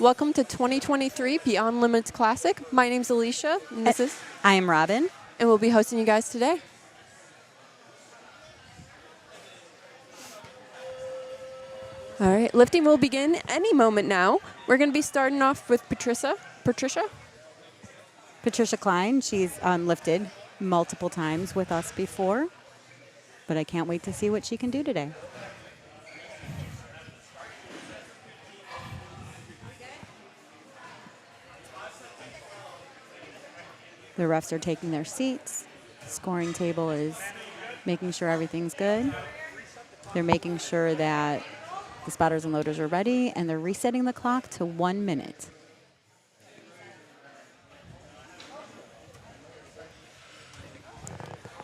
Welcome to 2023 Beyond Limits Classic. My name's Alicia, and this is... I am Robin. And we'll be hosting you guys today. All right, lifting will begin any moment now. We're going to be starting off with Patricia. Patricia Klein. She's lifted multiple times with us before, but I can't wait to see what she can do today. The refs are taking their seats. Scoring table is making sure everything's good. They're making sure that the spotters and loaders are ready, and they're resetting the clock to 1 minute.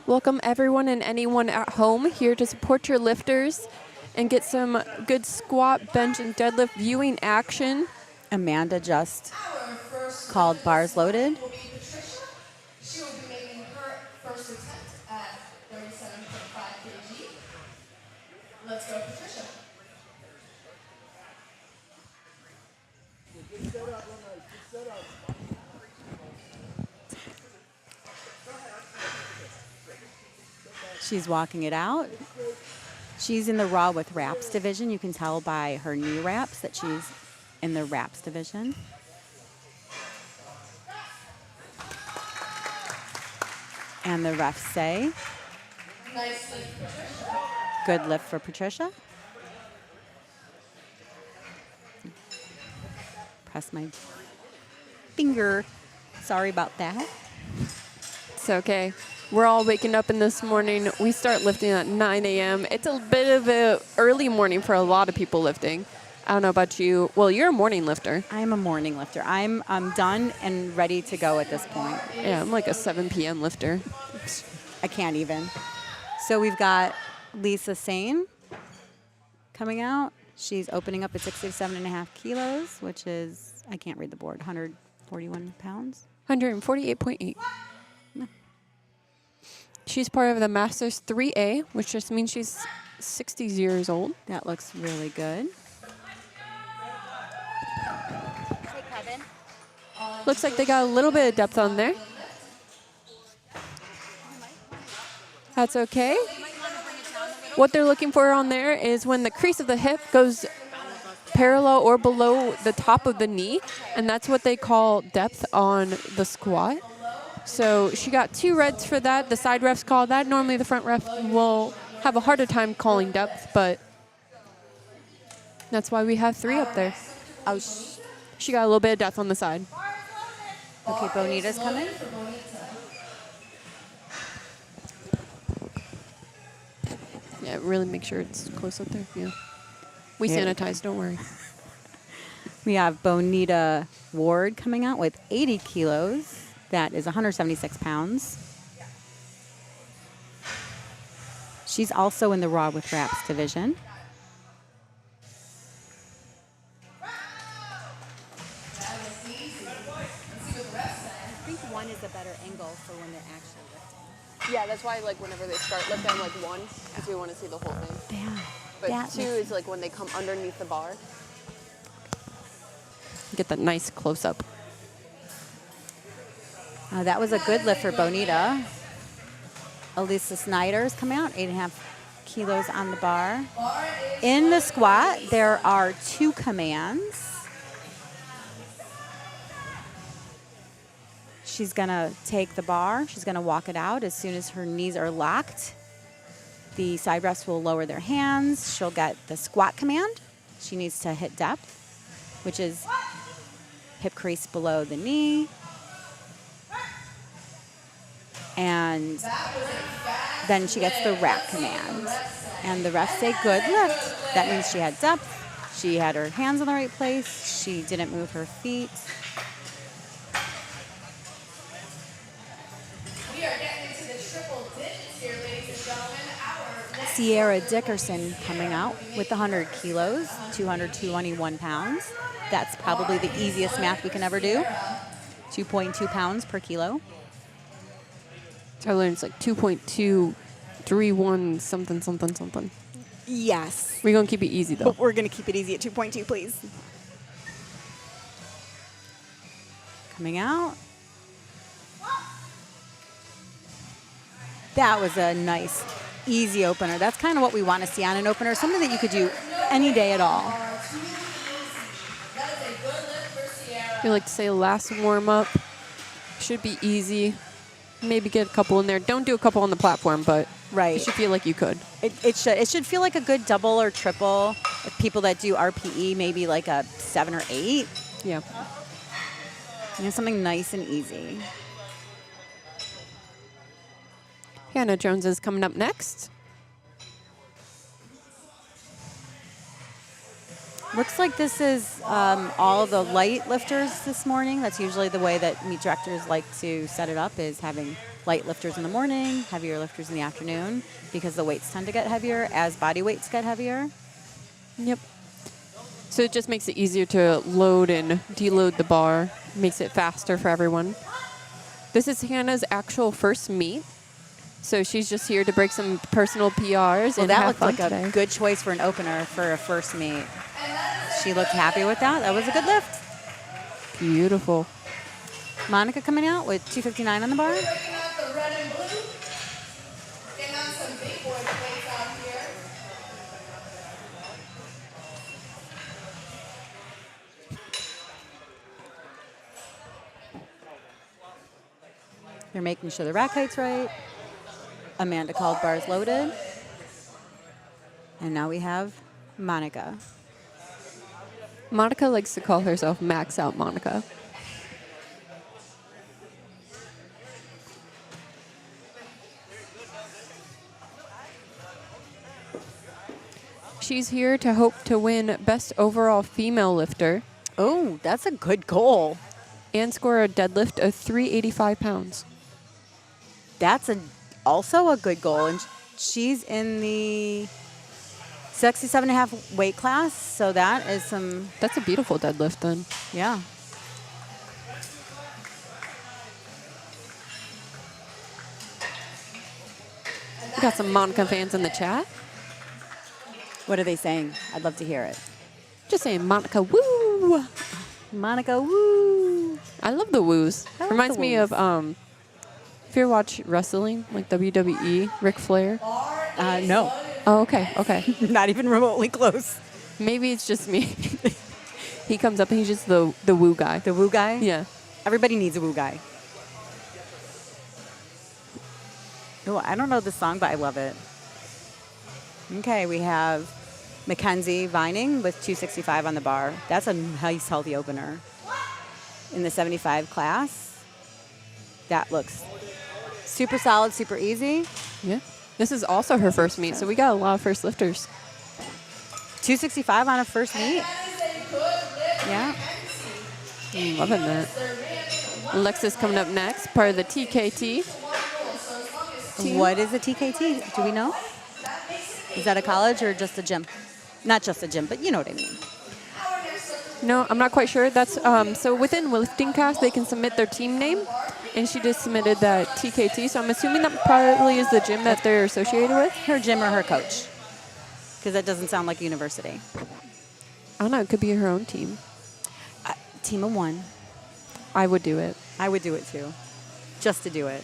Welcome everyone and anyone at home here to support your lifters and get some good squat, bench, and deadlift viewing action. Amanda just called bars loaded. She will be making her first attempt at 37.5 kg. Let's go, Patricia. She's walking it out. She's in the raw with wraps division. You can tell by her knee wraps that she's in the wraps division. And the refs say, Nice lift, Patricia. good lift for Patricia. Press my finger. Sorry about that. It's okay. We're all waking up in this morning. We start lifting at 9 a.m. It's a bit of an early morning for a lot of people lifting. I don't know about you. Well, you're a morning lifter. I'm a morning lifter. I'm done and ready to go at this point. Yeah, I'm like a 7 p.m. lifter. I can't even. So we've got Lisa Sane coming out. She's opening up at 67.5 kilos, which is, I can't read the board, 141 pounds. 148.8. She's part of the Masters 3A, which just means she's 60 years old. That looks really good. Hey, Kevin. Looks like they got a little bit of depth on there. That's okay. What they're looking for on there is when the crease of the hip goes parallel or below the top of the knee, and that's what they call depth on the squat. So she got 2 reds for that. The side refs call that. Normally the front ref will have a harder time calling depth, but that's why we have 3 up there. Oh, She got a little bit of depth on the side. okay, Bonita's coming. Yeah, really make sure it's close up there. Yeah. We Yeah. sanitize, don't worry. We have Bonita Ward coming out with 80 kilos. That is 176 pounds. She's also in the raw with wraps division. I think one is a better angle for when they're actually lifting. Yeah, that's why like whenever they start lifting, like 1, because we want to see the whole thing. Yeah. But that 2 makes- is like when they come underneath the bar. Get that nice close up. That was a good lift for Bonita. Elisa Snyder's coming out, 8.5 kilos on the bar. In the squat, there are 2 commands. She's gonna take the bar. She's gonna walk it out as soon as her knees are locked. The side refs will lower their hands. She'll get the squat command. She needs to hit depth, which is hip crease below the knee. And then she gets the rack command. And the refs say, good lift. That means she had depth. She had her hands in the right place. She didn't move her feet. We are getting into the triple digits here, ladies and gentlemen. Our next Sierra Dickerson coming out with 100 kilos, 221 pounds. That's probably the easiest math we can ever do. 2.2 pounds per kilo. So I learned it's like 2.231 something, something, something. Yes. We're going to keep it easy, though. But we're going to keep it easy at 2.2, please. Coming out. That was a nice, easy opener. That's kind of what we want to see on an opener, something that you could do any day at all. We like to say last warm-up should be easy. Maybe get a couple in there. Don't do a couple on the platform, but Right. you should feel like you could. It should feel like a good double or triple. If people that do RPE, maybe like a 7 or 8. Yeah. Something nice and easy. Hannah Jones is coming up next. Looks like this is all the light lifters this morning. That's usually the way that meet directors like to set it up, is having light lifters in the morning, heavier lifters in the afternoon, because the weights tend to get heavier as body weights get heavier. Yep. So it just makes it easier to load and deload the bar. Makes it faster for everyone. This is Hannah's actual first meet. So she's just here to break some personal PRs Well, and that have looked fun like today. a good choice for an opener for a first meet. She looked happy with that. That was a good lift. Beautiful. Monica coming out with 259 on the bar. Breaking out the red and blue. Getting on some big boy plates out here. They're making sure the rack height's right. Amanda called bars loaded. And now we have Monica. Monica likes to call herself Max Out Monica. She's here to hope to win Best Overall Female Lifter Oh, that's a good goal. and score a deadlift of 385 pounds. That's also a good goal. And she's in the 67.5 weight class. So that is some, That's a beautiful deadlift then. yeah. We got some Monica fans in the chat. What are they saying? I'd love to hear it. Just saying Monica woo. Monica, woo. I love the woos. I like Reminds the me woos. of if you ever watch wrestling, like WWE, Ric Flair. No, Oh, okay, okay. not even remotely close. Maybe it's just me. He comes up and he's just the woo guy. The woo guy? Yeah. Everybody needs a woo guy. Oh, I don't know this song, but I love it. Okay, we have Mackenzie Vining with 265 on the bar. That's a nice, healthy opener. In the 75 class, that looks super solid, super easy. Yeah. This is also her first meet, so we got a lot of first lifters. 265 on a first meet. Yeah. I'm loving that. Alexis coming up next, part of the TKT. What is a TKT? Do we know? Is that a college or just a gym? Not just a gym, but you know what I mean. No, I'm not quite sure. That's so within Lifting Cast, they can submit their team name, and she just submitted that TKT. So I'm assuming that probably is the gym that they're associated with. Her gym or her coach. Because that doesn't sound like a university. I don't know. It could be her own team. Team of one. I would do it. I would do it too. Just to do it.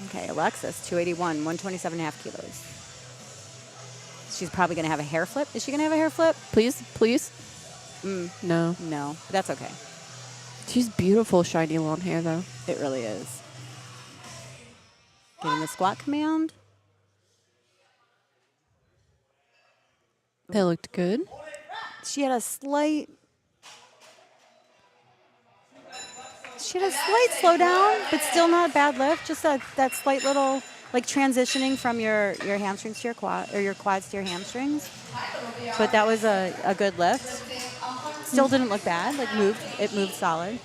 Okay, Alexis, 281, 127.5 kilos. She's probably going to have a hair flip. Is she going to have a hair flip? Please, please. No. No, but that's okay. She's beautiful, shiny long hair, though. It really is. Getting the squat command. That looked good. She had a slight slowdown, but still not a bad lift. Just that slight little, like, transitioning from your hamstrings to your quad, or your quads to your hamstrings. But that was a good lift. Still didn't look bad. Like, it moved solid.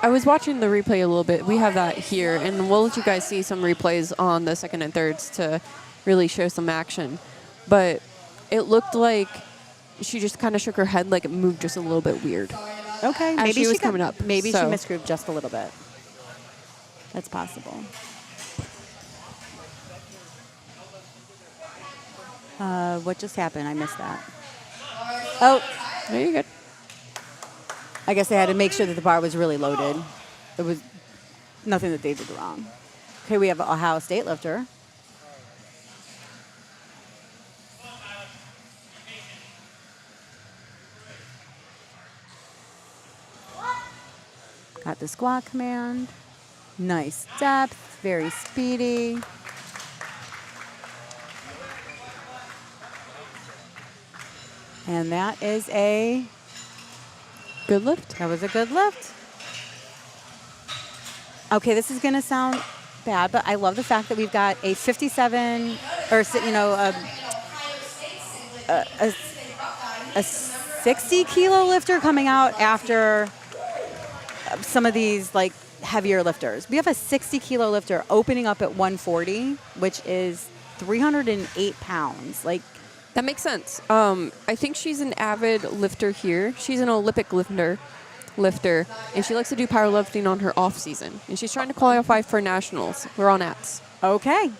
I was watching the replay a little bit. We have that here, and we'll let you guys see some replays on the second and thirds to really show some action. But it looked like she just kind of shook her head, like it moved just a little bit weird. Okay, As maybe she was got- coming up, Maybe so. she misgrooved just a little bit. That's possible. What just happened? I missed that. Oh, No, you're good. I guess they had to make sure that the bar was really loaded. It was nothing that they did wrong. Okay, we have an Ohio State lifter. Got the squat command. Nice depth, very speedy. And that is a Good lift. That was a good lift. Okay, this is going to sound bad, but I love the fact that we've got a 57 or a 60 kilo lifter coming out after some of these like heavier lifters. We have a 60 kilo lifter opening up at 140, which is 308 pounds. Like, That makes sense. I think she's an avid lifter here. She's an Olympic lifter, and she likes to do powerlifting on her off season. And she's trying to qualify for nationals. We're on ATS. okay.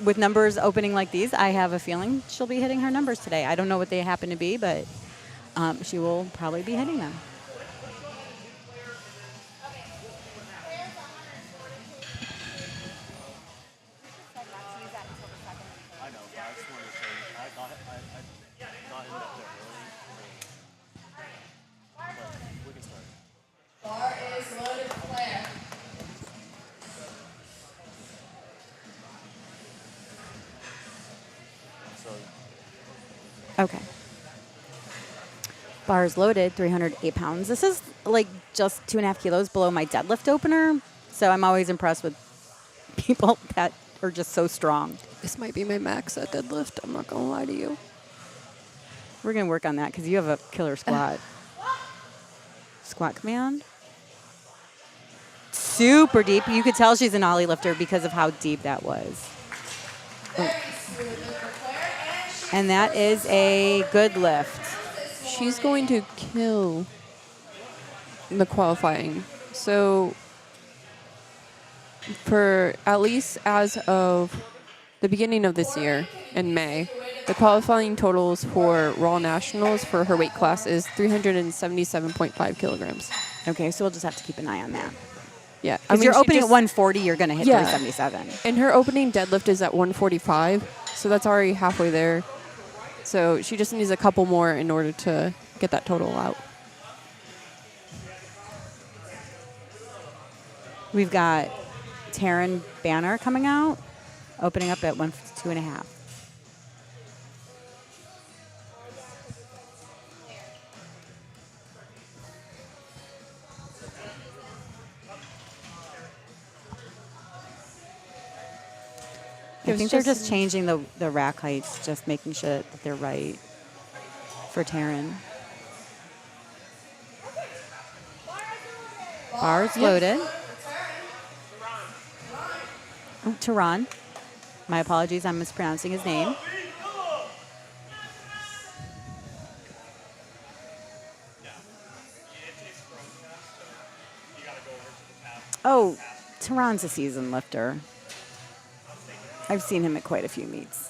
With numbers opening like these, I have a feeling she'll be hitting her numbers today. I don't know what they happen to be, but she will probably be hitting them. Bar is loaded, Claire. Okay. Bars loaded, 308 pounds. This is like just 2.5 kilos below my deadlift opener. So I'm always impressed with people that are just so strong. This might be my max at deadlift. I'm not going to lie to you. We're going to work on that because you have a killer squat. Squat command. Super deep. You could tell she's an ollie lifter because of how deep that was. And that is a good lift. She's going to kill the qualifying. So for at least as of the beginning of this year in May, the qualifying totals for Raw Nationals for her weight class is 377.5 kilograms. Okay, so we'll just have to keep an eye on that. Yeah. If you're she opening just- at 140, you're going to hit Yeah. 377. And her opening deadlift is at 145, so that's already halfway there. So she just needs a couple more in order to get that total out. We've got Taryn Banner coming out, opening up at 152.5. I think they're just changing the rack heights, just making sure that they're right for Taryn. Bars loaded. Oh, Tehran. My apologies, I'm mispronouncing his name. Oh, Tehran's a seasoned lifter. I've seen him at quite a few meets.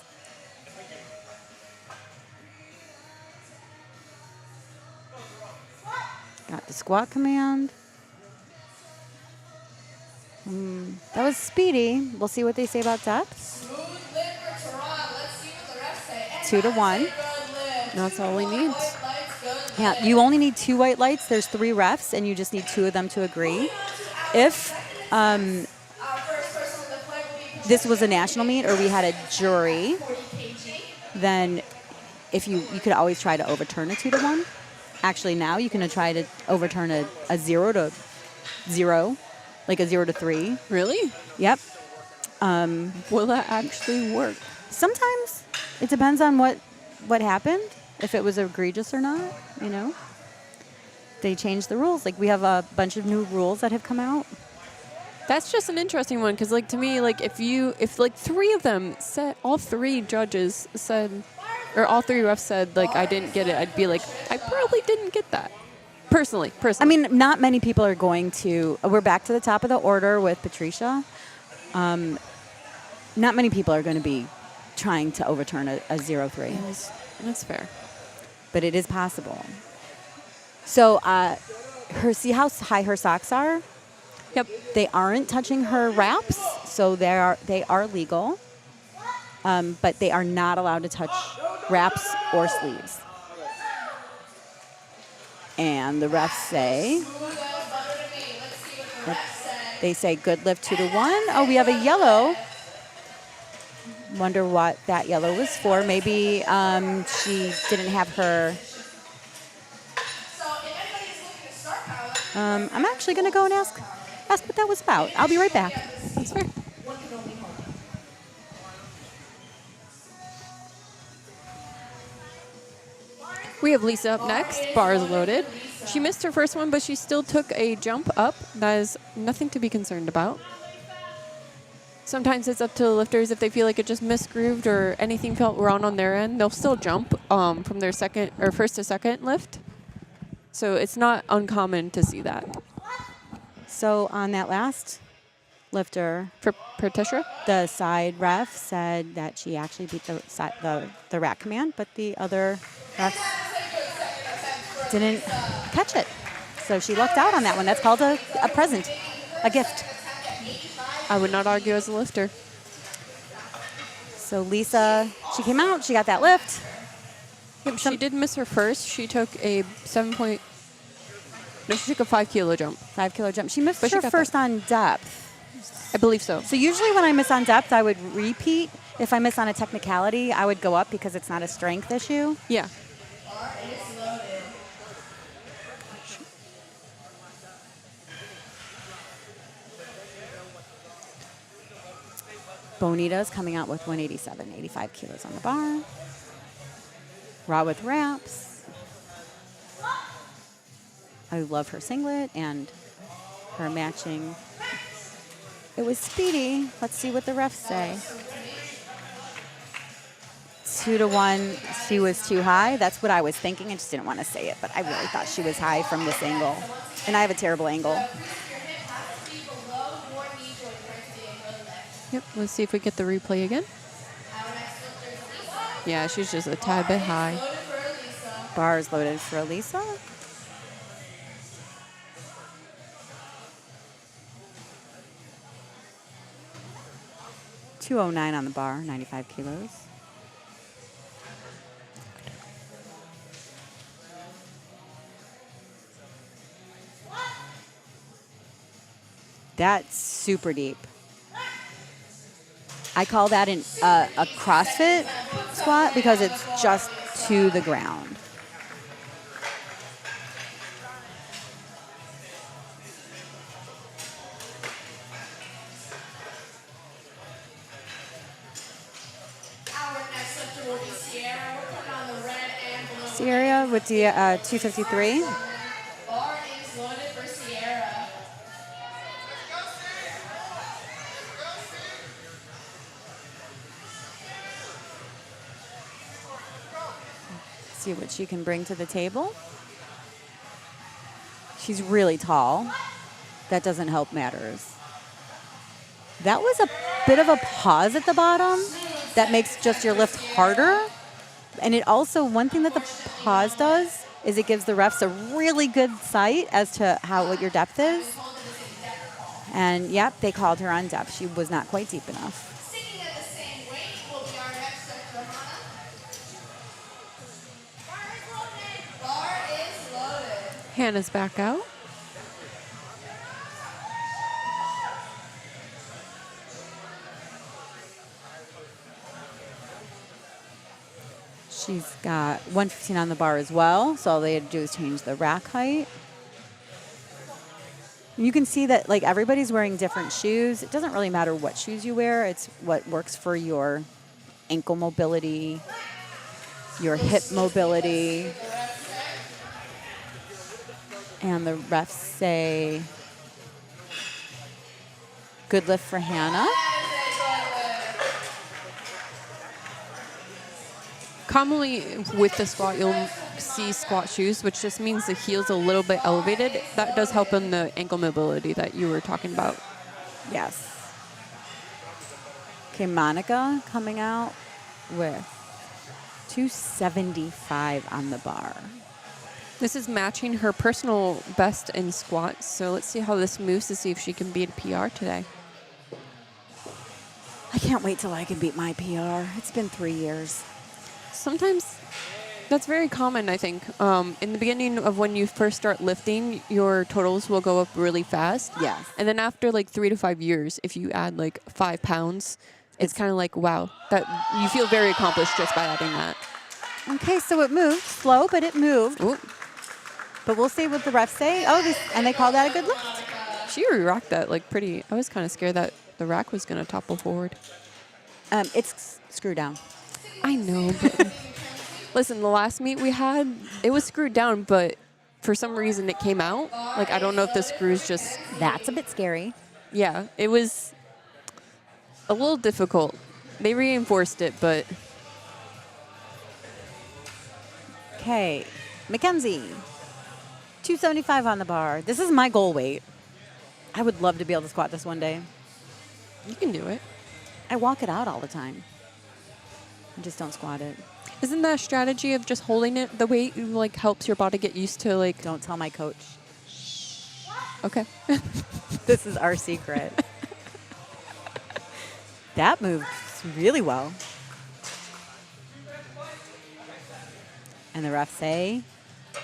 Got the squat command. That was speedy. We'll see what they say about depth. Smooth lift for Tehran. Let's see what the refs say. And 2 to 1. good lift. That's all he needs. Lights, good Yeah, lift. you only need 2 white lights. There's 3 refs, and you just need 2 of them to agree. If Our first person on the flag will be this was a national meet or we had a jury, 40 kg. then if you could always try to overturn a 2 to 1. Actually, now you can try to overturn a 0 to 0, like a 0 to 3. Really? Yep. Will that actually work? Sometimes it depends on what happened, if it was egregious or not, you know. They changed the rules. Like, we have a bunch of new rules that have come out. That's just an interesting one because, like, to me, like, if like 3 of them said, all 3 judges said, or all 3 refs said, like, I didn't get it, I'd be like, I probably didn't get that. Personally. I mean, not many people are going to. We're back to the top of the order with Patricia. Not many people are going to be trying to overturn a 0-3. That's fair. but it is possible. So see how high her socks are? Yep. They aren't touching her wraps, so they are legal, but they are not allowed to touch wraps or sleeves. And the refs say, they say good lift 2-1. Oh, we have a yellow. Wonder what that yellow was for. Maybe she didn't have her. I'm actually going to go and ask what that was about. I'll be right back. That's fair. We have Lisa up next. Bars loaded. She missed her first one, but she still took a jump up. That is nothing to be concerned about. Sometimes it's up to the lifters if they feel like it just misgrooved or anything felt wrong on their end. They'll still jump from their first to second lift. So it's not uncommon to see that. So on that last lifter, For Patricia? the side ref said that she actually beat the rack command, but the other refs didn't catch it. So she lucked out on that one. That's called a present, a gift. I would not argue as a lifter. So Lisa, she came out, she got that lift. Yep, she did miss her first. She took a she took a 5 kilo jump. 5 kilo jump. She missed But she her got first on depth. I believe so. So usually when I miss on depth, I would repeat. If I miss on a technicality, I would go up because it's not a strength issue. Yeah. Bonita's coming out with 187, 85 kilos on the bar. Raw with wraps. I love her singlet and her matching. It was speedy. Let's see what the refs say. 2-1, she was too high. That's what I was thinking. I just didn't want to say it, but I really thought she was high from this angle. And I have a terrible angle. Yep. Let's see if we get the replay again. Yeah, she's just a tad bit high. Bars loaded for Elisa. .209 on the bar, 95 kilos. That's super deep. I call that a CrossFit squat because it's just to the ground. Sierra with the 253. Bar is loaded for Sierra. See what she can bring to the table. She's really tall. That doesn't help matters. That was a bit of a pause at the bottom. That makes just your lift harder. And it also, one thing that the pause does is it gives the refs a really good sight as to what your depth is. And yep, they called her on depth. She was not quite deep enough. Sticking at the same weight will be our next sector, Hannah. Bar is loaded. Hannah's back out. She's got 115 on the bar as well, so all they had to do is change the rack height. You can see that like everybody's wearing different shoes. It doesn't really matter what shoes you wear. It's what works for your ankle mobility, your hip mobility. And the refs say good lift for Hannah. Commonly with the squat, you'll see squat shoes, which just means the heel's a little bit elevated. That does help in the ankle mobility that you were talking about. Yes. Okay, Monica coming out with 275 on the bar. This is matching her personal best in squats. So let's see how this moves to see if she can beat a PR today. I can't wait till I can beat my PR. It's been 3 years. Sometimes that's very common, I think. In the beginning of when you first start lifting, your totals will go up really fast. Yes. And then after like 3 to 5 years, if you add like 5 pounds, it's kind of like, wow, that you feel very accomplished just by adding that. Okay, so it moved. Slow, but it moved. Ooh, But we'll see what the refs say. Oh, and they call that a good lift? she re-racked that like pretty. I was kind of scared that the rack was going to topple forward. It's screw down. I know, but listen, the last meet we had, it was screwed down, but for some reason it came out. Like, I don't know if the screws just, That's a bit scary. yeah, it was a little difficult. They reinforced it, but Okay, Mackenzie, 275 on the bar. This is my goal weight. I would love to be able to squat this one day. you can do it. I walk it out all the time. I just don't squat it. Isn't that a strategy of just holding it, the weight, like, helps your body get used to, like, Don't tell my coach. okay. This is our secret. That moved really well. And the refs say,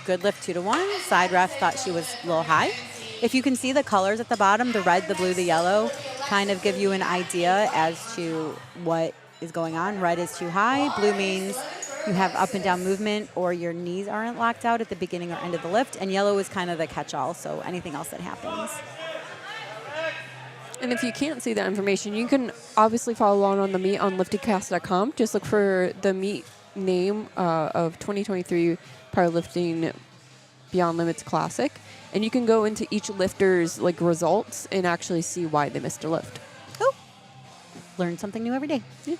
good lift 2-to-1. Side ref thought she was a little high. If you can see the colors at the bottom, the red, the blue, the yellow, kind of give you an idea as to what is going on. Red is too high. Blue means you have up and down movement or your knees aren't locked out at the beginning or end of the lift. And yellow is kind of the catch-all, so anything else that happens. And if you can't see that information, you can obviously follow along on the meet on liftycast.com. Just look for the meet name of 2023 Powerlifting Beyond Limits Classic. And you can go into each lifter's like results and actually see why they missed a lift. Oh, learn something new every day. Yeah.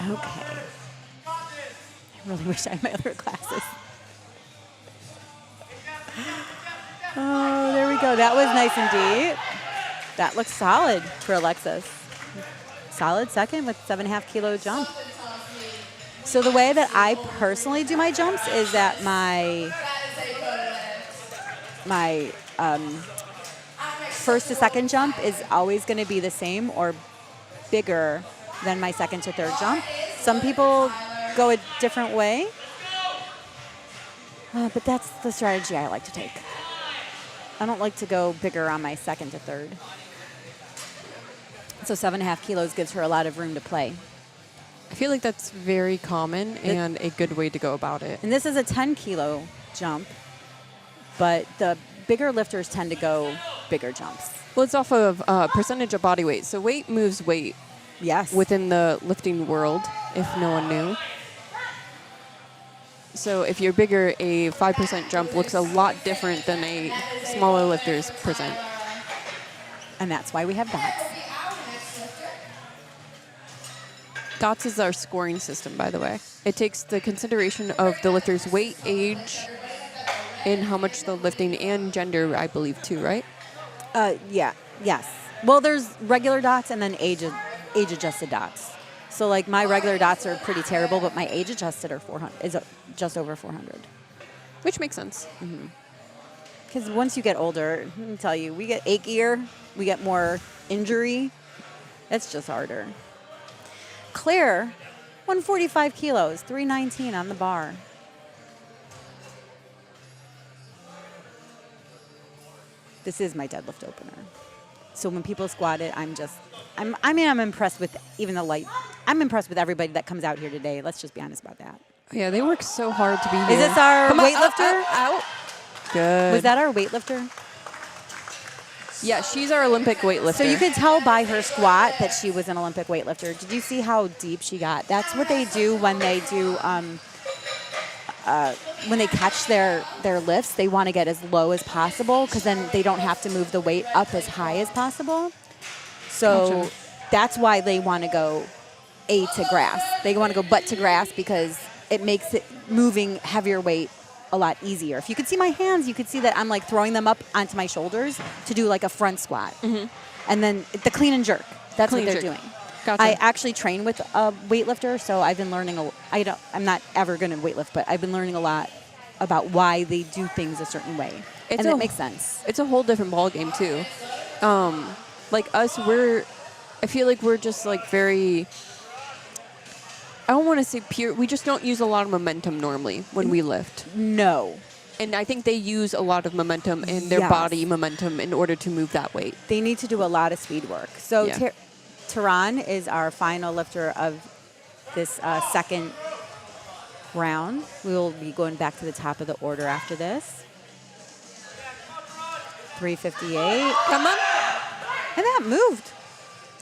Okay. I really wish I had my other classes. Oh, there we go. That was nice and deep. That looks solid for Alexis. Solid second with 7.5 kilo jump. So the way that I personally do my jumps is that my first to second jump is always going to be the same or bigger than my second to third jump. Some people go a different way, but that's the strategy I like to take. I don't like to go bigger on my second to third. So 7.5 kilos gives her a lot of room to play. I feel like that's very common and a good way to go about it. And this is a 10 kilo jump, but the bigger lifters tend to go bigger jumps. Well, it's off of percentage of body weight. So weight moves weight Yes. within the lifting world, if no one knew. So if you're bigger, a 5% jump looks a lot different than a smaller lifter's percent. And that's why we have dots. DOTS is our scoring system, by the way. It takes the consideration of the lifter's weight, age, and how much they're lifting, and gender, I believe, too, right? Yeah. Yes. Well, there's regular dots and then age-adjusted dots. So, like, my regular dots are pretty terrible, but my age-adjusted are 400. Is just over 400. Which makes sense. Because once you get older, let me tell you, we get achier, we get more injury. It's just harder. Claire, 145 kilos, 319 on the bar. This is my deadlift opener. So when people squat it, I'm impressed with even the light. I'm impressed with everybody that comes out here today. Let's just be honest about that. Yeah, they work so hard to be here. Is this our Come on, weightlifter? out. Good. Was that our weightlifter? Yeah, she's our Olympic weightlifter. So you could tell by her squat that she was an Olympic weightlifter. Did you see how deep she got? That's what they do when they do when they catch their lifts. They want to get as low as possible because then they don't have to move the weight up as high as possible. So Gotcha. that's why they want to go A to grass. They want to go butt to grass because it makes it moving heavier weight a lot easier. If you could see my hands, you could see that I'm like throwing them up onto my shoulders to do like a front squat. And then the clean and jerk. That's Clean what they're jerk. doing. Gotcha. I actually train with a weightlifter, so I've been learning. I'm not ever going to weightlift, but I've been learning a lot about why they do things a certain way, and it makes sense. It's a whole different ball game too. Like us, I feel like we're just like very. I don't want to say pure. We just don't use a lot of momentum normally when we lift. No. And I think they use a lot of momentum in their body momentum in order to move that weight. They need to do a lot of speed work. So Yeah. Tehran is our final lifter of this second round. We will be going back to the top of the order after this. 358. Come on. And that moved.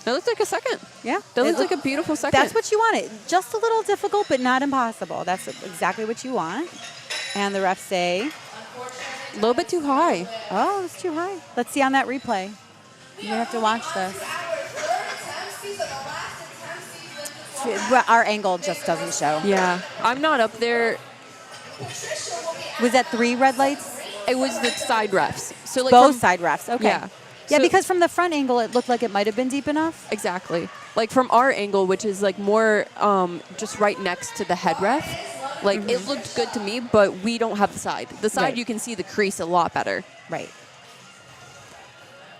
That looks like a second. Yeah. That looks like a beautiful second. That's what you wanted. Just a little difficult, but not impossible. That's exactly what you want. And the refs say, a little bit too high. oh, it's too high. Let's see on that replay. You're going to have to watch this. Well, our angle just doesn't show. Yeah. I'm not up there. Was that 3 red lights? It was the side refs. So like Both from- side refs. Okay. Yeah. Yeah, So- because from the front angle, it looked like it might have been deep enough. Exactly. Like from our angle, which is like more just right next to the head ref, like it looked good to me, but we don't have the side. The side, Right. you can see the crease a lot better. Right.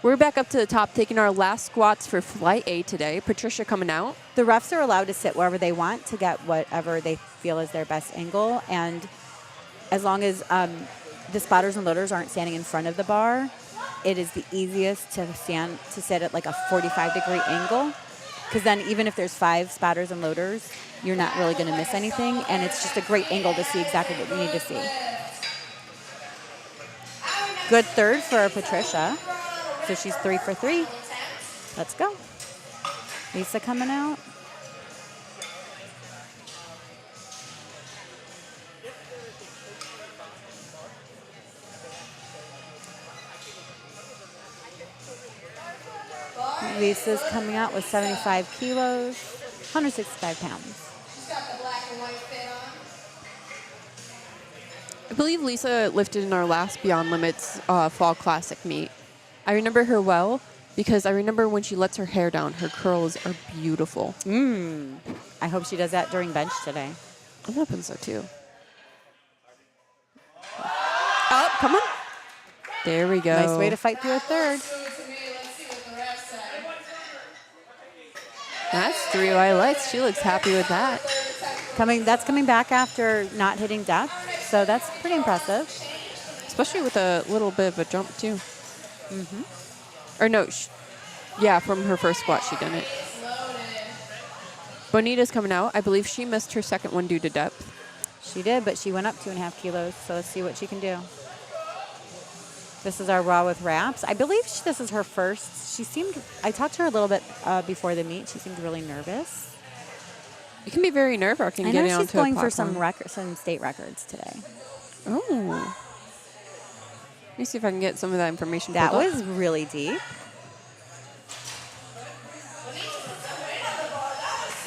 We're back up to the top, taking our last squats for flight A today. Patricia coming out. The refs are allowed to sit wherever they want to get whatever they feel is their best angle. And as long as the spotters and loaders aren't standing in front of the bar, it is the easiest to sit at like a 45-degree angle. Because then even if there's 5 spotters and loaders, you're not really going to miss anything. And it's just a great angle to see exactly what you need to see. Good third for Patricia. So she's 3 for 3. Let's go. Lisa coming out. Lisa's coming out with 75 kilos, 165 pounds. She's got the black and white fit on. I believe Lisa lifted in our last Beyond Limits Fall Classic meet. I remember her well because I remember when she lets her hair down, her curls are beautiful. I hope she does that during bench today. I'm hoping so too. Oh, come on. There we go. Nice way to fight through a third. To me, let's see what the refs say. That's 3 highlights. She looks happy with that. That's coming back after not hitting depth, so that's pretty impressive. Especially with a little bit of a jump too. Or no, yeah, from her first squat she didn't. Bonita's coming out. I believe she missed her second one due to depth. She did, but she went up 2.5 kilos, so let's see what she can do. This is our raw with wraps. I believe this is her first. I talked to her a little bit before the meet. She seemed really nervous. It can be very nerve-wracking I getting know she's onto a going for some platform. some state records today. Oh. Let me see if I can get some of that information. That pulled up. was really deep.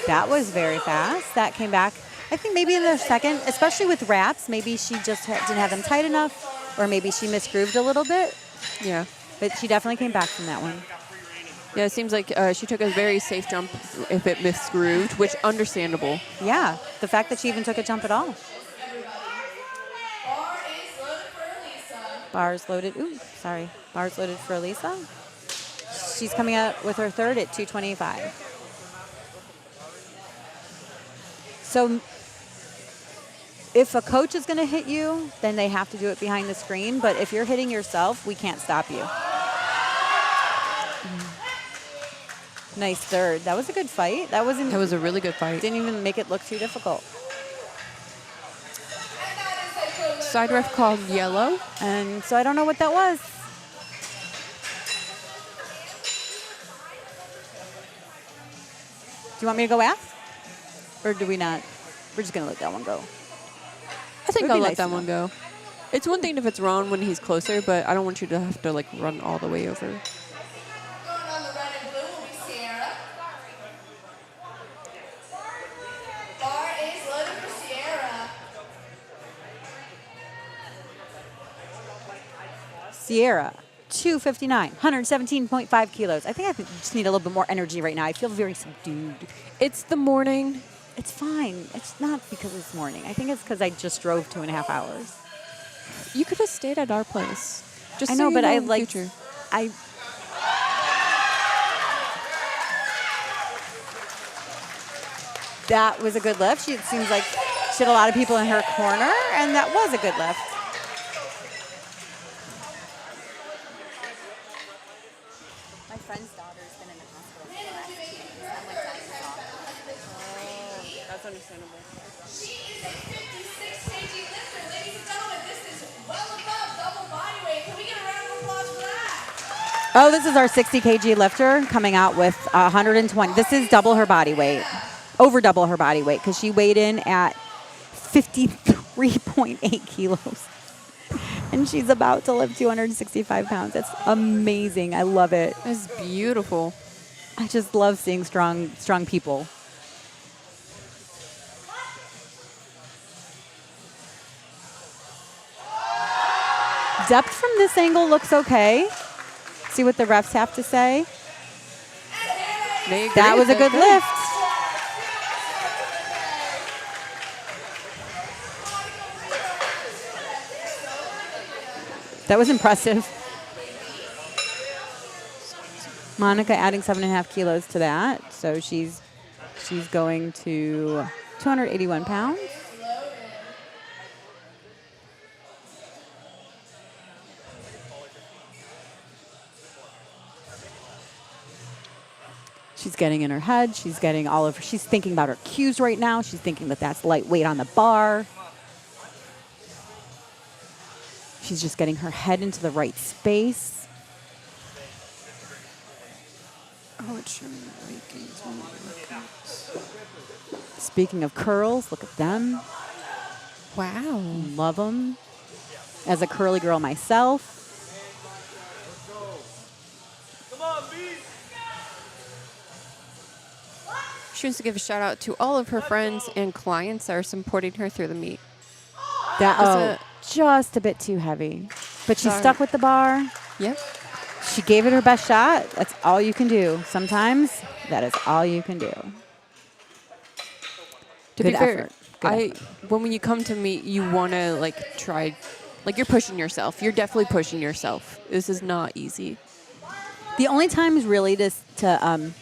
That was very fast. That came back, I think maybe in the second, especially with wraps, maybe she just didn't have them tight enough, or maybe she misgrooved a little bit. Yeah. But she definitely came back from that one. Yeah, it seems like she took a very safe jump if it misgrooved, which understandable. Yeah, the fact that she even took a jump at all. Bar is loaded for Elisa. Bars loaded. Ooh, sorry. Bars loaded for Elisa. She's coming out with her third at 225. So if a coach is going to hit you, then they have to do it behind the screen. But if you're hitting yourself, we can't stop you. Nice third. That was a good fight. That was a really good fight. Didn't even make it look too difficult. Side ref called yellow. And so I don't know what that was. Do you want me to go ask? Or do we not? We're just going to let that one go. I think It would I'll be let nice that to one know. go. It's one thing if it's wrong when he's closer, but I don't want you to have to like run all the way over. Going on the red and blue will be Sierra. Bar is loaded for Sierra. Sierra. 259, 117.5 kilos. I think I just need a little bit more energy right now. I feel very subdued. It's the morning. It's fine. It's not because it's morning. I think it's because I just drove 2.5 hours. You could have stayed at our place. Just I so know, you but I in the like. future. That was a good lift. It seems like she had a lot of people in her corner, and that was a good lift. My friend's daughter's been in the hospital for the last 2 days. I'm like dying to talk. That's understandable. She is a 56 kg lifter. Ladies and gentlemen, this is well above double body weight. Can we get a round of applause for that? Oh, this is our 60 kg lifter coming out with 120. This is double her body weight, over double her body weight, because she weighed in at 53.8 kilos. And she's about to lift 265 pounds. That's amazing. I love it. That's beautiful. I just love seeing strong people. Depth from this angle looks okay. See what the refs have to say. They agree. That was a They're good lift. That was impressive. Monica adding 7.5 kilos to that. So she's going to 281 pounds. She's getting in her head. She's getting all of her. She's thinking about her cues right now. She's thinking that that's lightweight on the bar. She's just getting her head into the right space. Oh, it's showing the rankings when you look at. Speaking of curls, look at them. Wow. Love them. As a curly girl myself. She wants to give a shout out to all of her friends and clients that are supporting her through the meet. Just a bit too heavy. But she Sorry. stuck with the bar. Yep. She gave it her best shot. That's all you can do. Sometimes that is all you can do. To Good be fair, effort. Good effort. when you come to meet, you want to try, you're pushing yourself. You're definitely pushing yourself. This is not easy. The only times really to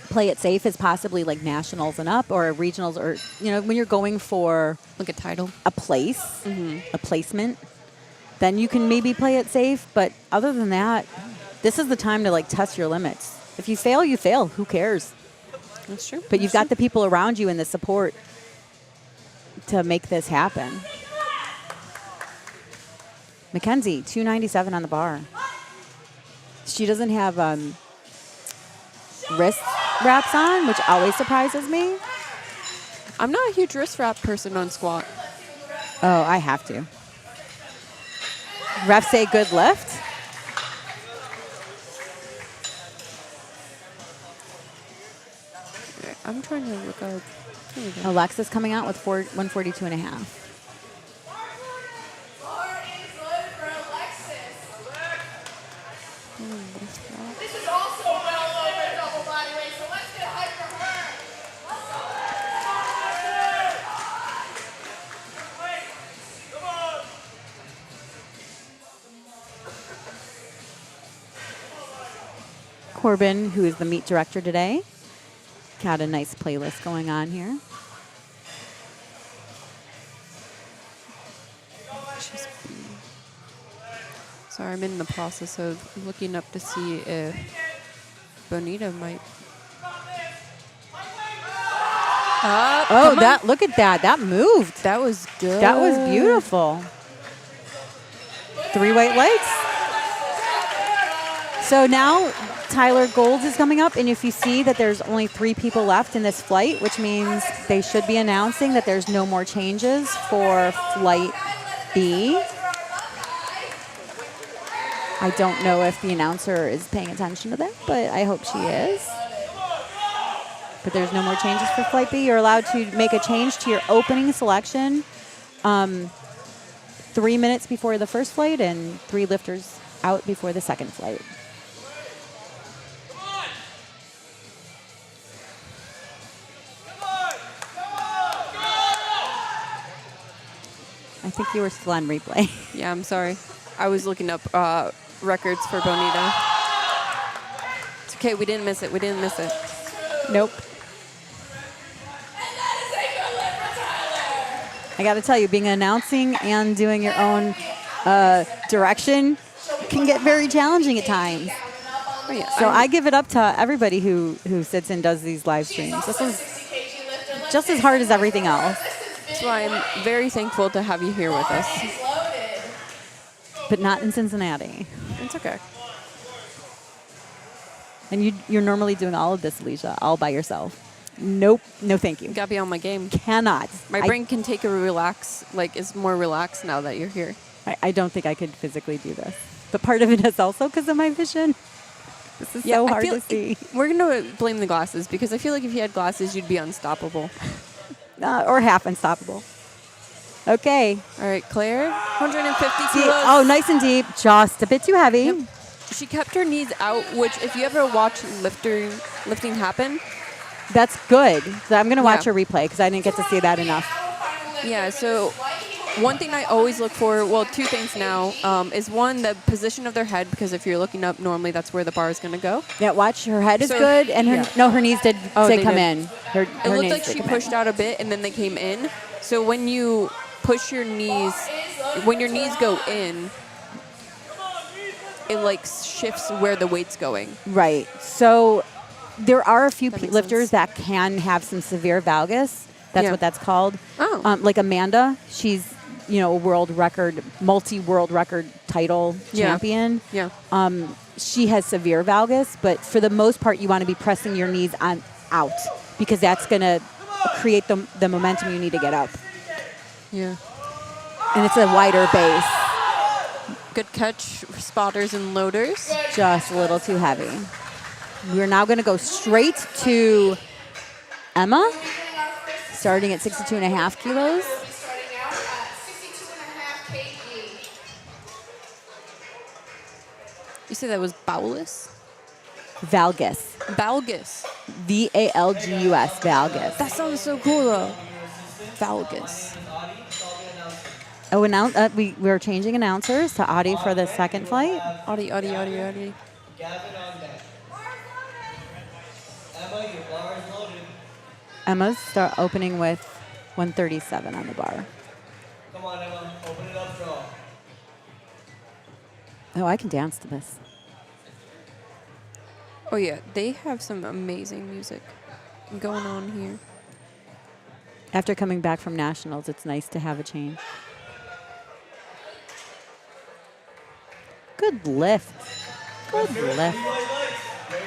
play it safe is possibly like nationals and up or regionals, or when you're going for Like a title. a place, a placement, then you can maybe play it safe. But other than that, this is the time to test your limits. If you fail, you fail. Who cares? That's true. But you've got the people around you and the support to make this happen. Mackenzie, 297 on the bar. She doesn't have wrist wraps on, which always surprises me. I'm not a huge wrist wrap person on squat. Oh, I have to. Refs say good lift. I'm trying to look up. Here we go. Alexa's coming out with 142 and a half. Bar is loaded for Alexis. This is also well over double body weight, so let's get hype for her. Corbin, who is the meet director today, got a nice playlist going on here. Sorry, I'm in the process of looking up to see if Bonita might. Oh, look at that. That moved. That was good. That was beautiful. 3 white lights. So now Tyler Golds is coming up, and if you see that there's only 3 people left in this flight, which means they should be announcing that there's no more changes for flight B. I don't know if the announcer is paying attention to that, but I hope she is. But there's no more changes for flight B. You're allowed to make a change to your opening selection 3 minutes before the first flight and 3 lifters out before the second flight. I think you were still on replay. Yeah, I'm sorry. I was looking up records for Bonita. It's okay. We didn't miss it. We didn't miss it. Nope. I got to tell you, being announcing and doing your own direction can get very challenging at times. Oh, yeah. So I give it up to everybody who sits and does these live streams. This is just as hard as everything else. That's why I'm very thankful to have you here with us. But not in Cincinnati. It's okay. And you're normally doing all of this, Alicia, all by yourself. Nope. No, thank you. You gotta be on my game. Cannot. My brain can take a relax, like is more relaxed now that you're here. I don't think I could physically do this. But part of it is also because of my vision. This is so hard to see. We're gonna blame the glasses because I feel like if you had glasses, you'd be unstoppable. Or half unstoppable. Okay. All right, Claire, 150 See, kilos. oh, nice and deep. Just a bit too heavy. Yep. She kept her knees out, which if you ever watch lifting happen. That's good. So I'm going to watch Yeah. her replay because I didn't get to see that enough. Yeah, so one thing I always look for, well, two things now, is one, the position of their head, because if you're looking up, normally that's where the bar is going to go. Yeah, watch. Her head is So- good. And her yeah. no, her knees did they come did. in. Her It looked knees like did she come pushed out a bit and then they came in. So when you push your knees, when your knees go in, it like shifts where the weight's going. in. Right. So there are a few That makes lifters sense. that can have some severe valgus. That's Yeah. what that's called. Oh. Like Amanda, she's a world record, multi-world record title Yeah. champion. Yeah. She has severe valgus, but for the most part, you want to be pressing your knees on out because that's going to create the momentum you need to get up. Yeah. And it's a wider base. Good catch, spotters and loaders. Just a little too heavy. We're now going to go straight to Emma, starting at 62.5 kilos. Starting out at 62.5 kg. You said that was Bowlus? Valgus. Valgus. Valgus. Valgus. That sounds so cool though. Valgus. Oh, we're changing announcers to Audie for the second flight. Audie. Gavin on deck. Emma, your bar is loaded. Emma's opening with 137 on the bar. Come on, Emma. Open it up, draw. Oh, I can dance to this. Oh yeah, they have some amazing music going on here. After coming back from nationals, it's nice to have a change. Good lift. Good lift. Right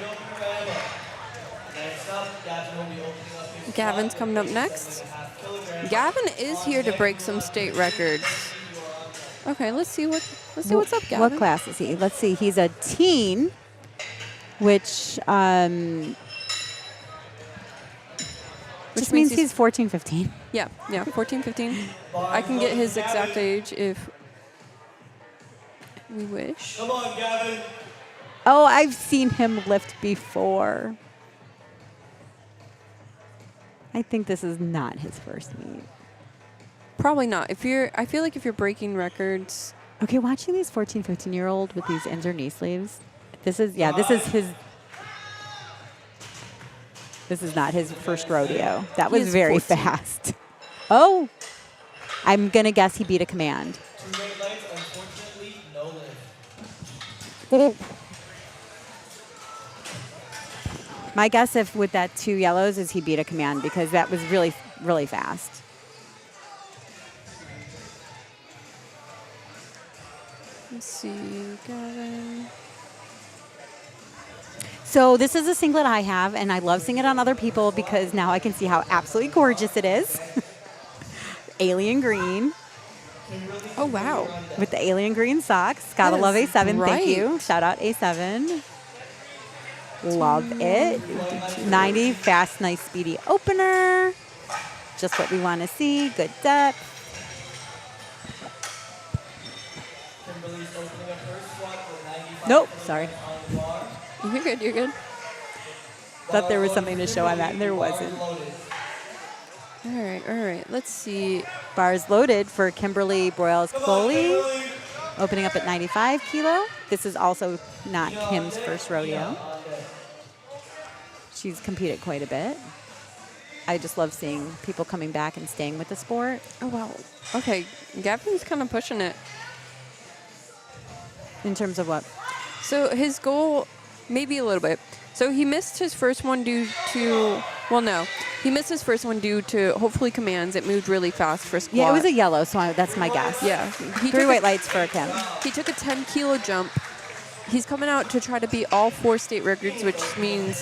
open for Emma. Next up, Gavin will be opening up his Gavin's coming up next. Gavin is here to break some state records. Okay, let's see what's up, Gavin. What class is he? Let's see. He's a teen, which just means he's 14, 15. Yeah, 14, 15. I can get his exact age if we wish. Come on, Gavin. Oh, I've seen him lift before. I think this is not his first meet. Probably not. I feel like if you're breaking records, Okay, watching these 14, 15-year-old with these ends or knee sleeves. This is not his first rodeo. That was is very 14. fast. Oh, I'm going to guess he beat a command. 2 red lights, unfortunately, no lift. My guess if with that 2 yellows is he beat a command because that was really, really fast. let's see, Gavin. So this is a singlet I have, and I love seeing it on other people because now I can see how absolutely gorgeous it is. Alien green Oh wow. with the alien green socks. Gotta That love is A7. Thank you. bright. Shout out A7. Love it. 90, fast, nice, speedy opener. Just what we want to see. Good depth. Kimberly's opening up her squat for Nope, sorry. You're good. You're good. Thought there was something to show on that, and there wasn't. All right. All right. Let's see. Bars loaded for Kimberly Broyles-Coley, opening up at 95 kilo. This is also not Kim's first rodeo. She's competed quite a bit. I just love seeing people coming back and staying with the sport. Oh, wow. Okay. Gavin's kind of pushing it. In terms of what? So his goal, maybe a little bit. So he missed his first one due to, well, no. He missed his first one due to hopefully commands. It moved really fast for squat. Yeah, it was a yellow, so that's my guess. Yeah. Three white lights for Kim. He took a 10-kilo jump. He's coming out to try to beat all 4 state records, which means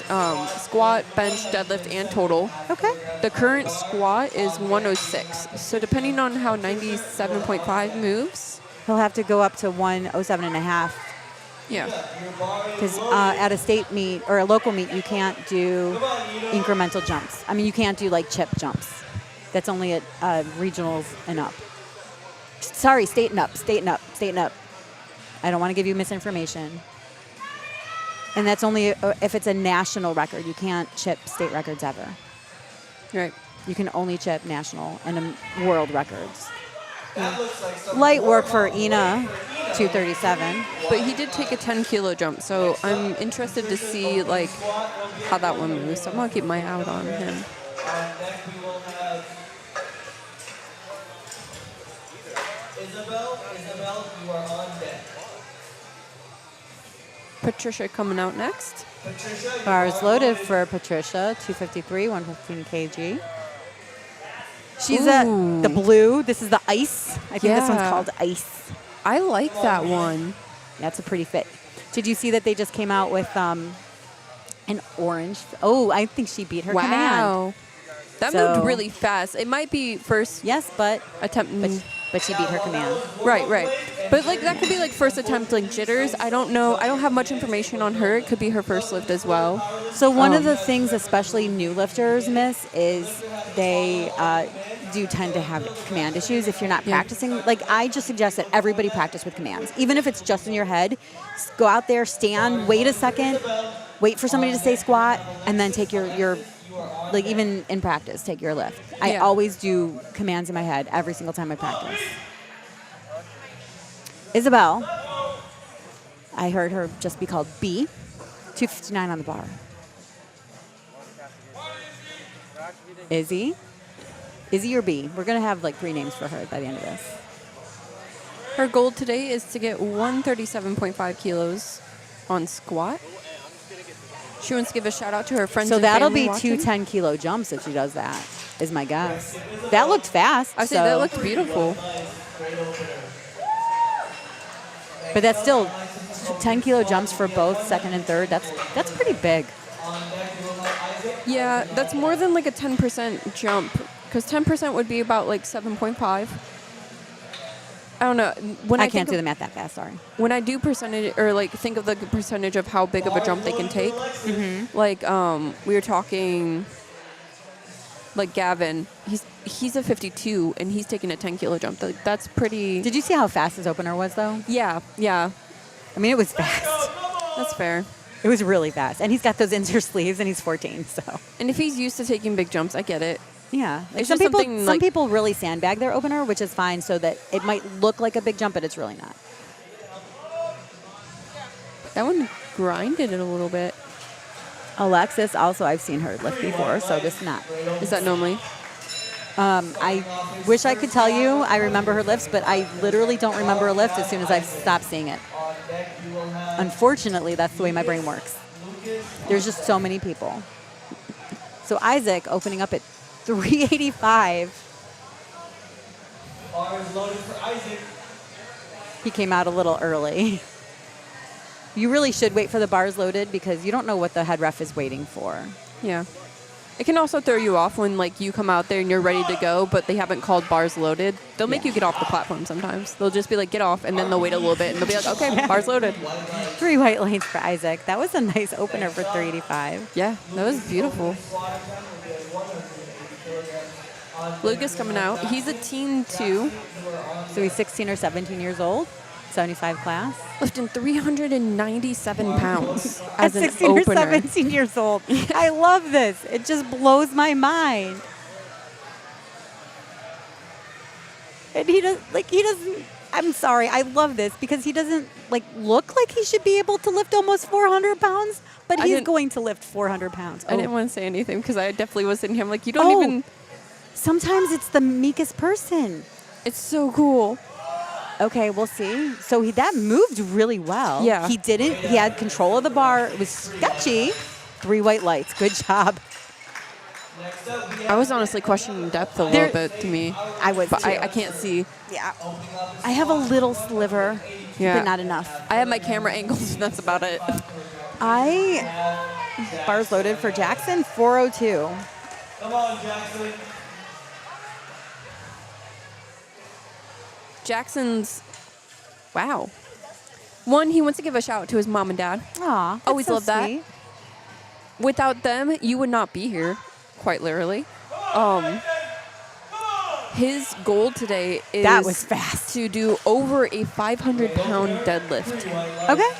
squat, bench, deadlift, and total. Okay. The current squat is 106. So depending on how 97.5 moves. He'll have to go up to 107.5. Yeah. Because at a state meet or a local meet, you can't do incremental jumps. I mean, you can't do like chip jumps. That's only at regionals and up. Sorry, state and up, state and up, state and up. I don't want to give you misinformation. And that's only if it's a national record. You can't chip state records ever. Right. You can only chip national and world records. Light work for Ina, 237. But he did take a 10-kilo jump, so I'm interested to see like how that one moves. So I'm gonna keep my eye out on him. Next we will have Isabel. Isabel, you are on deck. Patricia coming out next. Patricia, you Bars are loaded loaded. for Patricia, 253, 115 kg. She's Ooh. the blue. This is the ice. I think this one's Yeah. called ice. I like that one. That's a pretty fit. Did you see that they just came out with an orange? Oh, I think she beat her command. Wow. That So- moved really fast. It might be first Yes, but attempt. but she beat her command. Right, right. But like that could be like first attempt like jitters. I don't know. I don't have much information on her. It could be her first lift as well. So one of the things, especially new lifters, miss is they do tend to have command issues if you're not Yeah. practicing. Like I just suggest that everybody practice with commands, even if it's just in your head. Go out there, stand, wait a second, wait for somebody to say squat, and then take your like even in practice, take your lift. I Yeah. always do commands in my head every single time I practice. Isabel, I heard her just be called B, 259 on the bar. Izzy or B? We're going to have like 3 names for her by the end of this. Her goal today is to get 137.5 kilos on squat. She wants to give a shout out to her friends. So and that'll family be watching. 2 10-kilo jumps if she does that, is my guess. That looked fast. I say so- that looked beautiful. But that's still 10-kilo jumps for both second and third. That's pretty big. Yeah, that's more than like a 10% jump because 10% would be about like 7.5. I don't know. When I think can't do of- the math that fast, sorry. When I do percentage or like think of the percentage of how big of a jump they can take, like we were talking, like Gavin, he's a 52 and he's taking a 10-kilo jump. That's pretty. Did you see how fast his opener was, though? Yeah, yeah, I mean, it was fast. that's fair. It was really fast. And he's got those inner sleeves, and he's 14, so. And if he's used to taking big jumps, I get it. Yeah. Like It's some just people, something, some like- people really sandbag their opener, which is fine, so that it might look like a big jump, but it's really not. That one grinded it a little bit. Alexis, also, I've seen her lift before, so this not. Is that normally? I wish I could tell you I remember her lifts, but I literally don't remember a lift as soon as I've stopped seeing it. Unfortunately, that's the way my brain works. There's just so many people. So Isaac opening up at 385. Bars loaded for Isaac. He came out a little early. You really should wait for the bars loaded because you don't know what the head ref is waiting for. Yeah. It can also throw you off when like you come out there and you're ready to go, but they haven't called bars loaded. They'll make Yeah. you get off the platform sometimes. They'll just be like, get off, and then they'll wait a little bit, and they'll be like, okay, bars loaded. 3 white lanes for Isaac. That was a nice opener for 385. Yeah, that was beautiful. Lucas coming out. He's a teen too. So he's 16 or 17 years old. 75 class. Lifting 397 pounds At as an 16 or opener. 17 years old. I love this. It just blows my mind. And he doesn't, I'm sorry, I love this because he doesn't look like he should be able to lift almost 400 pounds, but he's going to lift 400 pounds. I didn't want to say anything because I definitely was sitting here. I'm like, you don't even. Sometimes it's the meekest person. It's so cool. Okay, we'll see. So that moved really well. Yeah. He had control of the bar. It was sketchy. 3 white lights. Good job. I was honestly questioning depth a little bit to me. I was But too. I can't see. Yeah. I have a little sliver, Yeah. but not enough. I have my camera angles, and that's about it. Bars loaded for Jackson, 402. Come on, Jackson. Jackson's, wow. One, he wants to give a shout out to his mom and dad. Aw, Always that's so love that. sweet. Without them, you would not be here, quite literally. His goal today is That was fast. to do over a 500-pound deadlift. Okay.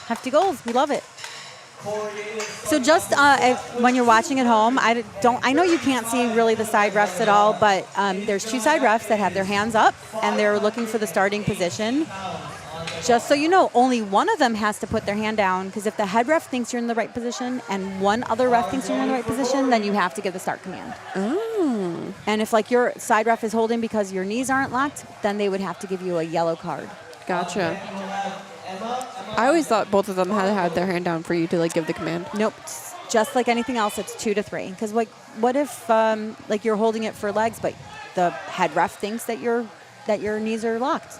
Hefty goals. We love it. So just when you're watching at home, I know you can't see really the side refs at all, but there's 2 side refs that have their hands up and they're looking for the starting position. Just so you know, only one of them has to put their hand down because if the head ref thinks you're in the right position and one other ref thinks you're in the right position, then you have to give the start command. Oh. And if your side ref is holding because your knees aren't locked, then they would have to give you a yellow card. Gotcha. I always thought both of them had their hand down for you to give the command. Nope. Just like anything else, it's 2 to 3. Because what if you're holding it for legs, but the head ref thinks that your knees are locked?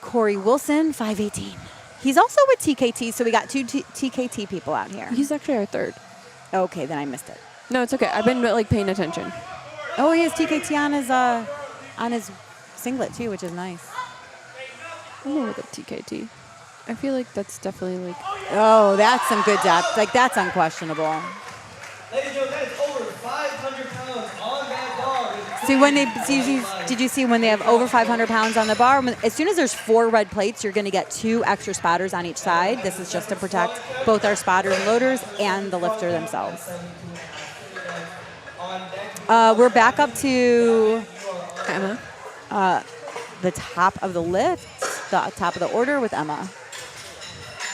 Corey Wilson, 518. He's also with TKT, so we got 2 TKT people out here. He's actually our third. Okay, then I missed it. No, it's okay. I've been paying attention. Oh, he has TKT on his singlet too, which is nice. I'm gonna look up TKT. I feel like that's definitely Oh, that's some good depth. That's unquestionable. Ladies and gentlemen, that is over 500 pounds on that bar. Did you see when they have over 500 pounds on the bar? As soon as there's 4 red plates, you're going to get 2 extra spotters on each side. This is just to protect both our spotters and loaders and the lifter themselves. We're back up to Emma. the top of the lift, the top of the order with Emma.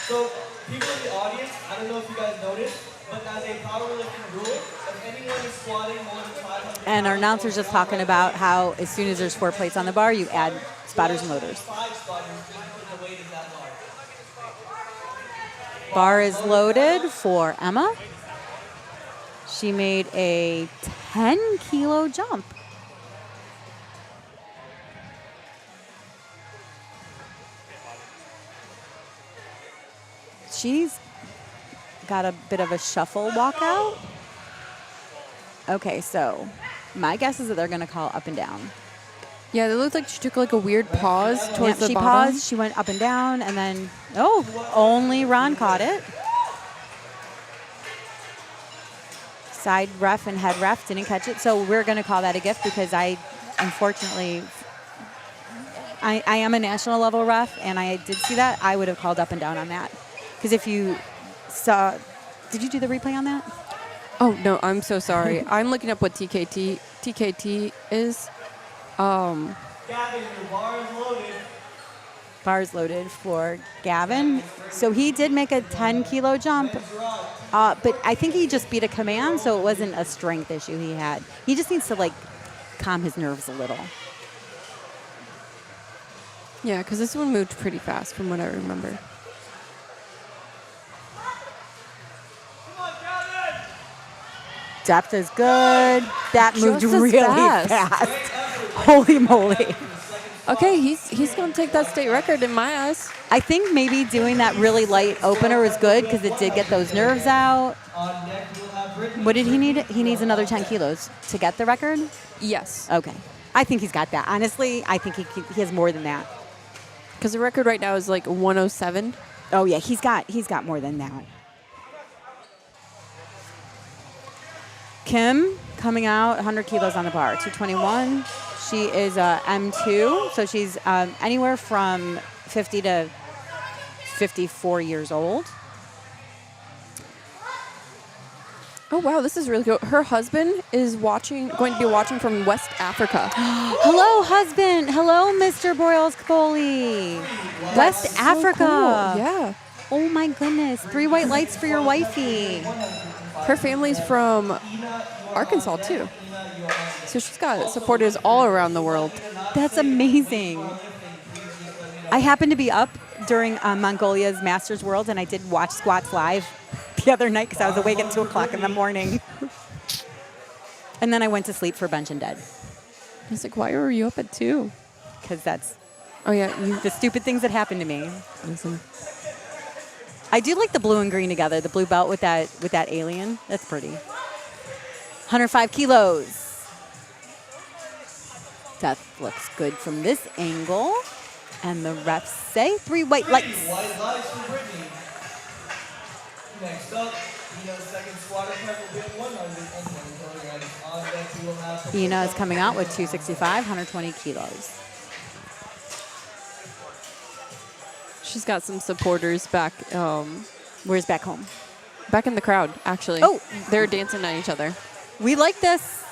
So, people in the audience, I don't know if you guys noticed, but as a powerlifting rule, if anyone is squatting more than 500 And our announcer's just talking about how as soon as there's 4 plates on the bar, you add spotters and loaders. 5 spotters, you can put the weight in that bar. Bar is loaded for Emma. She made a 10-kilo jump. She's got a bit of a shuffle walkout. Okay, so my guess is that they're going to call up and down. Yeah, it looked like she took a weird pause towards the She bottom. paused, she went up and down, and then, only Ron caught it. Side ref and head ref didn't catch it, so we're going to call that a gift because unfortunately, I am a national level ref, and I did see that. I would have called up and down on that. Because if you saw, did you do the replay on that? Oh, no, I'm so sorry. I'm looking up what TKT is. Gavin, your bar is loaded. Bars loaded for Gavin. So he did make a 10-kilo jump, but I think he just beat a command, so it wasn't a strength issue he had. He just needs to, calm his nerves a little. Yeah, because this one moved pretty fast from what I remember. Depth is good. That moved Just as really fast. fast. Holy moly. Okay, he's going to take that state record in my eyes. I think maybe doing that really light opener was good because it did get those nerves out. On deck, we'll have Brittany. What did he need? He needs another 10 kilos to get the record? Yes. Okay. I think he's got that. Honestly, I think he has more than that. Because the record right now is 107. Oh, yeah, he's got more than that. Kim coming out, 100 kilos on the bar, 221. She is a M2, so she's anywhere from 50 to 54 years old. Oh wow, this is really cool. Her husband is going to be watching from West Africa. Hello, husband. Hello, Mr. Boyles Capoli. West So Africa. cool. Yeah. Oh my goodness. 3 white lights for your wifey. Her family's from Arkansas too. So she's got supporters all around the world. That's amazing. I happened to be up during Mongolia's Masters World, and I did watch squats live the other night because I was awake at 2 o'clock in the morning. And then I went to sleep for bench and dead. I was like, why were you up at 2? Because that's Oh yeah, the stupid things that happened to me. listen. I do like the blue and green together, the blue belt with that alien. That's pretty. 105 kilos. That looks good from this angle. And the refs say 3 white lights. White lights for Brittany. Next up, Ina's second squat attempt will be at 120 kilograms. On deck, we will have Ina is coming out with 265, 120 kilos. She's got some supporters back Where's back home? back in the crowd, actually. Oh. They're dancing at each other. We like this.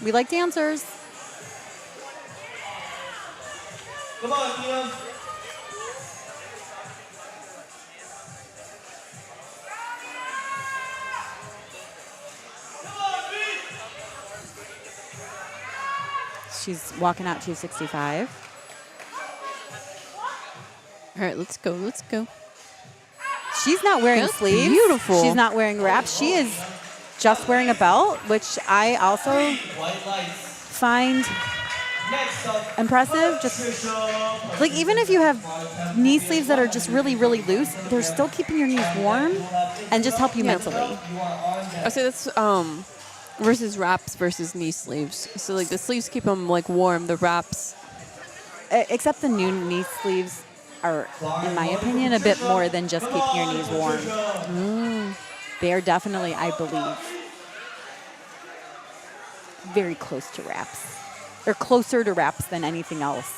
We like dancers. Come on, Ina. She's walking out 265. All right, let's go. Let's go. She's not wearing That's sleeves. beautiful. She's not wearing wraps. She is just wearing a belt, which I also White lights. find Next up, impressive. Just like even if you have knee sleeves that are just really, really loose, they're still keeping your knees warm and just help you mentally. I say that's versus wraps versus knee sleeves. So like the sleeves keep them like warm. The wraps. Except the new knee sleeves are, in my opinion, a bit more than just keeping your knees warm. They are definitely, I believe, very close to wraps. Or closer to wraps than anything else.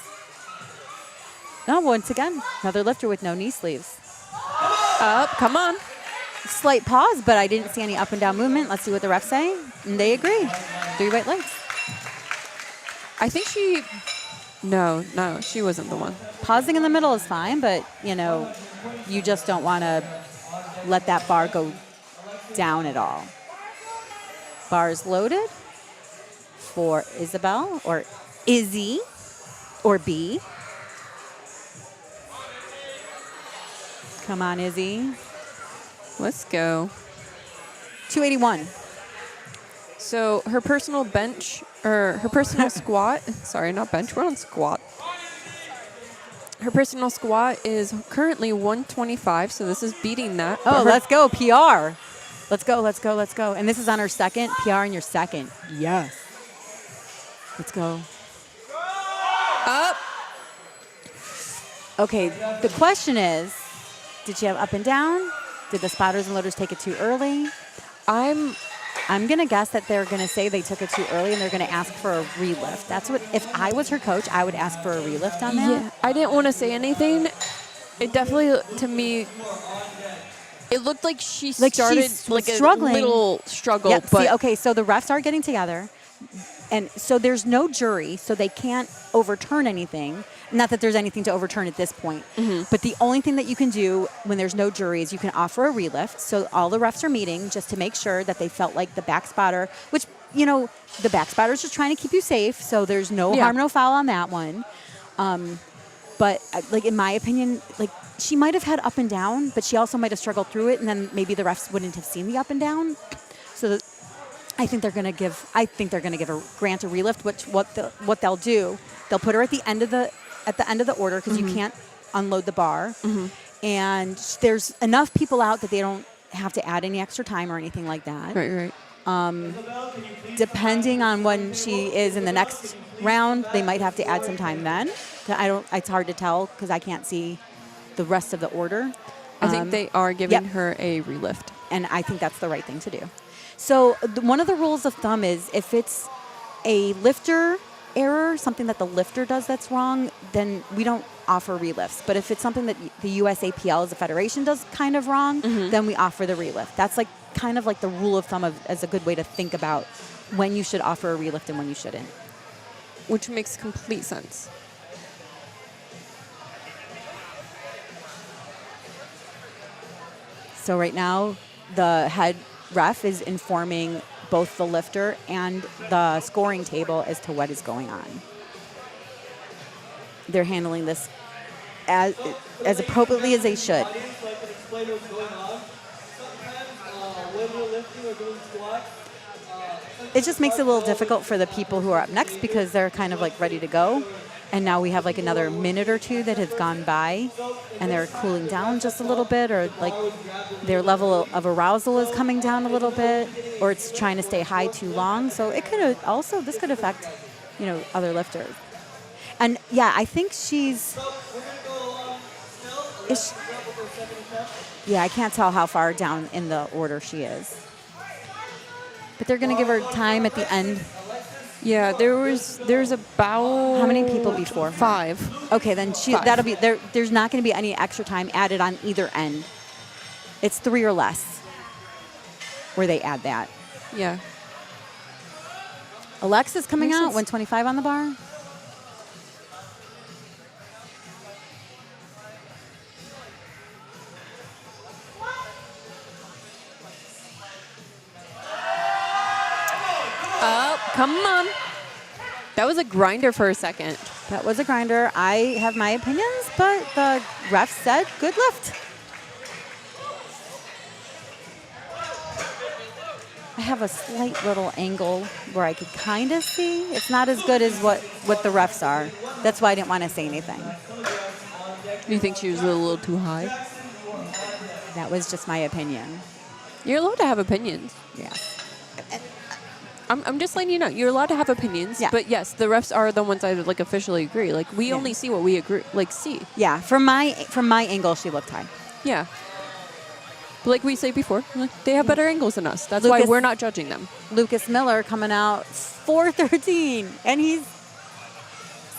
Now, once again, another lifter with no knee sleeves. Up, come on. Slight pause, but I didn't see any up and down movement. Let's see what the refs say. And they agree. 3 white lights. I think she. No, she wasn't the one. Pausing in the middle is fine, but, you just don't want to let that bar go down at all. Bars loaded for Isabel, or Izzy, or B. Come on, Izzy. Let's go. 281. So her personal bench, or her personal squat, sorry, not bench, we're on squat. Her personal squat is currently 125, so this is beating that. Oh, But let's go, PR. Let's go, let's go, let's go. And this is on her second, PR in your second. Yes. Let's go. Up. Okay, the question is, did she have up and down? Did the spotters and loaders take it too early? I'm going to guess that they're going to say they took it too early and they're going to ask for a relift. That's what, if I was her coach, I would ask for a relift on that. Yeah, I didn't want to say anything. It definitely, to me, it looked like she started she's like struggling. a little struggle. Yep, But see, okay, so the refs are getting together. And so there's no jury, so they can't overturn anything. Not that there's anything to overturn at this point. But the only thing that you can do when there's no jury is you can offer a relift. So all the refs are meeting just to make sure that they felt like the back spotter, which, the back spotter is just trying to keep you safe. So there's no harm, no foul on that one. But like in my opinion, like she might have had up and down, but she also might have struggled through it. And then maybe the refs wouldn't have seen the up and down. So I think they're going to give grant a relift, which what they'll do, they'll put her at the end of the order because you can't unload the bar, and there's enough people out that they don't have to add any extra time or anything like that. right. Depending on when she is in the next round, they might have to add some time then. It's hard to tell because I can't see the rest of the order. I think they are giving her a relift, and I think that's the right thing to do. So one of the rules of thumb is if it's a lifter error, something that the lifter does that's wrong, then we don't offer relifts. But if it's something that the USAPL as a federation does kind of wrong, then we offer the relift. That's like kind of like the rule of thumb as a good way to think about when you should offer a relift and when you shouldn't. Which makes complete sense. So right now, the head ref is informing both the lifter and the scoring table as to what is going on. They're handling this as appropriately as they should. It just makes it a little difficult for the people who are up next because they're kind of like ready to go. And now we have like another minute or two that has gone by and they're cooling down just a little bit, or like their level of arousal is coming down a little bit, or it's trying to stay high too long. So it could also, this could affect, other lifters. And yeah, I think I can't tell how far down in the order she is. But they're going to give her time at the end. Yeah, there's about how many people before her? 5. Okay, then Five. that'll be there. There's not going to be any extra time added on either end. It's 3 or less where they add that. Yeah. Alexa's coming Makes out, sense. 125 on the bar. Oh, come on. That was a grinder for a second. That was a grinder. I have my opinions, but the ref said good lift. I have a slight little angle where I could kind of see. It's not as good as what the refs are. That's why I didn't want to say anything. Do you think she was a little too high? That was just my opinion. You're allowed to have opinions. Yeah. I'm just letting you know. You're allowed to have opinions. Yeah. But yes, the refs are the ones I would officially agree. Like we only see what we agree see. Yeah, from my angle, she looked high. Yeah. But like we say before, they have better angles than us. That's Lucas- why we're not judging them. Lucas Miller coming out 413, and he's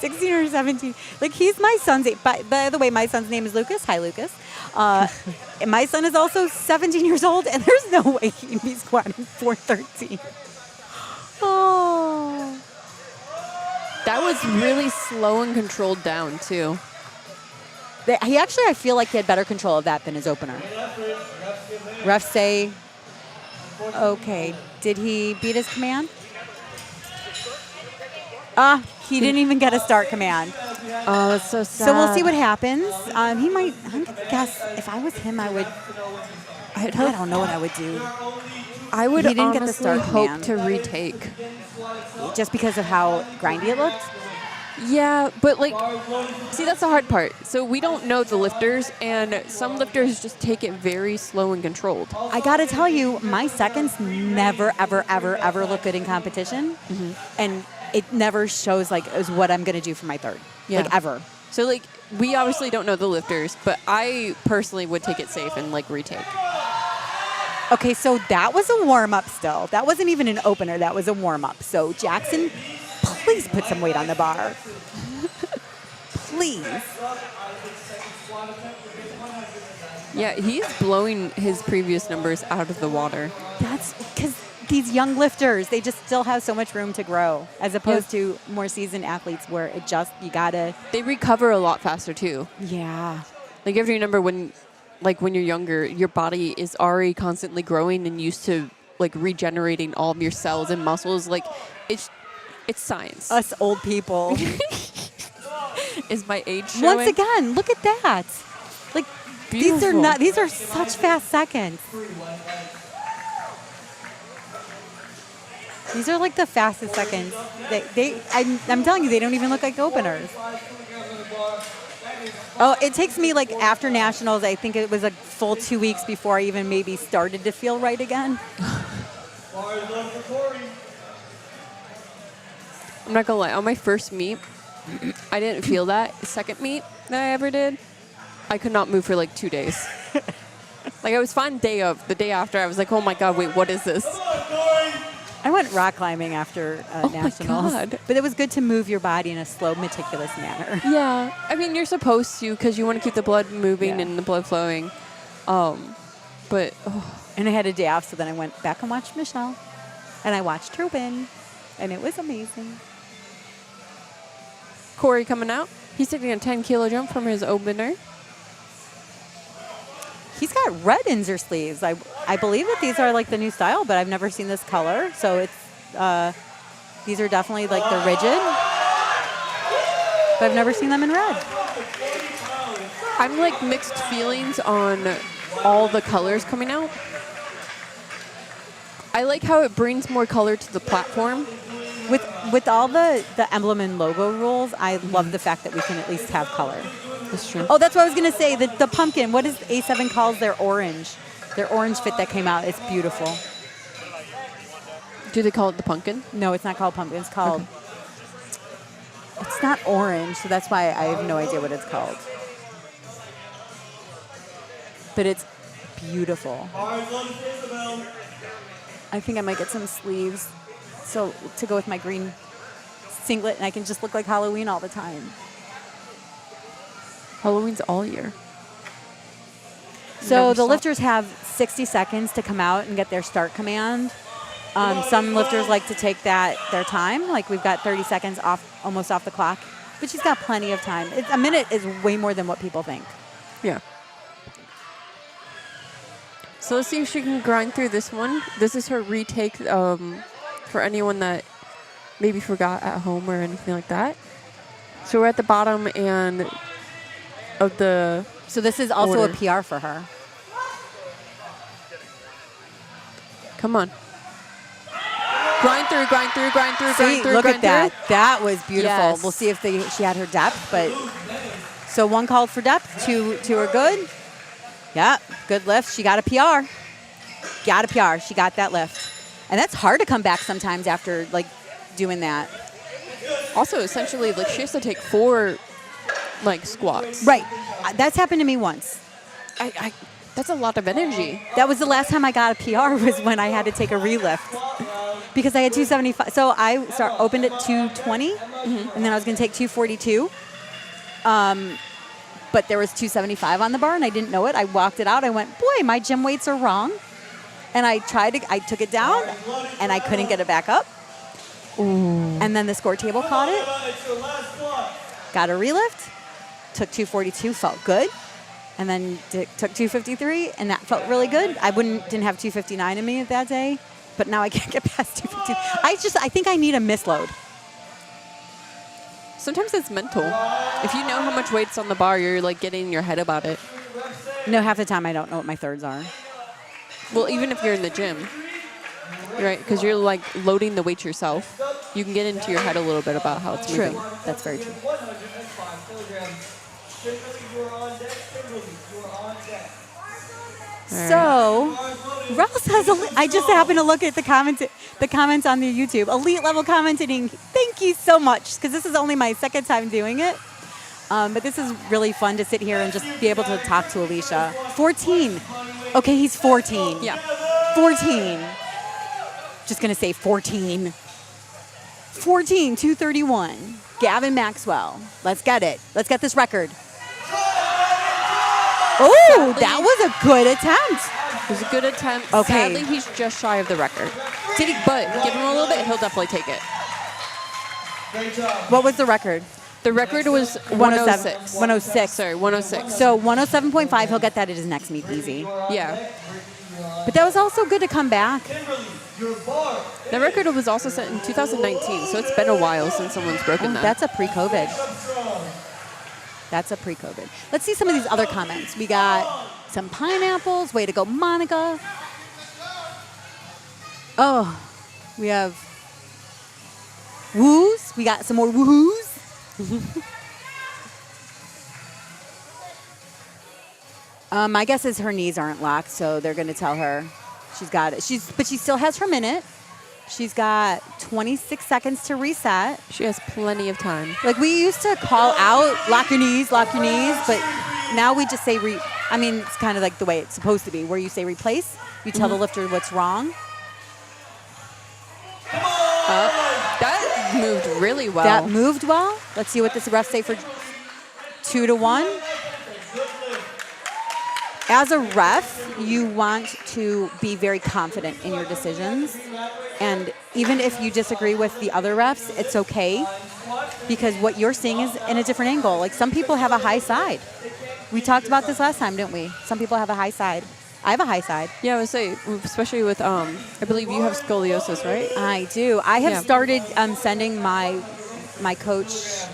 16 or 17. Like, he's my son's age. By the way, my son's name is Lucas. Hi, Lucas. And my son is also 17 years old, and there's no way he'd be squatting 413. Oh. That was really slow and controlled down, too. He actually, I feel like he had better control of that than his opener. Refs say, okay, did he beat his command? He didn't even get a start command. Oh, that's so sad. So we'll see what happens. He might, I'm going to guess, if I was him, I don't know what I would do. I would He didn't get the honestly start hope command. to retake. Just because of how grindy it looked? Yeah, but like, see, that's the hard part. So we don't know the lifters, and some lifters just take it very slow and controlled. I got to tell you, my seconds never, ever, ever, ever look good in competition. And it never shows like is what I'm going to do for my third. Yeah. Like, ever. So like, we obviously don't know the lifters, but I personally would take it safe and like retake. Okay, so that was a warm-up still. That wasn't even an opener. That was a warm-up. So, Jackson, please put some weight on the bar. Please. Yeah, he's blowing his previous numbers out of the water. That's because these young lifters, they just still have so much room to grow, as opposed to more seasoned athletes where it just, you gotta. They recover a lot faster too. Yeah. Like, you have to remember when you're younger, your body is already constantly growing and used to like regenerating all of your cells and muscles. Like, it's science. Us old people. Is my age showing? Once again, look at that. Like, Beautiful. these are such fast seconds. These are like the fastest seconds. I'm telling you, they don't even look like openers. Oh, it takes me like after nationals, I think it was a full 2 weeks before I even maybe started to feel right again. I'm not gonna lie, on my first meet, I didn't feel that. Second meet that I ever did, I could not move for like 2 days. Like, I was fine the day after, I was like, oh my God, wait, what is this? I went rock climbing after Oh my nationals, God. but it was good to move your body in a slow, meticulous manner. Yeah, I mean you're supposed to because you want to keep the blood moving Yeah. and the blood flowing. But And I had a day off, so then I went back and watched Michelle, and I watched her win, and it was amazing. Corey coming out. He's taking a 10-kilo jump from his opener. He's got red inser sleeves. I believe that these are like the new style, but I've never seen this color. So it's these are definitely like the rigid, but I've never seen them in red. I'm like mixed feelings on all the colors coming out. I like how it brings more color to the platform. With all the emblem and logo rules, I love the fact that we can at least have color. That's true. Oh, that's what I was going to say. The pumpkin, what is A7 calls their orange? Their orange fit that came out. It's beautiful. Do they call it the pumpkin? No, it's not called pumpkin. It's called... It's not orange, so that's why I have no idea what it's called. But it's beautiful. I think I might get some sleeves so to go with my green singlet, and I can just look like Halloween all the time. Halloween's all year. So Never the stop. lifters have 60 seconds to come out and get their start command. Some lifters like to take their time. Like we've got 30 seconds almost off the clock, but she's got plenty of time. A minute is way more than what people think. Yeah. So let's see if she can grind through this one. This is her retake for anyone that maybe forgot at home or anything like that. So we're at the bottom and of the... So this is also order. a PR for her. Come on. Grind through, grind through, grind through, See, grind through, look grind at that. through. That was beautiful. Yes. We'll see if she had her depth, but so one called for depth, two are good. Yeah, good lift. She got a PR. Got a PR. She got that lift. And that's hard to come back sometimes after like doing that. Also, essentially, like she has to take 4 like squats. Right. That's happened to me once. That's a lot of energy. That was the last time I got a PR was when I had to take a relift because I had 275. So I opened at 220, and then I was going to take 242. But there was 275 on the bar, and I didn't know it. I walked it out. I went, boy, my gym weights are wrong. And I took it down, and I couldn't get it back up. Ooh. And then the score table caught it. Got a relift. Took 242, felt good. And then took 253, and that felt really good. I didn't have 259 in me that day, but now I can't get past 252. I think I need a misload. Sometimes it's mental. If you know how much weight's on the bar, you're like getting in your head about it. No, half the time I don't know what my thirds are. Well, even if you're in the gym, right? Because you're like loading the weights yourself. You can get into your head a little bit about how it's True. moving. That's very true. So, Ross has I just happened to look at the comments on the YouTube. Elite level commenting. Thank you so much, because this is only my second time doing it. But this is really fun to sit here and just be able to talk to Alicia. 14. Okay, he's 14. Yeah. 14. Just going to say 14. 14, 231. Gavin Maxwell. Let's get it. Let's get this record. Oh, that was a good attempt. It was a good attempt. Okay. Sadly, he's just shy of the record. But give him a little bit, he'll definitely take it. Great job. What was the record? The record was 106. 106. Sorry, 106. So 107.5, he'll get that at his next meet easy. Yeah. But that was also good to come back. The record was also set in 2019, so it's been a while since someone's broken that. That's a pre-COVID. That's a pre-COVID. Let's see some of these other comments. We got some pineapples. Way to go, Monica. Oh, we have woos. We got some more woohoos. My guess is her knees aren't locked, so they're going to tell her she's got it. But she still has her minute. She's got 26 seconds to reset. She has plenty of time. Like we used to call out, lock your knees, but now we just say, it's kind of like the way it's supposed to be, where you say replace, you tell the lifter what's wrong. moved really well. That moved well. Let's see what this ref say for 2-1. As a ref, you want to be very confident in your decisions. And even if you disagree with the other refs, it's okay. Because what you're seeing is in a different angle. Like some people have a high side. We talked about this last time, didn't we? Some people have a high side. I have a high side. Yeah, I would say, especially with, I believe you have scoliosis, right? I do. I have started sending my coach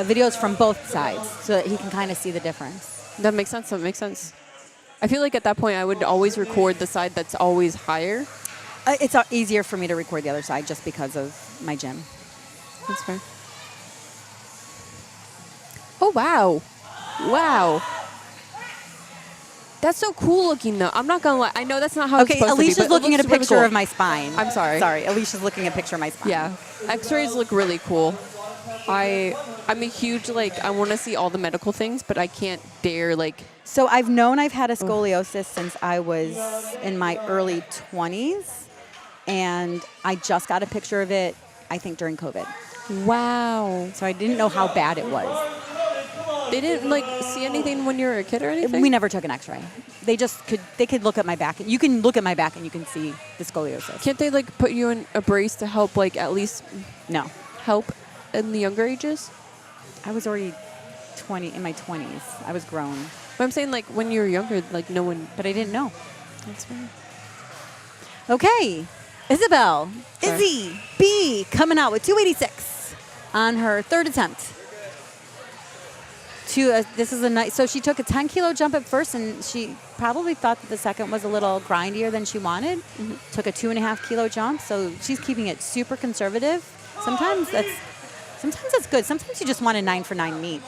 videos from both sides so that he can kind of see the difference. That makes sense. That makes sense. I feel like at that point I would always record the side that's always higher. It's easier for me to record the other side just because of my gym. That's fair. Oh, wow. Wow. That's so cool looking, though. I'm not going to lie. I know that's not how it's supposed Alicia's to be, but looking it at a looks picture really of my spine. I'm sorry. Sorry, Alicia's looking at a picture of my spine. Yeah. X-rays look really cool. I'm a huge, I want to see all the medical things, but I can't dare, So I've known I've had a scoliosis since I was in my early 20s, and I just got a picture of it, I think, during COVID. Wow. So I didn't know how bad it was. They didn't, see anything when you were a kid or anything? We never took an X-ray. They could look at my back. You can look at my back and you can see the scoliosis. Can't they, put you in a brace to help, at least No. help in the younger ages? I was already in my 20s. I was grown. But I'm saying, when you were younger, no one... But I didn't know. That's fine. Okay. Isabel. Sorry. Izzy B. coming out with 286 on her third attempt. This is a nice... So she took a 10-kilo jump at first, and she probably thought that the second was a little grindier than she wanted. Mm-hmm. Took a 2.5-kilo jump, so she's keeping it super conservative. Sometimes that's good. Sometimes you just want a 9-for-9 meet.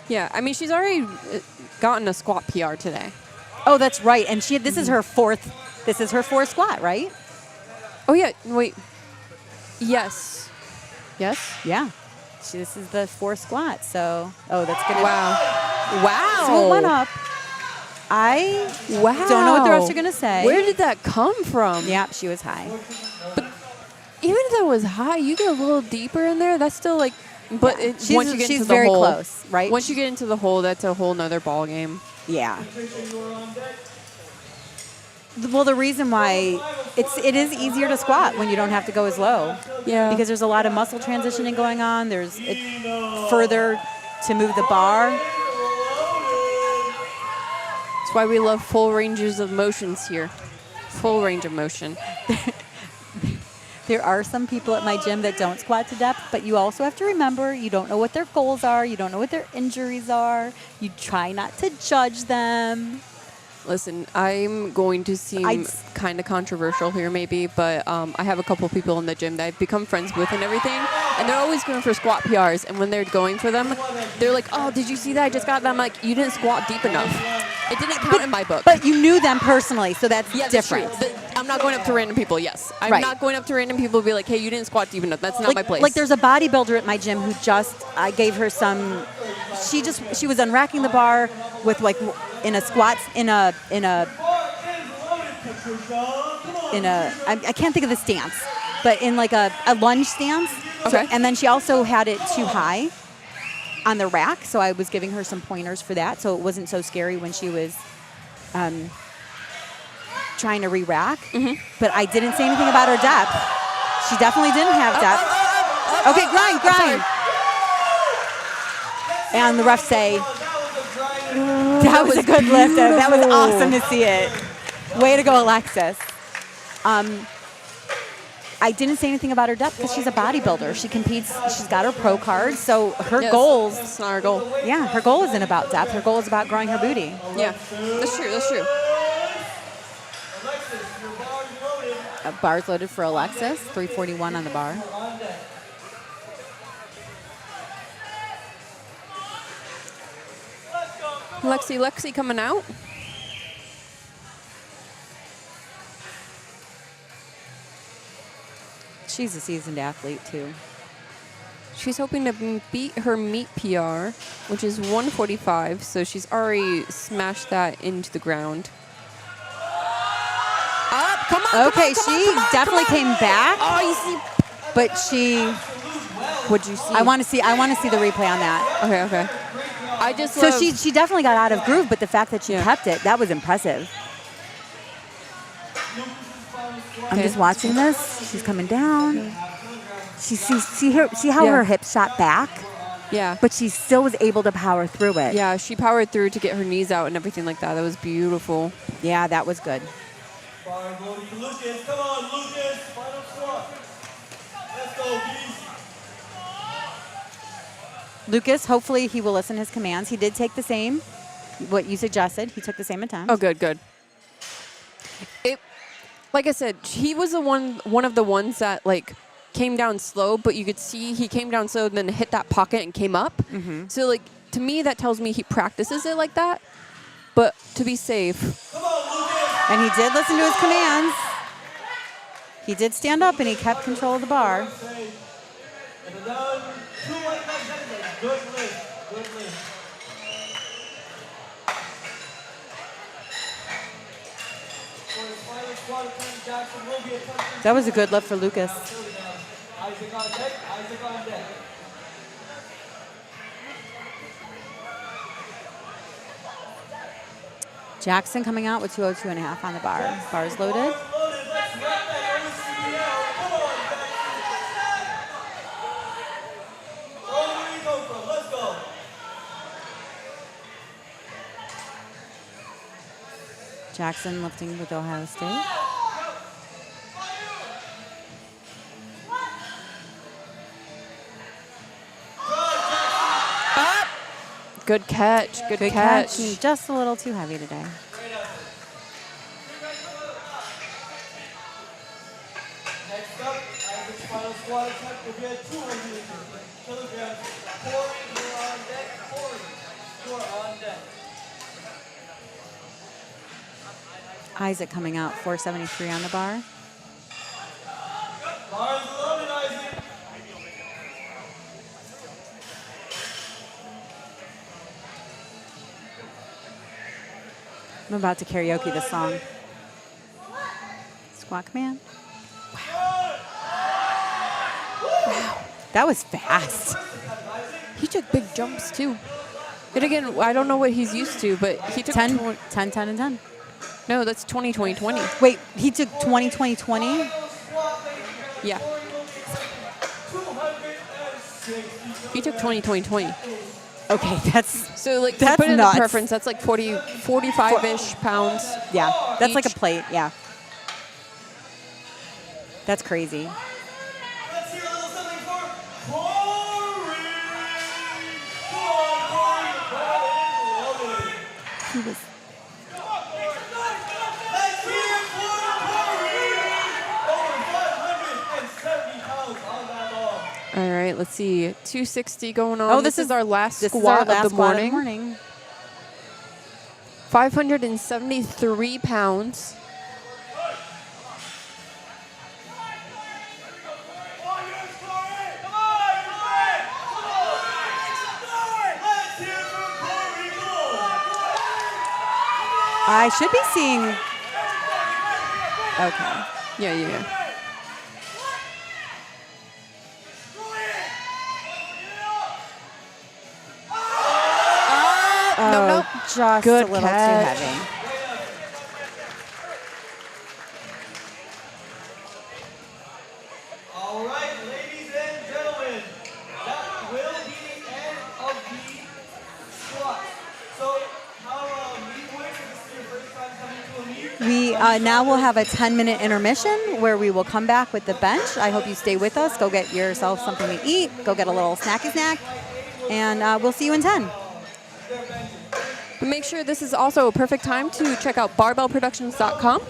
Yeah, I mean, she's already gotten a squat PR today. Oh, that's right. And this is her fourth squat, right? Oh, yeah. Wait. Yes. Yes? Yeah. This is the fourth squat. So, that's going to... Wow. So it went up. I don't know what the refs are going to say. Where did that come from? Yeah, she was high. But even if that was high, you get a little deeper in there. That's still But yeah. Once you get into the very hole, close, right? Once you get into the hole, that's a whole nother ball game. Yeah. Well, the reason why it is easier to squat when you don't have to go as low. Yeah. Because there's a lot of muscle transitioning going on. There's further to move the bar. That's why we love full ranges of motions here. Full range of motion. There are some people at my gym that don't squat to depth, but you also have to remember you don't know what their goals are. You don't know what their injuries are. You try not to judge them. Listen, I'm going to seem kind of controversial here maybe, but I have a couple people in the gym that I've become friends with and everything, and they're always going for squat PRs, and when they're going for them, they're like, oh, did you see that? I just got that. I'm like, you didn't squat deep enough. It didn't count in my book. But you knew them personally, so that's different. That's true. I'm not going up to random people, yes. I'm not going up to random people and be like, hey, you didn't squat deep enough. That's not my place. Like there's a bodybuilder at my gym who I gave her some, she was unracking the bar with in a squat, I can't think of the stance, but in a lunge stance. Okay. And then she also had it too high on the rack, so I was giving her some pointers for that, so it wasn't so scary when she was trying to re-rack. Mm-hmm. But I didn't say anything about her depth. She definitely didn't have depth. Okay, grind. And the refs say, that was a good lift. That was awesome to see it. Way to go, Alexis. I didn't say anything about her depth because she's a bodybuilder. She competes. She's got her pro card. So her goals. It's not her goal. Yeah, her goal isn't about depth. Her goal is about growing her booty. Yeah, that's true. Bars loaded for Alexis. 341 on the bar. Lexi coming out. She's a seasoned athlete, too. She's hoping to beat her meet PR, which is 145, so she's already smashed that into the ground. Up, come on. Okay, she definitely came back. Oh, you see, But she, What'd you see? I want to see the replay on that. Okay. I just So love, she definitely got out of groove, but the fact that she Yeah. kept it, that was impressive. I'm Okay. just watching this. She's coming down. See how Yeah. her hips shot back, yeah. but she still was able to power through it. Yeah, she powered through to get her knees out and everything like that. That was beautiful. Yeah, that was good. Bar going to Lucas. Come on, Lucas. Final squat. Let's go, Beast. Lucas, hopefully he will listen to his commands. He did take the same, what you suggested. He took the same attempt. Oh, good. It, like I said, he was the one of the ones that like came down slow, but you could see he came down slow and then hit that pocket and came up. So like to me, that tells me he practices it like that. But to be safe, Come on, Lucas. And he did listen to his commands. He did stand up and he kept control of the bar. And down 2 1 Good lift. Good lift. For his final squat attempt, Jackson will be attempting. That was a good lift for Lucas. Isaac on deck. Isaac on deck. Jackson coming out with 202.5 on the bar. Bar's loaded. Loaded. Let's wrap that OCDL. Come on, Jackson. Where do we go from? Let's go. Jackson lifting with Ohio State. good catch. Good Good catch. catch. Just a little too heavy today. Next up, Isaac's final squat attempt will be at 200 kilograms. Corey, you're on deck. Corey, you're on deck. Isaac coming out 473 on the bar. Bar's loaded, Isaac. I'm about to karaoke this song. Squat command. Wow. That was fast. He took big jumps too. And again, I don't know what he's used to, but he took 10, 10, 10, and 10. No, that's 2020. Wait, he took 20, 20, 20? Yeah. He took 20. Okay, that's, So like That's to put it nuts. in preference, that's like 45-ish pounds. yeah, that's like a Each. plate, yeah. That's crazy. Let's hear a little something for Corey. Come on, Corey. Loaded. He was, Let's hear it for Corey. Over 570 pounds on that ball. All right, let's see. 260 going on. Oh, this is our last this is squat our last of the squat morning. 573 pounds. I should be seeing, okay. Yeah. No. Just Good a little catch. too heavy. All right, ladies and gentlemen, that will be the end of the squat. So, how meet with? This is your first time coming to a meet? We now will have a 10-minute intermission where we will come back with the bench. I hope you stay with us. Go get yourself something to eat. Go get a little snacky snack. And we'll see you in 10. But make sure this is also a perfect time to check out barbellproductions.com.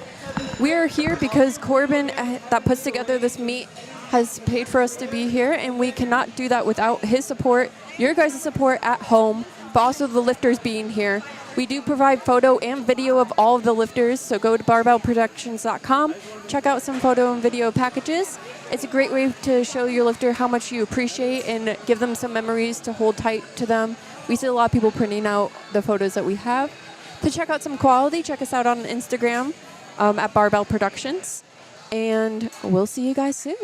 We are here because Corbin, that puts together this meet, has paid for us to be here, and we cannot do that without his support, your guys' support at home, but also the lifters being here. We do provide photo and video of all of the lifters, so go to barbellproductions.com, check out some photo and video packages. It's a great way to show your lifter how much you appreciate and give them some memories to hold tight to them. We see a lot of people printing out the photos that we have. To check out some quality, check us out on Instagram at Barbell Productions. And we'll see you guys soon.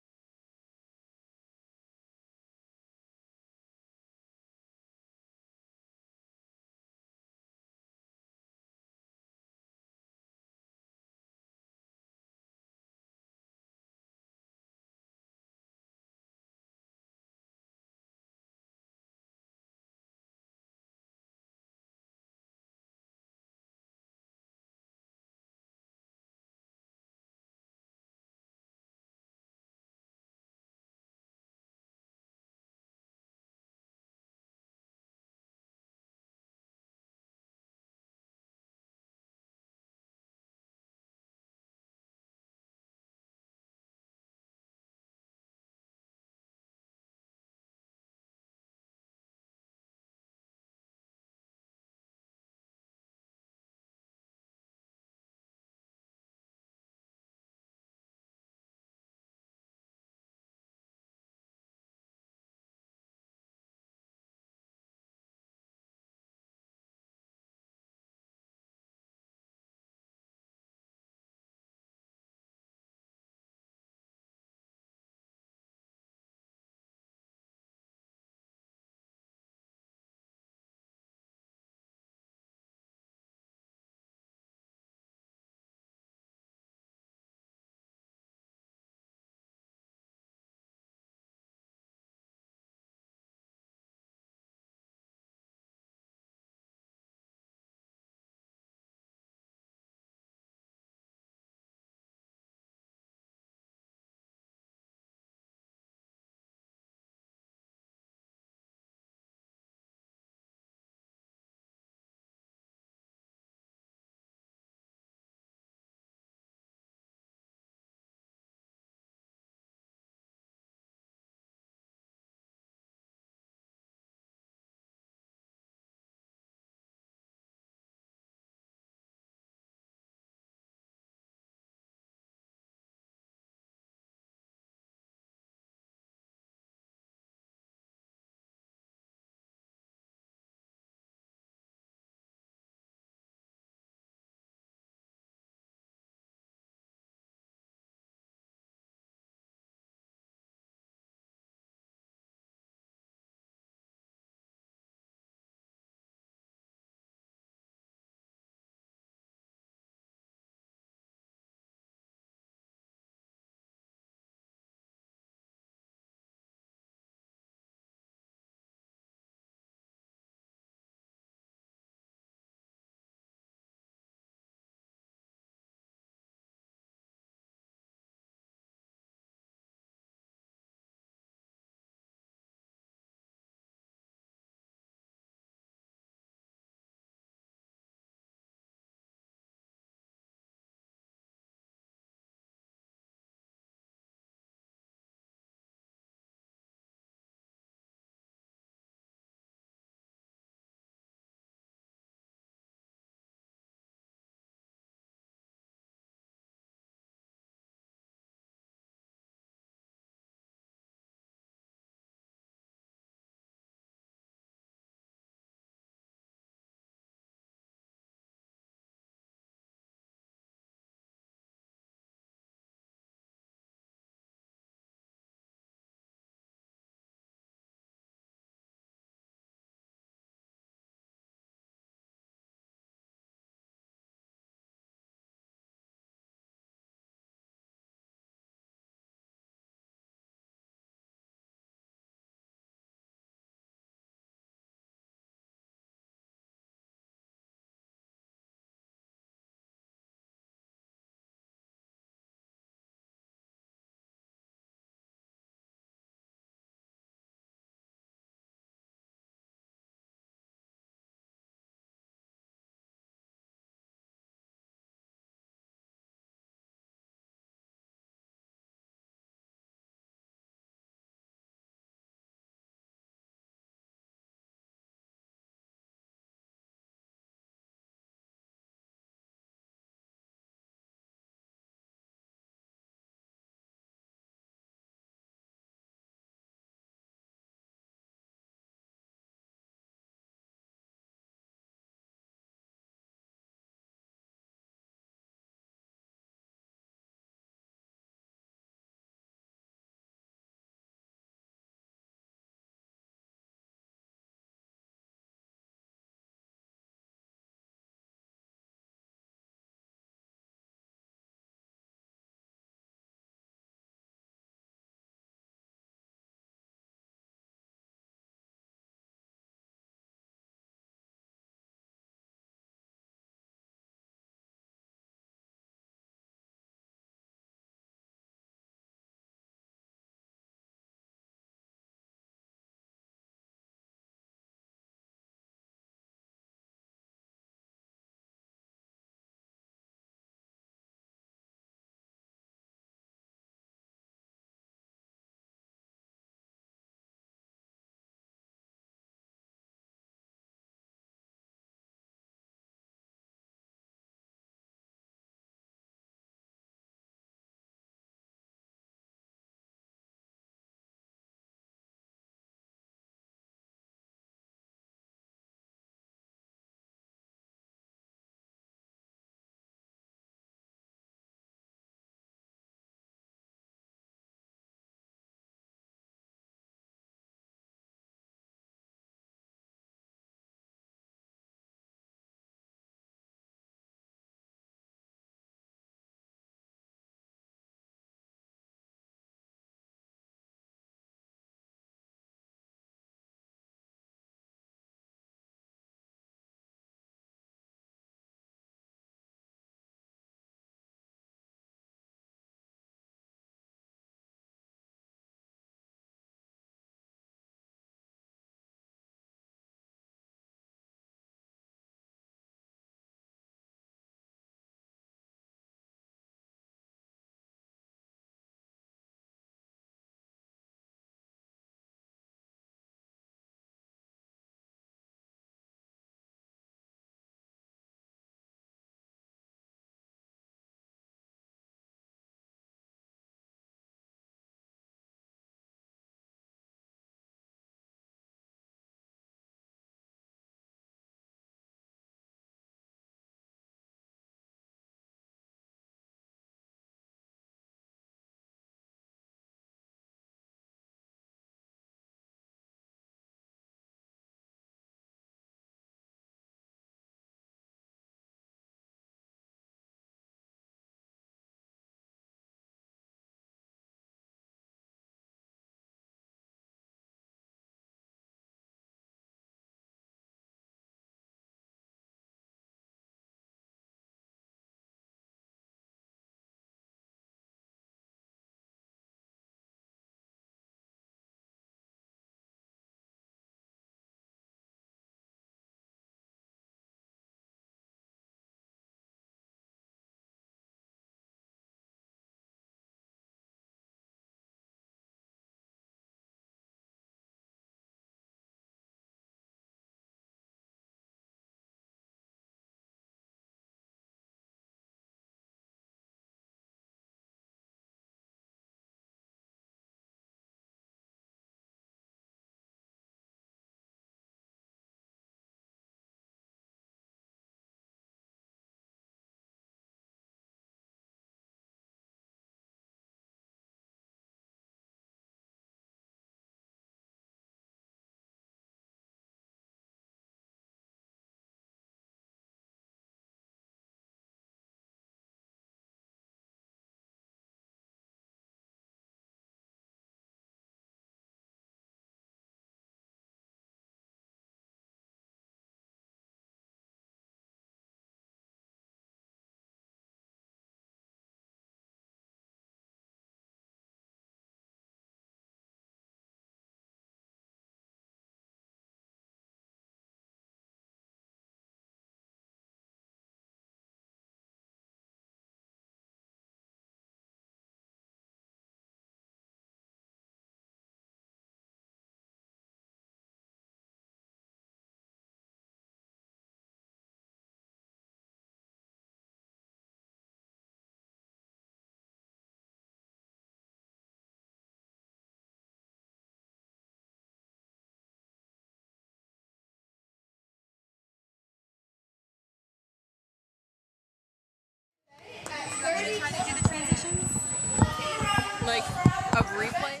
replay.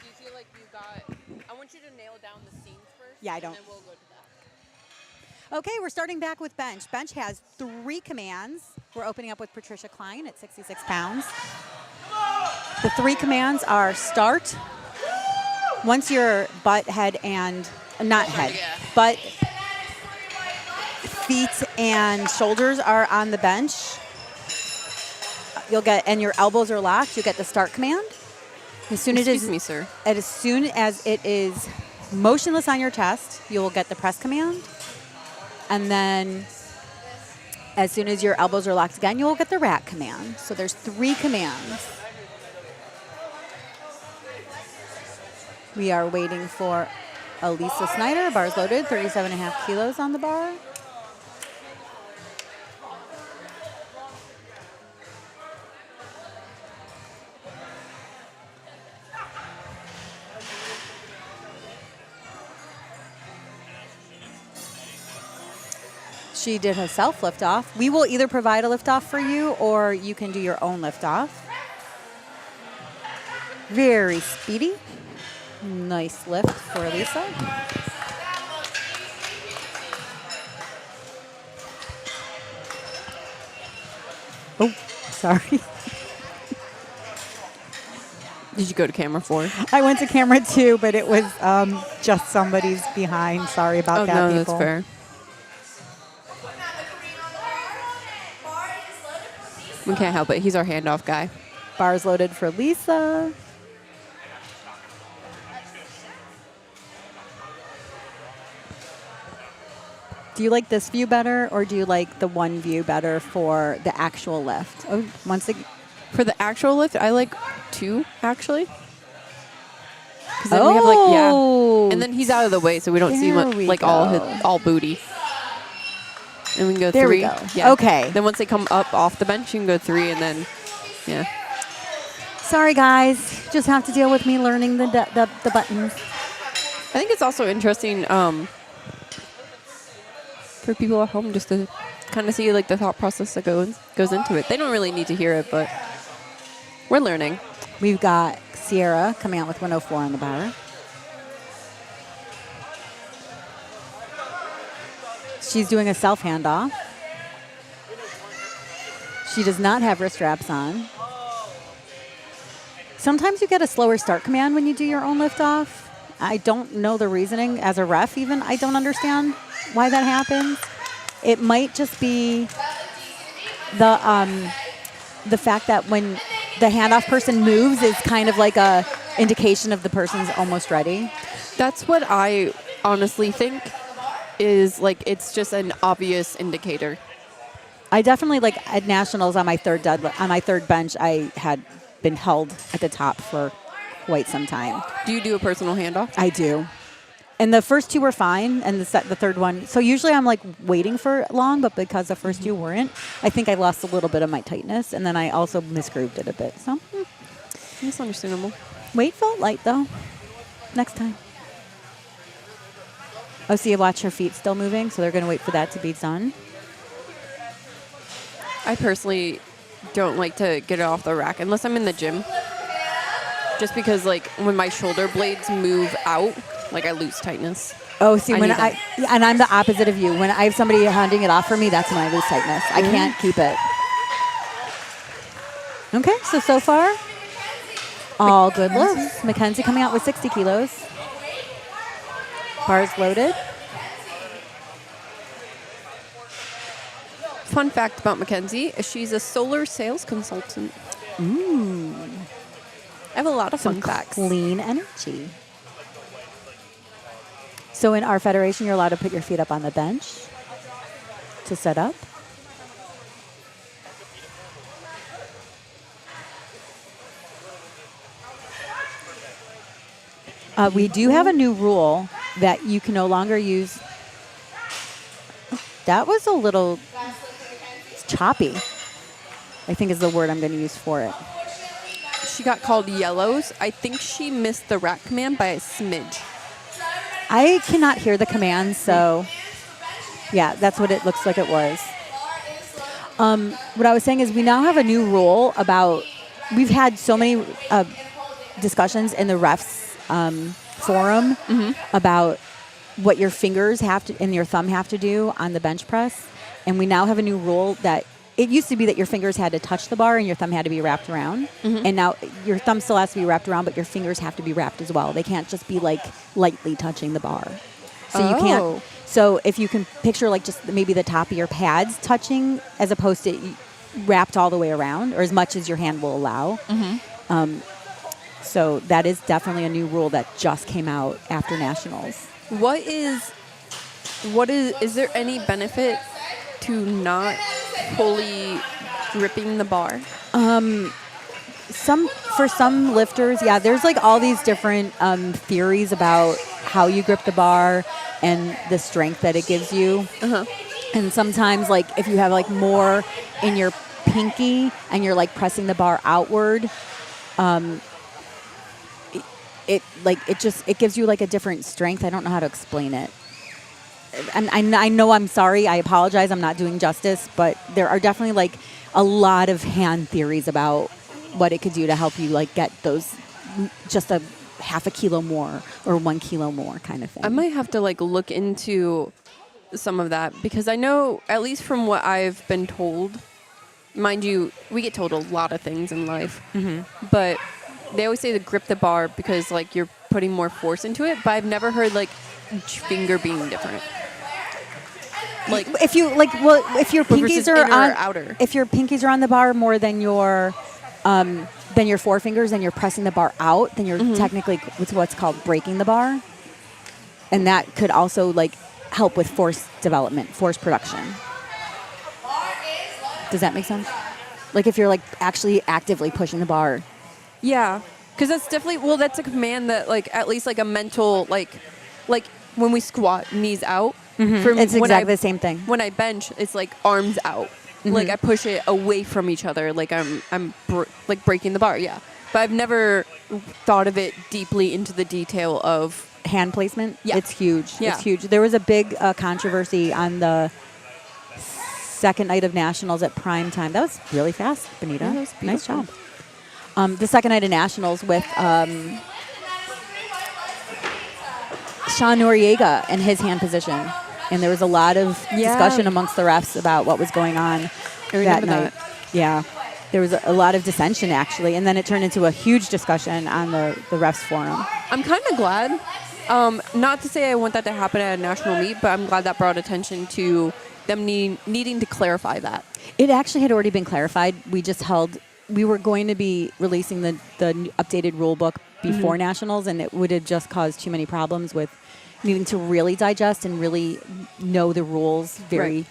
Do you feel like you got? I want you to nail down the scenes first. Yeah, I don't. And then we'll go to that. Okay, we're starting back with bench. Bench has 3 commands. We're opening up with Patricia Klein at 66 pounds. The 3 commands are start. Once your butt, head, and not head, butt, feet, and shoulders are on the bench, you'll get, and your elbows are locked, you'll get the start command. As soon Excuse me, sir. As soon as it is motionless on your chest, you will get the press command. And then as soon as your elbows are locked again, you will get the rack command. So there's 3 commands. We are waiting for Elisa Snyder, bars loaded, 37.5 kilos on the bar. She did a self lift off. We will either provide a lift off for you or you can do your own lift off. Very speedy. Nice lift for Elisa. Oh, sorry. Did you go to camera 4? I went to camera 2, but it was just somebody's behind. Sorry about that, no, people. that's fair. We can't help it. He's our handoff guy. Bars loaded for Lisa. Do you like this view better, or do you like the one view better for the actual lift? Oh, once again. For the actual lift, I like 2, actually. 'Cause then we have, like, yeah. And then he's out of the way, so we don't see There what, we like go. all booty. And we can go There 3. we go. Yeah. Okay. Then once they come up off the bench, you can go 3, and then, yeah. Sorry, guys. Just have to deal with me learning the buttons. I think it's also interesting for people at home just to kind of see like the thought process that goes into it. They don't really need to hear it, but we're learning. We've got Sierra coming out with 104 on the bar. She's doing a self handoff. She does not have wrist straps on. Sometimes you get a slower start command when you do your own lift off. I don't know the reasoning as a ref even. I don't understand why that happens. It might just be the fact that when the handoff person moves is kind of like a indication of the person's almost ready. That's what I honestly think is like it's just an obvious indicator. I definitely like at nationals on my third bench I had been held at the top for quite some time. Do you do a personal handoff? I do. And the first 2 were fine, and the third one. So usually I'm like waiting for long, but because the first 2 weren't, I think I lost a little bit of my tightness, and then I also misgrooved it a bit. So That's understandable. weight felt light though. Next time. Oh, see, watch her feet still moving, so they're going to wait for that to be done. I personally don't like to get it off the rack unless I'm in the gym. Just because like when my shoulder blades move out, like I lose tightness. Oh, see, when need that. and I'm the opposite of you. When I have somebody handing it off for me, that's when I lose tightness. I can't keep it. Okay, so far, all good lifts. Mackenzie coming out with 60 kilos. Bars loaded. Fun fact about Mackenzie is she's a solar sales consultant. Ooh. I have a lot of fun Some facts. clean energy. So in our federation, you're allowed to put your feet up on the bench to set up. We do have a new rule that you can no longer use. That was a little choppy, I think is the word I'm going to use for it. She got called yellows. I think she missed the rack command by a smidge. I cannot hear the command, so yeah, that's what it looks like it was. What I was saying is we now have a new rule about, we've had so many discussions in the refs forum about what your fingers have to and your thumb have to do on the bench press. And we now have a new rule that it used to be that your fingers had to touch the bar and your thumb had to be wrapped around. And now your thumb still has to be wrapped around, but your fingers have to be wrapped as well. They can't just be like lightly touching the bar. So you can't. So if you can picture like just maybe the top of your pads touching as opposed to wrapped all the way around or as much as your hand will allow. So that is definitely a new rule that just came out after nationals. Is there any benefit to not fully gripping the bar? For some lifters, yeah, there's like all these different theories about how you grip the bar and the strength that it gives you. And sometimes like if you have like more in your pinky and you're like pressing the bar outward, it gives you like a different strength. I don't know how to explain it. And I know I'm sorry. I apologize. I'm not doing justice, but there are definitely like a lot of hand theories about what it could do to help you like get those just a half a kilo more or 1 kilo more kind of thing. I might have to like look into some of that because I know, at least from what I've been told, mind you, we get told a lot of things in life, but they always say to grip the bar because like you're putting more force into it, but I've never heard like each finger being different. Like if your pinkies are on outer. If your pinkies are on the bar more than your forefingers and you're pressing the bar out, then you're technically with what's called breaking the bar. And that could also like help with force development, force production. Does that make sense? Like if you're like actually actively pushing the bar. Yeah, because that's definitely, that's a command that like at least like a mental like when we squat, knees out. It's exactly the same thing. When I bench, it's like arms out. Like I push it away from each other. Like I'm breaking the bar. Yeah, but I've never thought of it deeply into the detail of hand placement. Yeah, it's huge. Yeah. It's huge. There was a big controversy on the second night of nationals at prime time. That was really fast, Benita. Yeah, that was nice beautiful. job. The second night of nationals with Sean Noriega and his hand position. And there was a lot of discussion amongst the refs about what was going on that night. Yeah. There was a lot of dissension, actually. And then it turned into a huge discussion on the refs forum. I'm kind of glad. Not to say I want that to happen at a national meet, but I'm glad that brought attention to them needing to clarify that. It actually had already been clarified. We were going to be releasing the updated rule book before nationals, and it would have just caused too many problems with needing to really digest and really know the rules very,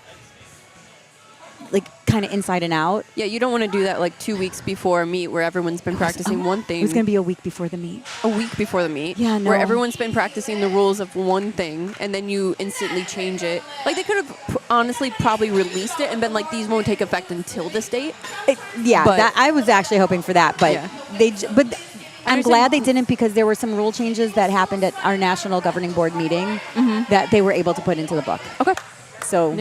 like, kind of inside and out. Yeah, you don't want to do that like 2 weeks before a meet where everyone's been practicing one thing. It was going to be a week before the meet. A week before the meet? Yeah, no. Where everyone's been practicing the rules of one thing, and then you instantly change it. Like, they could have honestly probably released it and been like, these won't take effect until this date. I was actually hoping for that, but I'm glad they didn't, because there were some rule changes that happened at our national governing board meeting that they were able to put into the book. Okay. So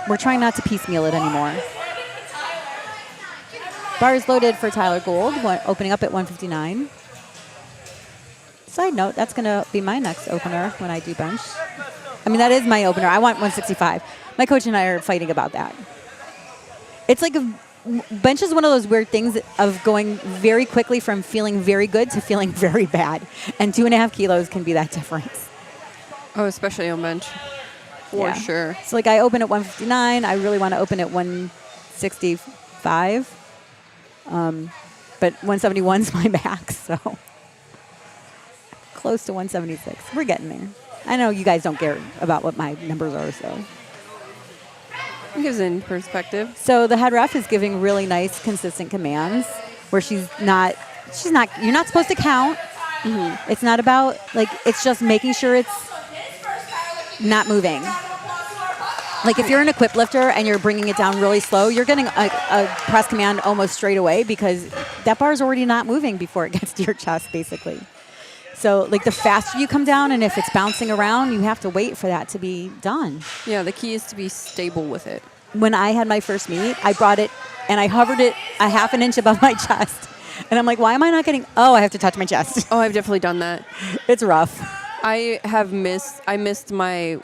we're trying not to piecemeal it anymore. Bar is loaded for Tyler Gould, opening up at 159. Side note, that's going to be my next opener when I do bench. I mean, that is my opener. I want 165. My coach and I are fighting about that. It's like bench is one of those weird things of going very quickly from feeling very good to feeling very bad. And 2.5 kilos can be that difference. Oh, especially on bench. For sure. So, like, I open at 159. I really want to open at 165. But 171 is my max, so close to 176. We're getting there. I know you guys don't care about what my numbers are, so. It gives in perspective. So the head ref is giving really nice, consistent commands where you're not supposed to count. It's not about, like, it's just making sure it's not moving. Like, if you're an equipped lifter and you're bringing it down really slow, you're getting a press command almost straight away because that bar is already not moving before it gets to your chest, basically. So, like, the faster you come down and if it's bouncing around, you have to wait for that to be done. Yeah, the key is to be stable with it. when I had my first meet, I brought it and I hovered it a half an inch above my chest. And I'm like, why am I not getting, I have to touch my chest. Oh, I've definitely done that. It's rough. I missed my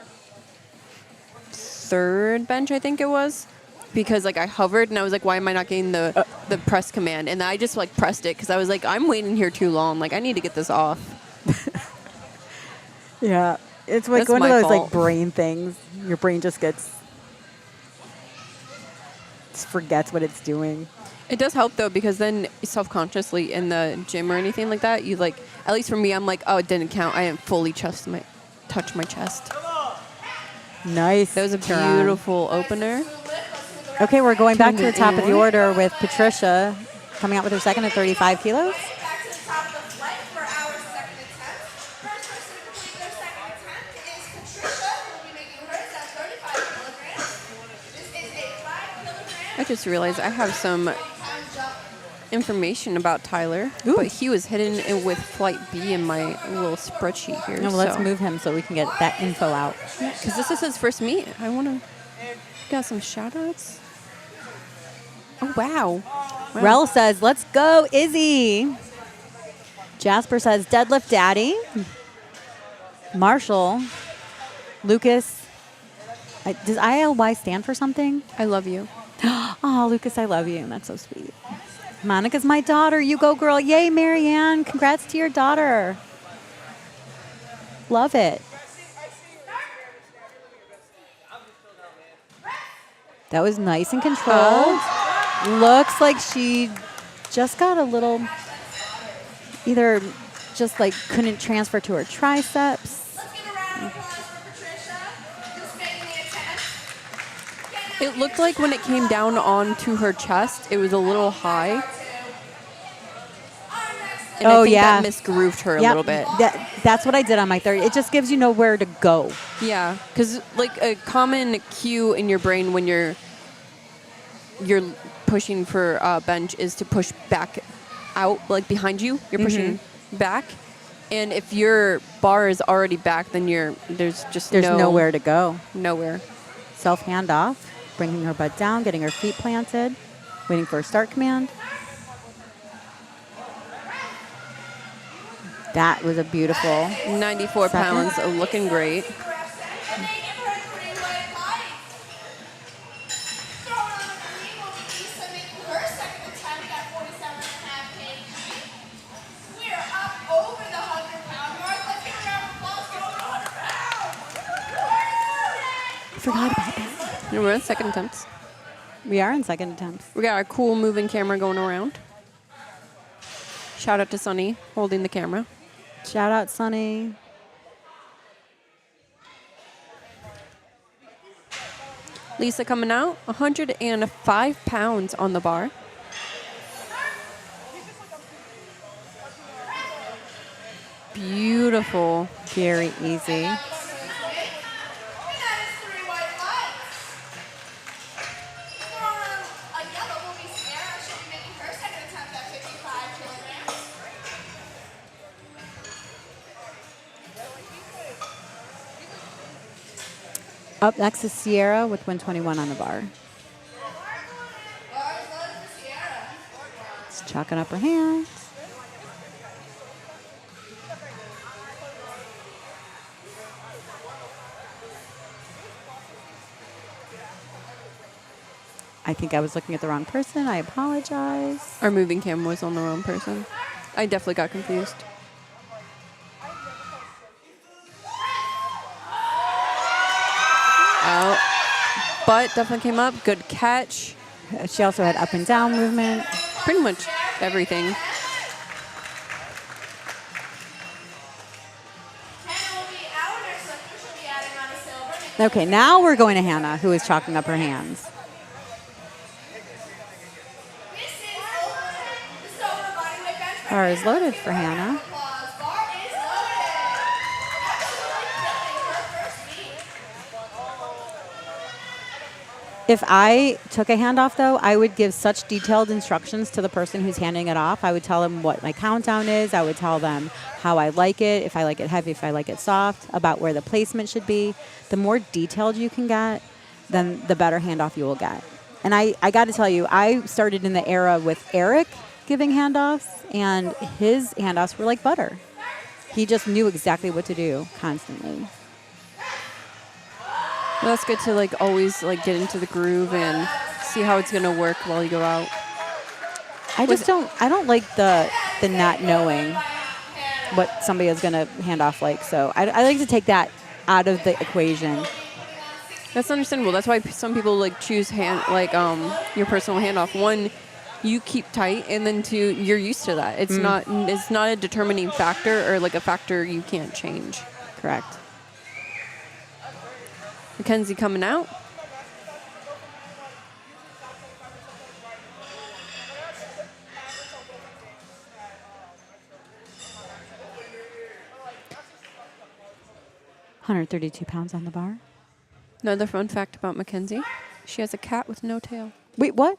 third bench, I think it was, because like I hovered and I was like, why am I not getting the press command? And I just like pressed it because I was like, I'm waiting here too long. Like I need to get this off. Yeah. It's like That's one of my those fault. like brain things. Your brain just forgets what it's doing. It does help though, because then self-consciously in the gym or anything like that, you like, at least for me, I'm like, oh, it didn't count. I didn't fully touch my chest. Nice. That was a Turan. beautiful opener. Okay, we're going back to the top of the Anyone? order with Patricia coming out with her second at 35 kilos. Back to the top of the flight for our second attempt. First person to complete their second attempt is Patricia, who will be making hers at 35 kilograms. This is a 5 kilogram I just realized I have some pound jump. information about Tyler, Ooh. but he was hidden with flight B in my little spreadsheet here. No, well, let's move him so we can get that info out. Because this is his first meet. I want to got some shout outs. Oh, wow. Rel says, let's go, Izzy. Jasper says, deadlift daddy. Marshall. Lucas. Does ILY stand for something? I love you. Oh, Lucas, I love you. That's so sweet. Monica's my daughter. You go, girl. Yay, Marianne. Congrats to your daughter. Love it. That was nice and controlled. Looks like she just got a little, either just like couldn't transfer to her triceps. Let's give a round of applause for Patricia, who's making the attempt. It looked like when it came down onto her chest, it was a little high. And I think that misgrooved her a Yep. little bit. That's what I did on my third. It just gives you nowhere to go. Yeah, because like a common cue in your brain when you're pushing for bench is to push back out, like behind you. You're pushing back, and if your bar is already back, then there's nowhere to go. Nowhere. Self handoff, bringing her butt down, getting her feet planted, waiting for a start command. That was a beautiful 94 second. pounds, looking great. And they give her a 3-way light. Throwing on the knee will be Lisa making her second attempt at 47.5 kg. We are up over the 100-pound mark. Let's give a round of applause for over 100 pounds. I forgot about that. We're on second attempts. We are in second attempts. We got our cool moving camera going around. Shout out to Sunny holding the camera. Shout out, Sunny. Lisa coming out, 105 pounds on the bar. Beautiful. Very easy. And that is 3 white lights. Throwing on a yellow will be Sarah. She'll be making her second attempt at 55 kilograms. Up next is Sierra with 121 on the bar. Bars loaded for Sierra. She's chalking up her hands. I think I was looking at the wrong person. I apologize. Our moving cam was on the wrong person. I definitely got confused. Oh, but definitely came up. Good catch. She also had up and down movement. Pretty much everything. Hannah will be out. Nurse Lifter, she'll be adding on a silver. making Okay, now we're going to Hannah, who is chalking up her hands. This is over the body weight bench press. Bar is loaded for Hannah. Applause. Bar is loaded. Absolutely killing her first meet. If I took a handoff, though, I would give such detailed instructions to the person who's handing it off. I would tell them what my countdown is. I would tell them how I like it, if I like it heavy, if I like it soft, about where the placement should be. The more detailed you can get, then the better handoff you will get. And I got to tell you, I started in the era with Eric giving handoffs, and his handoffs were like butter. He just knew exactly what to do constantly. Well, that's good to like always like get into the groove and see how it's gonna work while you go out. I don't like the not knowing what somebody is going to hand off like. So I like to take that out of the equation. That's understandable. That's why some people like choose your personal handoff. One, you keep tight, and then two, you're used to that. It's not a determining factor or like a factor you can't change. Correct. Mackenzie coming out. £132 on the bar. Another fun fact about Mackenzie. She has a cat with no tail. Wait, what?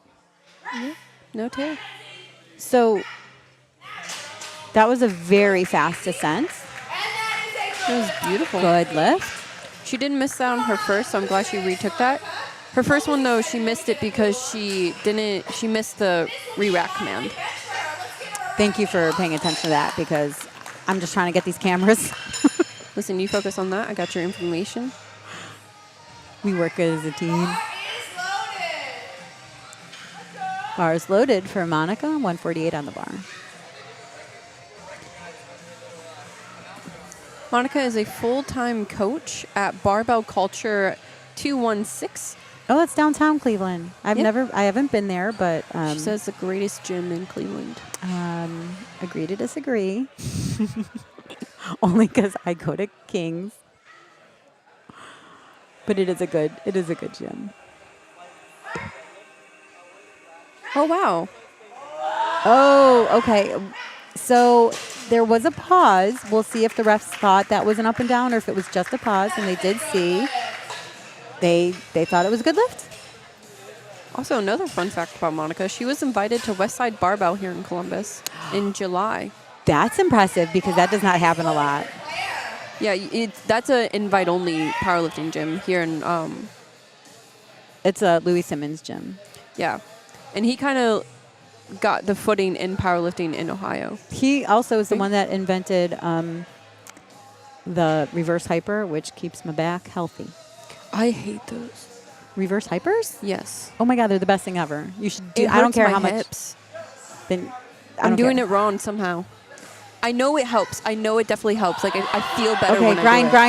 Yeah, no tail. So that was a very fast descent. It was beautiful. Good lift. She didn't miss that on her first, so I'm glad she retook that. Her first one, though, she missed it because she missed the re-rack command. Thank you for paying attention to that, because I'm just trying to get these cameras. Listen, you focus on that. I got your information. We work as a team. Bar is loaded for Monica, 148 on the bar. Monica is a full-time coach at Barbell Culture 216. Oh, that's downtown Cleveland. I Yep. haven't been there, but She says the greatest gym in Cleveland. agree to disagree. Only because I go to King's. But it is a good gym. Oh, wow. Oh, okay. So there was a pause. We'll see if the refs thought that was an up and down or if it was just a pause, and they did see. They thought it was a good lift. Also, another fun fact about Monica, she was invited to Westside Barbell here in Columbus in July. That's impressive, because that does not happen a lot. Yeah, that's an invite-only powerlifting gym here in, It's a Louis Simmons gym. yeah. And he kind of got the footing in powerlifting in Ohio. He also is the one that invented the reverse hyper, which keeps my back healthy. I hate those. Reverse hypers? Yes. Oh my God, they're the best thing ever. You should do. It I don't hurts care my how much. hips. Then I'm doing it wrong somehow. I know it helps. I know it definitely helps. Like I feel better Okay, when grind. I do it.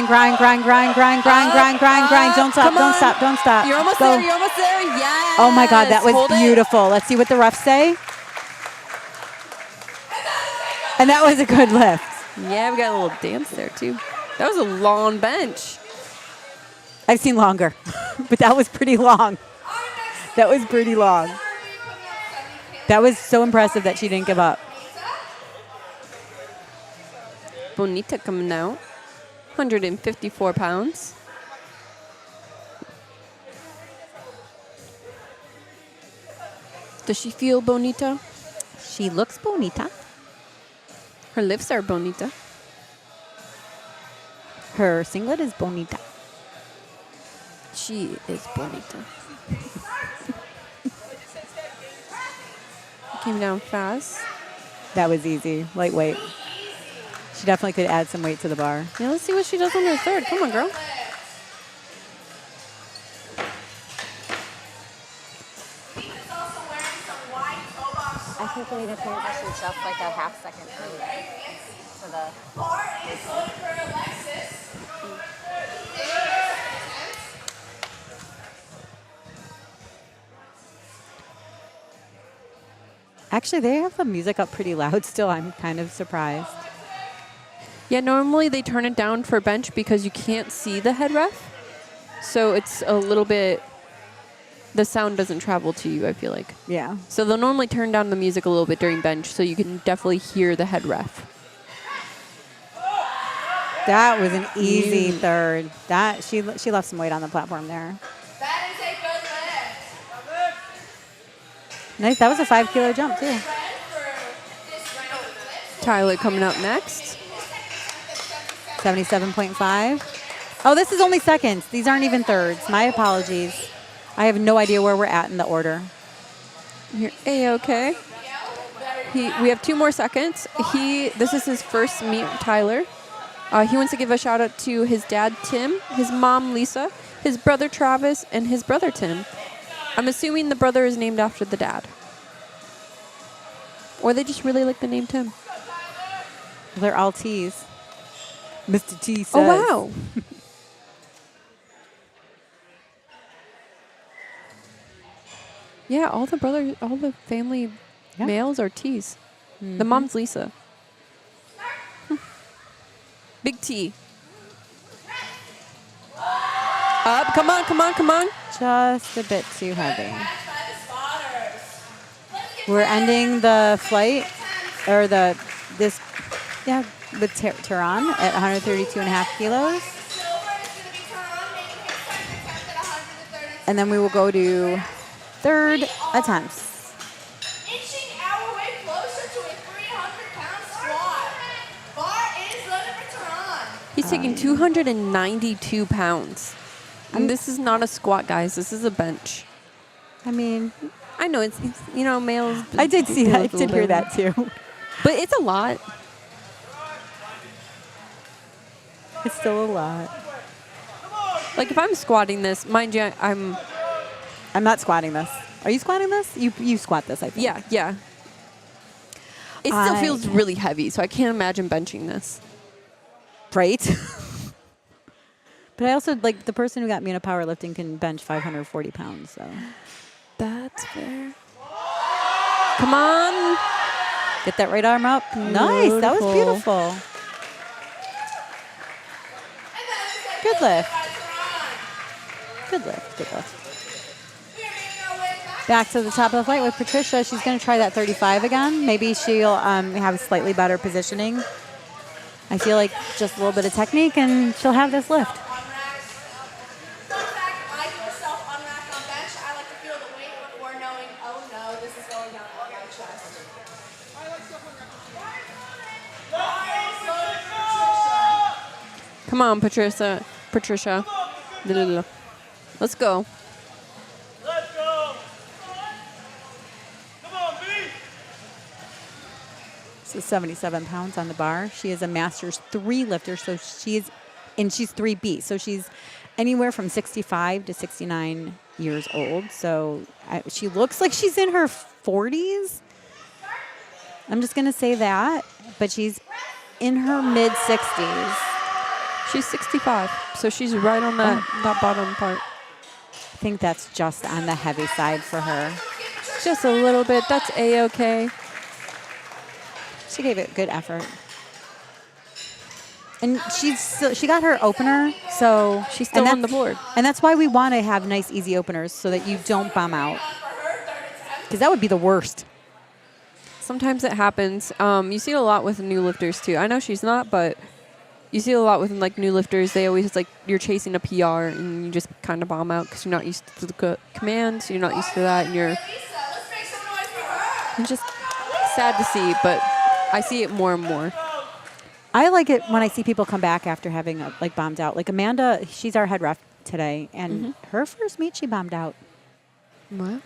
Don't stop. Come Don't on. stop. Don't stop. You're almost Go. there. You're almost there. Yes. Oh my God, that was Hold it. beautiful. Let's see what the refs say. And that was a good lift. Yeah, we got a little dance there too. That was a long bench. I've seen longer, but that was pretty long. That was pretty long. That was so impressive that she didn't give up. Bonita coming out. 154 pounds. Does she feel bonita? She looks bonita. Her lips are bonita. Her singlet is bonita. She is bonita. Came down fast. That was easy. Lightweight. She definitely could add some weight to the bar. Yeah, let's see what she does on her third. Come on, girl. I think we need to transition just like a half second for the. Actually, they have the music up pretty loud still. I'm kind of surprised. Yeah, normally they turn it down for bench because you can't see the head ref. So it's a little bit, the sound doesn't travel to you, I feel like. Yeah. So they'll normally turn down the music a little bit during bench so you can definitely hear the head ref. That was an easy third. That she left some weight on the platform there. That is a good lift. Nice. That was a 5 kilo jump too. Tyler coming up next. 77.5. Oh, this is only seconds. These aren't even thirds. My apologies. I have no idea where we're at in the order. You're A-okay. We have 2 more seconds. This is his first meet, Tyler. He wants to give a shout out to his dad, Tim, his mom, Lisa, his brother, Travis, and his brother, Tim. I'm assuming the brother is named after the dad. Or they just really like the name Tim. They're all T's. Mr. T says. Oh, wow. Yeah, all the family males are T's. The mom's Lisa. Big T. Up, come on, come on, come on. Just a bit too heavy. We're ending the flight, or with Tehran at 132.5 kilos. And then we will go to third attempts. Inching our way closer to a 300-pound squat. Bar is loaded for Tehran. He's taking 292 pounds. And this is not a squat, guys. This is a bench. I mean, I know it's males. I did see that. I did hear that too. But it's a lot. It's still a lot. Like if I'm squatting this, mind you, I'm not squatting this. Are you squatting this? You squat this, I think. yeah. It still feels really heavy, so I can't imagine benching this. Right. But I also, like, the person who got me into powerlifting can bench 540 pounds, so. That's fair. Come on. Get that right arm up. Nice. That was beautiful. Good lift. Good lift. Good lift. Back to the top of the flight with Patricia. She's going to try that 35 again. Maybe she'll have slightly better positioning. I feel like just a little bit of technique and she'll have this lift. Come on, Patricia. Let's go. Let's go. Come on, B. This is 77 pounds on the bar. She is a Masters 3 lifter, so she's 3B. So she's anywhere from 65 to 69 years old. So she looks like she's in her 40s. I'm just going to say that, but she's in her mid-60s. She's 65, so she's right on that bottom part. I think that's just on the heavy side for her. Just a little bit. That's A-okay. She gave it good effort. And she got her opener, so She's still on the board. And that's why we want to have nice, easy openers so that you don't bomb out. Because that would be the worst. Sometimes it happens. You see it a lot with new lifters, too. I know she's not, but you see it a lot with like new lifters. They always you're chasing a PR and you just kind of bomb out because you're not used to the commands. You're not used to that, and it's just sad to see. But I see it more and more. I like it when I see people come back after having bombed out. Like Amanda, she's our head ref today, and her first meet she bombed out. What?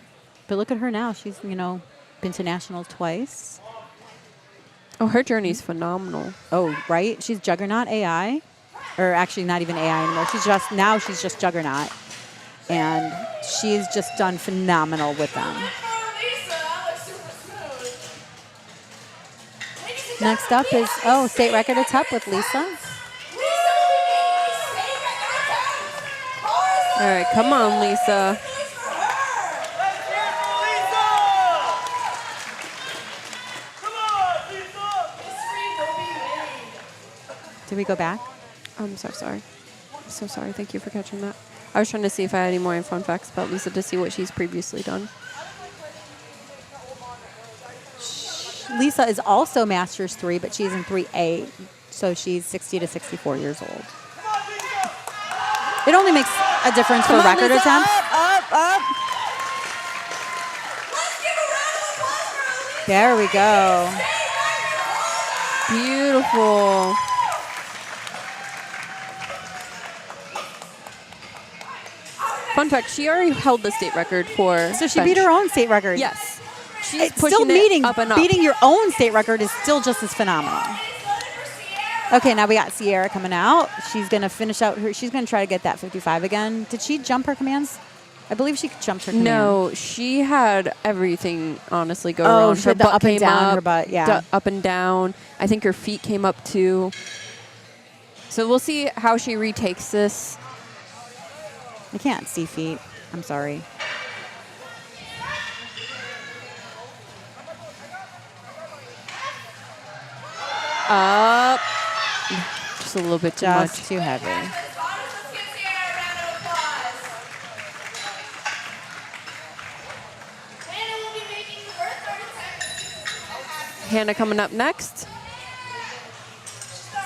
But look at her now. She's been to nationals twice. Oh, her journey's phenomenal. Oh, right? She's Juggernaut AI. Or actually not even AI anymore. She's just Juggernaut. And she's just done phenomenal with them. Next up is, state record attempt with Lisa. All right, come on, Lisa. Did we go back? I'm so sorry. I'm so sorry. Thank you for catching that. I was trying to see if I had any more fun facts about Lisa to see what she's previously done. Lisa is also Masters 3, but she's in 3A, so she's 60 to 64 years old. It only makes a difference for record attempts. Up. There we go. Beautiful. Fun fact, she already held the state record for So she bench. beat her own state record. Yes. She's It's pushing still it up and up. beating your own state record is still just as phenomenal. Okay, now we got Sierra coming out. She's going to finish out her, she's going to try to get that 55 again. Did she jump her commands? I believe she jumped her command. No, she had everything honestly go Oh, wrong. she had the butt up and came down, up, her butt, yeah. Up and down. I think her feet came up too. So we'll see how she retakes this. I can't see feet. I'm sorry. Up. Just a little bit too Just much. too heavy. Let's give Sierra a round of applause. Hannah will be making her third attempt. Hannah coming up next.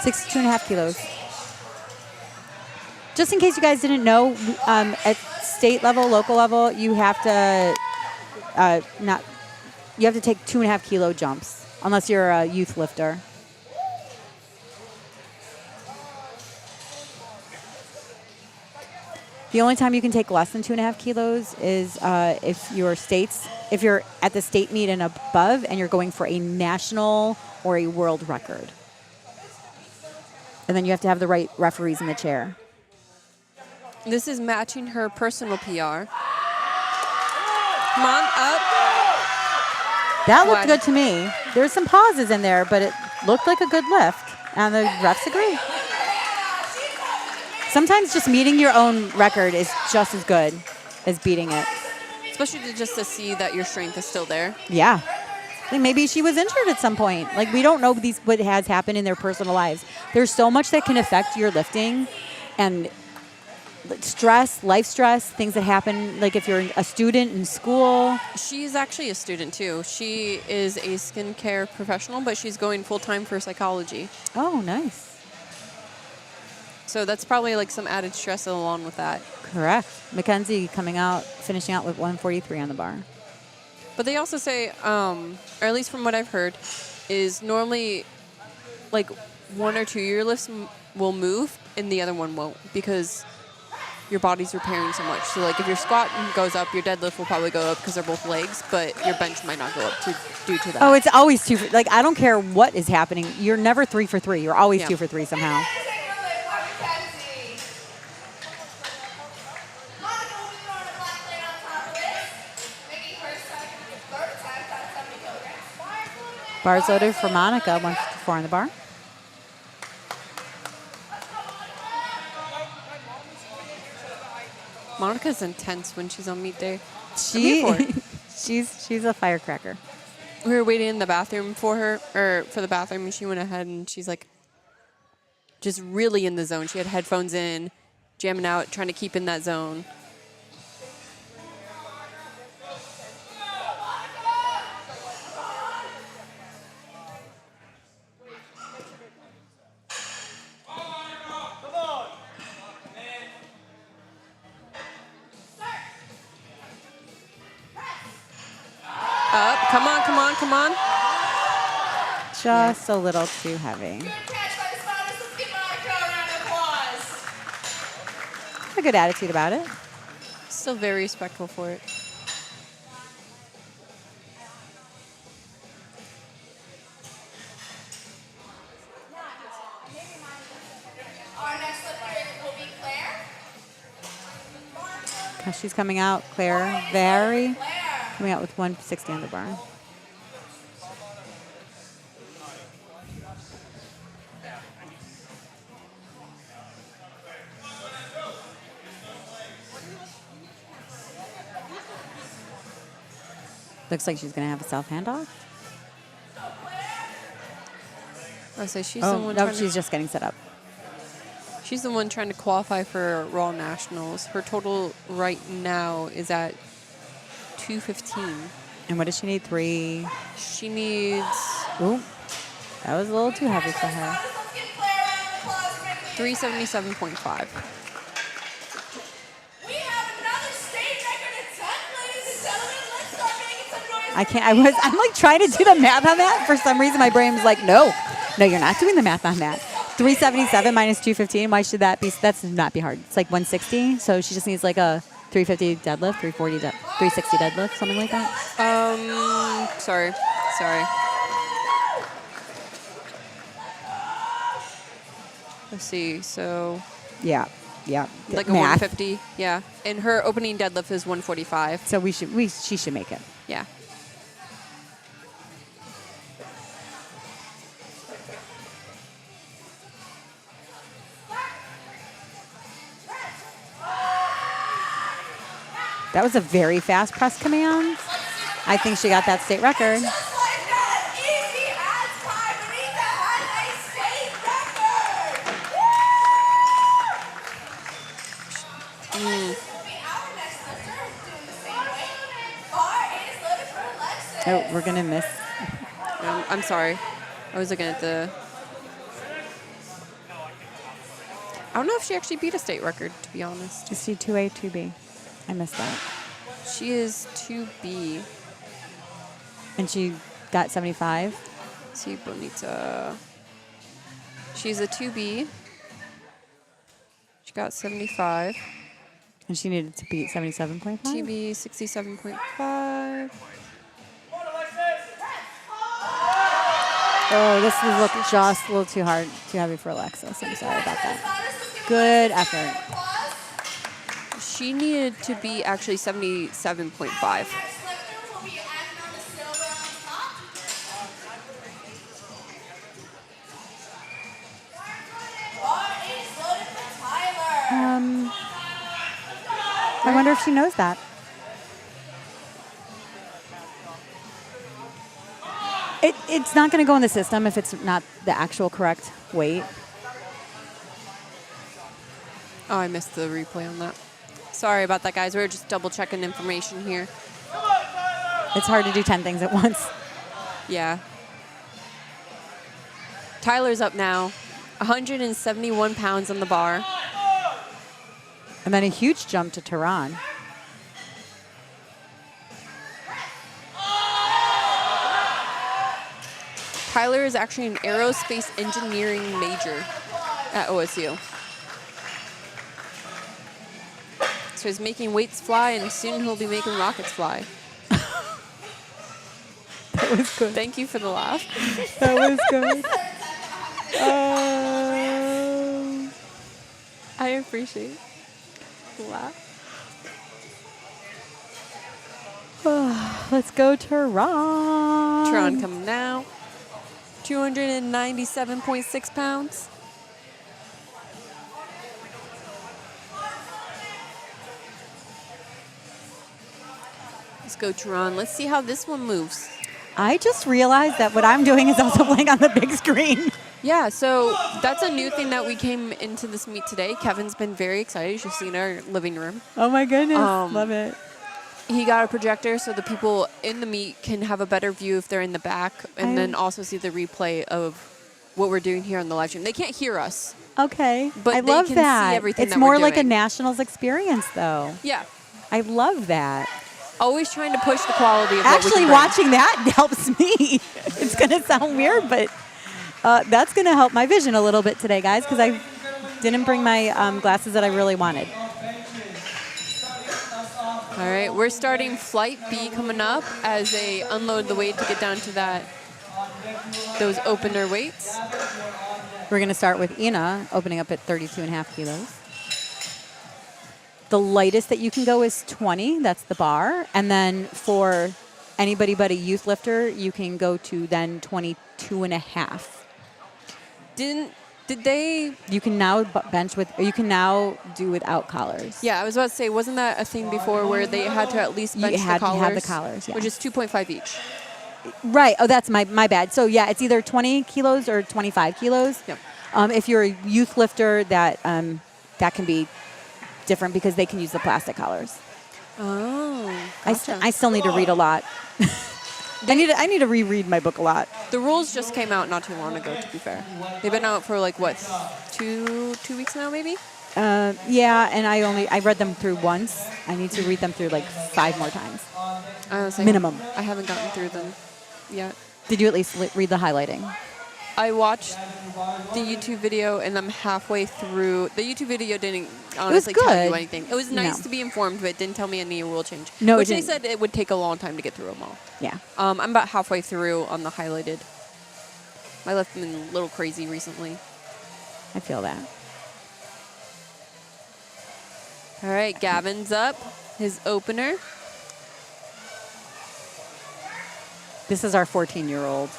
62.5 kilos. Just in case you guys didn't know, at state level, local level, you have to you have to take 2.5 kilo jumps unless you're a youth lifter. The only time you can take less than 2.5 kilos is if you're at the state meet and above, and you're going for a national or a world record. And then you have to have the right referees in the chair. This is matching her personal PR. Come on, up. That looked One. good to me. There's some pauses in there, but it looked like a good lift, and the refs agree. Sometimes just meeting your own record is just as good as beating it. Especially just to see that your strength is still there. Yeah. Like maybe she was injured at some point. Like we don't know what has happened in their personal lives. There's so much that can affect your lifting, and stress, life stress, things that happen. Like if you're a student in school. She's actually a student too. She is a skincare professional, but she's going full-time for psychology. Oh, nice. So that's probably like some added stress along with that. Correct. Mackenzie finishing out with 143 on the bar. But they also say, or at least from what I've heard, is normally like 1 or 2 of your lifts will move and the other one won't because your body's repairing so much. So like if your squat goes up, your deadlift will probably go up because they're both legs, but your bench might not go up due to that. Oh, it's always 2 for, like I don't care what is happening. You're never 3 for 3. You're always Yeah. 2 for 3 somehow. Bars loaded for Monica, 154 on the bar. Monica's intense when she's on meet day. She's a firecracker. We were waiting in the bathroom for her, or for the bathroom, and she went ahead and she's like just really in the zone. She had headphones in, jamming out, trying to keep in that zone. Up, come on, come on, come on. Just a little too heavy. Good catch by the spotters. Let's give Monica a round of applause. A good attitude about it. Still very respectful for it. Our next lifter will be Claire. She's coming out, Claire. Very Claire. coming out with 160 on the bar. Looks like she's going to have a self handoff. I say she's the Oh, one. no, trying she's to, just getting set up. she's the one trying to qualify for Raw Nationals. Her total right now is at 215. And what does she need? 3. She needs Ooh, that was a little too heavy for her. Let's give Claire a round of applause for making 377.5. We have another state record attempt, ladies and gentlemen. Let's start making some noise. I can't. I'm like trying to do the math on that. For some reason, my brain's like, no, you're not doing the math on that. 377 minus 215. Why should that be? That should not be hard. It's like 160. So she just needs like a 350 deadlift, 360 deadlift, something like that. Sorry. Let's see. So Yeah. like a Math. 150. Yeah. And her opening deadlift is 145. So she should make it. Yeah. That was a very fast press command. I think she got that state record. Just like that, easy as pie. Benita has a state record. This will be our next lifter doing the same way. Bar is loaded for Alexis. Oh, we're going to miss. I'm sorry. I was looking at the. I don't know if she actually beat a state record, to be honest. Is she 2A, 2B? I missed that. She is 2B. And she got 75. See, Bonita. She's a 2B. She got 75. And she needed to beat 77.5. TB 67.5. Oh, this was just a little too hard, too heavy for Alexis. I'm sorry about that. Good effort. She needed to be actually 77.5. Next lifter will be acting on the silver on top. Bar is loaded for Tyler. I wonder if she knows that. It's not going to go in the system if it's not the actual correct weight. Oh, I missed the replay on that. Sorry about that, guys. We were just double checking information here. It's hard to do 10 things at once. Yeah. Tyler's up now. 171 pounds on the bar. And then a huge jump to Tehran. Tyler is actually an aerospace engineering major at OSU. So he's making weights fly, and soon he'll be making rockets fly. That was good. Thank you for the laugh. That was good. I appreciate the laugh. Let's go Tehran. Tehran coming now. 297.6 pounds. Let's go, Tehran. Let's see how this one moves. I just realized that what I'm doing is also playing on the big screen. Yeah, so that's a new thing that we came into this meet today. Kevin's been very excited. You should see in our living room. Oh my goodness. Love it. He got a projector so the people in the meet can have a better view if they're in the back, and then also see the replay of what we're doing here on the live stream. They can't hear us. Okay. But I they love can that. see everything It's that more we're like a doing. nationals experience, though. Yeah. I love that. Always trying to push the quality of Actually, what we can bring. watching that helps me. It's going to sound weird, but that's going to help my vision a little bit today, guys, because I didn't bring my glasses that I really wanted. All right, we're starting flight B coming up as they unload the weight to get down to those opener weights. We're going to start with Ina opening up at 32.5 kilos. The lightest that you can go is 20. That's the bar. And then for anybody but a youth lifter, you can go to then 22.5. Did they? You can now bench with, or you can now do without collars. Yeah, I was about to say, wasn't that a thing before where they had to at least bench You had the collars? to have the collars, yeah. Which is 2.5 each. Right. Oh, that's my bad. So yeah, it's either 20 kilos or 25 kilos. Yep. If you're a youth lifter, that can be different because they can use the plastic collars. Oh, I still need to read a lot. I need to reread my book a lot. The rules just came out not too long ago, to be fair. They've been out for like, what, two weeks now, maybe? Yeah, and I read them through once. I need to read them through like 5 more times. I was like, Minimum. I haven't gotten through them yet. Did you at least read the highlighting? I watched the YouTube video and I'm halfway through. The YouTube video didn't honestly tell you good. anything. It was nice No. to be informed, but it didn't tell me any rule change. No, it which they didn't. said it would take a long time to get through them all. Yeah. I'm about halfway through on the highlighted. My lift's been a little crazy recently. I feel that. All right, Gavin's up. His opener. This is our 14-year-old.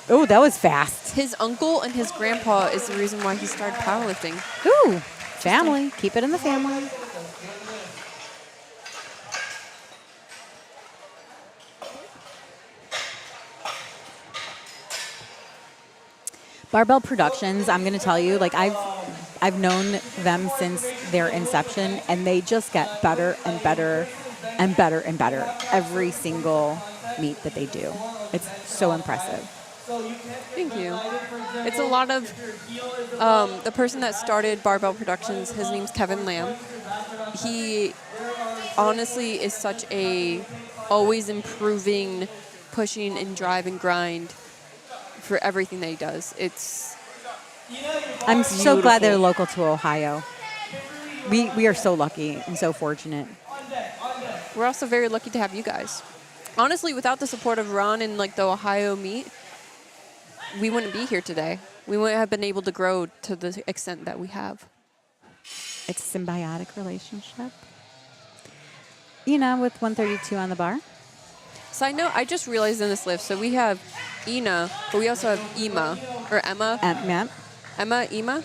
Oh, that was fast. His uncle and his grandpa is the reason why he started powerlifting. Ooh, family. Keep it in the family. Barbell Productions, I'm going to tell you, like I've known them since their inception, and they just get better and better and better and better every single meet that they do. It's so impressive. Thank you. It's a lot of the person that started Barbell Productions. His name's Kevin Lamb. He honestly is such a always improving, pushing and drive and grind for everything that he does. I'm so glad they're beautiful. local to Ohio. We are so lucky and so fortunate. We're also very lucky to have you guys. Honestly, without the support of Ron and like the Ohio meet, we wouldn't be here today. We wouldn't have been able to grow to the extent that we have. It's a symbiotic relationship. Ina with 132 on the bar. Side note, I just realized in this lift, so we have Ina, but we also have Emma, or Emma. Matt. Emma, Ema?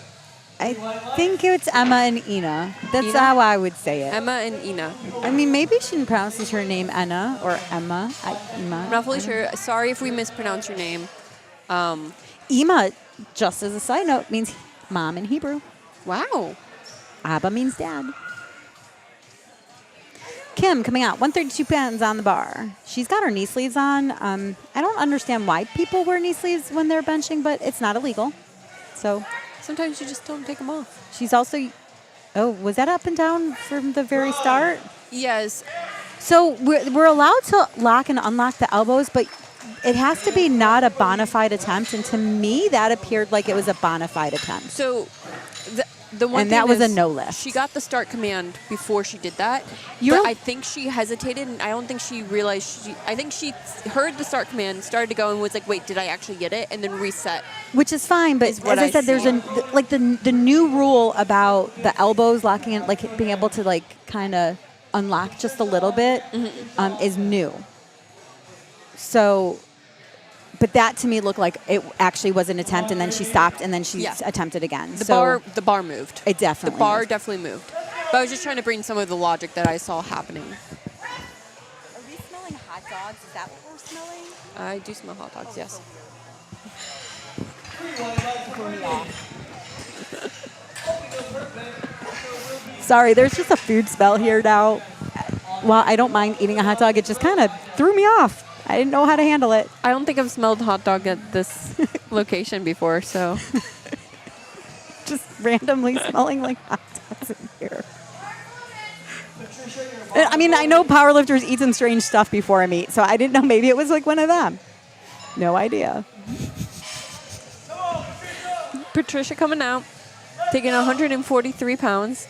I think it's Emma and Ina. That's Ina? how I would say it. Emma and Ina. I mean, maybe she pronounces her name Enna or Emma. Emma. I'm not fully sure. Sorry if we mispronounce your name. Ema, just as a side note, means mom in Hebrew. Wow. Abba means dad. Kim coming out, 132 pounds on the bar. She's got her knee sleeves on. I don't understand why people wear knee sleeves when they're benching, but it's not illegal. So Sometimes you just don't take them off. she's also, oh, was that up and down from the very start? Yes. So we're allowed to lock and unlock the elbows, but it has to be not a bona fide attempt. And to me, that appeared like it was a bona fide attempt. So the one And thing that was a is no lift. She got the start command before she did that. You're- But I think she hesitated, and I don't think she realized I think she heard the start command, started to go, and was like, wait, did I actually get it? And then reset. Which is fine, but Is what as I I said, there's see. the new rule about the elbows locking in, like being able to like kind of unlock just a little bit, is new. So, but that to me looked like it actually was an attempt, and then she stopped, and then she Yeah. attempted again. The so bar moved. it definitely The bar moved. definitely moved. But I was just trying to bring some of the logic that I saw happening. Are we smelling hot dogs? Is that what we're smelling? I do smell hot dogs, yes. Sorry, there's just a food smell here now. While I don't mind eating a hot dog, it just kind of threw me off. I didn't know how to handle it. I don't think I've smelled hot dog at this location before, so. Just randomly smelling like hot dogs in here. I mean, I know powerlifters eat some strange stuff before a meet, so I didn't know maybe it was like one of them. No idea. Patricia coming out, taking 143 pounds.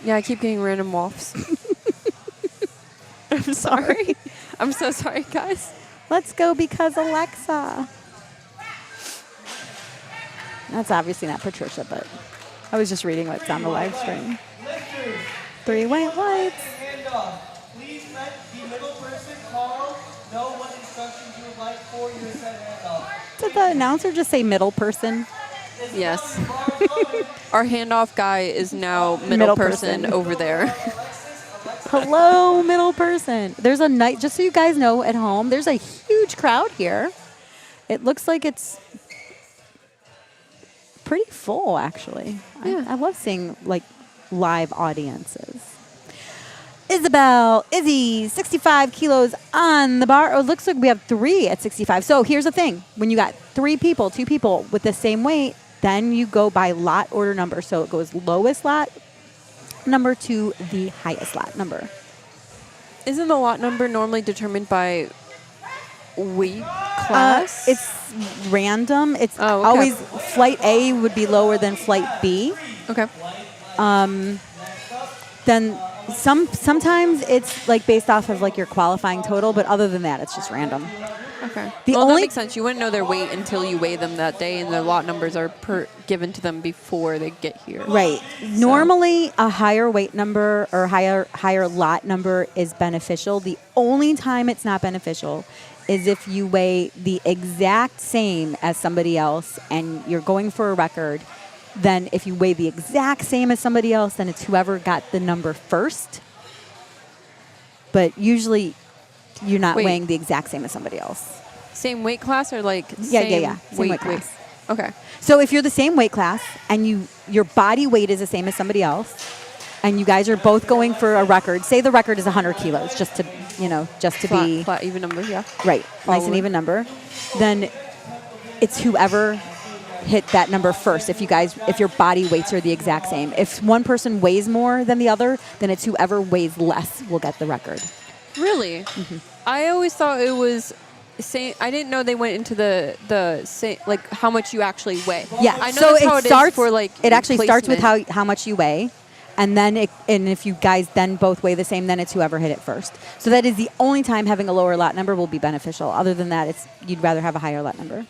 Yeah, I keep getting random wafts. I'm sorry. I'm so sorry, guys. Let's go because Alexa. That's obviously not Patricia, but I was just reading what's on the live stream. 3 white lights. Handoff. Please let the middle person, Carl, know what instructions you would like for your set handoff. Did the announcer just say middle person? Yes. Our handoff guy is now middle Middle person person. over there. Hello, middle person. There's a night, just so you guys know at home, there's a huge crowd here. It looks like it's pretty full, actually. Yeah. I love seeing like live audiences. Izzy, 65 kilos on the bar. Oh, it looks like we have 3 at 65. So here's the thing. When you got 2 people with the same weight, then you go by lot order number. So it goes lowest lot number to the highest lot number. Isn't the lot number normally determined by weight class? It's random. It's Oh, okay. always flight A would be lower than flight B. Okay. Then sometimes it's like based off of like your qualifying total, but other than that, it's just random. Okay. The Well, that only- makes sense. You wouldn't know their weight until you weigh them that day, and their lot numbers are given to them before they get here. Right. Normally, a higher weight number or higher lot number is beneficial. The only time it's not beneficial is if you weigh the exact same as somebody else and you're going for a record. Then if you weigh the exact same as somebody else, then it's whoever got the number first. But usually you're not Wait. weighing the exact same as somebody else. Same weight class or like Yeah. same Same weight class. Okay. So if you're the same weight class and your body weight is the same as somebody else, and you guys are both going for a record, say the record is 100 kilos, just to be Flat even numbers, yeah. right, nice and even number, then it's whoever hit that number first. If your body weights are the exact same, if one person weighs more than the other, then it's whoever weighs less will get the record. Really? Mm-hmm. I always thought it was same. I didn't know they went into the same, like how much you actually weigh. Yeah, I know so that's how it it starts is for like it actually starts with placement. how much you weigh, and then if you guys then both weigh the same, then it's whoever hit it first. So that is the only time having a lower lot number will be beneficial. Other than that, you'd rather have a higher lot number.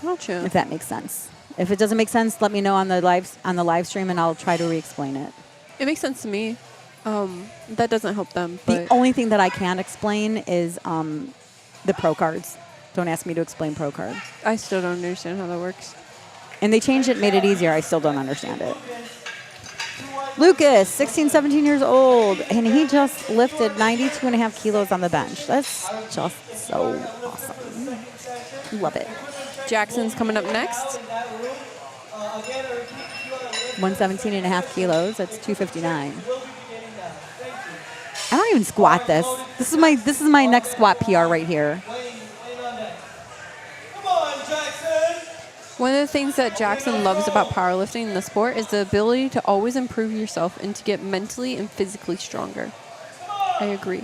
Gotcha. If that makes sense. If it doesn't make sense, let me know on the live stream, and I'll try to re-explain it. It makes sense to me. That doesn't help them, but The only thing that I can explain is the pro cards. Don't ask me to explain pro cards. I still don't understand how that works. And they changed it, made it easier. I still don't understand it. Lucas, 16, 17 years old, and he just lifted 92.5 kilos on the bench. That's just so awesome. Love it. Jackson's coming up next. 117.5 kilos. That's 259. I don't even squat this. This is my next squat PR right here. Come on, Jackson. One of the things that Jackson loves about powerlifting in the sport is the ability to always improve yourself and to get mentally and physically stronger. I agree.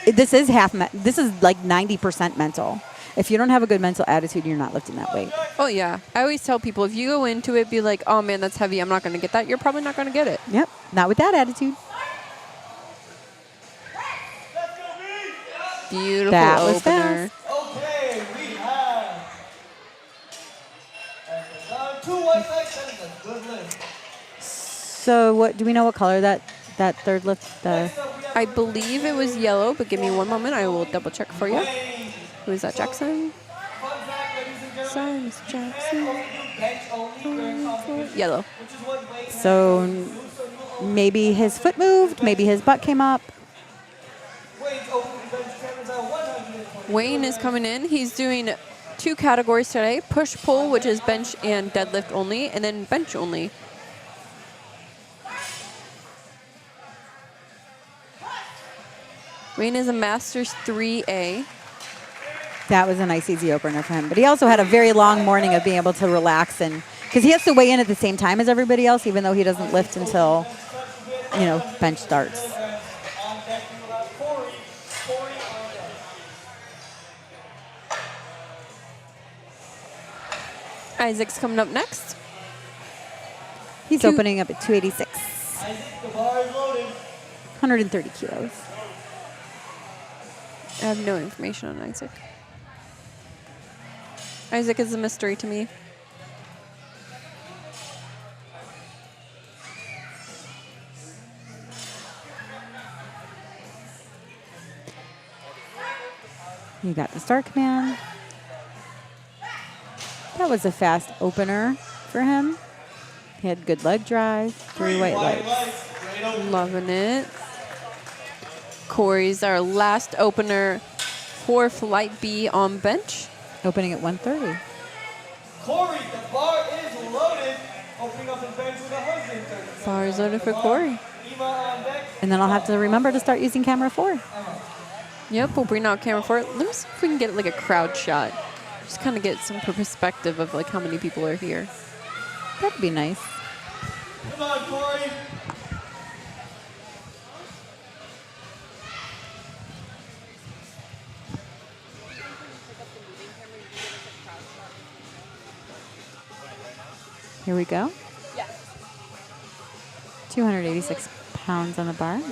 This is this is like 90% mental. If you don't have a good mental attitude, you're not lifting that weight. Oh, yeah. I always tell people, if you go into it, be like, oh, man, that's heavy. I'm not going to get that. You're probably not going to get it. Yep. Not with that attitude. Beautiful That was opener. Okay, we have. And 2 white legs, that is a good lift. So what do we know what color that third lift I believe it was yellow, but give me one moment. I will double check for you. Who is that, Jackson? Fun fact, ladies and gentlemen. Sorry, Miss Jackson. Bench only during competition, Yellow. which is what weight So maybe his foot moved, maybe his butt came up. weights open bench cameras at 120. Wayne is coming in. He's doing 2 categories today. Push-pull, which is bench and deadlift only, and then bench only. Wayne is a Masters 3A. That was a nice easy opener for him. But he also had a very long morning of being able to relax, and because he has to weigh in at the same time as everybody else, even though he doesn't lift until bench starts. Isaac's coming up next. He's opening up at 286, The bar is loaded. 130 kilos. I have no information on Isaac. Isaac is a mystery to me. You got the start command. That was a fast opener for him. He had good leg drive, 3 white legs. Loving it. Corey's our last opener for Flight B on bench. Opening at 130. Corey, the bar is loaded. Opening up his bench with 130. Bar is loaded for Corey. Ema on deck. And then I'll have to remember to start using camera 4. Yep, we'll bring out camera for it. Let me see if we can get like a crowd shot. Just kind of get some perspective of like how many people are here. That'd be nice. Come on, Corey. Here we go. 286 pounds on the bar. He's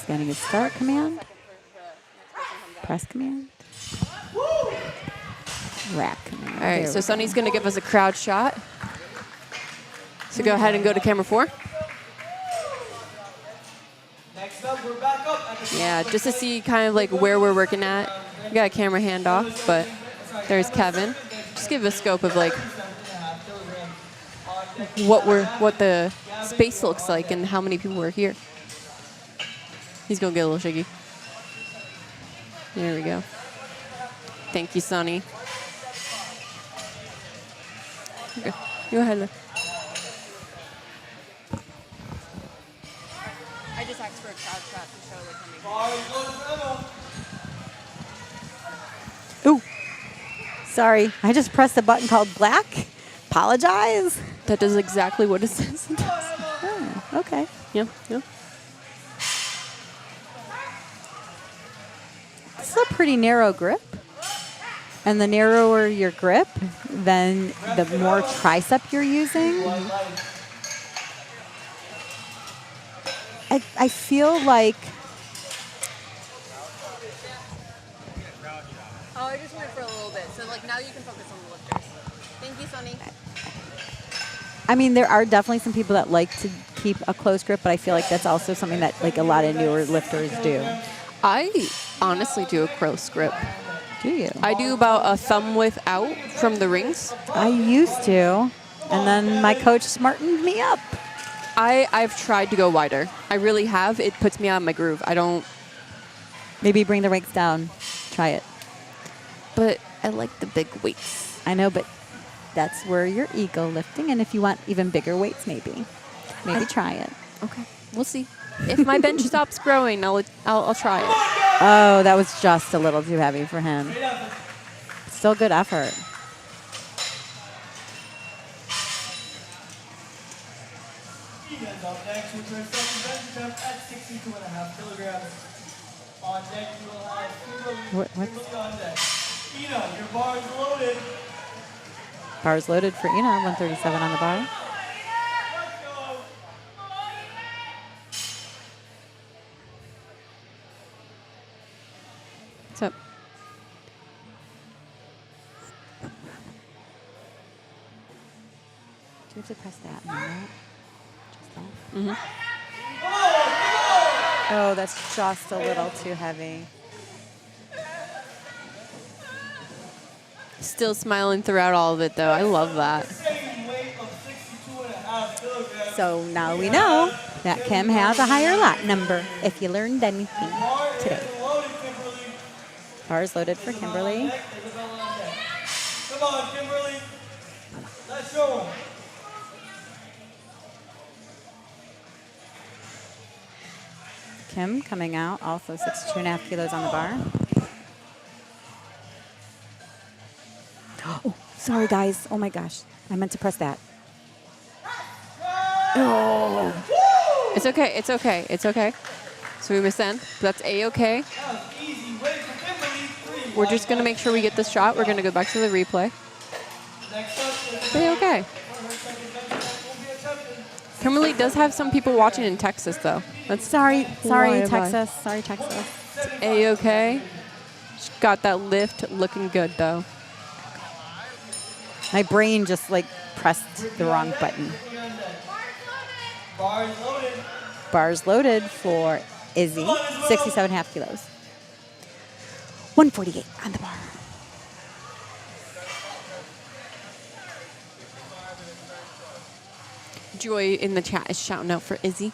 getting his start command. Press command. Rack command. All right, so Sunny's going to give us a crowd shot. So go ahead and go to camera 4. Next up, we're back up at the Yeah, just to see kind of like where we're working at. We got a camera handoff, but there's Kevin. Just give a scope of like what the space looks like and how many people are here. He's gonna get a little shaky. There we go. Thank you, Sonny. Okay. Go ahead. Liv. I just asked for a crowd shot to show like Ooh. Sorry, I just pressed a button called black. Apologize. that does exactly what it says. It does. Oh, okay. Yeah, yeah. This is a pretty narrow grip. And the narrower your grip, then the more tricep you're using. I feel like Oh, I just went for a little bit. So like now you can focus on the lifters. Thank you, Sonny. I mean, there are definitely some people that like to keep a close grip, but I feel like that's also something that like a lot of newer lifters do. I honestly do a close grip. Do you? I do about a thumb width out from the rings. I used to, and then my coach smartened me up. I've tried to go wider. I really have. It puts me out of my groove. I don't, Maybe bring the weights down. Try it. but I like the big weights. I know, but that's where your ego lifting, and if you want even bigger weights, maybe try it. Okay, we'll see. If my bench stops growing, I'll try it. Oh, that was just a little too heavy for him. Still good effort. Ian's up next with her second bench attempt at 62.5 kilograms. On deck, you will have What- Kimberly on deck. Ina, your bar is loaded. Bars loaded for Ina, 137 on the bar. Let's go. What's up? Do you have to press that and then that? Just that? Mm-hmm. Oh, that's just a little too heavy. Still smiling throughout all of it, though. I love that. Same weight of 62.5 kilograms. So now we know that Kim has a higher lot number if you learned anything Bar today. is loaded, Kimberly. Bars loaded for Kimberly. Deck, Isabella on deck. Come on, Kimberly. Let's show 'em. Kim coming out, also 62.5 kilos on the bar. Oh, sorry guys. Oh my gosh. I meant to press that. It's okay. It's okay. It's okay. So we missed then. That's A-okay. That was easy. Wait for Kimberly. 3 We're just going to make sure we get this shot. We're going to go back to the replay. Next up is A-okay. her second bench attempt will be attempted. Kimberly does have some people watching in Texas, though. That's Sorry, Why am I? Texas. Sorry, Texas. A-okay. She's got that lift looking good, though. My brain just like pressed the wrong button. Bar is loaded. Bars loaded for Izzy, 67.5 kilos. 148 on the bar. Joy in the chat is shouting out for Izzy,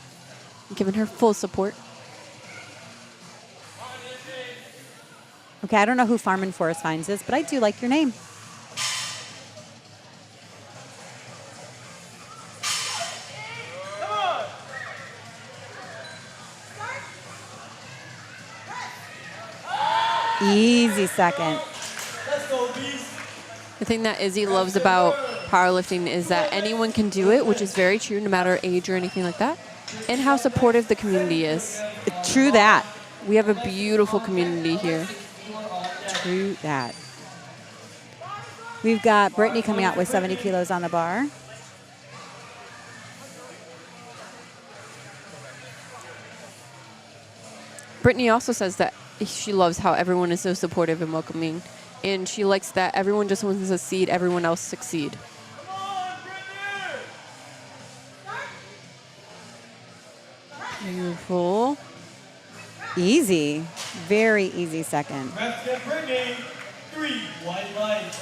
giving her full support. Okay, I don't know who Farm and Forest Finds is, but I do like your name. Easy second. Let's go, beast. The thing that Izzy loves about powerlifting is that anyone can do it, which is very true, no matter age or anything like that, and how supportive the community is. True that. We have a beautiful community here. True that. We've got Brittany coming out with 70 kilos on the bar. Brittany also says that she loves how everyone is so supportive and welcoming. And she likes that everyone just wants to succeed, everyone else succeed. Beautiful. Easy. Very easy second. Reps get Brittany. 3 white lights.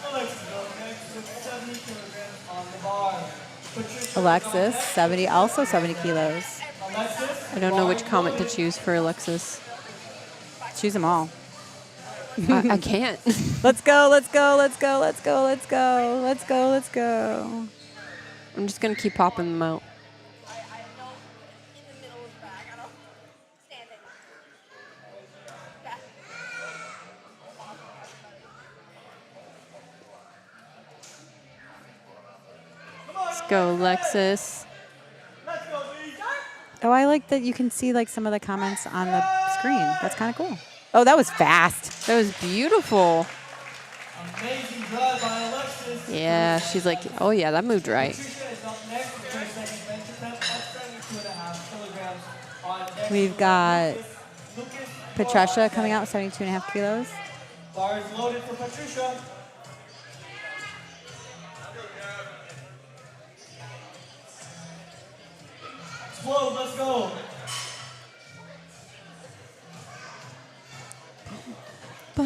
Alexis up next with 70 kilograms on the bar. Patricia Alexis, 70, also 70 kilos. Alexis. I don't know which comment to choose for Alexis. Choose them all. I can't. Let's go, let's go, let's go, let's go, let's go, let's go, let's go. I'm just going to keep popping them out. I know in the middle of the bag. I don't standing. Back. Let's go, Alexis. Let's go, Lee. Oh, I like that you can see like some of the comments on the screen. That's kind of cool. Oh, that was fast. That was beautiful. Amazing drive by Alexis. Yeah, she's like, oh yeah, that moved right. Patricia is up next with her second bench attempt at 72.5 kilograms on deck. We've got Lucas Patricia coming out with 72.5 kilos. Bar is loaded for Patricia. Explode, let's go.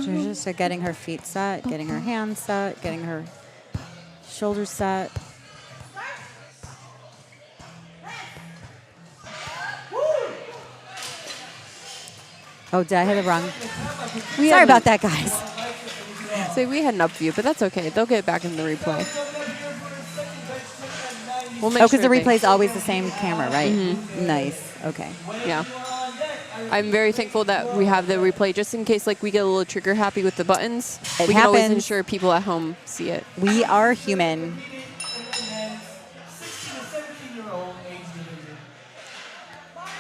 She's just getting her feet set, getting her hands set, getting her shoulders set. Oh, did I hit the wrong? Sorry about that, guys. So we had an up view, but that's okay. They'll get back in the replay. We'll make Oh, because sure the they- replay is always the same camera, right? Nice. Okay. Yeah. I'm very thankful that we have the replay just in case like we get a little trigger happy with the buttons. It we can always happens. ensure people at home see it. We are human. 16 to 17-year-old age division.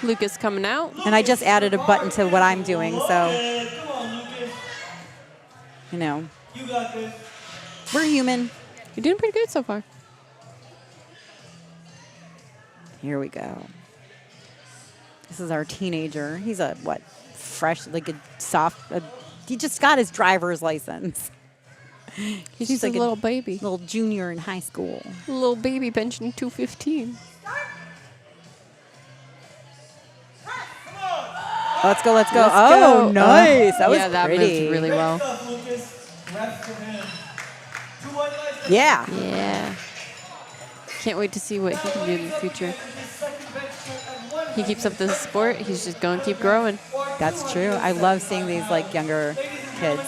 Lucas coming out. And I just added a button to what I'm doing, so, Come on, Lucas. you know, You got this. we're human. You're doing pretty good so far. Here we go. This is our teenager. He's a, what, fresh, like a soft, he just got his driver's license. He's just like a little baby. Little junior in high school. Little baby benching 215. Let's go, let's go. Let's Oh, go. nice. That was yeah, that pretty. moved really Great well. stuff, Lucas. Reps for him. 2 white lights. Yeah. Yeah. Can't wait to see what he can do in the future. He keeps up this sport. He's just going to keep growing. That's true. I love seeing these like younger kids.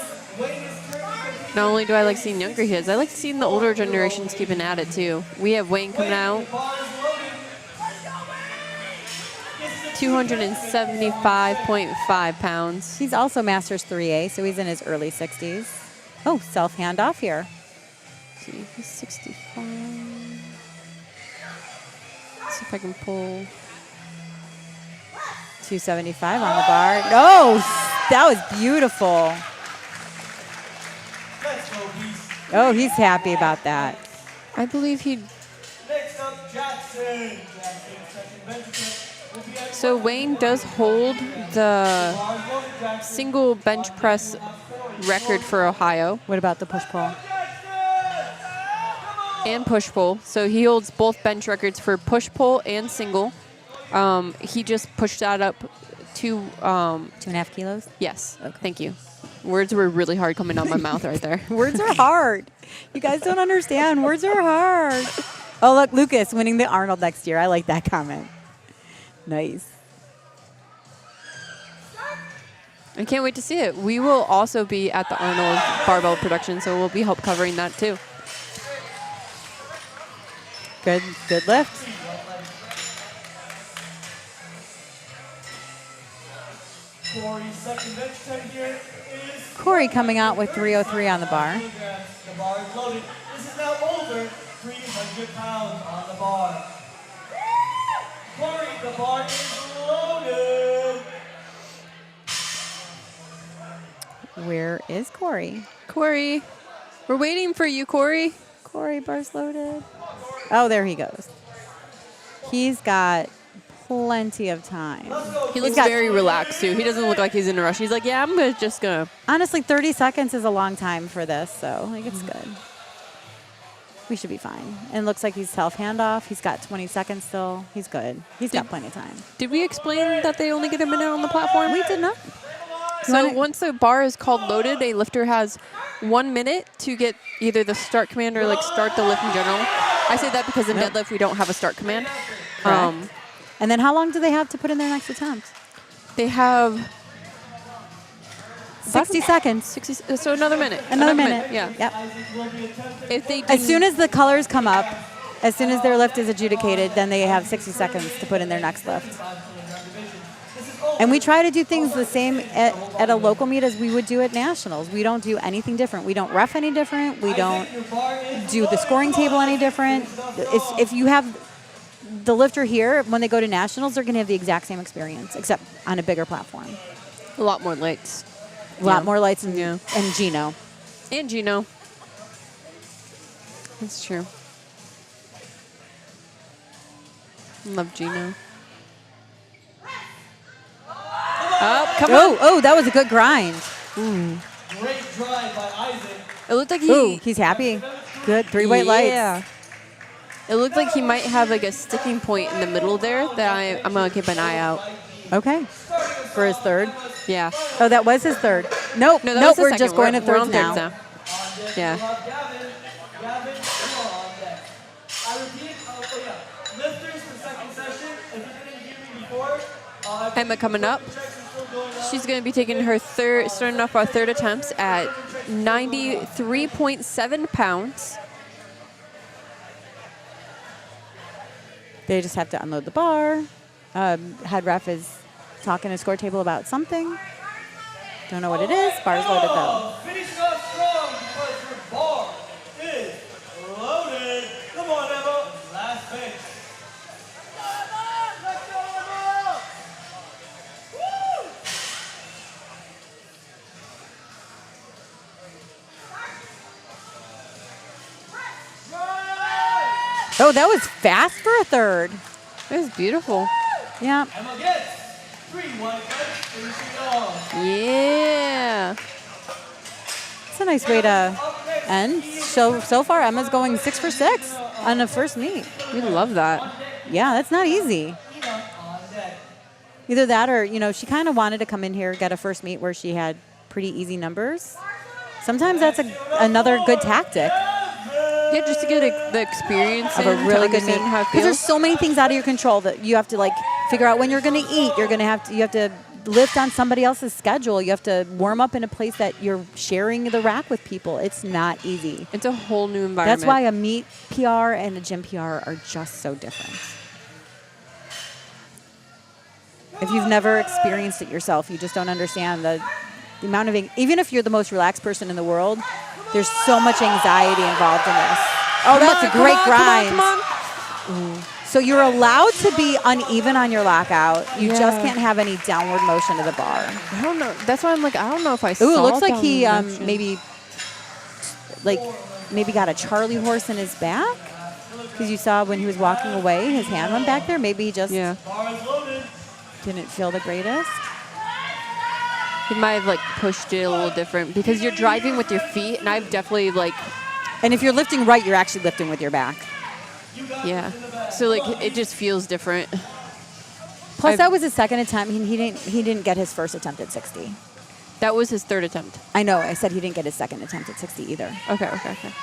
Not only do I like seeing younger kids, I like seeing the older generations keeping at it too. We have Wayne coming out, 275.5 pounds. He's also Masters 3A, so he's in his early 60s. Oh, self handoff here. Let's see, he's 65. Let's see if I can pull. 275 on the bar. Oh, that was beautiful. Let's go, Beast. Oh, he's happy about that. I believe he. Next up, Jackson. Jackson's second bench attempt will be at So Wayne does hold the single bench press record for Ohio What about the push pull? and push pull. So he holds both bench records for push pull and single. He just pushed that up to 2.5 kilos? yes. Okay. Thank you. Words were really hard coming out my mouth right there. Words are hard. You guys don't understand. Words are hard. Oh, look, Lucas winning the Arnold next year. I like that comment. Nice. I can't wait to see it. We will also be at the Arnold Barbell production, so we'll be help covering that too. Good lift. Corey's second bench attempt here is Corey coming out with 303 on the bar. kilograms. The bar is loaded. This is now over 300 pounds on the bar. Corey, the bar is loaded. Where is Corey? Corey, we're waiting for you, Corey. Corey, bar's loaded. Oh, there he goes. He's got plenty of time. He looks got- very relaxed, too. He doesn't look like he's in a rush. He's like, yeah, I'm just going to. Honestly, 30 seconds is a long time for this, so like it's good. We should be fine. And it looks like he's self-handoff. He's got 20 seconds still. He's good. He's got plenty of time. Did we explain that they only get a minute on the platform? We did not. So once the bar is called loaded, a lifter has 1 minute to get either the start command or like start the lift in general. I say that because in deadlift we don't have a start command. Correct. And then how long do they have to put in their next attempt? They have 60 seconds. 60, so another minute. Another minute. Yeah. Yep. If they As soon as the colors come up, as soon as their lift is adjudicated, then they have 60 seconds to put in their next lift. And we try to do things the same at a local meet as we would do at nationals. We don't do anything different. We don't ref any different. We don't do the scoring table any different. If you have the lifter here, when they go to nationals, they're going to have the exact same experience, except on a bigger platform. a lot more lights. A lot more lights and, Yeah. and Gino. And Gino. That's true. Love Gino. Oh, come on. Oh, that was a good grind. Great drive by Isaac. It looked like he. Ooh, he's happy. Good. 3 white lights. Yeah. It looked like he might have like a sticking point in the middle there that I'm going to keep an eye out. Okay. For his third. Yeah. Oh, that was his third. Nope. No, that was the we're second. just going to We're on thirds thirds now. Yeah. Gavin, you are on deck. I repeat, lifters for second session. If you didn't hear me before, Emma coming up. She's going to be taking her starting off our third attempts at 93.7 pounds. They just have to unload the bar. Head ref is talking to score table about something. Don't know what it is. Bar's loaded though. finishing off strong because your bar is loaded. Come on, Emma. Last bench. Let's go, Emma. Woo! Oh, that was fast for a third. It was beautiful. Yeah. Emma gets 3 white lights, finishing off. Yeah. It's a nice way to end. So far, Emma's going 6 for 6 on the first meet. We love that. Yeah, that's not easy. Either that or, she kind of wanted to come in here, get a first meet where she had pretty easy numbers. Sometimes that's another good tactic Yeah, just to get the experience of a in, really to good meet. understand how it Because there's feels. so many things out of your control that you have to figure out when you're going to eat. You have to lift on somebody else's schedule. You have to warm up in a place that you're sharing the rack with people. It's not easy. It's a whole new environment. That's why a meet PR and a gym PR are just so different. If you've never experienced it yourself, you just don't understand the amount of, even if you're the most relaxed person in the world, there's so much anxiety involved in this. Oh, that's a great grind. Come on. So you're allowed to be uneven on your lockout. You Yeah. just can't have any downward motion to the bar. I don't know. That's why I'm like, I don't know if I saw. Ooh, it looks like he downward motion. maybe got a Charlie horse in his back. Because you saw when he was walking away, his hand went back there. Maybe he just Yeah. Bar is loaded. didn't feel the greatest. He might have pushed it a little different because you're driving with your feet, and I've definitely And if you're lifting right, you're actually lifting with your back. yeah. So it just feels different. Plus, that was his second attempt. He didn't get his first attempt at 60. That was his third attempt. I know. I said he didn't get his second attempt at 60 either. Okay.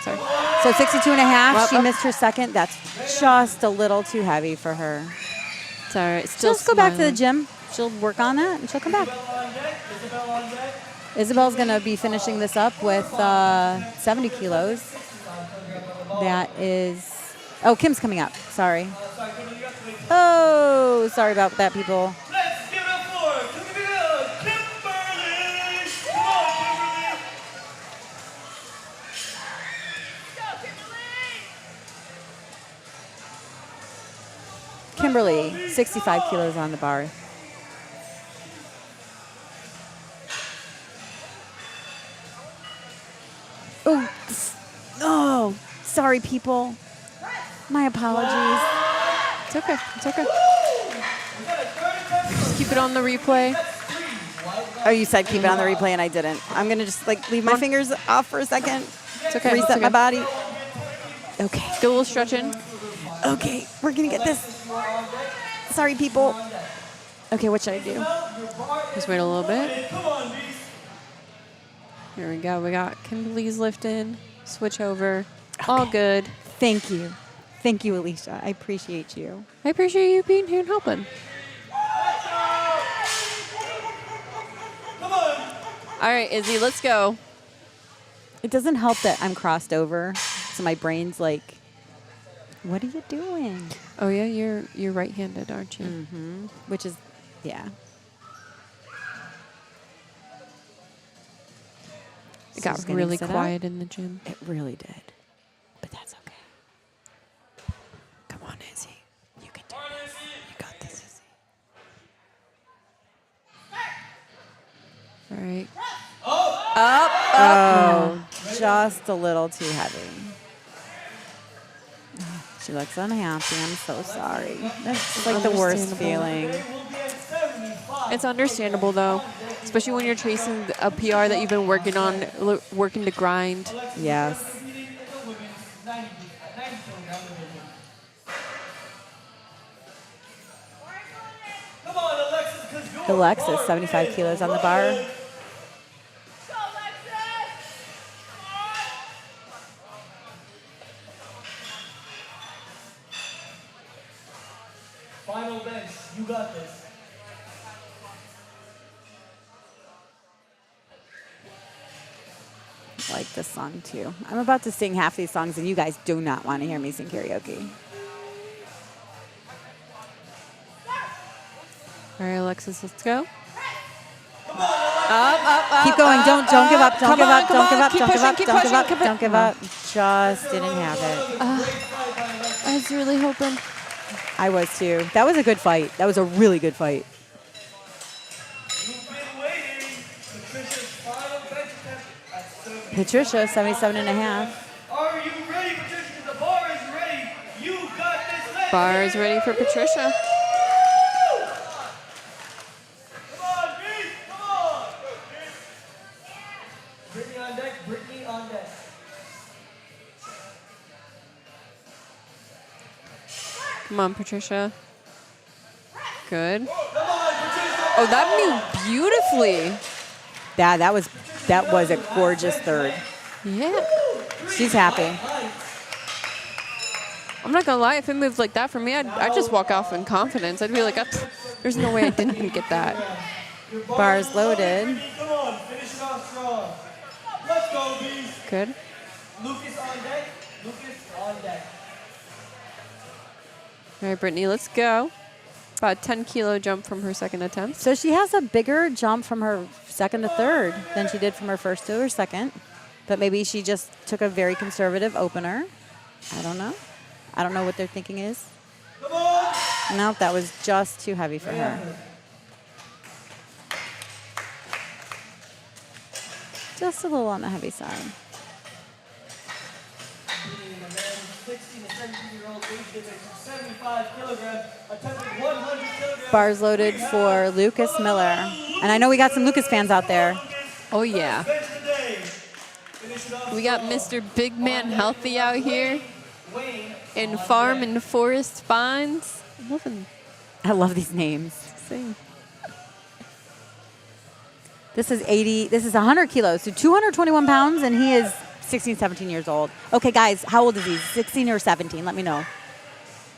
Sorry. So 62 and a half. Well, She missed her second. That's just a little too heavy for her. It's all right. Still Just go back to the smiling. gym. She'll work on that and she'll come back. Isabel on deck. Isabel's going to be finishing this up with 70 kilos. That is... Oh, Kim's coming up. Sorry. Oh, sorry about that, people. Let's give it up for Kimberly. Come on, Kimberly. Kimberly, 65 kilos on the bar. Oh, sorry, people. My apologies. It's okay. It's okay. Just keep it on the replay. Oh, you said keep it on the replay, and I didn't. I'm going to just like leave my fingers off for a second. It's okay. Reset it's okay. my body. Okay. Do a little stretching. Okay, we're going to get this. Sorry, people. Okay, what should I do? Just wait a little bit. Here we go. We got Kimberly's lifting. Switch over. All good. Thank you. Thank you, Alicia. I appreciate you. I appreciate you being here and helping. All right, Izzy, let's go. It doesn't help that I'm crossed over, so my brain's like, what are you doing? Oh yeah, you're right-handed, aren't you? Mm-hmm. Which is, yeah. It got really quiet in the gym. It really did. But that's okay. Come on, Izzy. You can do this. You got this, Izzy. All right. Up. Oh, just a little too heavy. She looks unhappy. I'm so sorry. That's like the worst feeling. It's understandable though, especially when you're chasing a PR that you've been working on, working to grind. Yes. Alexis, 75 kilos on the bar. Final bench, you got this. I like this song too. I'm about to sing half these songs and you guys do not want to hear me sing karaoke. All right, Alexis, let's go. Up. Keep going. Don't give up. Don't Come give on, up. come Don't on. give up. Keep Don't give pushing, up. keep Don't give pushing, up. keep it- Don't give up. Just didn't have it. I was really hoping. I was too. That was a good fight. That was a really good fight. You've been waiting. Patricia's final bench attempt at 70. Patricia, 77 and a half. Are you ready, Patricia? The bar is ready. You got this. Let's Bar is ready for Patricia. Come on, Beast. Come on. Brittany on deck. Brittany on deck. Come on, Patricia. Good. Come on, Patricia. Oh, that moved beautifully. That was a gorgeous third. Yeah. She's happy. I'm not gonna lie, if it moved like that for me, I'd just walk off in confidence. I'd be like, there's no way I didn't get that. Bars loaded. Come on, finish it off strong. Let's go, Beast. Good. Lucas on deck. Lucas on deck. All right, Brittany, let's go. About a 10-kilo jump from her second attempt. So she has a bigger jump from her second to third than she did from her first to her second. But maybe she just took a very conservative opener. I don't know. I don't know what their thinking is. Come on. Nope, that was just too heavy for her. Just a little on the heavy side. 16 to 17-year-old age division, 75 kilograms, attempted 100 kilograms. Bars loaded for Lucas Miller. And I know we got some Lucas fans out there. Oh, yeah. Bench today. Finish it off We got strong. Mr. Big Man Healthy out here Wayne in Farm and Forest Finds. I'm loving I love these names. sing. This is 100 kilos, so 221 pounds, and he is 16, 17 years old. Okay, guys, how old is he? 16 or 17? Let me know.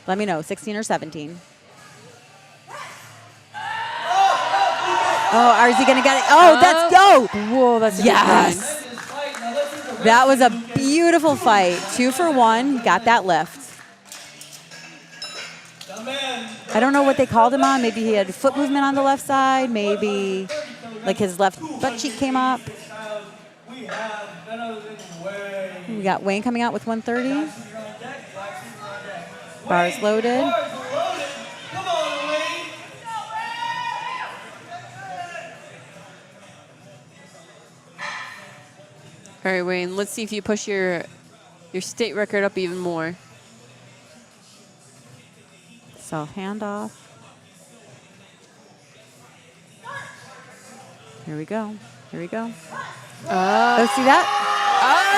Let me know, 16 or 17. Oh, is he going to get it? Oh, let's go. Whoa, that's a good grind. Yes. That was a beautiful fight. 2 for 1. Got that lift. I don't know what they called him on. Maybe he had foot movement on the left side. Maybe like his left butt cheek came up. We have none other than Wayne. We got Wayne coming out with 130. You're on deck. Blackson's on deck. Bars loaded. Bars loaded. Come on, Wayne. All right, Wayne, let's see if you push your state record up even more. Self handoff. Here we go. Here we go. Oh, see that?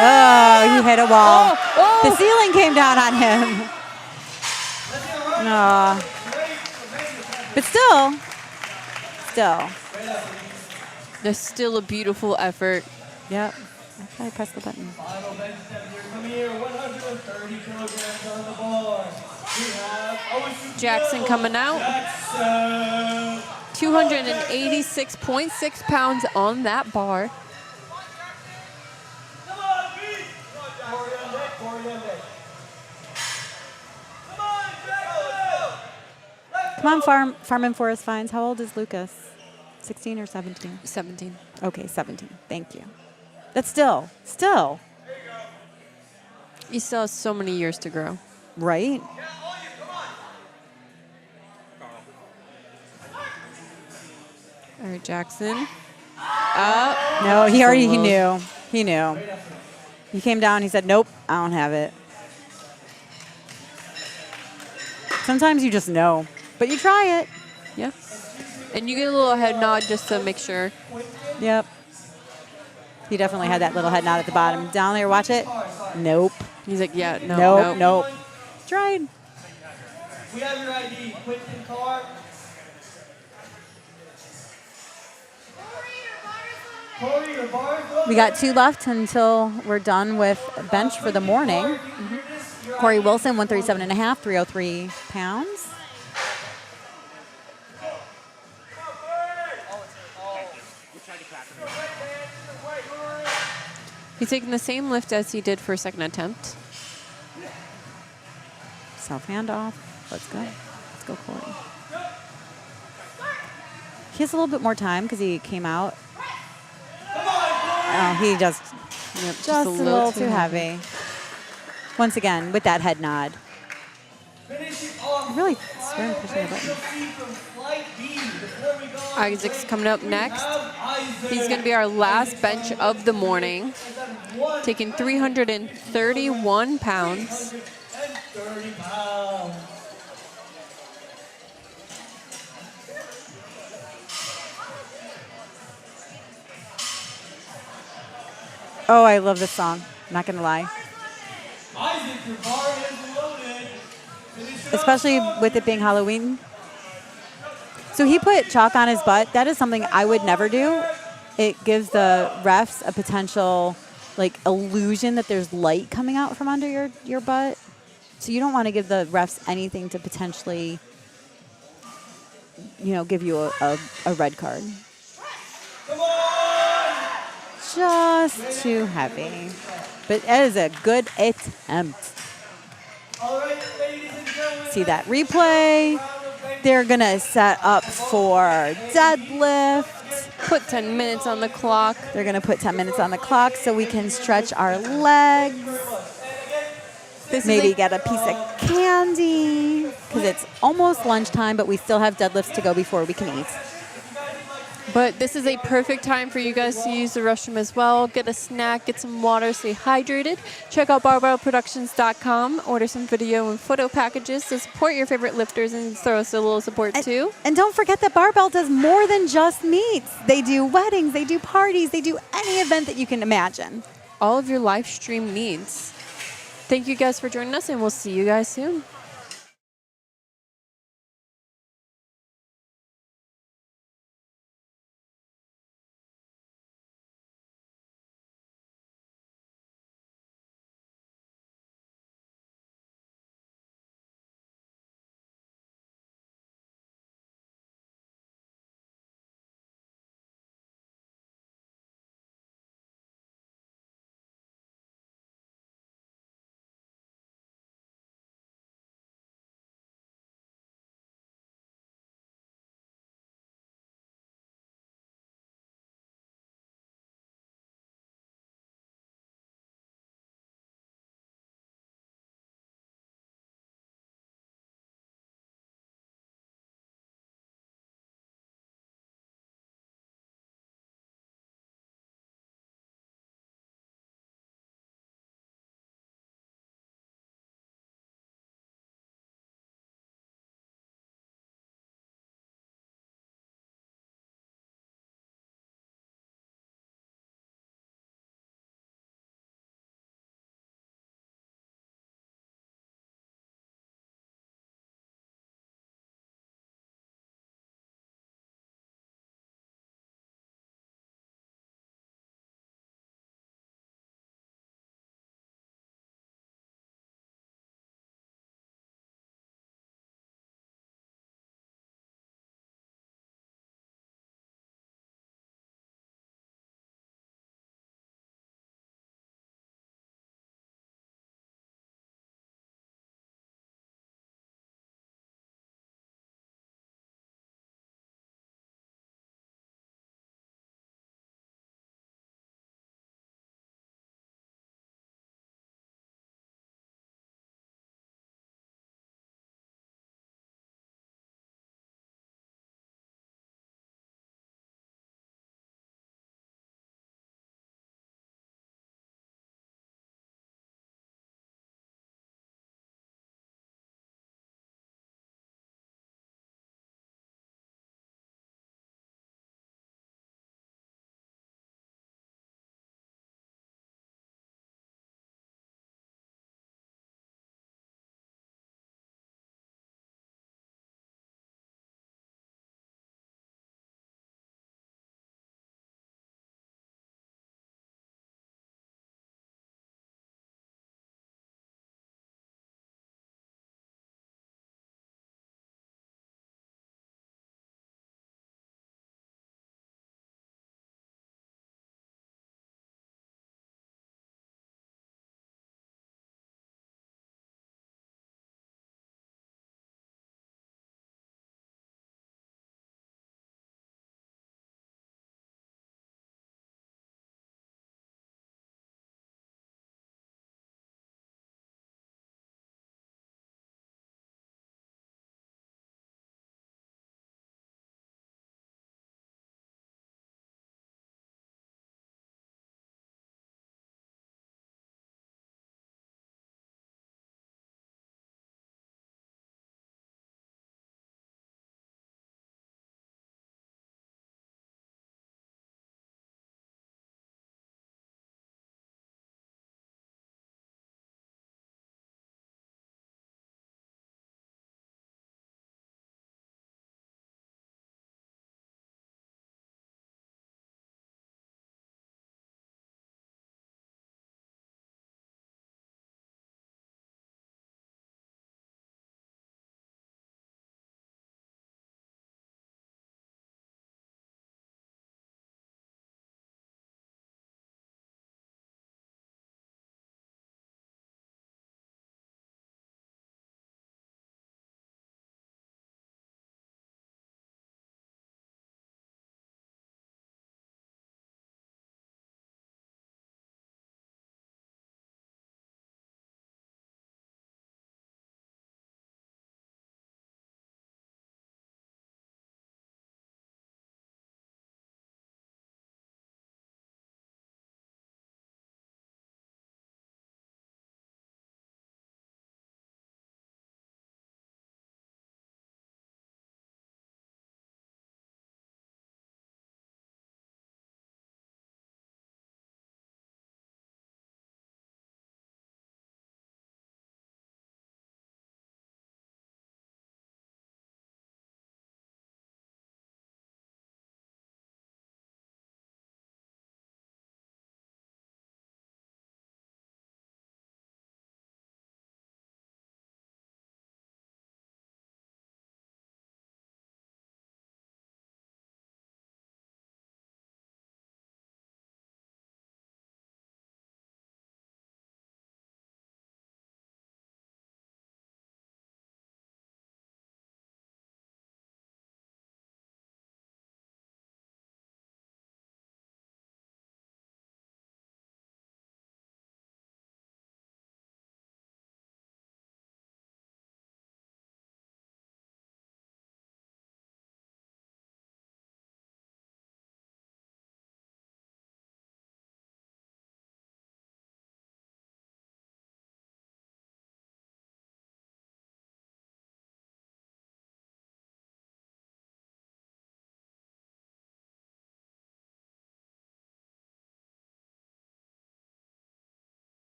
Oh, he hit a wall. The ceiling came down on him. No. But still. There's still a beautiful effort. Yep. I pressed the button. Final bench step here. Come here. 130 kilograms on the bar. We have Jackson coming out. Jackson. 286.6 pounds on that bar. Come on, beat. Corey on deck. Corey on deck. Come on, Jackson. Come on, Farm and Forest Finds. How old is Lucas? 16 or 17? 17. Okay, 17. Thank you. That's still. He still has so many years to grow. Right? All right, Jackson. No, he almost. knew. He knew. He came down, he said, nope, I don't have it. Sometimes you just know, but you try it. Yeah. And you get a little head nod just to make sure. Yep. He definitely had that little head nod at the bottom. Down there, watch it. Nope. He's like, yeah, no. Nope. Tried. We have your ID. Quentin Carr. Corey, your bar is loaded. We got 2 left until we're done with bench for the morning. Corey Wilson, 137.5, 303 pounds. He's taking the same lift as he did for second attempt. Self handoff. Let's go. Let's go, Corey. He has a little bit more time because he came out. Oh, he just a little too heavy. Once again, with that head nod. I really swear I'm pushing the button. Isaac's coming up next. He's going to be our last bench of the morning, taking 331 pounds. 330 pounds. Oh, I love this song. Not going to lie. Isaac, your bar is loaded. Finish it Especially up. with it being Halloween. So he put chalk on his butt. That is something I would never do. It gives the refs a potential illusion that there's light coming out from under your butt. So you don't want to give the refs anything to potentially, give you a red card. Come on. Just too heavy. But it is a good attempt. All right, ladies and gentlemen. See that replay. They're going to set up for deadlift. Put 10 minutes on the clock. They're going to put 10 minutes on the clock so we can stretch our legs. Maybe get a piece of candy because it's almost lunchtime, but we still have deadlifts to go before we can eat. But this is a perfect time for you guys to use the restroom as well. Get a snack, get some water, stay hydrated. Check out barbellproductions.com. Order some video and photo packages to support your favorite lifters and throw us a little support too. And don't forget that Barbell does more than just meets. They do weddings, they do parties, they do any event that you can imagine. All of your live stream needs. Thank you guys for joining us, and we'll see you guys soon.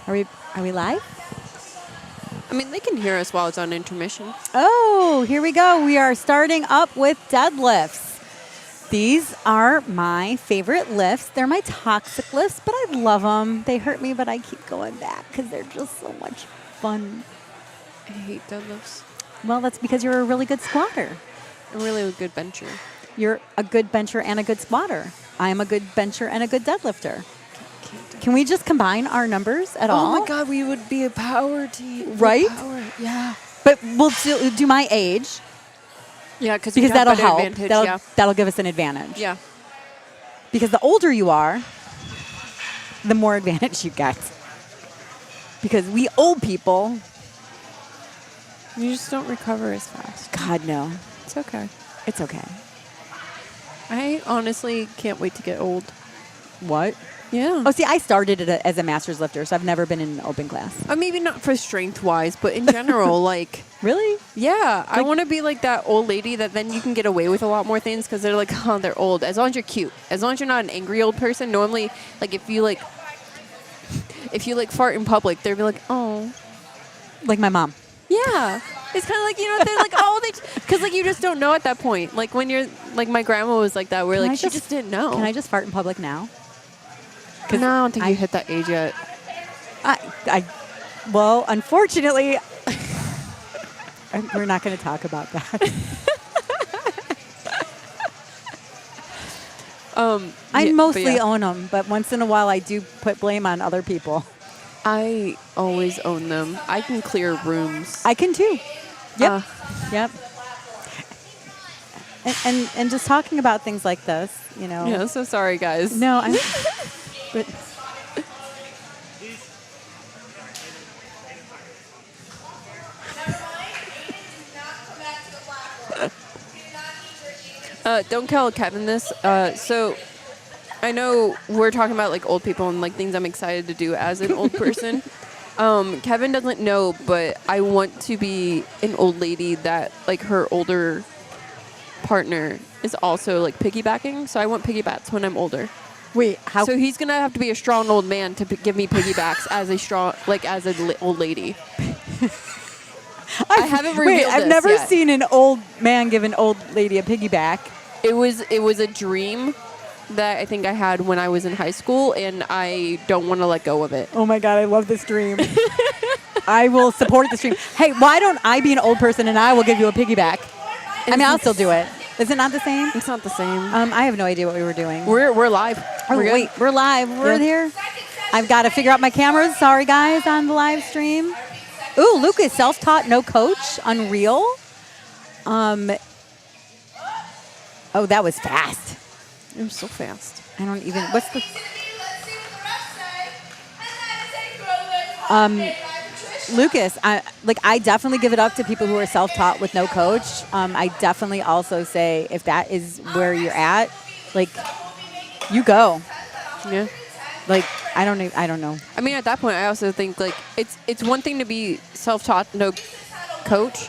Are we live? I mean, they can hear us while it's on intermission. Oh, here we go. We are starting up with deadlifts. These are my favorite lifts. They're my toxic lifts, but I love them. They hurt me, but I keep going back because they're just so much fun. I hate deadlifts. Well, that's because you're a really good squatter. I'm really a good bencher. You're a good bencher and a good squatter. I'm a good bencher and a good deadlifter. Can't do it. Can we just combine our numbers at all? Oh my God, we would be a power team. Right? Power. Yeah. But we'll do my age Yeah, because that'll help. Advantage, That'll give us an advantage. Yeah. Because the older you are, the more advantage you get. Because we old people, You just don't recover as fast. God no, It's okay. it's okay. I honestly can't wait to get old. What? Yeah. Oh, see, I started it as a master's lifter, so I've never been in an open class. Maybe not for strength wise, but in general, like, Really? yeah, I want to be like that old lady that then you can get away with a lot more things because they're like, oh, they're old. As long as you're cute, as long as you're not an angry old person. Normally, like if you fart in public, they'll be like, oh, Like my mom. yeah. It's kind of like, they're like, oh, because like you just don't know at that point. Like when you're like my grandma was like that, where Can like I she just didn't know. Can I just fart in public now? No, I don't think you hit that age yet. Well, unfortunately, we're not going to talk about that. I mostly own them, but once in a while I do put blame on other people. I always own them. I can clear rooms. I can too. Yep. Uh, Yep. And just talking about things like this, Yeah, so sorry, guys. No, I'm. But Don't tell Kevin this. So I know we're talking about like old people and like things I'm excited to do as an old person. Kevin doesn't know, but I want to be an old lady that like her older partner is also like piggybacking. So I want piggybacks when I'm older. wait, how? So he's gonna have to be a strong old man to give me piggybacks as a strong, like as an old lady. I haven't revealed I've this never yet. seen an old man give an old lady a piggyback. It was a dream that I think I had when I was in high school, and I don't want to let go of it. Oh my God, I love this dream. I will support this dream. Hey, why don't I be an old person and I will give you a piggyback? I mean, I'll still do it. Is it not the same? It's not the same. I have no idea what we were doing. We're live. Oh, We're good. wait, we're live. We're Yeah. here. I've got to figure out my cameras. Sorry, guys, on the live stream. Ooh, Lucas, self-taught, no coach. Unreal. Oh, that was fast. It was so fast. I don't even, what's the, Let's see what the refs say. And that is a good Lucas, I definitely give it up to people who are self-taught with no coach. I definitely also say if that is where you're at, like, you go. Yeah. Like, I don't know. I mean, at that point, I also think like it's one thing to be self-taught, no coach,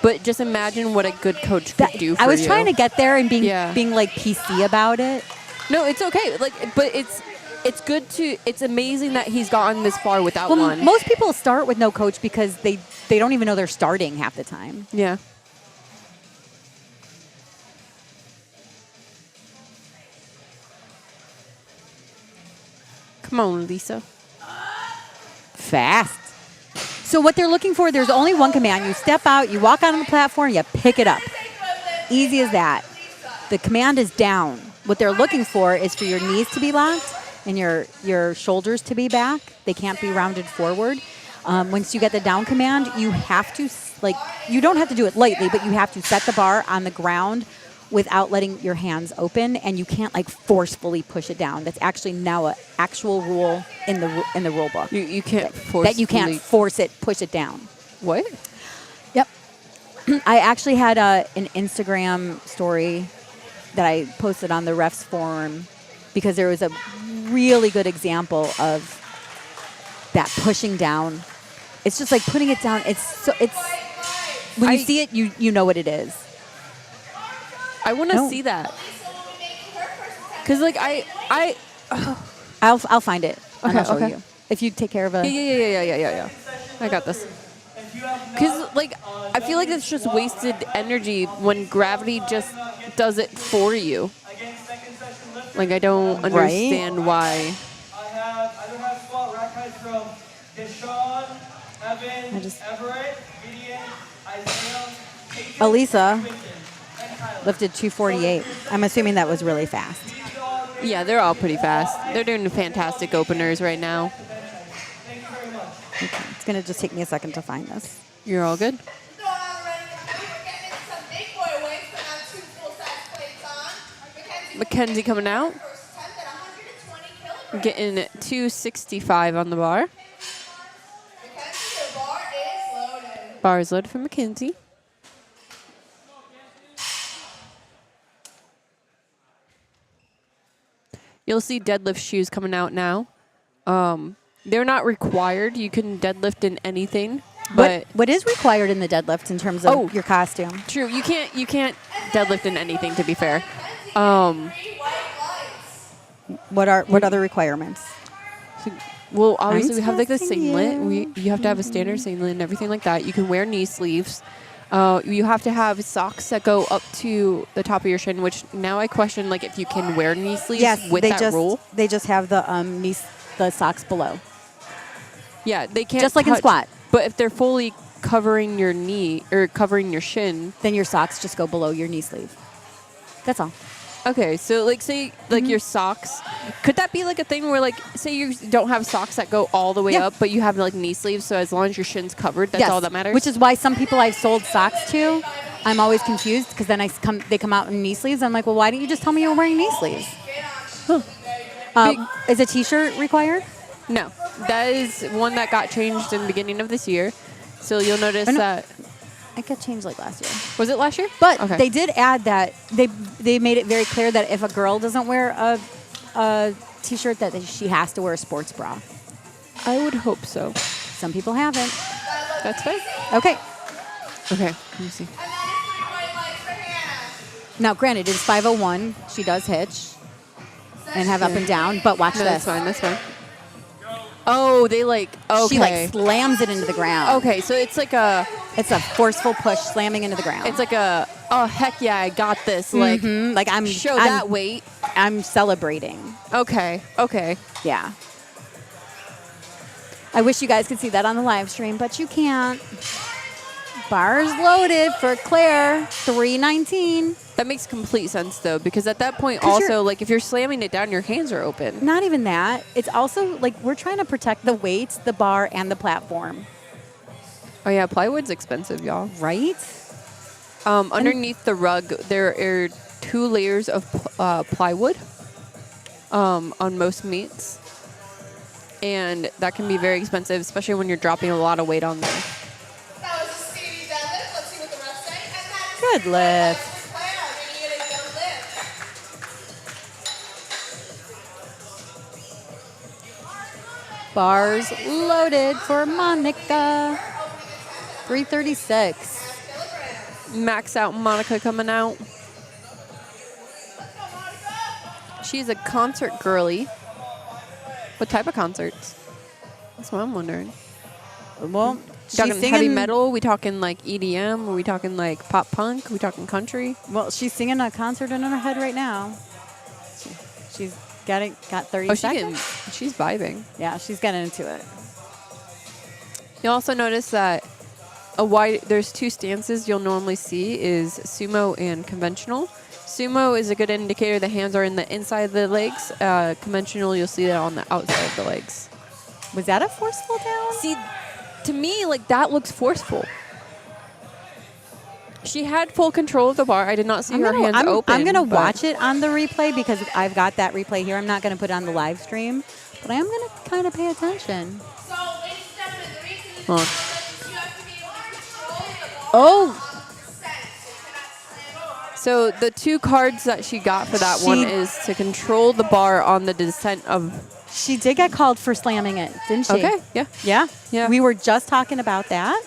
but just imagine what a good coach could do for you. I was trying to get there and being Yeah. like PC about it. No, it's okay. Like, but it's good to. It's amazing that he's gotten this far without Well, one. most people start with no coach because they don't even know they're starting half the time. Yeah. Come on, Lisa. Fast. So what they're looking for, there's only one command. You step out, you walk out on the platform, you pick it up. Easy as that. The command is down. What they're looking for is for your knees to be locked and your shoulders to be back. They can't be rounded forward. Once you get the down command, you have to, you don't have to do it lightly, but you have to set the bar on the ground without letting your hands open, and you can't forcefully push it down. That's actually now an actual rule in the rule book. You can't force that you can't push it down. What? Yep. I actually had an Instagram story that I posted on the refs forum because there was a really good example of that pushing down. It's just like putting it down. It's when you see it, you know what it is. I want to see that. Cause I'll I'll find it. And Okay, I'll show okay. you. If you take care of a. Yeah. I got this. If you have Because, like, I feel like it's just wasted energy when gravity just does it for you. again, second session lifters, Like, I don't understand why. I don't have squat rack heights from Deshaun, Evan, Everett, Gideon, Isaiah, Peyton, Elisa Quinton, and Kyler. lifted 248. I'm assuming that was really fast. Yeah, they're all pretty fast. They're doing fantastic openers right now. Okay, it's going to just take me a second to find this. You're all good? Throwing on the ready to move. We're getting into some big boy weights, putting on 2 full-size plates on. Mackenzie coming out. First attempt at 120 kilograms. Getting 265 on the bar. Mackenzie, your bar is loaded. Bar is loaded for Mackenzie. You'll see deadlift shoes coming out now. They're not required. You can deadlift in anything. But What is required in the deadlift in terms of your costume? true, you can't deadlift in anything, to be fair. 3 white lights. What other requirements? Well, obviously we have like the testing singlet. You have to have a standard singlet and everything like that. You can wear knee sleeves. You have to have socks that go up to the top of your shin, which now I question like if you can wear knee sleeves with they that just rule. they just have the the socks below. Yeah, they can't Just like in touch- squat. But if they're fully covering your knee or covering your shin, Then your socks just go below your knee sleeve. That's all. okay, so like say like your socks, could that be like a thing where like say you don't have socks that go all the way Yeah. up, but you have like knee sleeves, so as long as your shin's covered, that's Yes, all that matters? Which is why some people I've sold socks to, I'm always confused because then they come out in knee sleeves. I'm like, well, why didn't you just tell me you were wearing knee sleeves? Is a t-shirt required? No, that is one that got changed in the beginning of this year. So you'll notice I know. that, It got changed like last year. was it last year? But Okay. they did add that they made it very clear that if a girl doesn't wear a t-shirt that she has to wear a sports bra. I would hope so. Some people haven't. That's fair. Okay. Okay, let me see. And that is 3 white lights for Hannah. Now, granted, it's 501. She does hitch and have up and down, but watch No, this. that's fine. Oh, they like, okay. She like slams it into the ground. Okay, so it's like a, It's a forceful push slamming into the ground. it's like a, oh, heck yeah, I got this. Like, like I'm show I'm- that weight. I'm celebrating. Okay. Yeah. I wish you guys could see that on the live stream, but you can't. Bars loaded for Claire, 319. That makes complete sense, though, because at that point 'Cause also, like, if you're slamming it down, your hands are open. Not even that. It's also like we're trying to protect the weights, the bar, and the platform. Oh, yeah, plywood's expensive, y'all. Right? Underneath the rug, there are 2 layers of plywood on most meets. And that can be very expensive, especially when you're dropping a lot of weight on there. That was a speedy deadlift. Let's see what the refs say. And that is Good 3 white lift. lights for Claire, making it a good lift. Bars loaded for Monica. 336. Max out Monica coming out. She's a concert girly. What type of concerts? That's what I'm wondering. Well, We talking heavy metal? We talking like EDM? Are we talking like pop punk? Are we talking country? Well, she's singing a concert in her head right now. She's got 30 Oh, seconds. she's vibing. Yeah, she's getting into it. You'll also notice that there's 2 stances you'll normally see is sumo and conventional. Sumo is a good indicator the hands are in the inside of the legs. Conventional, you'll see that on the outside of the legs. Was that a forceful down? See, to me, like that looks forceful. She had full control of the bar. I did not see her hands open. I'm gonna but- watch it on the replay because I've got that replay here. I'm not gonna put it on the live stream, but I am gonna kind of pay attention. So, ladies and gentlemen, the reason you Hold on. you have to be able to control the ball. Oh, So the 2 cards that she got for that one is to control the bar on the descent of. she did get called for slamming it, didn't she? Okay, yeah. Yeah? Yeah. We were just talking about that.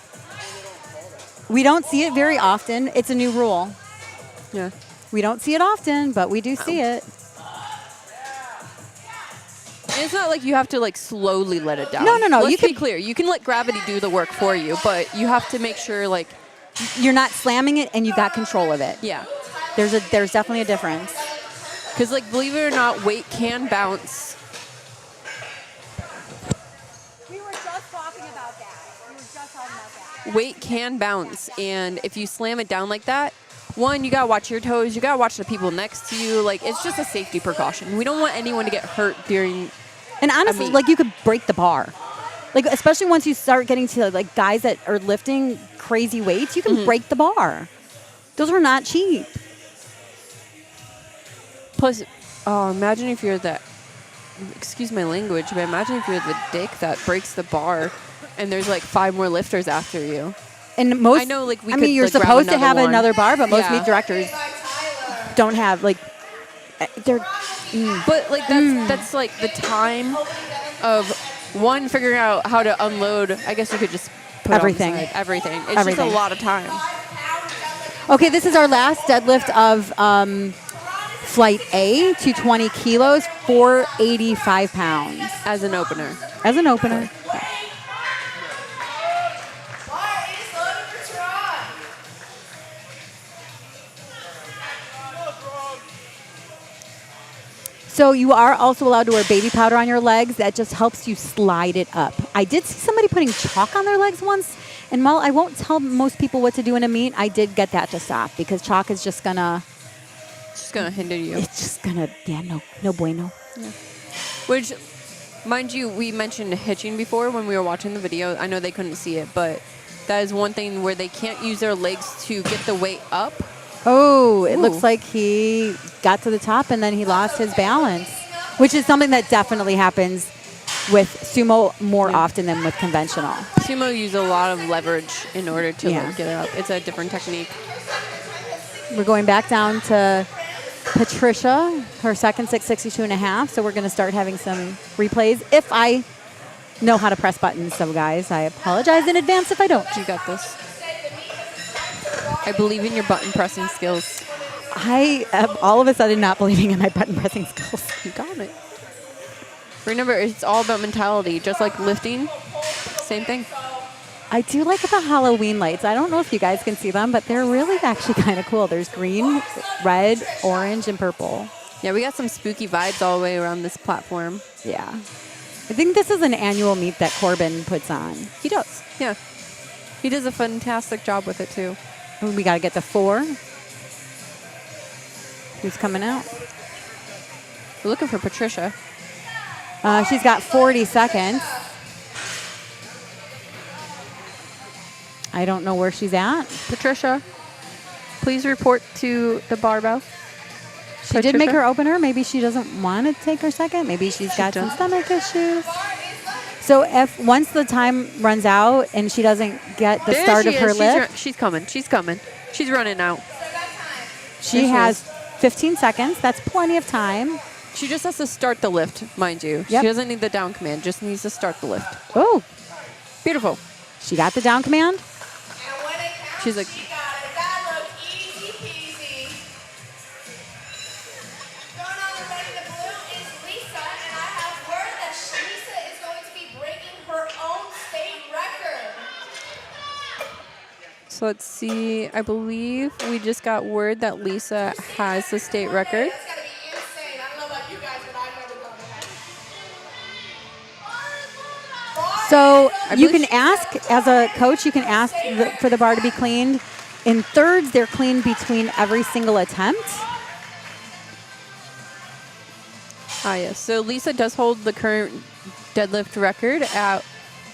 We don't see it very often. It's a new rule. Yeah. We don't see it often, but we do see it. It's not like you have to like slowly let it down. No, no, no, Let's you be can- clear. You can let gravity do the work for you, but you have to make sure like, You're not slamming it, and you got control of it. yeah. There's definitely a difference. Because like, believe it or not, weight can bounce. We were just talking about that. Weight can bounce, and if you slam it down like that, one, you gotta watch your toes, you gotta watch the people next to you. Like, it's just a safety precaution. We don't want anyone to get hurt during. And honestly, mean- like, you could break the bar. Like, especially once you start getting to like guys that are lifting crazy weights, you can break the bar. Those are not cheap. Plus, oh, imagine if you're the, excuse my language, but imagine if you're the dick that breaks the bar, and there's like 5 more lifters after you. And most, I know, like, we I could, mean, you're like, grab supposed to have another one. another bar, but most Yeah. meet directors don't have like. They're But like that's like the time of one figuring out how to unload. I guess you could just put Everything. on the side. Everything. It's Everything. just a lot of time. okay. This is our last deadlift of flight A, 220 kilos, 485 pounds As an opener. as an opener. Bar is loaded for Tron. So you are also allowed to wear baby powder on your legs. That just helps you slide it up. I did see somebody putting chalk on their legs once, and while I won't tell most people what to do in a meet, I did get that to stop because chalk is just gonna, It's just gonna hinder you. it's just gonna, yeah, no bueno. Which, mind you, we mentioned hitching before when we were watching the video. I know they couldn't see it, but that is one thing where they can't use their legs to get the weight up. Oh, it Ooh. looks like he got to the top and then he lost his balance, which is something that definitely happens with sumo more often than with conventional. Sumo use a lot of leverage in order to Yeah. like, get it up. It's a different technique. We're going back down to Patricia, her second 662.5. So we're going to start having some replays if I know how to press buttons. So guys, I apologize in advance if I don't. You got this. I believe in your button pressing skills. I am all of a sudden not believing in my button pressing skills. You got it. Remember, it's all about mentality. Just like lifting, same thing. I do like the Halloween lights. I don't know if you guys can see them, but they're really actually kind of cool. There's green, red, orange, and purple. Yeah, we got some spooky vibes all the way around this platform. Yeah. I think this is an annual meet that Corbin puts on. He does. Yeah. He does a fantastic job with it, too. We got to get to 4. Who's coming out? We're looking for Patricia. She's got 40 seconds. I don't know where she's at. Patricia, please report to the barbell. She did make her opener. Maybe she doesn't want to take her second. Maybe she's got some does. stomach issues. So if once the time runs out and she doesn't get the There start she of her is. lift, She's coming. She's coming. She's running out. she There she has is. 15 seconds. That's plenty of time. She just has to start the lift, mind you. Yep. She doesn't need the down command. Just needs to start the lift. Oh, Beautiful. she got the down command. And when it counts, She's like, she got it. That looked easy peasy. Going on the red and the blue is Lisa, and I have word that Lisa is going to be breaking her own state record. so let's see. I believe we just got word that Lisa has the state record. That's gotta be insane. I don't know about you guys, but I've never done that. So you believe can ask, as a coach, you can ask for the bar to be cleaned. In thirds, they're cleaned between every single attempt. Ah, yes. So Lisa does hold the current deadlift record at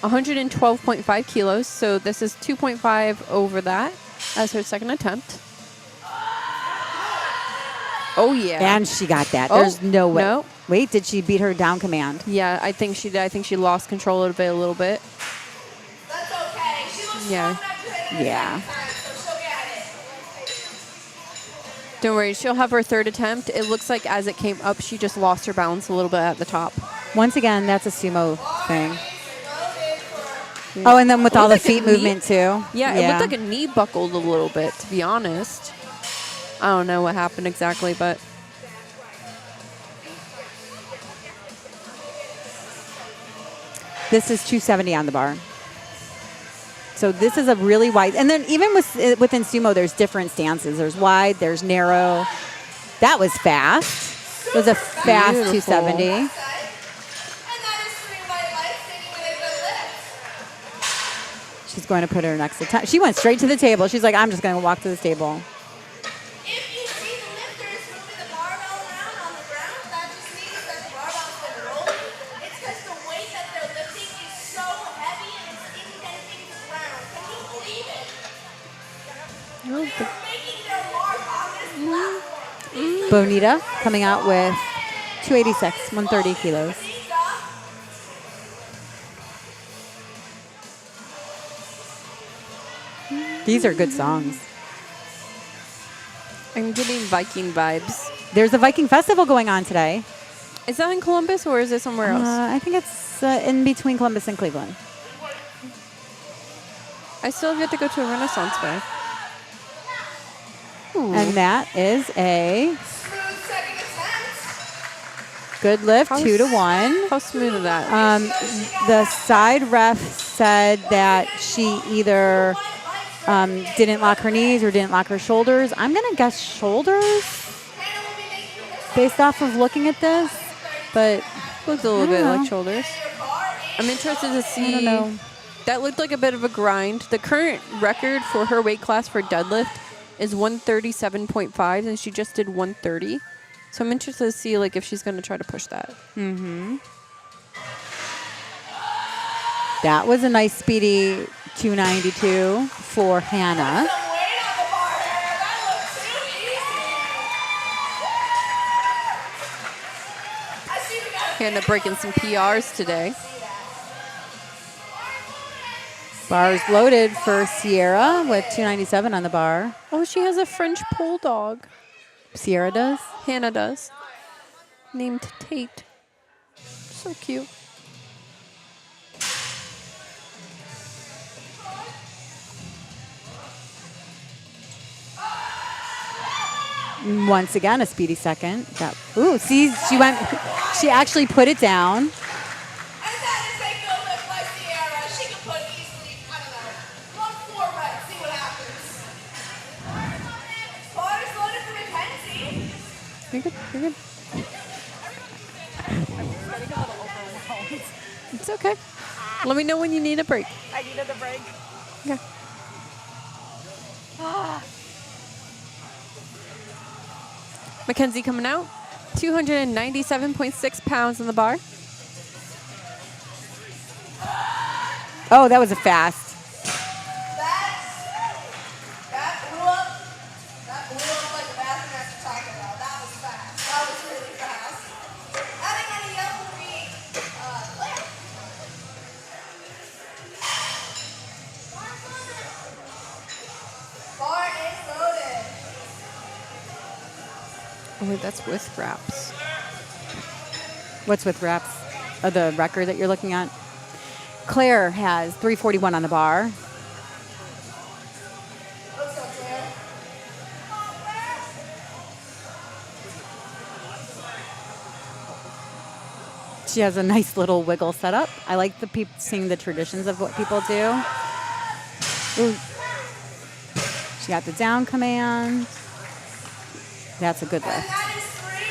112.5 kilos. So this is 2.5 over that as her second attempt. Oh, yeah. And she got that. Oh, There's no way. no. Wait, did she beat her down command? Yeah, I think she did. I think she lost control of it a little bit. That's okay. She looks Yeah. strong enough to hit it Yeah. every time, so she'll get it. Don't worry. She'll have her third attempt. It looks like as it came up, she just lost her balance a little bit at the top. Once again, that's a sumo thing. Loaded for Oh, and then with It all the looked like a feet knee- movement too. Yeah, it looked like a knee buckled a little bit, to be honest. I don't know what happened exactly, but This is 270 on the bar. So this is a really wide, and then even within sumo, there's different stances. There's wide, there's narrow. That was fast. It was a fast Beautiful. 270. And that is 3 white lights taking with a good lift. She's going to put her next to 10. She went straight to the table. She's like, I'm just going to walk to the table. If you see the lifters moving the barbell around on the ground, that just means that the barbell's been rolling. It's because the weight that they're lifting is so heavy and it's indenting the ground. Can you believe it? They're making their mark on this platform. Bonita coming out with 286, 130 kilos. These are good songs. I'm getting Viking vibes. There's a Viking festival going on today. Is that in Columbus or is it somewhere else? I think it's in between Columbus and Cleveland. I still have yet to go to a Renaissance fair. And that is a Smooth second attempt. good lift, How 2 to 1. How smooth is that? The side ref said that she either didn't lock her knees or didn't lock her shoulders. I'm going to guess shoulders based off of looking at this, but Looked a little bit know. like shoulders. I'm interested to see. I don't know. That looked like a bit of a grind. The current record for her weight class for deadlift is 137.5, and she just did 130. So I'm interested to see like if she's going to try to push that. That was a nice speedy 292 for Hannah. Some weight on the bar there. That looks too easy. I see we got Hannah breaking some PRs today. Bars loaded for Sierra with 297 on the bar. Oh, she has a French bulldog. Sierra does. Hannah does. Named Tate. So cute. Once again, a speedy second. Ooh, see, she actually put it down. And that is a good lift by Sierra. She can put easily, I don't know, run 4 reps, see what happens. Bars loaded for Mackenzie. You're good. You're good. It's okay. Let me know when you need a break. I needed a break. Yeah. Mackenzie coming out. 297.6 pounds on the bar. Oh, that was a fast. That blew up. That blew up like the bathroom after Taco Bell. That was fast. That was really fast. Adding any yellow will be Claire. Bar is loaded. Oh, wait, that's with wraps. What's with reps? The record that you're looking at? Claire has 341 on the bar. Let's go, Claire. She has a nice little wiggle setup. I like seeing the traditions of what people do. Ooh. She got the down command. That's a good And lift. that is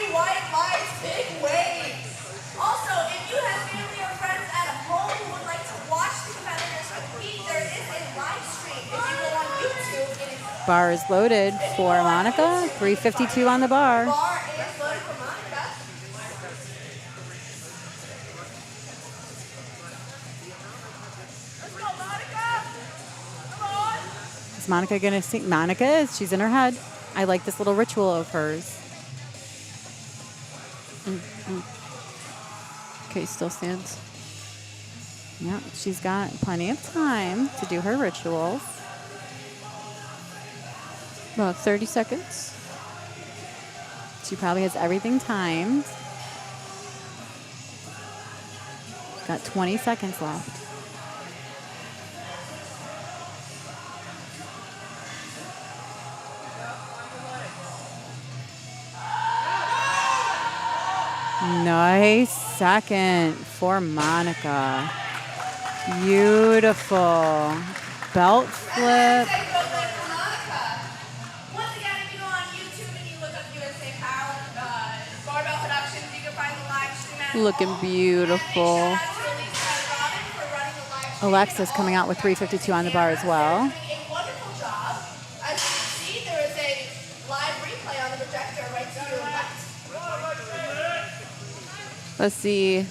3 white lights, big waves. Also, if you have family or friends at home who would like to watch the competitors compete, there is a live stream. If you go on YouTube, it is Bar is loaded for Monica. 352 on the bar. bar is loaded for Monica. Let's go, Monica. Come on. Is Monica going to sing? Monica is. She's in her head. I like this little ritual of hers. Okay, still stands. Yeah, she's got plenty of time to do her rituals. About 30 seconds. She probably has everything timed. Got 20 seconds left. Nice second for Monica. Beautiful. Belt flip. Once again, if you go on YouTube and you look up USA Power Barbell Productions, you can find the live stream at Looking beautiful. Alexa's coming out with 352 on the bar as well. A wonderful job. As you can see, there is a live replay on the projector right to your left. Let's see.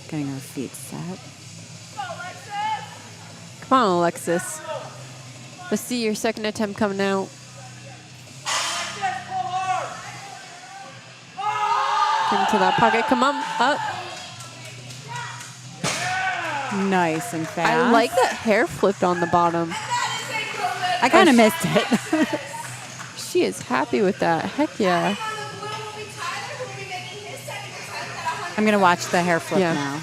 Getting her feet set. Come on, Alexis. Let's see your second attempt coming out. Get into that pocket. Come on, up. Nice and fast. I like that hair flipped on the bottom. I kind of missed it. She is happy with that. Heck yeah. I'm going to watch the hair flip Yeah. now.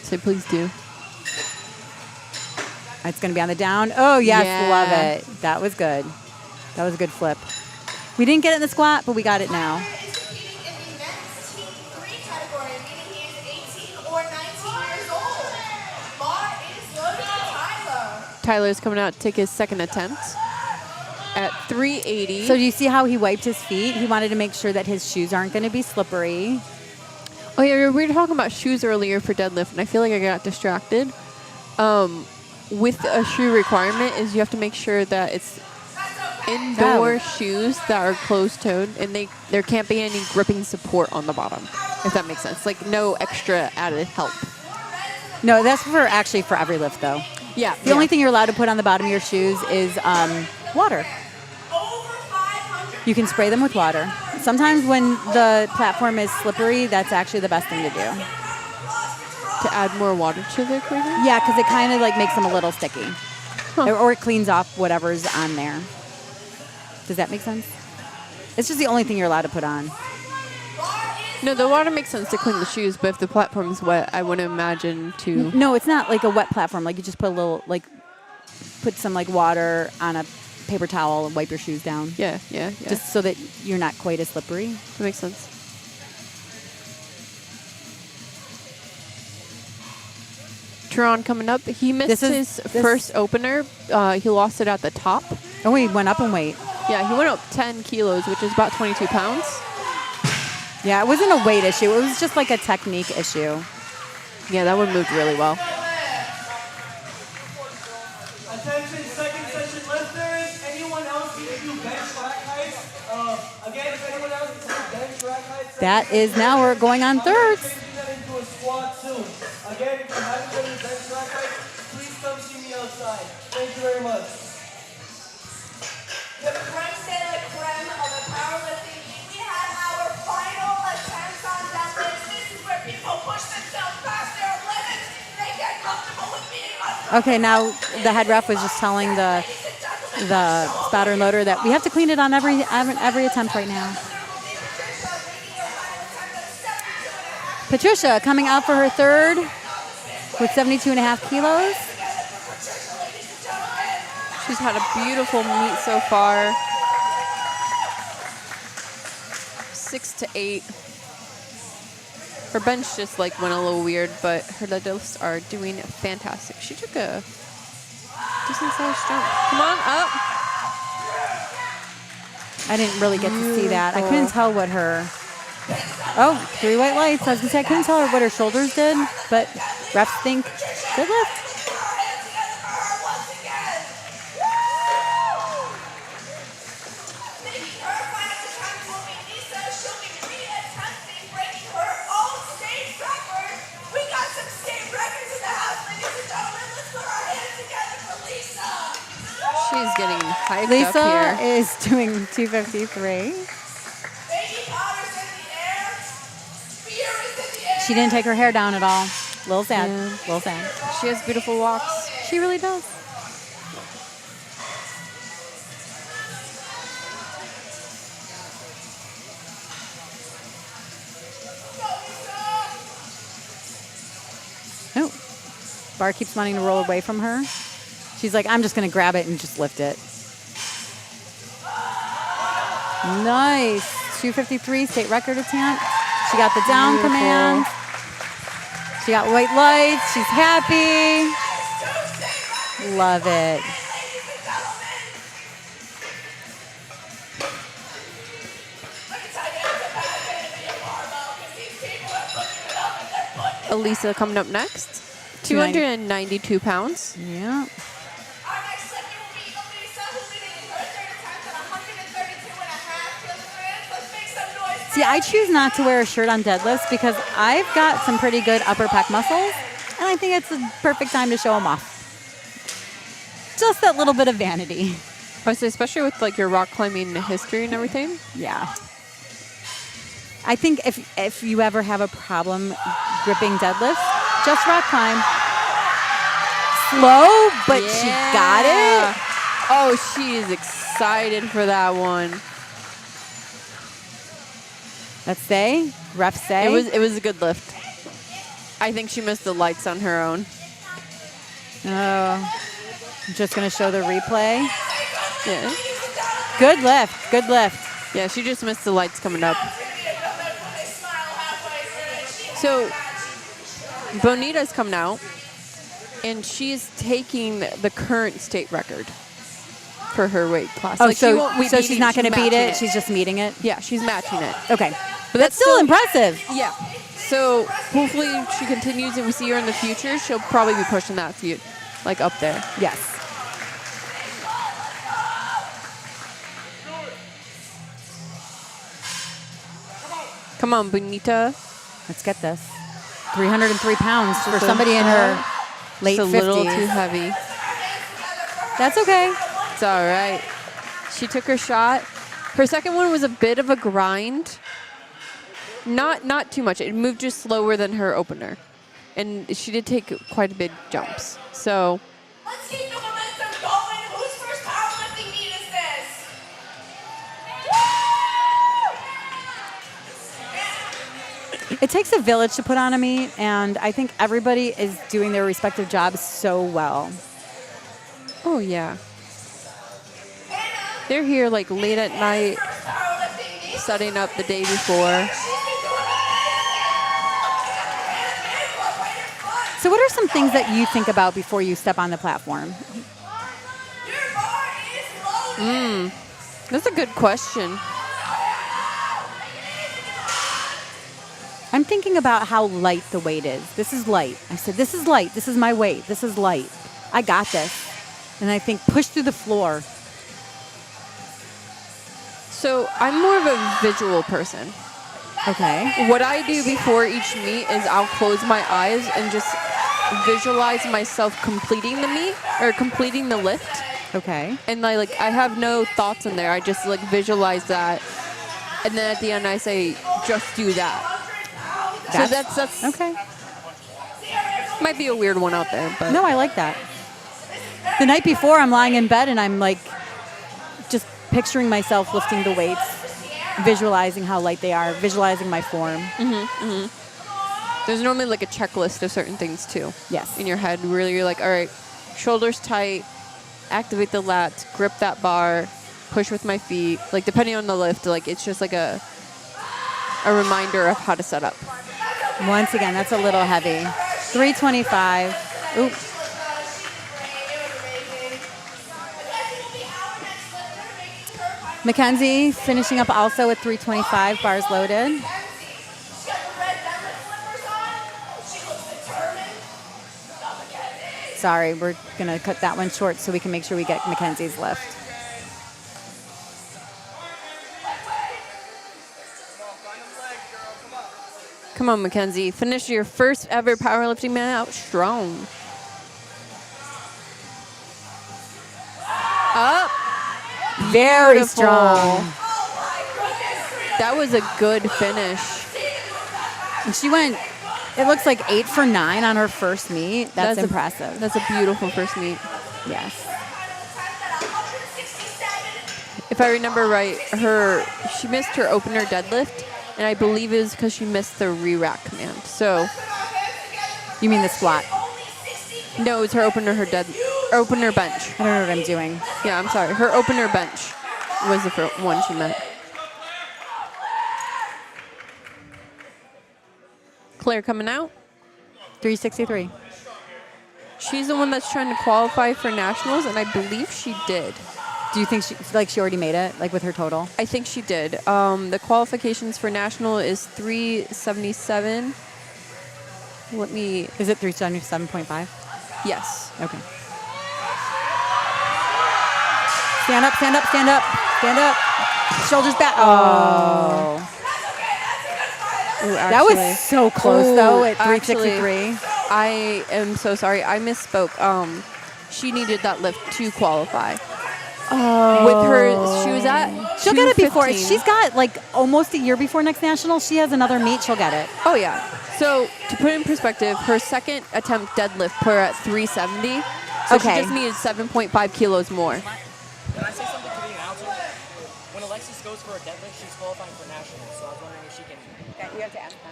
So please do. It's going to be on the down. Oh, yes. Yeah. Love it. That was good. That was a good flip. We didn't get it in the squat, but we got it now. Tyler's coming out to take his second attempt at 380. So do you see how he wiped his feet? He wanted to make sure that his shoes aren't going to be slippery. Oh yeah, we were talking about shoes earlier for deadlift, and I feel like I got distracted. With a shoe requirement is you have to make sure that it's indoor shoes that are closed-toed, and there can't be any gripping support on the bottom, if that makes sense. Like no extra added help. No, that's actually for every lift, though. Yeah. The only thing you're allowed to put on the bottom of your shoes is water. You can spray them with water. Sometimes when the platform is slippery, that's actually the best thing to do. To add more water to the equation? Yeah, because it kind of like makes them a little sticky. Or it cleans off whatever's on there. Does that make sense? It's just the only thing you're allowed to put on. No, the water makes sense to clean the shoes, but if the platform's wet, I wouldn't imagine to... No, it's not like a wet platform. Like you just put a little, like, put some like water on a paper towel and wipe your shoes down. Yeah. Just so that you're not quite as slippery. That makes sense. Teron coming up. He missed his first opener. He lost it at the top. Oh, he went up in weight. Yeah, he went up 10 kilos, which is about 22 pounds. Yeah, it wasn't a weight issue. It was just like a technique issue. Yeah, that one moved really well. Attention, second session lifters. Anyone else need to do bench rack heights? Again, if anyone else needs to do bench rack heights. That is now we're going on thirds. Maybe do that into a squat soon. Again, if you haven't done the bench rack heights, please come see me outside. Thank you very much. The creme de la creme of the powerlifting. We have our final attempts on deadlifts. This is where people push themselves past their limits. They get comfortable with being uncomfortable. Okay, now the head ref was just telling the spotter and loader that we have to clean it on every attempt right now. Patricia coming out for her third with 72.5 kilos. She's had a beautiful meet so far. 6 to 8. Her bench just like went a little weird, but her deadlifts are doing fantastic. She took a decent sized jump. Come on, up. I didn't really get to see that. I couldn't tell what her... Oh, 3 white lights. I was going to say, I couldn't tell her what her shoulders did, but refs think good lift. She's getting hyped Lisa up here. is doing 253. She didn't take her hair down at all. Little sad. Yeah. Little sad. She has beautiful walks. She really does. Oh, bar keeps wanting to roll away from her. She's like, I'm just going to grab it and just lift it. Nice. 253 state record attempt. She got the down Beautiful. command. She got white lights. She's happy. Love it. Elisa coming up next. 292 pounds. Yeah. Our next champion will be Elisa, who's leading her third attempt at 132.5 kilograms. Let's make some noise. See, I choose not to wear a shirt on deadlifts because I've got some pretty good upper pec muscles, and I think it's a perfect time to show them off. Just that little bit of vanity. I would say, especially with like your rock climbing history and everything. Yeah. I think if you ever have a problem gripping deadlifts, just rock climb. Slow, but she got it. Oh, she is excited for that one. Let's say, refs say. It was a good lift. I think she missed the lights on her own. Oh, I'm just going to show the replay. Yeah. Good lift. Good lift. Yeah, she just missed the lights coming up. So, Bonita's coming out, and she's taking the current state record for her weight class. Oh, Like, she so, won't be so she's beating not going to beat matching it. She's just meeting it. Yeah, she's matching it. Okay. But that's still impressive. Yeah. So hopefully she continues and we see her in the future. She'll probably be pushing that feud, like up there. Yes. Come on, Bonita. Let's get this. 303 pounds for Just a- somebody in her late It's a 50s. little too heavy. That's okay. It's all right. She took her shot. Her second one was a bit of a grind. Not too much. It moved just slower than her opener. And she did take quite a big jumps. So Let's keep the momentum going. Whose first powerlifting meet is this? It takes a village to put on a meet, and I think everybody is doing their respective jobs so well. oh yeah. They're here like late at night, Powerlifting meet. setting up the day before. So what are some things that you think about before you step on the platform? Your bar is loaded. That's a good question. I'm thinking about how light the weight is. This is light. I said, this is light. This is my weight. This is light. I got this. And I think push through the floor. So I'm more of a visual person. Okay. What I do before each meet is I'll close my eyes and just visualize myself completing the meet or completing the lift. Okay. And I have no thoughts in there. I just like visualize that. And then at the end I say, just do that. So that's Okay. might be a weird one out there, but No, I like that. The night before, I'm lying in bed and I'm like just picturing myself lifting the weights, visualizing how light they are, visualizing my form. there's normally like a checklist of certain things too. Yes. In your head, where you're like, all right, shoulders tight, activate the lats, grip that bar, push with my feet. Like depending on the lift, like it's just like a reminder of how to set up. Once again, that's a little heavy. 325. Oop. Mackenzie finishing up also at 325, bars loaded. She's got the red Deadlift slippers on. She looks determined. Not Mackenzie. Sorry, we're going to cut that one short so we can make sure we get Mackenzie's lift. Come on, Mackenzie. Finish your first ever powerlifting man out strong. Up. Very Beautiful. strong. That was a good finish. And she went, it looks like 8 for 9 on her first meet. That's impressive. That's a beautiful first meet. Yes. If I remember right, she missed her opener deadlift, and I believe it was because she missed the re-rack command. So You mean the squat? no, it was her opener bench. I don't know what I'm doing. Yeah, I'm sorry. Her opener bench was the one she meant. Claire coming out. 363. She's the one that's trying to qualify for nationals, and I believe she did. Do you think she already made it, like with her total? I think she did. The qualifications for national is 377. Let me. Is it 377.5? Yes. Okay. Stand up, stand up, stand up, stand up. Shoulders back. Oh. Ooh, That was so close, though, at 363. Actually, I am so sorry. I misspoke. She needed that lift to qualify. Oh. With her, she was at. She'll get it before. 215. She's got like almost a year before next national. She has another meet. She'll get it. Oh yeah. So to put it in perspective, her second attempt deadlift put her at 370. So Okay. she just needed 7.5 kilos more. Can I say something to the announcer? When Alexis goes for a deadlift, she's qualifying for nationals. So I was wondering if she can. You have to ask them.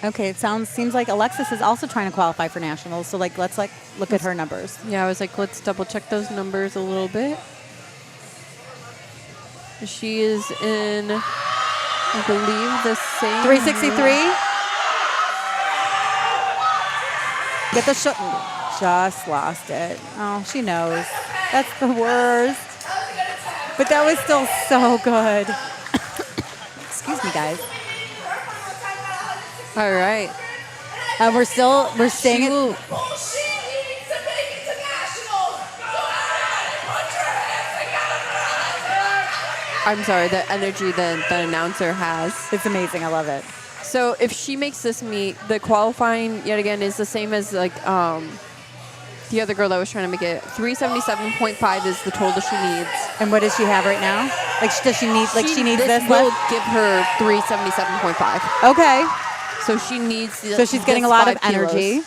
Okay, it seems like Alexis is also trying to qualify for nationals. So let's look at her numbers. Yeah, I was like, let's double check those numbers a little bit. She is in, I believe, the same. 363. Get the shot. Just lost it. Oh, she knows. That's the worst. But that was still so good. Excuse me, guys. All right. And we're staying at. She needs to make it to nationals. So everybody put your hands together for Alexis. I'm sorry, the energy that the announcer has. It's amazing. I love it. So if she makes this meet, the qualifying yet again is the same as like the other girl that was trying to make it. 377.5 is the total she needs. And what does she have right now? Like, does she need? Like, she needs this will lift? give her 377.5. Okay. So she needs. So she's getting a lot of energy.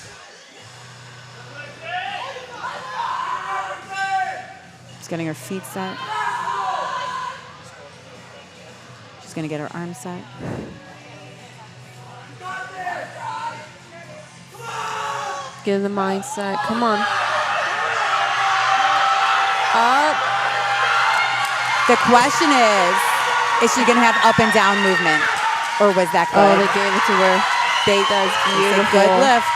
She's getting her feet set. She's going to get her arms set. Get the mindset. Come on. Up. The question is she going to have up and down movement? Or was that good? Oh, they gave it to her. That's It's a beautiful. good lift.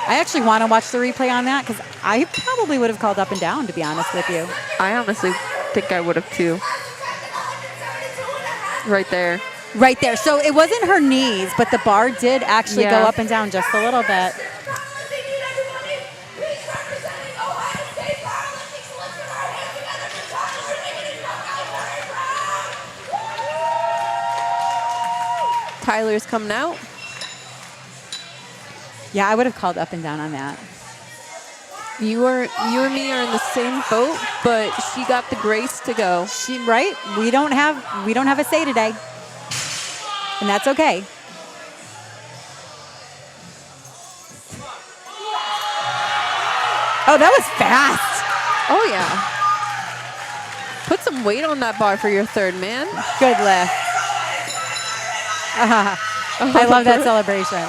I actually want to watch the replay on that because I probably would have called up and down, to be honest with you. I honestly think I would have too. Right there. Right there. So it wasn't her knees, but the bar did actually go Yeah. up and down just a little bit. Tyler's coming out. Yeah, I would have called up and down on that. You and me are in the same boat, but she got the grace to go. She right? We don't have a say today. And that's okay. Oh, that was fast. Oh yeah. Put some weight on that bar for your third, man. Good lift. I love that celebration.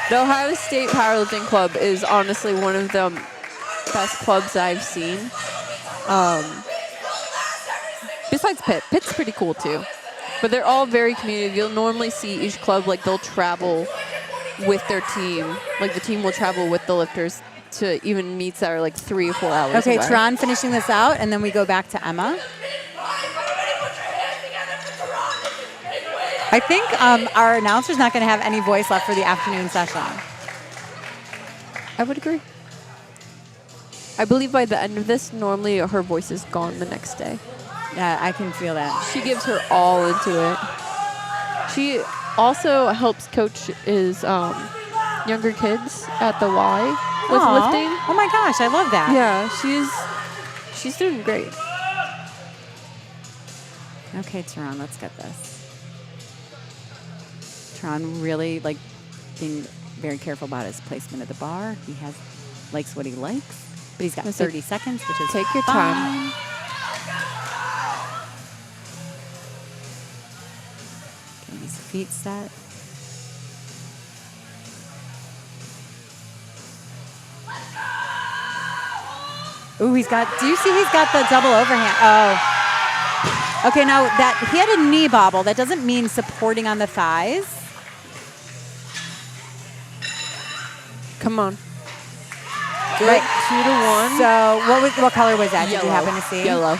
The Ohio State Powerlifting Club is honestly one of the best clubs I've seen. Besides Pitt. Pitt's pretty cool too. But they're all very community. You'll normally see each club, like they'll travel with their team. Like the team will travel with the lifters to even meets that are like 3 or 4 hours Okay, away. Tron finishing this out, and then we go back to Emma. I think our announcer's not going to have any voice left for the afternoon session. I would agree. I believe by the end of this, normally her voice is gone the next day. Yeah, I can feel that. She gives her all into it. She also helps coach his younger kids at the Y with Aw. lifting. Oh my gosh, I love that. Yeah, she's doing great. Okay, Tron, let's get this. Tron really being very careful about his placement of the bar. He likes what he likes, but he's got That's it. 30 seconds, which is Take your fine. time. Getting his feet set. Ooh, do you see he's got the double overhand? Oh. Okay, now that he had a knee bobble, that doesn't mean supporting on the thighs. Come on. Good. Right. 2-1. So what color was that? Did you happen to see? Yellow.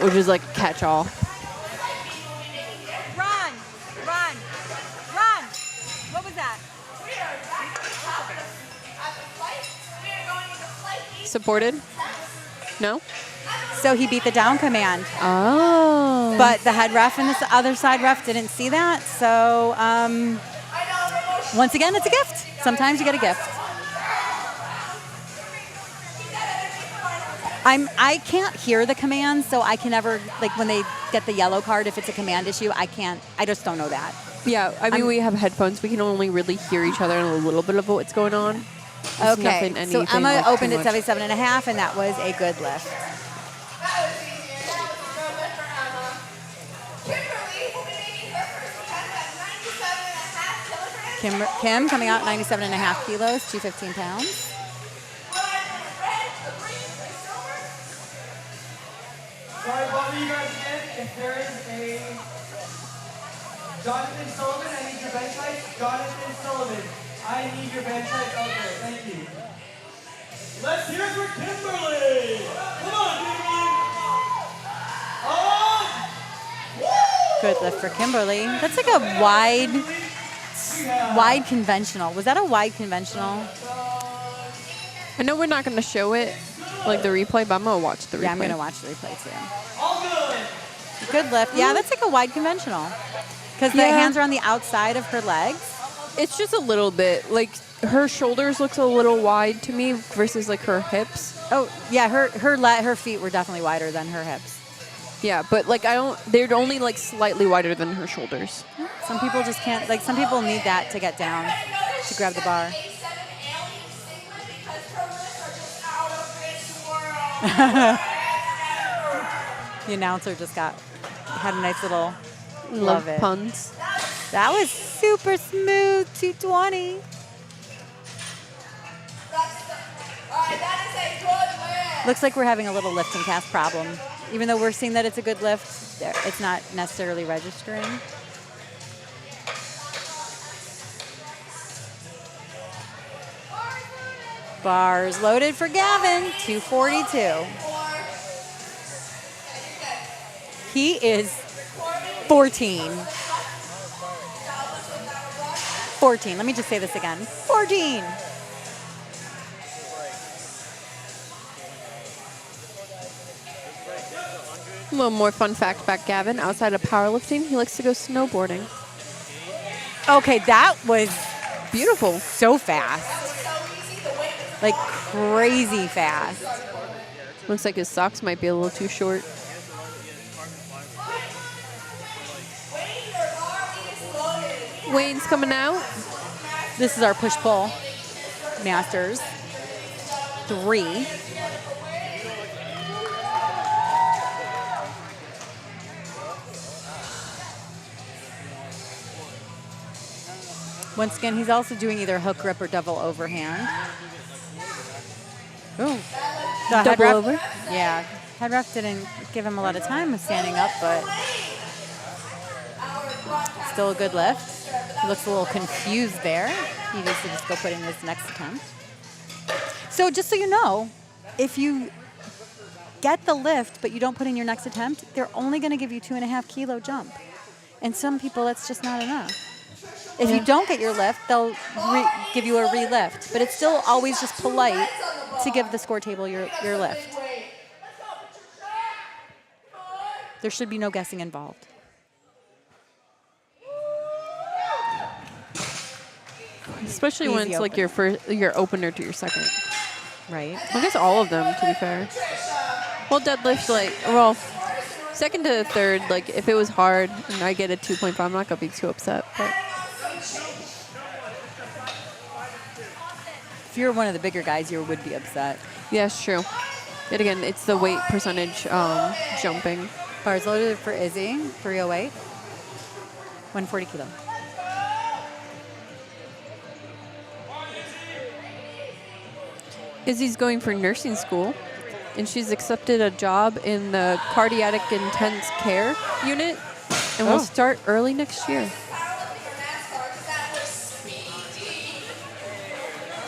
Which is like catch-all. Run! What was that? Supported? No? So he beat the down command. Oh. But the head ref and the other side ref didn't see that. So once again, it's a gift. Sometimes you get a gift. I can't hear the commands, so I can never, like when they get the yellow card, if it's a command issue, I just don't know that. Yeah, I mean, we have headphones. We can only really hear each other and a little bit of what's going on. It's Okay, nothing, so Emma like opened too at much. 77.5, and that was a good lift. That was easier. That was a good lift for Emma. Kimberly will be making her first attempt at 97.5 kilograms. Kim coming out 97.5 kilos, 215 pounds. Sorry to bother you guys again. If there is a Jonathan Sullivan, I need your bench height. Jonathan Sullivan, I need your bench height out there. Thank you. Let's hear it for Kimberly. Come on, Kimberly. On. Woo! Good lift for Kimberly. That's like a wide conventional. Was that a wide conventional? I know we're not going to show it, like the replay, but I'm going to watch the replay. Yeah, I'm going to watch the replay too. All good. Good lift. Yeah, that's like a wide conventional. Because the hands are on the outside of her legs. It's just a little bit. Like, her shoulders looks a little wide to me versus, like, her hips. Oh, yeah, her feet were definitely wider than her hips. Yeah, but, like, they're only, like, slightly wider than her shoulders. Some people just can't, like, some people need that to get down, to grab the bar. The announcer just had a nice little love it. Puns. That was super smooth, 220. Looks like we're having a little lift and cast problem. Even though we're seeing that it's a good lift, it's not necessarily registering. Bars loaded for Gavin, 242. He is 14. 14. Let me just say this again. 14. A little more fun fact about Gavin. Outside of powerlifting, he likes to go snowboarding. Okay, that was Beautiful. so fast. Like crazy fast. Looks like his socks might be a little too short. Wayne's coming out. This is our push-pull masters. 3. Once again, he's also doing either hook grip or double overhand. Ooh. The head Double ref- over? Yeah. Head ref didn't give him a lot of time of standing up, but still a good lift. He looks a little confused there. He needs to just go put in his next attempt. So just so you know, if you get the lift but you don't put in your next attempt, they're only going to give you 2.5 kilo jump. And some people, that's just not enough. If you don't get your lift, they'll give you a re-lift. But it's still always just polite to give the score table your lift. There should be no guessing involved. Especially when Easy it's like your opener to your second. Right. I guess all of them, to be fair. Well, deadlift, second to third, like, if it was hard and I get a 2.5, I'm not going to be too upset. But If you're one of the bigger guys, you would be upset. yeah, it's true. Yet again, it's the weight percentage jumping. Bars loaded for Izzy, 308. 140 kilo. Izzy's going for nursing school, and she's accepted a job in the cardiac intense care unit, and will start early next year.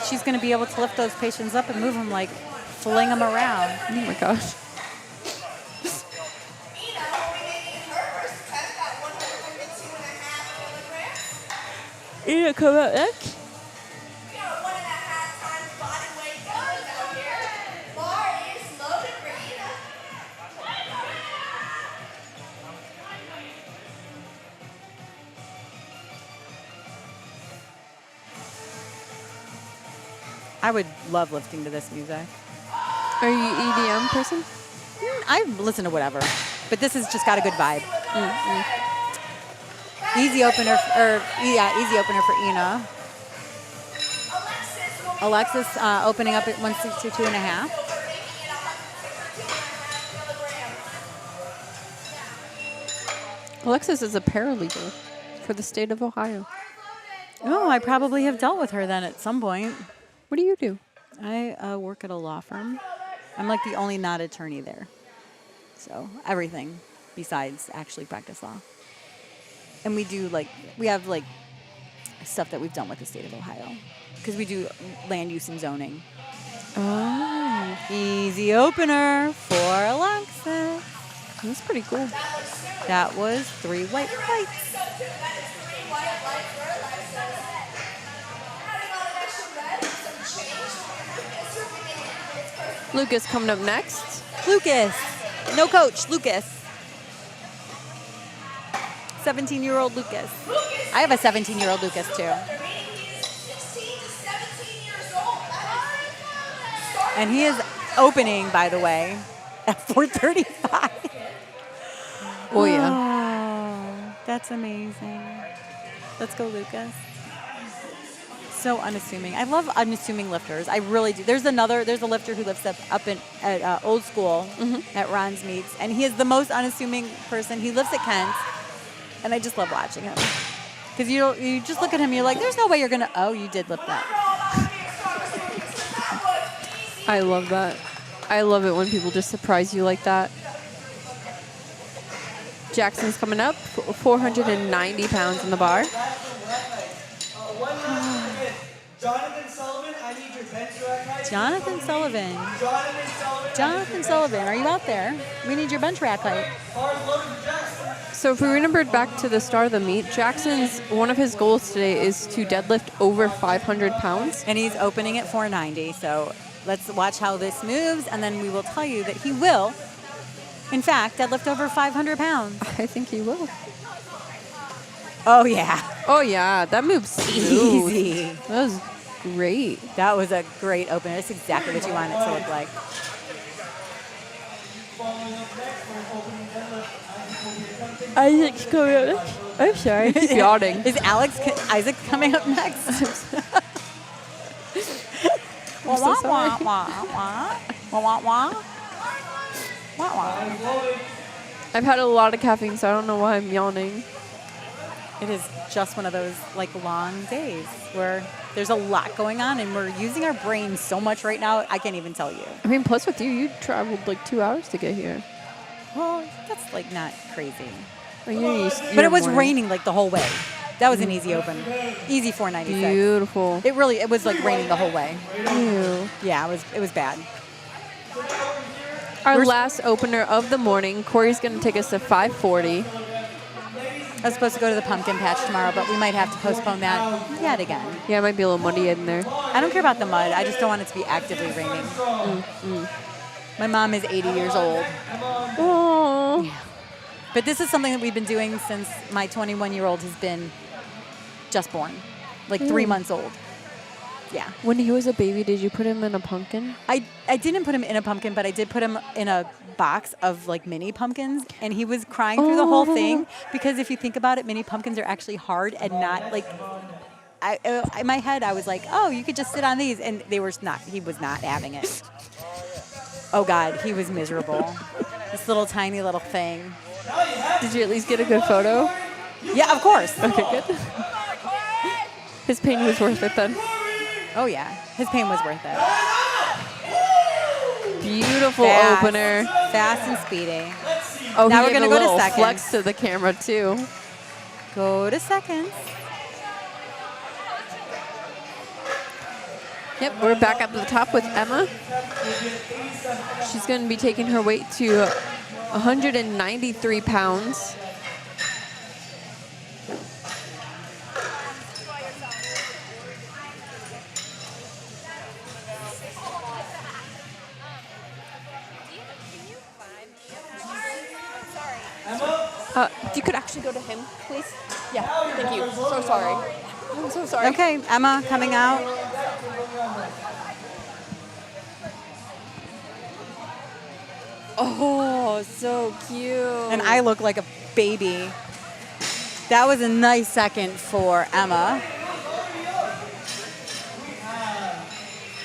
She's going to be able to lift those patients up and move them, like fling them around. Oh my gosh. Ina, come out next. I would love lifting to this music. Are you EDM person? I listen to whatever, but this has just got a good vibe. Easy opener, easy opener for Ina. Alexis opening up at 162.5. Alexis is a paralegal for the state of Ohio. Oh, I probably have dealt with her then at some point. What do you do? I work at a law firm. I'm like the only not attorney there. So everything besides actually practice law. And we do we have stuff that we've done with the state of Ohio. Because we do land use and zoning. Oh, Easy opener for Alexis. that's pretty cool. That was 3 white lights. Lucas coming up next. Lucas. No coach, Lucas. 17-year-old Lucas. I have a 17-year-old Lucas too. And he is opening, by the way, at 4:35. Oh, yeah. Oh, that's amazing. Let's go, Lucas. So unassuming. I love unassuming lifters. I really do. There's a lifter who lifts up at Old School at Ron's meets, and he is the most unassuming person. He lifts at Kent, and I just love watching him. Because you just look at him, you're like, there's no way you're going to, oh, you did lift that. I love that. I love it when people just surprise you like that. Jackson's coming up, 490 pounds in the bar. Jonathan Sullivan, I need your bench rack height. Jonathan Sullivan. Jonathan Sullivan, Are you out there? We need your bench rack height. hard loaded for Jackson. So if we remembered back to the start of the meet, one of his goals today is to deadlift over 500 pounds. And he's opening at 490. So let's watch how this moves, and then we will tell you that he will, in fact, deadlift over 500 pounds. I think he will. Oh, yeah. Oh, yeah. That moves smooth. Easy. That was great. That was a great opener. That's exactly what you want it to look like. Isaac's coming up next. I'm sorry. He's yawning. Is Isaac coming up next? I'm so sorry. I've had a lot of caffeine, so I don't know why I'm yawning. It is just one of those long days where there's a lot going on, and we're using our brains so much right now. I can't even tell you. I mean, plus with you traveled 2 hours to get here. Well, that's not crazy. But it was raining the whole way. That was an easy open. Easy 496. Beautiful. It was raining the whole way. Ew. Yeah, it was bad. Our last opener of the morning, Corey's going to take us to 540. I was supposed to go to the pumpkin patch tomorrow, but we might have to postpone that yet again. Yeah, it might be a little muddy in there. I don't care about the mud. I just don't want it to be actively raining. My mom is 80 years old. Oh. Yeah. But this is something that we've been doing since my 21-year-old has been just born, 3 months old. Yeah. When he was a baby, did you put him in a pumpkin? I didn't put him in a pumpkin, but I did put him in a box of mini pumpkins, and he was crying through the whole thing because if you think about it, mini pumpkins are actually hard and not in my head I was like, oh, you could just sit on these, and he was not having it. Oh God, he was miserable. This little tiny little thing. Did you at least get a good photo? Yeah, of course. Okay, good. His pain was worth it then. Oh yeah, his pain was worth it. Beautiful Fast. opener. Fast and speedy. Oh, Now he we're gave gonna a go to little seconds. flex to the camera too. Go to seconds. Yep, we're back up to the top with Emma. She's going to be taking her weight to 193 pounds. You could actually go to him, please. Yeah, thank you. So sorry. I'm so sorry. Okay, Emma coming out. Oh, so cute. And I look like a baby. That was a nice second for Emma.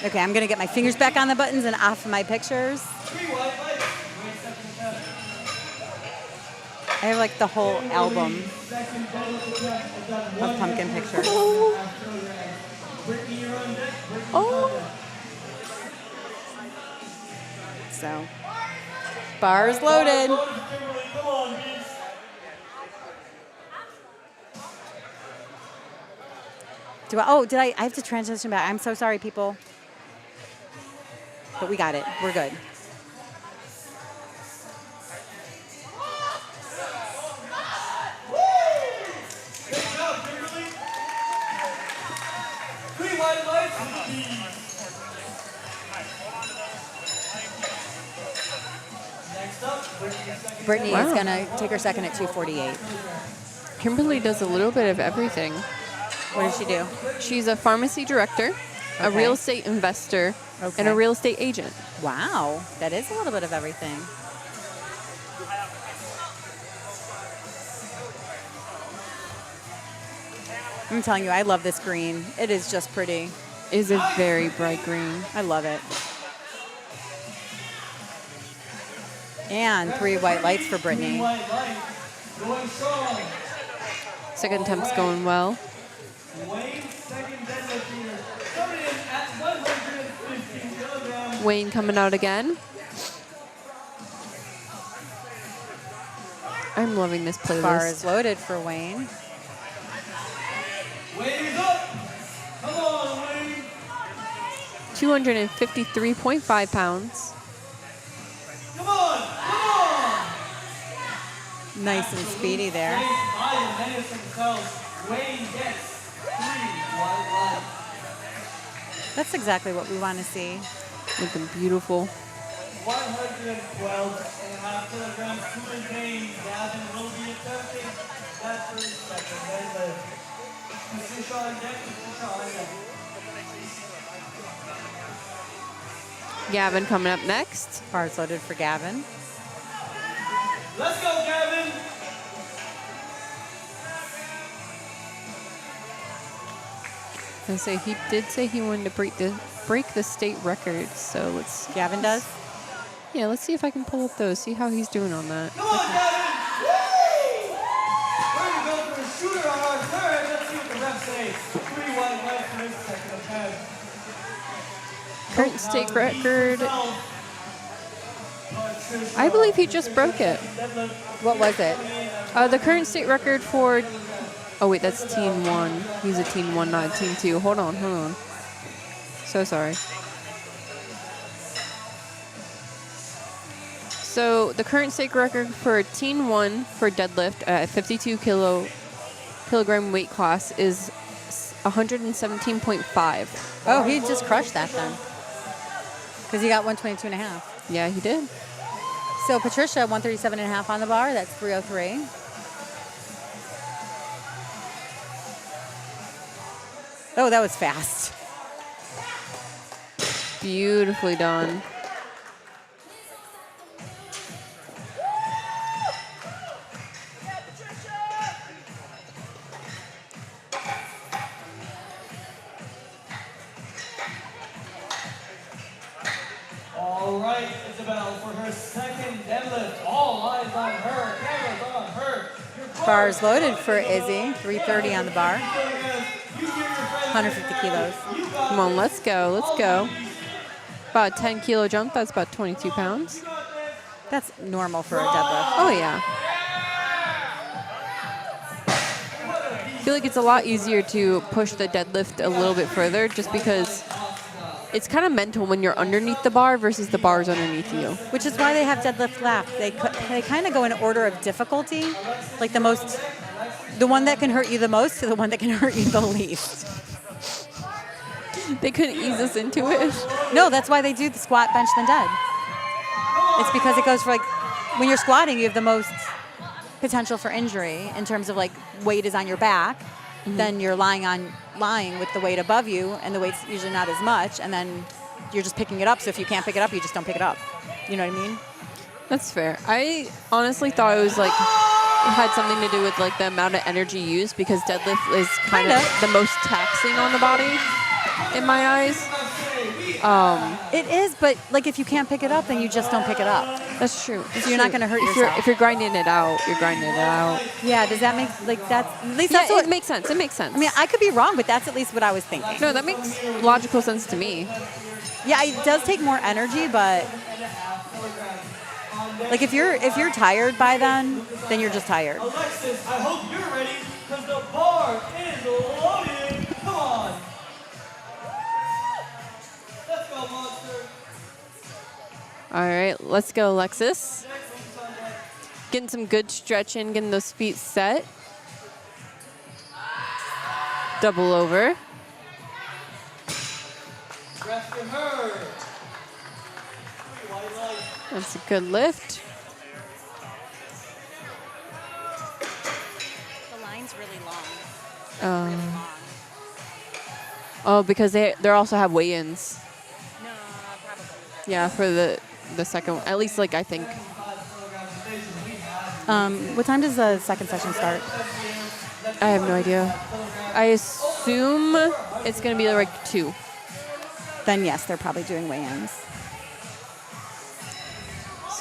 Okay, I'm gonna get my fingers back on the buttons and off of my pictures. I have like the whole album of pumpkin pictures. Oh. So, bars loaded. I have to transition back. I'm so sorry, people. But we got it. We're good. Brittany is going to take her second at 2:48. Kimberly does a little bit of everything. What does she do? She's a pharmacy director, a Okay. real estate investor, and Okay. a real estate agent. Wow, that is a little bit of everything. I'm telling you, I love this green. It is just pretty. Is a very bright green. I love it. And 3 white lights for Brittany. Second attempt's going well. Wayne coming out again. I'm loving this playlist. Bar is loaded for Wayne. Wayne's up. Come on, Wayne. 253.5 pounds. Come on. Come on. Nice and speedy there. Wayne Biden menace himself. Wayne gets 3 white lights. That's exactly what we want to see. Looking beautiful. 112.5 kilograms to maintain. Gavin will be attempting that first second deadlift. Patricia on deck. Patricia on deck. Gavin coming up next. Bar is loaded for Gavin. Let's go, Gavin. I say he did say he wanted to break the state record. So let's Gavin does? let's see if I can pull up those. See how he's doing on that. Come on, Gavin. Woo! We're going to go for a shooter on our third. Let's see what the refs say. 3 white lights for his second attempt. Current state record. I believe he just broke it. What was it? The current state record for. Oh wait, that's Teen 1. He's a Teen 1, not a Teen 2. Hold on. So sorry. So the current state record for Teen 1 for deadlift at 52 kilogram weight class is 117.5. Oh, he just crushed that then. Because he got 122.5. Yeah, he did. So Patricia, 137.5 on the bar. That's 303. Oh, that was fast. Beautifully done. All right, Isabel, for her second deadlift. All eyes on her. Cameras on her. Bar is loaded for Izzy. 330 on the bar. 150 kilos. Come on, let's go. About a 10 kilo jump, that's about 22 pounds. That's normal for a deadlift. Oh, yeah. I feel like it's a lot easier to push the deadlift a little bit further just because it's kind of mental when you're underneath the bar versus the bar's underneath you. Which is why they have deadlift left. They kind of go in order of difficulty, like the one that can hurt you the most to the one that can hurt you the least. They couldn't ease us into it. No, that's why they do the squat, bench, then dead. It's because it goes for when you're squatting, you have the most potential for injury in terms of weight is on your back. Then you're lying with the weight above you, and the weight's usually not as much, and then you're just picking it up. So if you can't pick it up, you just don't pick it up. You know what I mean? That's fair. I honestly thought it was it had something to do with the amount of energy used because deadlift is kind of the most taxing on the body in my eyes. It is, but if you can't pick it up, then you just don't pick it up. That's true. So you're not going to hurt yourself. If you're grinding it out, you're grinding it out. Yeah, does that make that's at least Yeah, that's what it makes sense. It makes sense. I mean, I could be wrong, but that's at least what I was thinking. No, that makes logical sense to me. Yeah, it does take more energy, but if you're tired by then you're just tired. Alexis, I hope you're ready because the bar is loaded. Come on. Let's go, monster. All right, let's go, Alexis. Getting some good stretching, getting those feet set. Double over. Rest for her. That's a good lift. The line's really long. Oh, because they also have weigh-ins. No, probably. Yeah, for the second one. At least, I think. What time does the second session start? I have no idea. I assume it's going to be 2. Then yes, they're probably doing weigh-ins.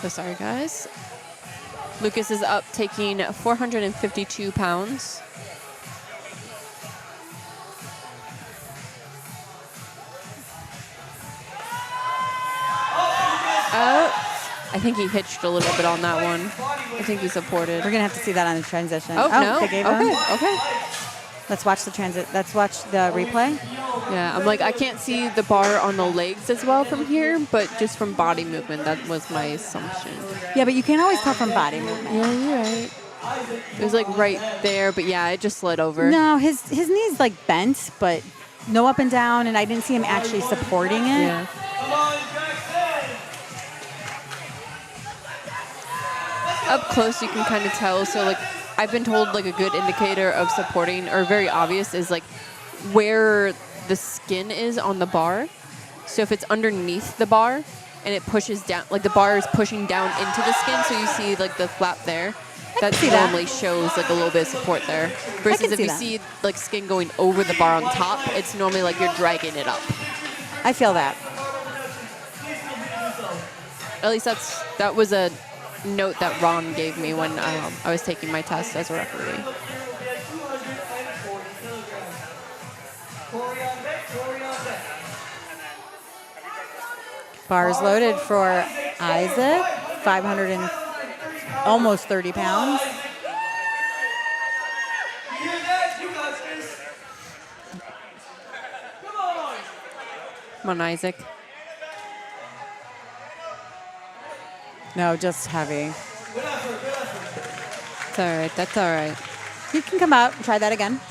So sorry, guys. Lucas is up taking 452 pounds. I think he hitched a little bit on that one. I think he supported. We're gonna have to see that on the transition. Oh, no. They gave him? Okay. Let's watch the Let's watch the replay. Yeah, I'm I can't see the bar on the legs as well from here, but just from body movement, that was my assumption. Yeah, but you can't always tell from body movement. Yeah, you're right. It was right there, but yeah, it just slid over. No, his knee's bent, but no up and down, and I didn't see him actually supporting it. Yeah. Come on, Jackson. Up close, you can kind of tell. So I've been told a good indicator of supporting, or very obvious, is where the skin is on the bar. So if it's underneath the bar and it pushes down, the bar is pushing down into the skin, so you see the flap there. That normally shows a little bit of support there. Versus if you see skin going over the bar on top, it's normally you're dragging it up. I feel that. At least that was a note that Ron gave me when I was taking my test as a referee. Bars loaded for Isaac, 500 and almost 30 pounds. Come on, Isaac. No, just heavy. It's all right. That's all right. You can come out and try that again.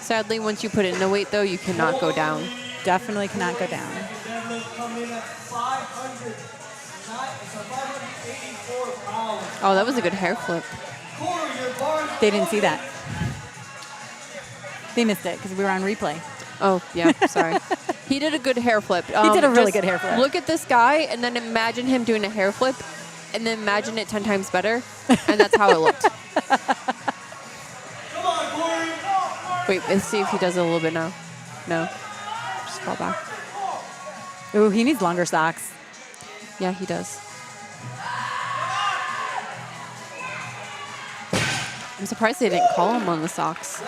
Sadly, once you put in the weight, though, you cannot go down. Definitely cannot go down. Oh, that was a good hair flip. They didn't see that. They missed it because we were on replay. Oh, yeah. Sorry. He did a good hair flip. He did a really good hair flip. Look at this guy, and then imagine him doing a hair flip, and then imagine it 10 times better, and that's how it looked. Wait, let's see if he does it a little bit now. No. Just fall back. Ooh, he needs longer socks. Yeah, he does. I'm surprised they didn't call him on the socks.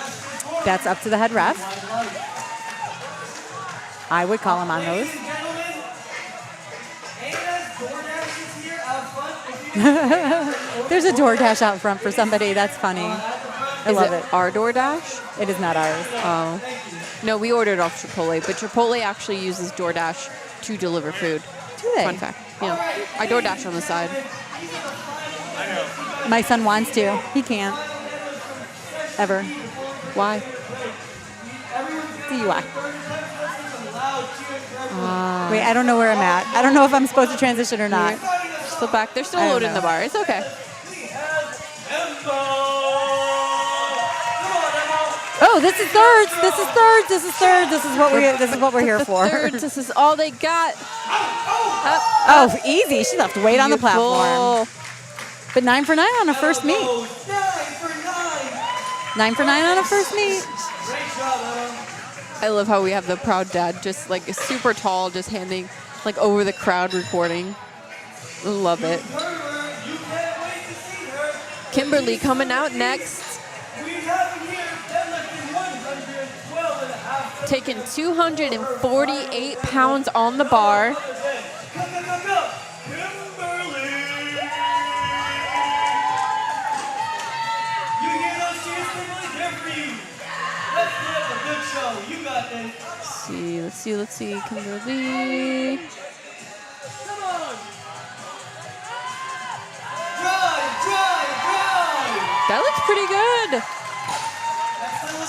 That's up to the head ref. I would call him on those. Ladies and gentlemen, Anna's DoorDash is here out front. If you There's a DoorDash out front for somebody. That's funny. I Is love it it. our DoorDash? It is not ours. Oh. No, we ordered off Chipotle, but Chipotle actually uses DoorDash to deliver food. Do they? Fun fact. Yeah. I DoorDash on the side. My son wants to. He can't. Ever. Why? DUI. Wait, I don't know where I'm at. I don't know if I'm supposed to transition or not. Still back. They're still I don't loading know. the bar. It's okay. Oh, this is thirds. This is thirds. This is thirds. This is what we're here The for. thirds, this is all they got. Oh, easy. She left weight on the platform. But 9 for 9 on a first meet. 9 for 9. 9 for 9 on a first meet. Great job, Emma. I love how we have the proud dad just like super tall, just handing like over the crowd recording. Love it. You can't wait to see her. Kimberly coming out next, We have here deadlifting 112.5. taking 248 pounds on the bar. Go, Kimberly. You hear those cheers, Kimberly? They're for you. Let's put up a good show. You got this. Let's see, Kimberly. Come on. Drive. That looks pretty good.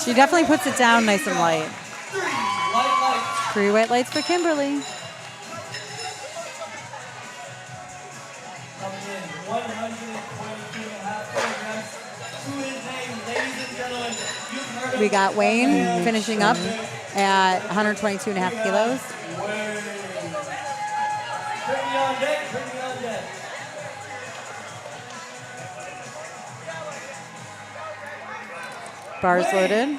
She definitely puts it down nice and light. 3 white lights. 3 white lights for Kimberly. Coming in 122.5 kilograms. To his name, ladies and gentlemen, you've heard of We got Wayne finishing up at 122.5 kilos. Wayne. Bring me on deck. Bars loaded.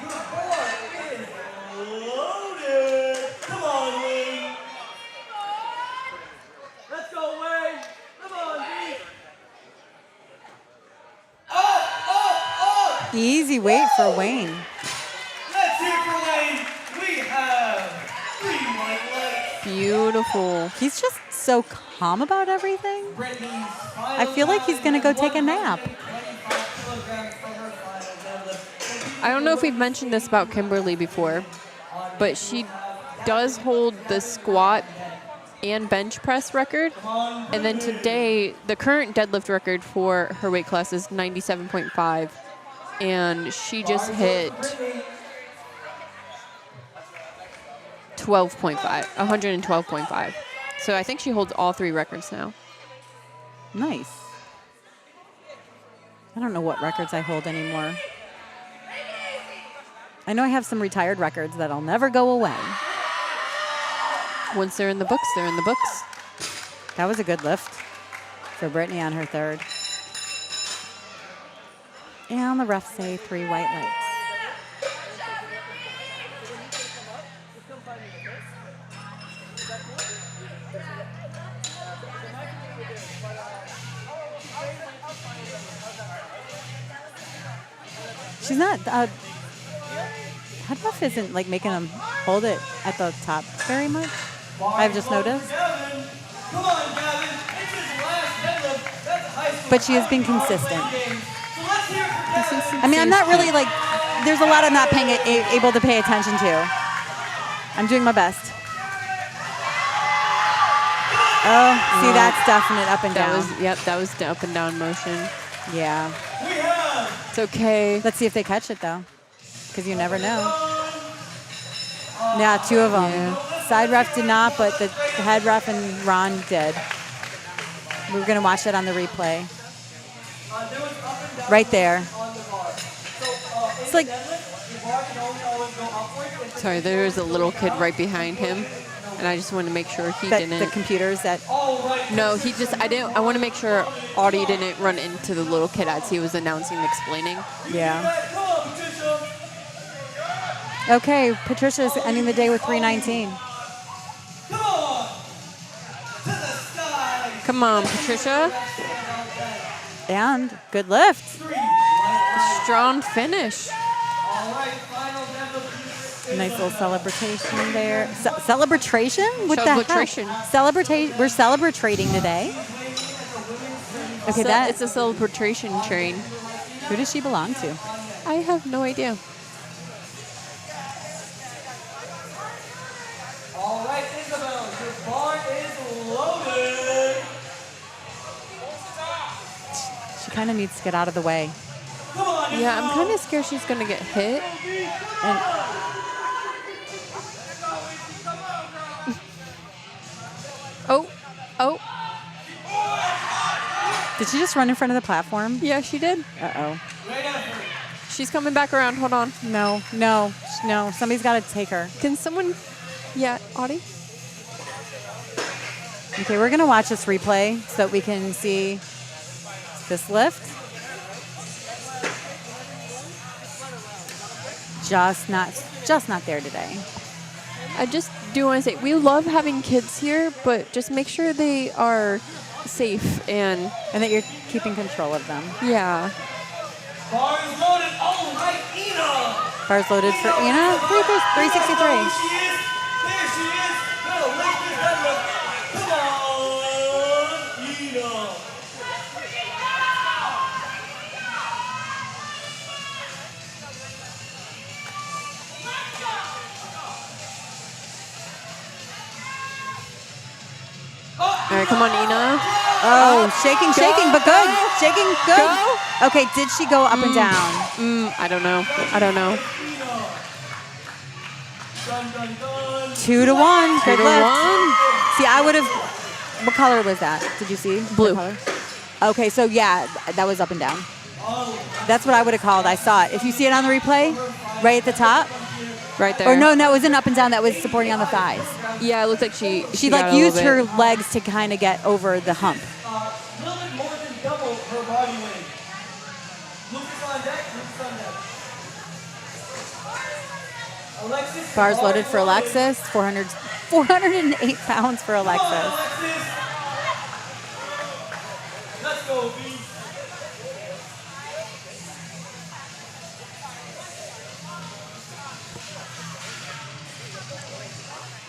Loaded. Come on, Wayne. Let's go, Wayne. Come on, D. Up. Easy weight for Wayne. Let's hear for Wayne. We have 3 white lights. Beautiful. He's just so calm about everything. Brittany's I feel like he's going to go take a nap. 25 kilograms for her final deadlift. I don't know if we've mentioned this about Kimberly before, but she does hold the squat and bench press record. And then today, the current deadlift record for her weight class is 97.5. And she just hit 112.5. So I think she holds all 3 records now. Nice. I don't know what records I hold anymore. I know I have some retired records that'll never go away. Once they're in the books, they're in the books. That was a good lift for Brittany on her third. And the refs say 3 white lights. She's not, Headbuff isn't like making them hold it at the top very much. I've just noticed. Come on, Gavin. It's his last deadlift. That's high school. But she has been consistent. So let's hear it for Gavin. I mean, I'm not really like, there's a lot I'm not able to pay attention to. I'm doing my best. Oh, see, that's definite up and down. That was the up and down motion. Yeah. We have It's okay. Let's see if they catch it, though, because you never know. Yeah, 2 of them. Yeah. Side ref did not, but the head ref and Ron did. We're going to watch it on the replay. there was up and down Right there. on the bar. So It's like, deadlift, the bar can only always go upward. If Sorry, there was a little kid right behind him, and I just wanted to make sure he the didn't. computers that, all right. No, he just. I want to make sure Audie didn't run into the little kid as he was announcing and explaining. yeah. Come on, Patricia. Okay, Patricia's ending the day with 319. Come on. To the sky. Come on, Patricia. And good lift. 3 white lights. Strong finish. All right, final deadlift. Nice little celebration there. Celebration? What the Celebration. heck? We're celebrating today. Okay, It's a celebration train. Who does she belong to? I have no idea. All right, Isabel, your bar is loaded. She kind of needs to get out of the way. Come on, Yeah, I'm kind of scared she's going to get hit. And Oh. did she just run in front of the platform? Yeah, she did. Uh-oh. She's coming back around. Hold on. No. Somebody's got to take her. Can someone... Yeah, Audie? Okay, we're going to watch this replay so that we can see this lift. Just not there today. I just do want to say, we love having kids here, but just make sure they are safe and... And that you're keeping control of them. Yeah. Bar is loaded. All right, Ina. Bars loaded for Ina. 363. There she is. Gonna lift this deadlift. Come on, Ina. All right, come on, Ina. Oh, shaking, but good. Shaking, good. Okay, did she go up and down? I don't know. Dun, dun, dun. 2 to 1. Good 2 to lift. 1. See, I would have. What color was that? Did you see? Blue. What color? Okay, so yeah, that was up and down. That's what I would have called. I saw it. If you see it on the replay, right at the top. Right there. Or no, it wasn't up and down. That was supporting on the thighs. Yeah, it looked like she She got a used little her bit. legs to kind of get over the hump. A little bit more than double her body weight. Lucas on deck. Alexis. Bars loaded for Alexis. 408 pounds for Come on, Alexis. Alexis. Let's go, B.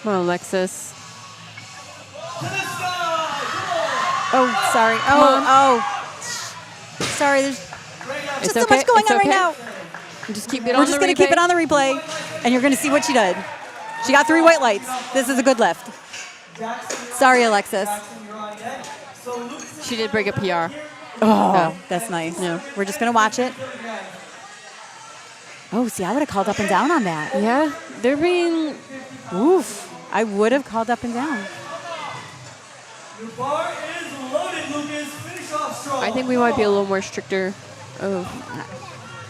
Come on, Alexis. To the sky. Oh, sorry. Sorry, there's It's just so okay. much going It's on okay. right now. Just keep it We're on just the going to keep replay. it on the replay, and you're going to see what she did. She got 3 white lights. This is a good lift. Sorry, Alexis. You're on deck. So Lucas. She did break a PR. Oh, that's nice. Yeah. We're just going to watch it. Oh, see, I would have called up and down on that. Yeah, they're being... Oof. I would have called up and down. Your bar is loaded, Lucas. Finish off strong. I think we might be a little more stricter. Oh,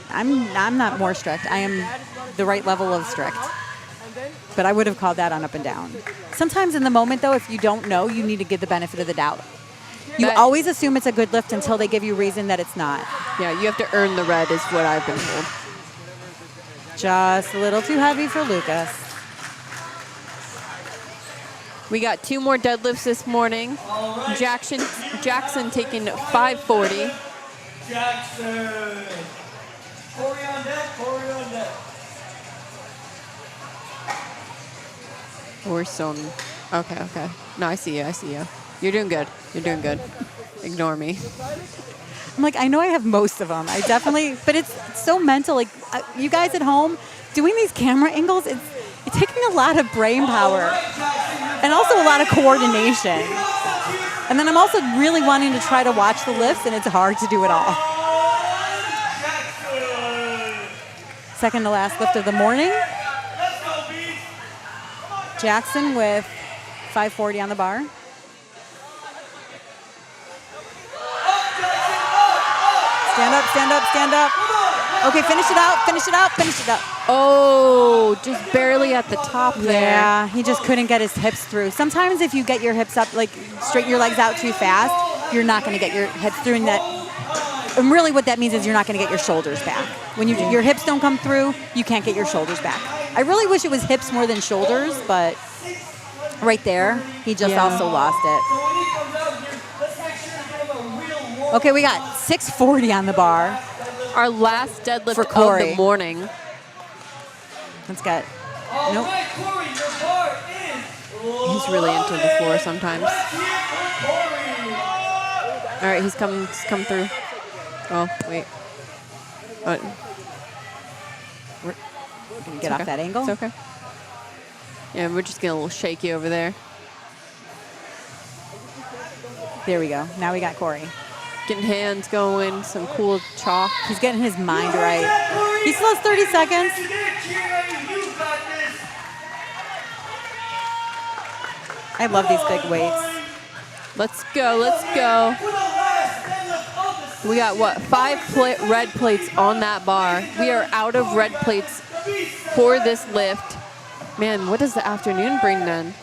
I'm not more strict. I am the right level of strict. But I would have called that on up and down. Sometimes in the moment, though, if you don't know, you need to give the benefit of the doubt. You That- always assume it's a good lift until they give you reason that it's not. yeah, you have to earn the red is what I've been told. Just a little too heavy for Lucas. We got 2 more deadlifts this morning. Jackson taking 540. Jackson. Corey on deck. We're so... Okay. No, I see you. You're doing good. Ignore me. I'm like, I know I have most of them. I definitely, but it's so mental. Like, you guys at home, doing these camera angles, it's taking a lot of brain power and also a lot of coordination. And then I'm also really wanting to try to watch the lifts, and it's hard to do it all. Second to last lift of the morning. Jackson with 540 on the bar. Stand up. Okay, finish it out. Oh, just barely at the top there. Yeah, he just couldn't get his hips through. Sometimes if you get your hips up, like straighten your legs out too fast, you're not going to get your hips through. And really what that means is you're not going to get your shoulders back. When your hips don't come through, you can't get your shoulders back. I really wish it was hips more than shoulders, but right there, he just also lost it. Okay, we got 640 on the bar. Our last deadlift For of Corey. the morning. Let's get All Nope. right, Corey, your bar is. He's really into the floor sometimes. Let's hear it for Corey. All right, he's come through. Oh, wait. We're gonna get off that angle. It's okay. Yeah, we're just getting a little shaky over there. There we go. Now we got Corey. Getting hands going, some cool chalk. He's getting his mind right. He still has 30 seconds. You got this. I love these big weights. Let's go, let's go. For the last deadlift of the We got, what, 5 red plates on that bar. We are out of red plates for this lift. Man, what does the afternoon bring then?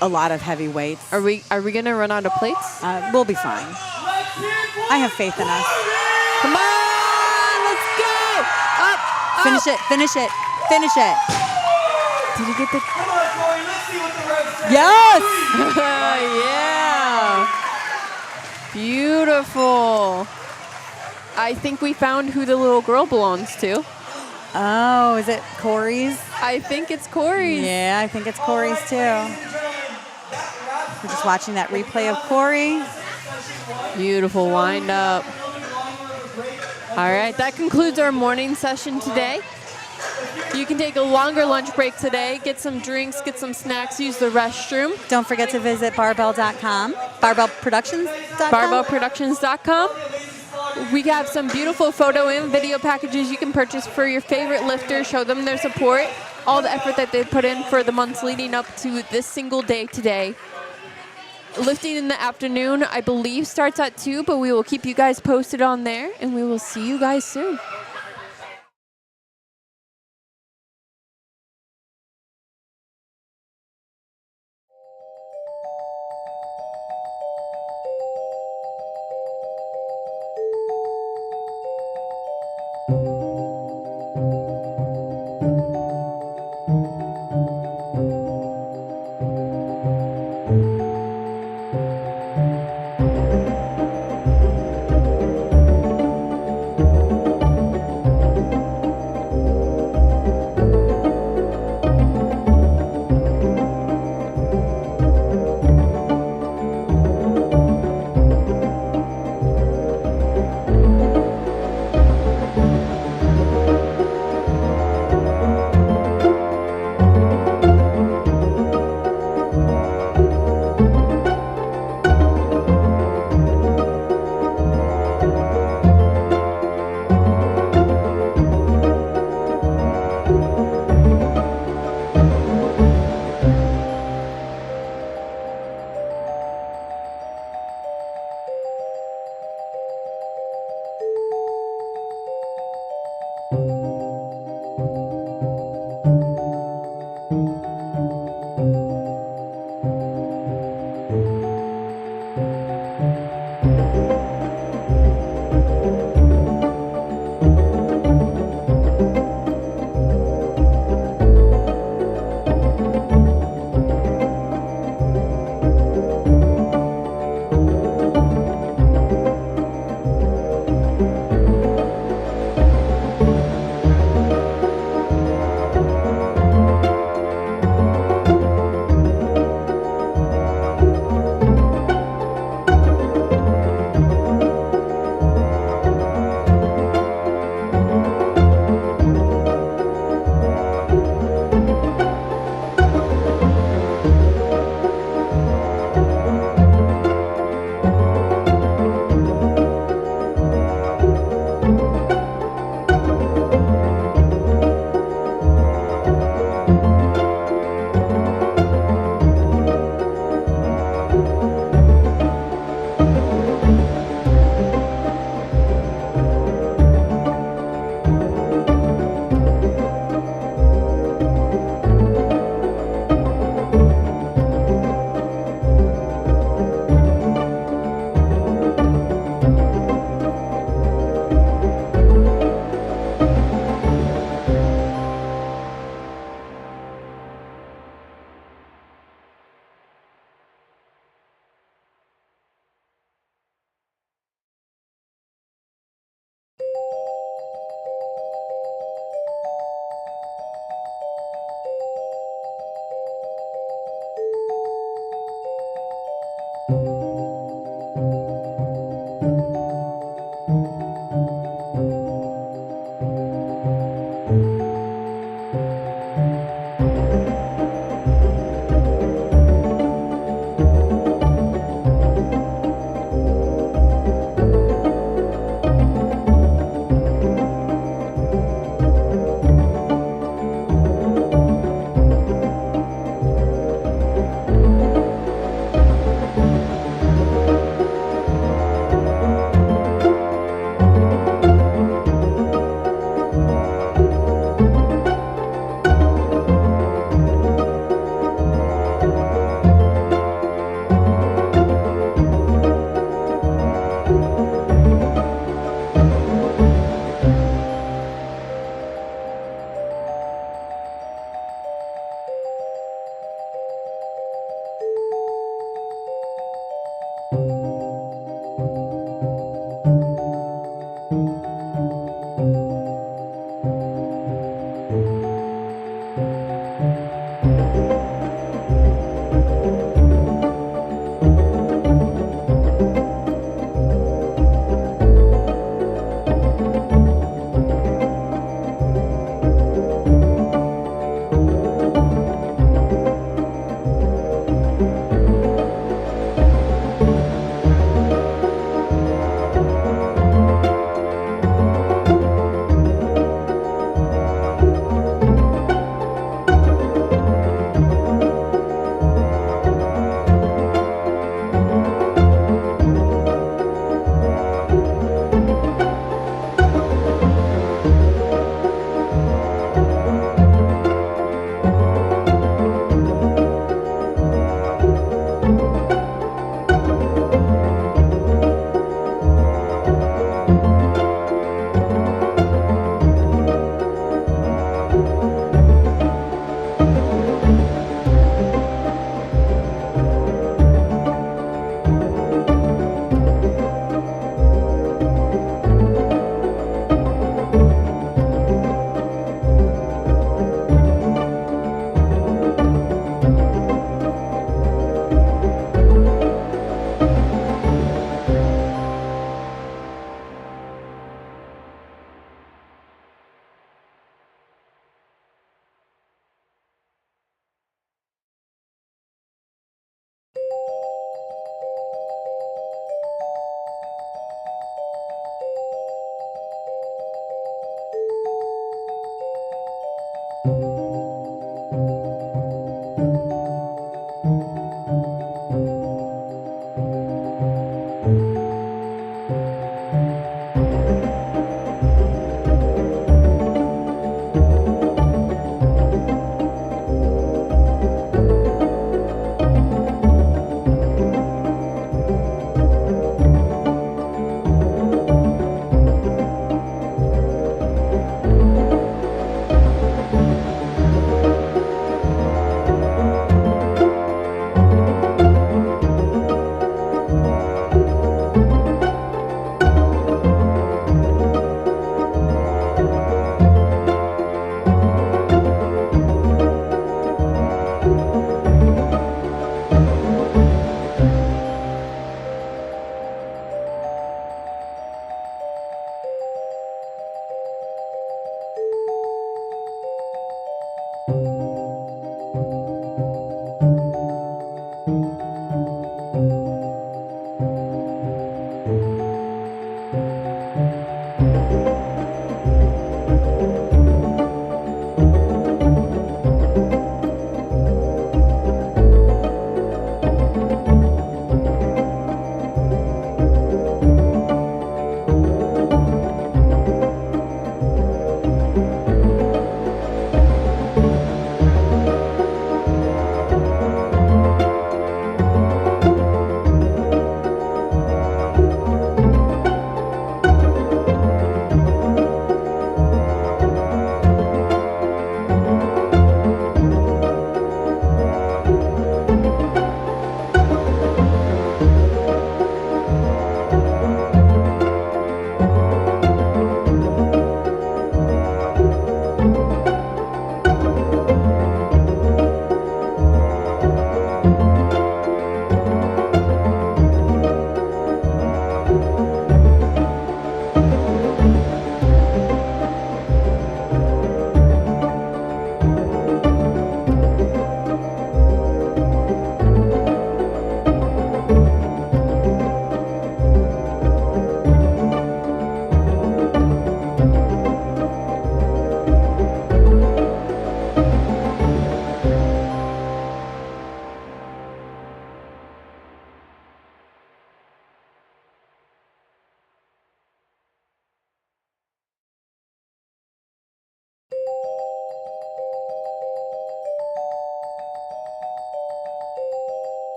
A lot of heavy weights. Are we gonna run out of plates? We'll be fine. I have faith in us. Come on, let's go! Up, up. Finish it, finish it, finish it. Did you get the? Come on, Corey, let's see what the refs say. Yes! Yeah. Beautiful. I think we found who the little girl belongs to. Oh, is it Corey's? I think it's Corey's. Yeah, I think it's Corey's too. We're just watching that replay of Corey. Beautiful wind up. All right, that concludes our morning session today. You can take a longer lunch break today, get some drinks, get some snacks, use the restroom. Don't forget to visit barbell.com, barbellproductions.com. Barbellproductions.com. We have some beautiful photo and video packages you can purchase for your favorite lifter. Show them their support, all the effort that they put in for the months leading up to this single day today. Lifting in the afternoon, I believe, starts at 2, but we will keep you guys posted on there, and we will see you guys soon.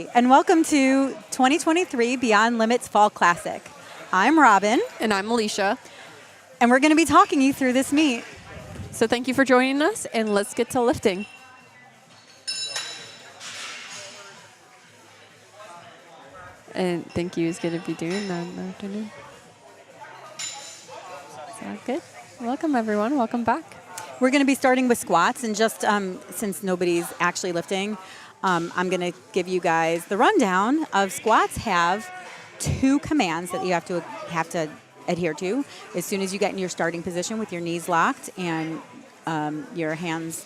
Hi, and welcome to 2023 Beyond Limits Fall Classic. I'm Robin, And I'm Alicia. and we're going to be talking you through this meet. So thank you for joining us, and let's get to lifting. And thank you is going to be doing that in the afternoon. Sound good? Welcome, everyone. Welcome back. We're going to be starting with squats, and just since nobody's actually lifting, I'm going to give you guys the rundown of squats. Have 2 commands that you have to adhere to as soon as you get in your starting position with your knees locked and your hands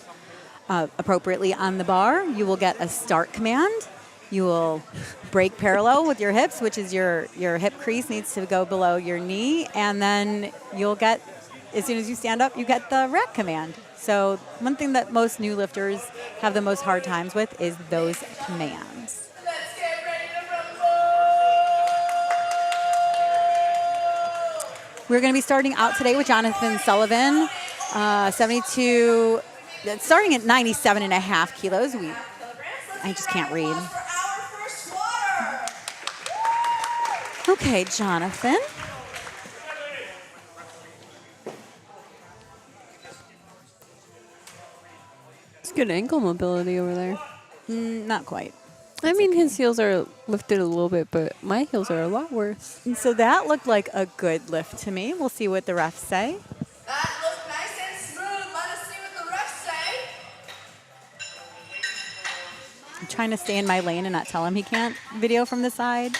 appropriately on the bar. You will get a start command. You will break parallel with your hips, which is your hip crease needs to go below your knee, and then you'll get, as soon as you stand up, you get the rack command. So one thing that most new lifters have the most hard times with is those commands. Let's get ready to rumble. We're going to be starting out today with Jonathan Sullivan, 72, starting at 97.5 kilos. I just can't read. For our first squatter. Okay, Jonathan. It's good ankle mobility over there. Not quite. I mean, his heels are lifted a little bit, but my heels are a lot worse. And so that looked like a good lift to me. We'll see what the refs say. That looked nice and smooth. Let us see what the refs say. I'm trying to stay in my lane and not tell him he can't video from the side.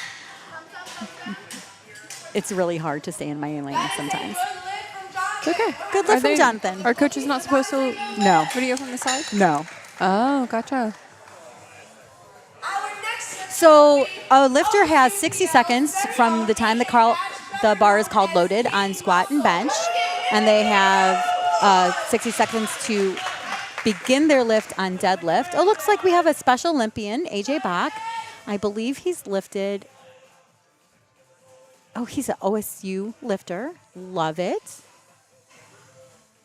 It's really hard to stay in my lane sometimes. Good lift from Jonathan. It's okay. Good lift from Jonathan. Are coaches not supposed to No. video from the side? No. Oh, gotcha. Our next lift So a lifter has 60 seconds from the time the bar is called loaded on squat and bench, and they have 60 seconds to begin their lift on deadlift. Oh, looks like we have a special Olympian, AJ Bach. I believe he's lifted. Oh, he's an OSU lifter. Love it.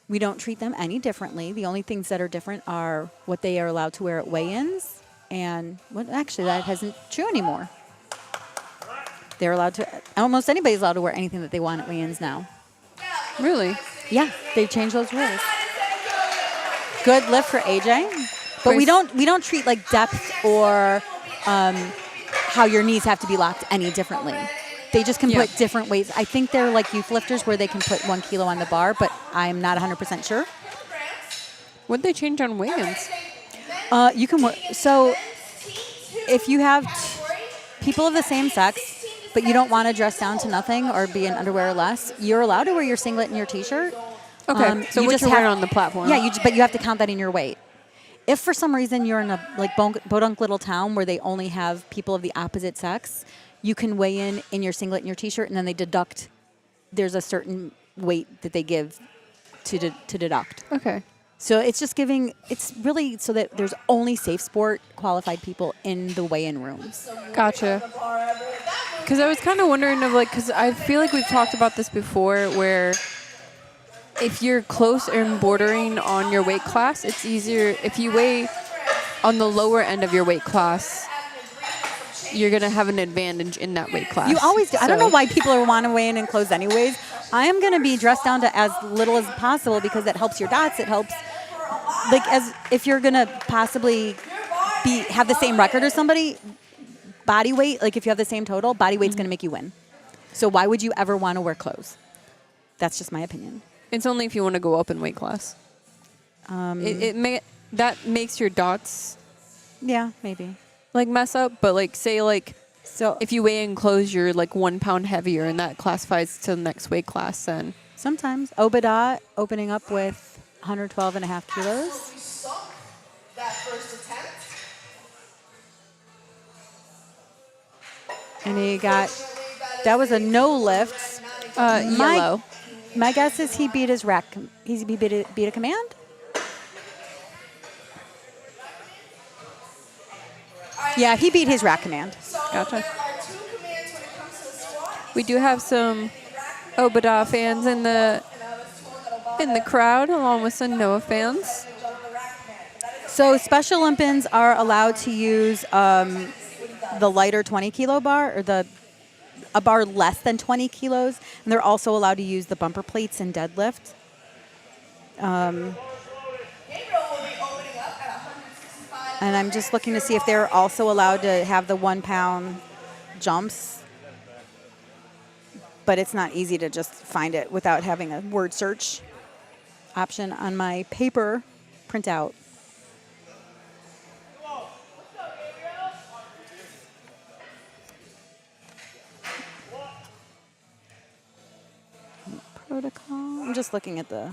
We don't treat them any differently. The only things that are different are what they are allowed to wear at weigh-ins, and actually that isn't true anymore. They're allowed to, almost anybody's allowed to wear anything that they want at weigh-ins now. Really? Yeah, they've changed those rules. Good lift for AJ, but we don't treat like depth or how your knees have to be locked any differently. They just can put different weights. I think they're like youth lifters where they can put 1 kilo on the bar, but I'm not 100% sure. What'd they change on weigh-ins? You can so if you have people of the same sex, but you don't want to dress down to nothing or be in underwear or less, you're allowed to wear your singlet and your t-shirt. Okay, so you what just you're have- wearing on the platform. Yeah, but you have to count that in your weight. If for some reason you're in a like podunk little town where they only have people of the opposite sex, you can weigh in your singlet and your t-shirt, and then they deduct. There's a certain weight that they give to deduct. Okay. So it's just giving. It's really so that there's only safe sport qualified people in the weigh-in rooms. Gotcha. Because I was kind of wondering because I feel like we've talked about this before where if you're close and bordering on your weight class, it's easier. If you weigh on the lower end of your weight class, you're going to have an advantage in that weight class. You always do. I don't So- know why people want to weigh in clothes anyways. I am going to be dressed down to as little as possible because it helps your dots. It helps, as if you're going to possibly have the same record as somebody, body weight, if you have the same total, body weight's going to make you win. So why would you ever want to wear clothes? That's just my opinion. It's only if you want to go up in weight class. That makes your dots Yeah, maybe. mess up, but say So if you weigh in clothes, you're 1 pound heavier, and that classifies to the next weight class. Then sometimes Obada opening up with 112.5 kilos. We sunk that first attempt. And he that was a no lift. yellow. My guess is he beat his rack. He beat a command. Yeah, he beat his rack command. Gotcha. There are 2 commands when it comes to the squat. We do have some Obada fans in the crowd, along with some Noah fans. So Special Olympians are allowed to use the lighter 20 kilo bar or a bar less than 20 kilos. And they're also allowed to use the bumper plates in deadlift. Gabriel will be opening up at 165. And I'm just looking to see if they're also allowed to have the 1 pound jumps. But it's not easy to just find it without having a word search option on my paper printout. Protocol. I'm just looking at the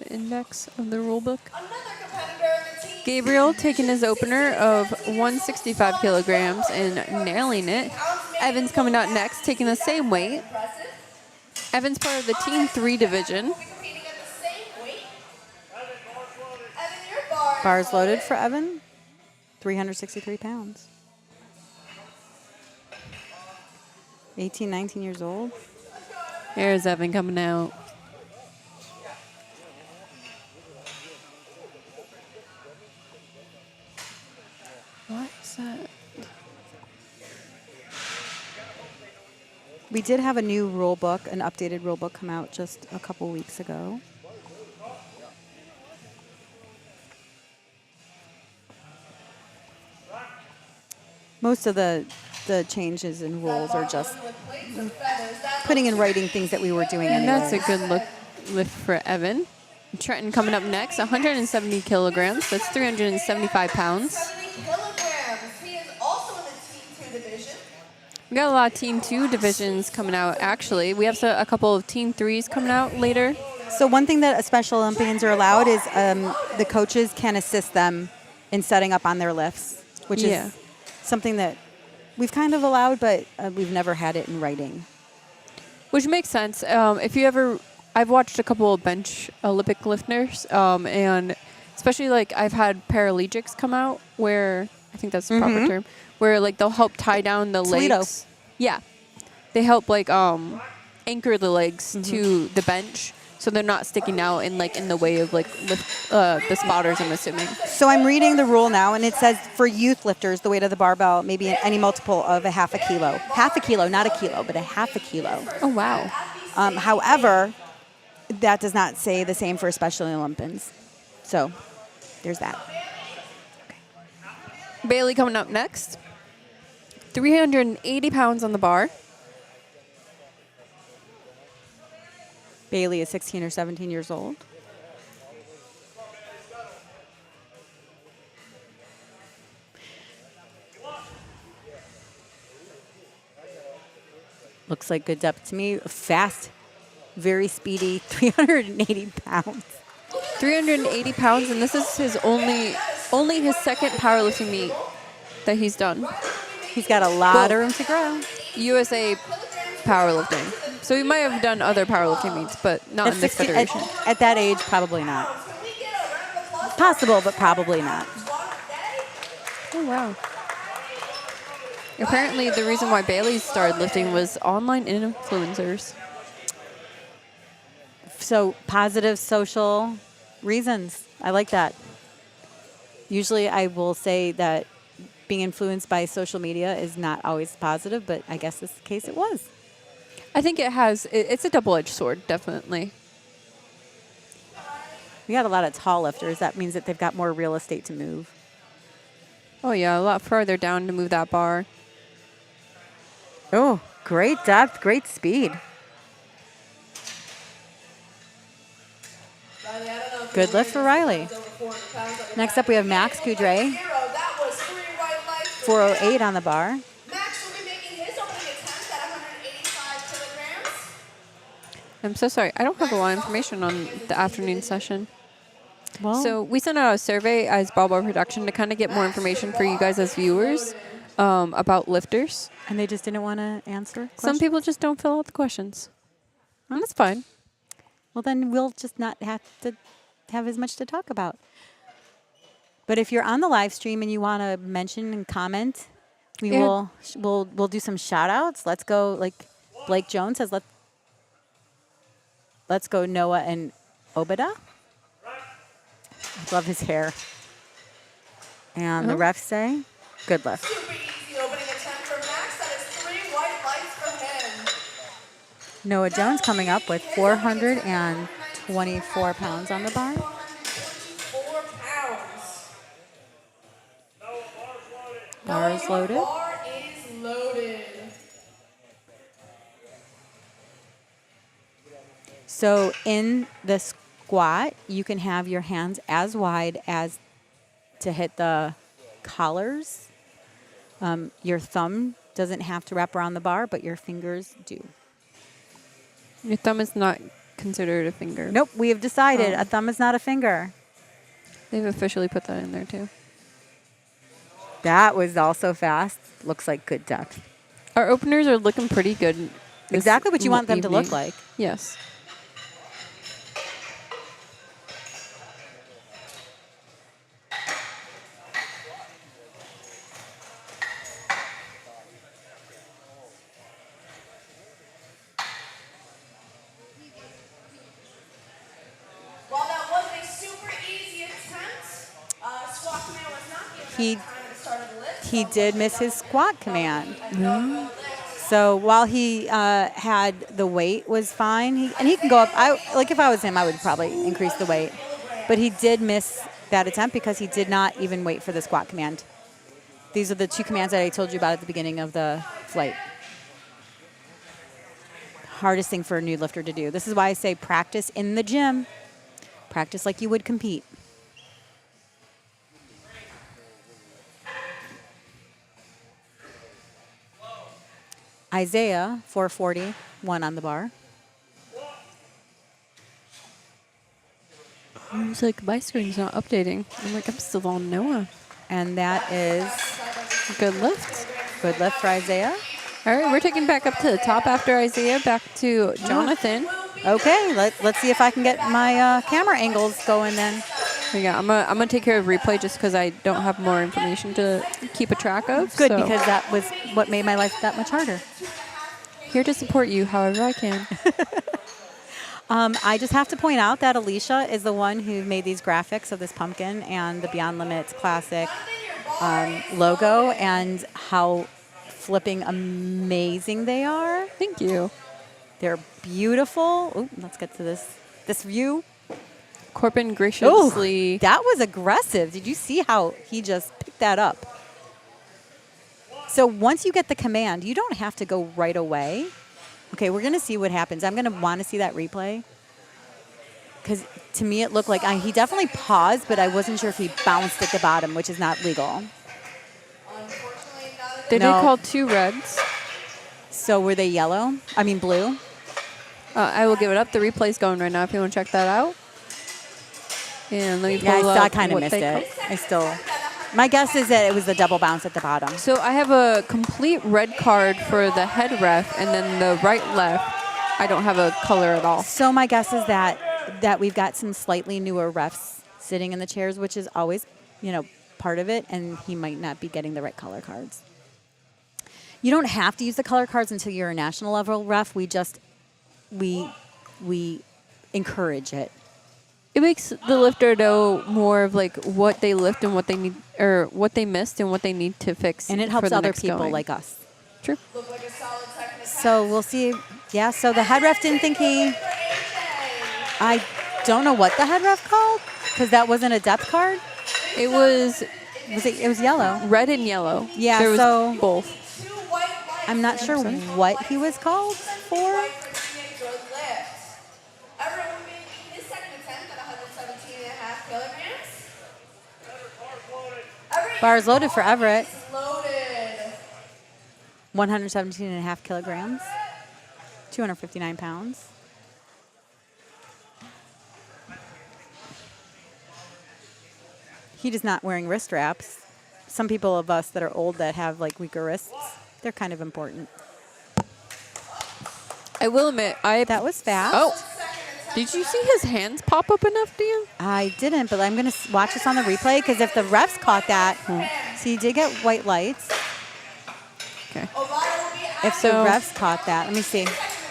index of the rule book. Another competitor in the team. Gabriel taking his opener of 165 kilograms and nailing it. Evan's coming out next, taking the same weight. Impressive. Evan's part of the Team 3 division. Competing at the same weight. Evan, your bar. bars loaded for Evan. 363 pounds. 18, 19 years old. There's Evan coming out. What's that? We did have a new rule book, an updated rule book come out just a couple weeks ago. Most of the changes in rules are just putting in writing things that we were doing And anyway. that's a good lift for Evan. Trenton coming up next, 170 kilograms. That's 375 pounds. 70 kilograms. He is also in the Team 2 division. We got a lot of Team 2 divisions coming out, actually. We have a couple of Team 3s coming out later. So one thing that Special Olympians are allowed is the coaches can assist them in setting up on their lifts, which Yeah. is something that we've kind of allowed, but we've never had it in writing. Which makes sense. If you ever, I've watched a couple of bench Olympic lifters, and especially like I've had paralegics come out where, I think that's the proper term, where like they'll help tie down the Toledo. legs. Yeah. They help like anchor the legs to the bench so they're not sticking out and like in the way of like the spotters, I'm assuming. So I'm reading the rule now, and it says for youth lifters, the weight of the barbell may be any multiple of a half a kilo. Half a kilo, not a kilo, but a half a kilo. Oh, wow. However, that does not say the same for Special Olympians. So there's that. Bailey coming up next. 380 pounds on the bar. Bailey is 16 or 17 years old. Looks like good depth to me. Fast, very speedy, 380 pounds. 380 pounds, and this is his only his second powerlifting meet that he's done. He's got a lot of room to grow. USA powerlifting. So he might have done other powerlifting meets, but not in this 16 federation. at that age, probably not. Possible, but probably not. Oh, wow. Apparently, the reason why Bailey started lifting was online influencers. So positive social reasons. I like that. Usually I will say that being influenced by social media is not always positive, but I guess this case it was. I think it's a double-edged sword, definitely. We got a lot of tall lifters. That means that they've got more real estate to move. Oh, yeah, a lot farther down to move that bar. Oh, great depth, great speed. Good lift for Riley. Next up, we have Max Coudray, 408 on the bar. Max will be making his opening attempt at 185 kilograms. I'm so sorry. I don't have a lot of information on the afternoon session. Well, So we sent out a survey as Ball Production to kind of get more information for you guys as viewers about lifters. and they just didn't want to answer Some questions? people just don't fill out the questions. And that's fine. Well, then we'll just not have to have as much to talk about. But if you're on the live stream and you want to mention and comment, we'll do some shout outs. Let's go, like Blake Jones says, let's go Noah and Obada. I love his hair. And the refs say, Good lift. Super easy opening attempt for Max. That is 3 white lights for him. Noah Jones coming up with 424 pounds on the bar. 424 pounds. Bar is loaded. Bar is loaded. So in the squat, you can have your hands as wide as to hit the collars. Your thumb doesn't have to wrap around the bar, but your fingers do. Your thumb is not considered a finger. Nope, we have decided Oh. a thumb is not a finger. They've officially put that in there too. That was also fast. Looks like good depth. Our openers are looking pretty good. this Exactly what you want them to look evening. like. Yes. While that was a super easy attempt, squat command was not given He- at the time of the start of the lift. He did miss his squat command. So while he had the weight was fine, he can go up. If I was him, I would probably increase the weight. But he did miss that attempt because he did not even wait for the squat command. These are the 2 commands that I told you about at the beginning of the flight. Hardest thing for a new lifter to do. This is why I say practice in the gym. Practice like you would compete. Isaiah, 440, 1 on the bar. It's like my screen's not updating. I'm like, I'm still on Noah. And that is Good lift. good lift for Isaiah. All right, we're taking back up to the top after Isaiah, back to Jonathan. Okay, let's see if I can get my camera angles going then. Yeah, I'm gonna take care of replay just because I don't have more information to keep a track of. Good, so because that was what made my life that much harder. here to support you however I can. I just have to point out that Alicia is the one who made these graphics of this pumpkin and the Beyond Limits Classic logo, and how flipping amazing they are. Thank you. They're beautiful. Ooh, let's get to this view. Corbin Oh, graciously. that was aggressive. Did you see how he just picked that up? So once you get the command, you don't have to go right away. Okay, we're going to see what happens. I'm going to want to see that replay. Because to me, it looked like he definitely paused, but I wasn't sure if he bounced at the bottom, which is not legal. They No. did call 2 reds. So were they yellow? I mean blue? I will give it up. The replay's going right now if you want to check that out. And let me pull Yeah, I up kind of what missed they it. call- My guess is that it was the double bounce at the bottom. So I have a complete red card for the head ref, and then the right left, I don't have a color at all. So my guess is that we've got some slightly newer refs sitting in the chairs, which is always, part of it, and he might not be getting the right color cards. You don't have to use the color cards until you're a national level ref. We encourage it. It makes the lifter know more of like what they lift and what they need, or what they missed and what they need to fix. And it for helps the other next people going. like us. True. So we'll see. Yeah, so the head ref didn't think I don't know what the head ref called, because that wasn't a depth card. It was It was yellow. red and yellow. Yeah, there was so- both. I'm not sure what he was called for. Everyone made his second attempt at 117.5 kilograms. Bars loaded for Everett. Loaded. 117.5 kilograms. 259 pounds. He is not wearing wrist wraps. Some people of us that are old that have like weaker wrists, they're kind of important. I will admit, That was fast. Oh, did you see his hands pop up enough, Dan? I didn't, but I'm going to watch this on the replay, because if the refs caught that, see, he did get white lights. Okay. If the refs caught that, let me see.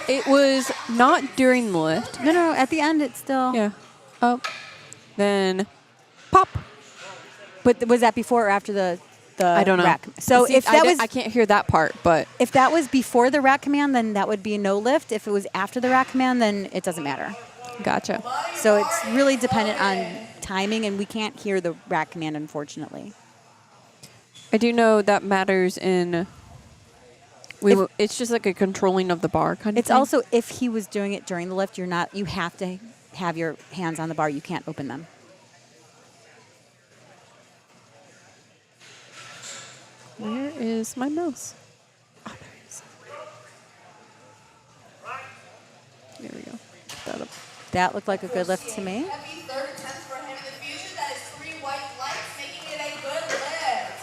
It was not during the lift. No, at the end it's still. Yeah. Oh. Then pop. But was that before or after the the I don't know. rack. So See, if that was I can't hear that part, but if that was before the rack command, then that would be no lift. If it was after the rack command, then it doesn't matter. gotcha. So it's really dependent on timing, and we can't hear the rack command, unfortunately. I do know that matters in. It's just like a controlling of the bar kind of It's thing. also if he was doing it during the lift, you have to have your hands on the bar. You can't open them. Where is my mouse? Oh, there it is. There we go. Put that up. That looked like a good lift to me. Heavy third attempt for him in the future. That is 3 white lights, making it a good lift.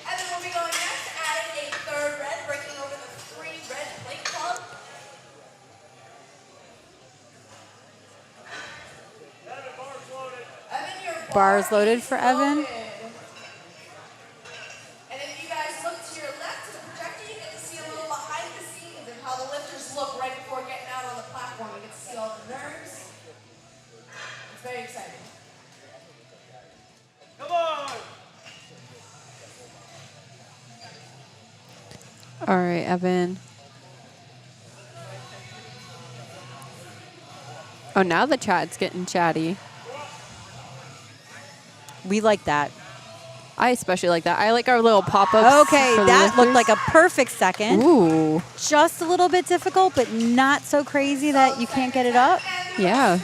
And then we'll be going next, adding a third red, breaking over the 3 red plate club. Evan, your Bars loaded for Evan. And if you guys look to your left to the projector, you get to see a little behind the scenes of how the lifters look right before getting out on the platform. You get to see all the nerves. It's very exciting. Come on! All right, Evan. Oh, now the chat's getting chatty. We like that. I especially like that. I like our little pop-ups. Okay, for the that looked lifters. like a perfect second. Ooh, Just a little bit difficult, but not so crazy that you can't get it up. yeah.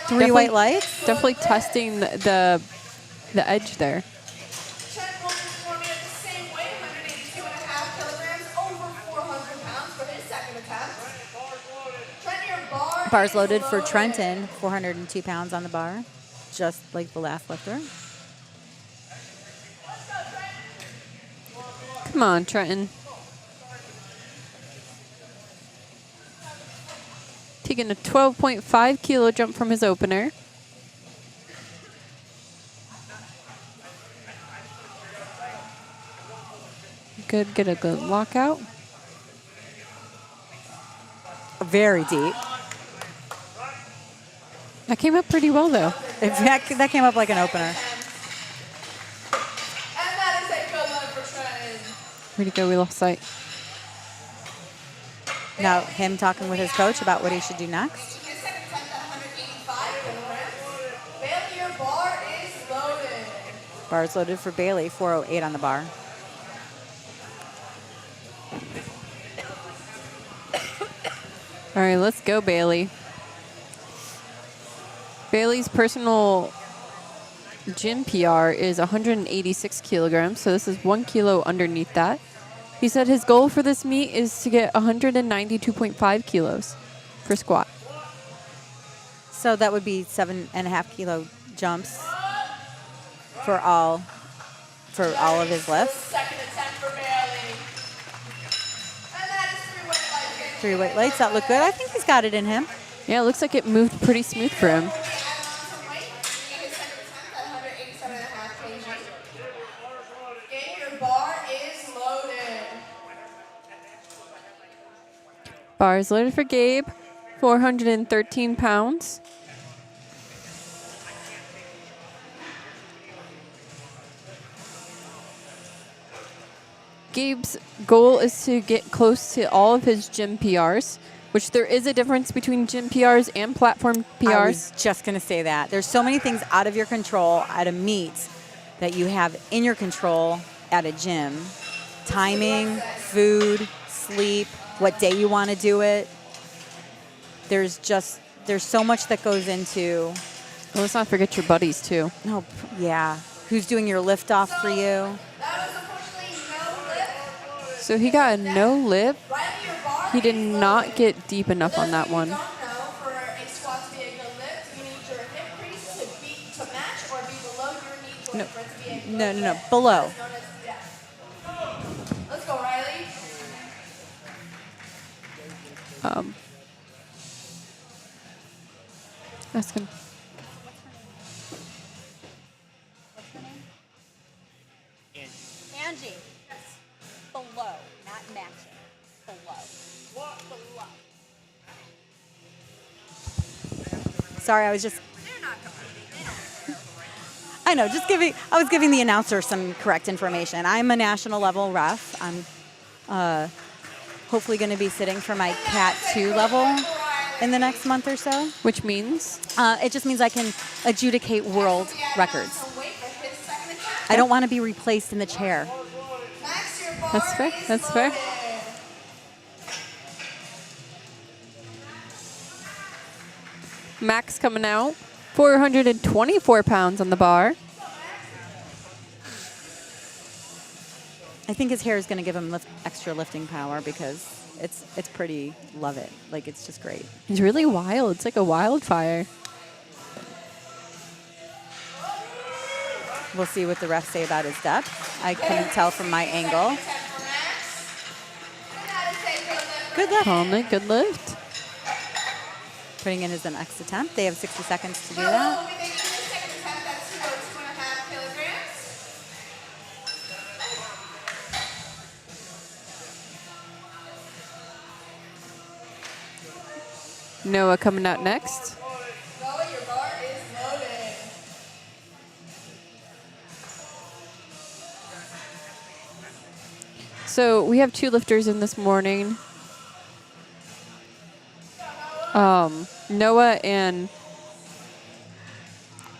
Three white lights. Definitely testing the edge there. Trent will be performing at the same weight, 182.5 kilograms, over 400 pounds for his second attempt. Trent, your bar Bars is loaded for Trenton, 402 pounds on the bar, just like the last lifter. Come on, Trenton. Taking a 12.5 kilo jump from his opener. Good, get a good lockout. Very deep. That came up pretty well, though. In fact, that came up like an opener. And that is a good one for Trenton. Way to go, we lost sight. Now, him talking with his coach about what he should do next. His second attempt at 185 kilograms. Bailey, your bar is loaded. Bars loaded for Bailey, 408 on the bar. All right, let's go, Bailey. Bailey's personal gym PR is 186 kilograms, so this is 1 kilo underneath that. He said his goal for this meet is to get 192.5 kilos for squat. So that would be 7.5 kilo jumps for all of his lifts. Second attempt for Bailey. And that is 3 white lights. 3 white lights, that look good. I think he's got it in him. Yeah, it looks like it moved pretty smooth for him. Add on some weight. His second attempt at 187.5 kg. Gabe, your bar is loaded. Bars loaded for Gabe, 413 pounds. Gabe's goal is to get close to all of his gym PRs, which there is a difference between gym PRs and platform I PRs. was just going to say that. There's so many things out of your control at a meet that you have in your control at a gym. Timing, food, sleep, what day you want to do it. There's so much that goes into, Well, let's not forget your buddies, too. yeah, who's doing your lift off for you. That was unfortunately no lift. So he got a no lip. Riley, your bar He did is not loaded. get deep enough on that one. Don't know, for a squat to be a good lift, you need your hip crease to match or be below your knee joint No. for it to be a good No, lift. below. That's known as depth. Let's go, Riley. Ask him. Angie. Below, not matching. Below. Sorry, I was just. I know. I was giving the announcer some correct information. I'm a national level ref. I'm hopefully going to be sitting for my Cat 2 level in the next month or so. Which means? It just means I can adjudicate world records. I don't want to be replaced in the chair. That's fair. That's fair. Max coming out. 424 pounds on the bar. I think his hair is going to give him extra lifting power because it's pretty, love it. Like, it's just great. He's really wild. It's like a wildfire. We'll see what the refs say about his depth. I couldn't tell from my angle. Good lift. Calm it. Good lift. Putting in his next attempt. They have 60 seconds to do that. Noah coming out next. Noah, your bar is loaded. So we have 2 lifters in this morning. Noah and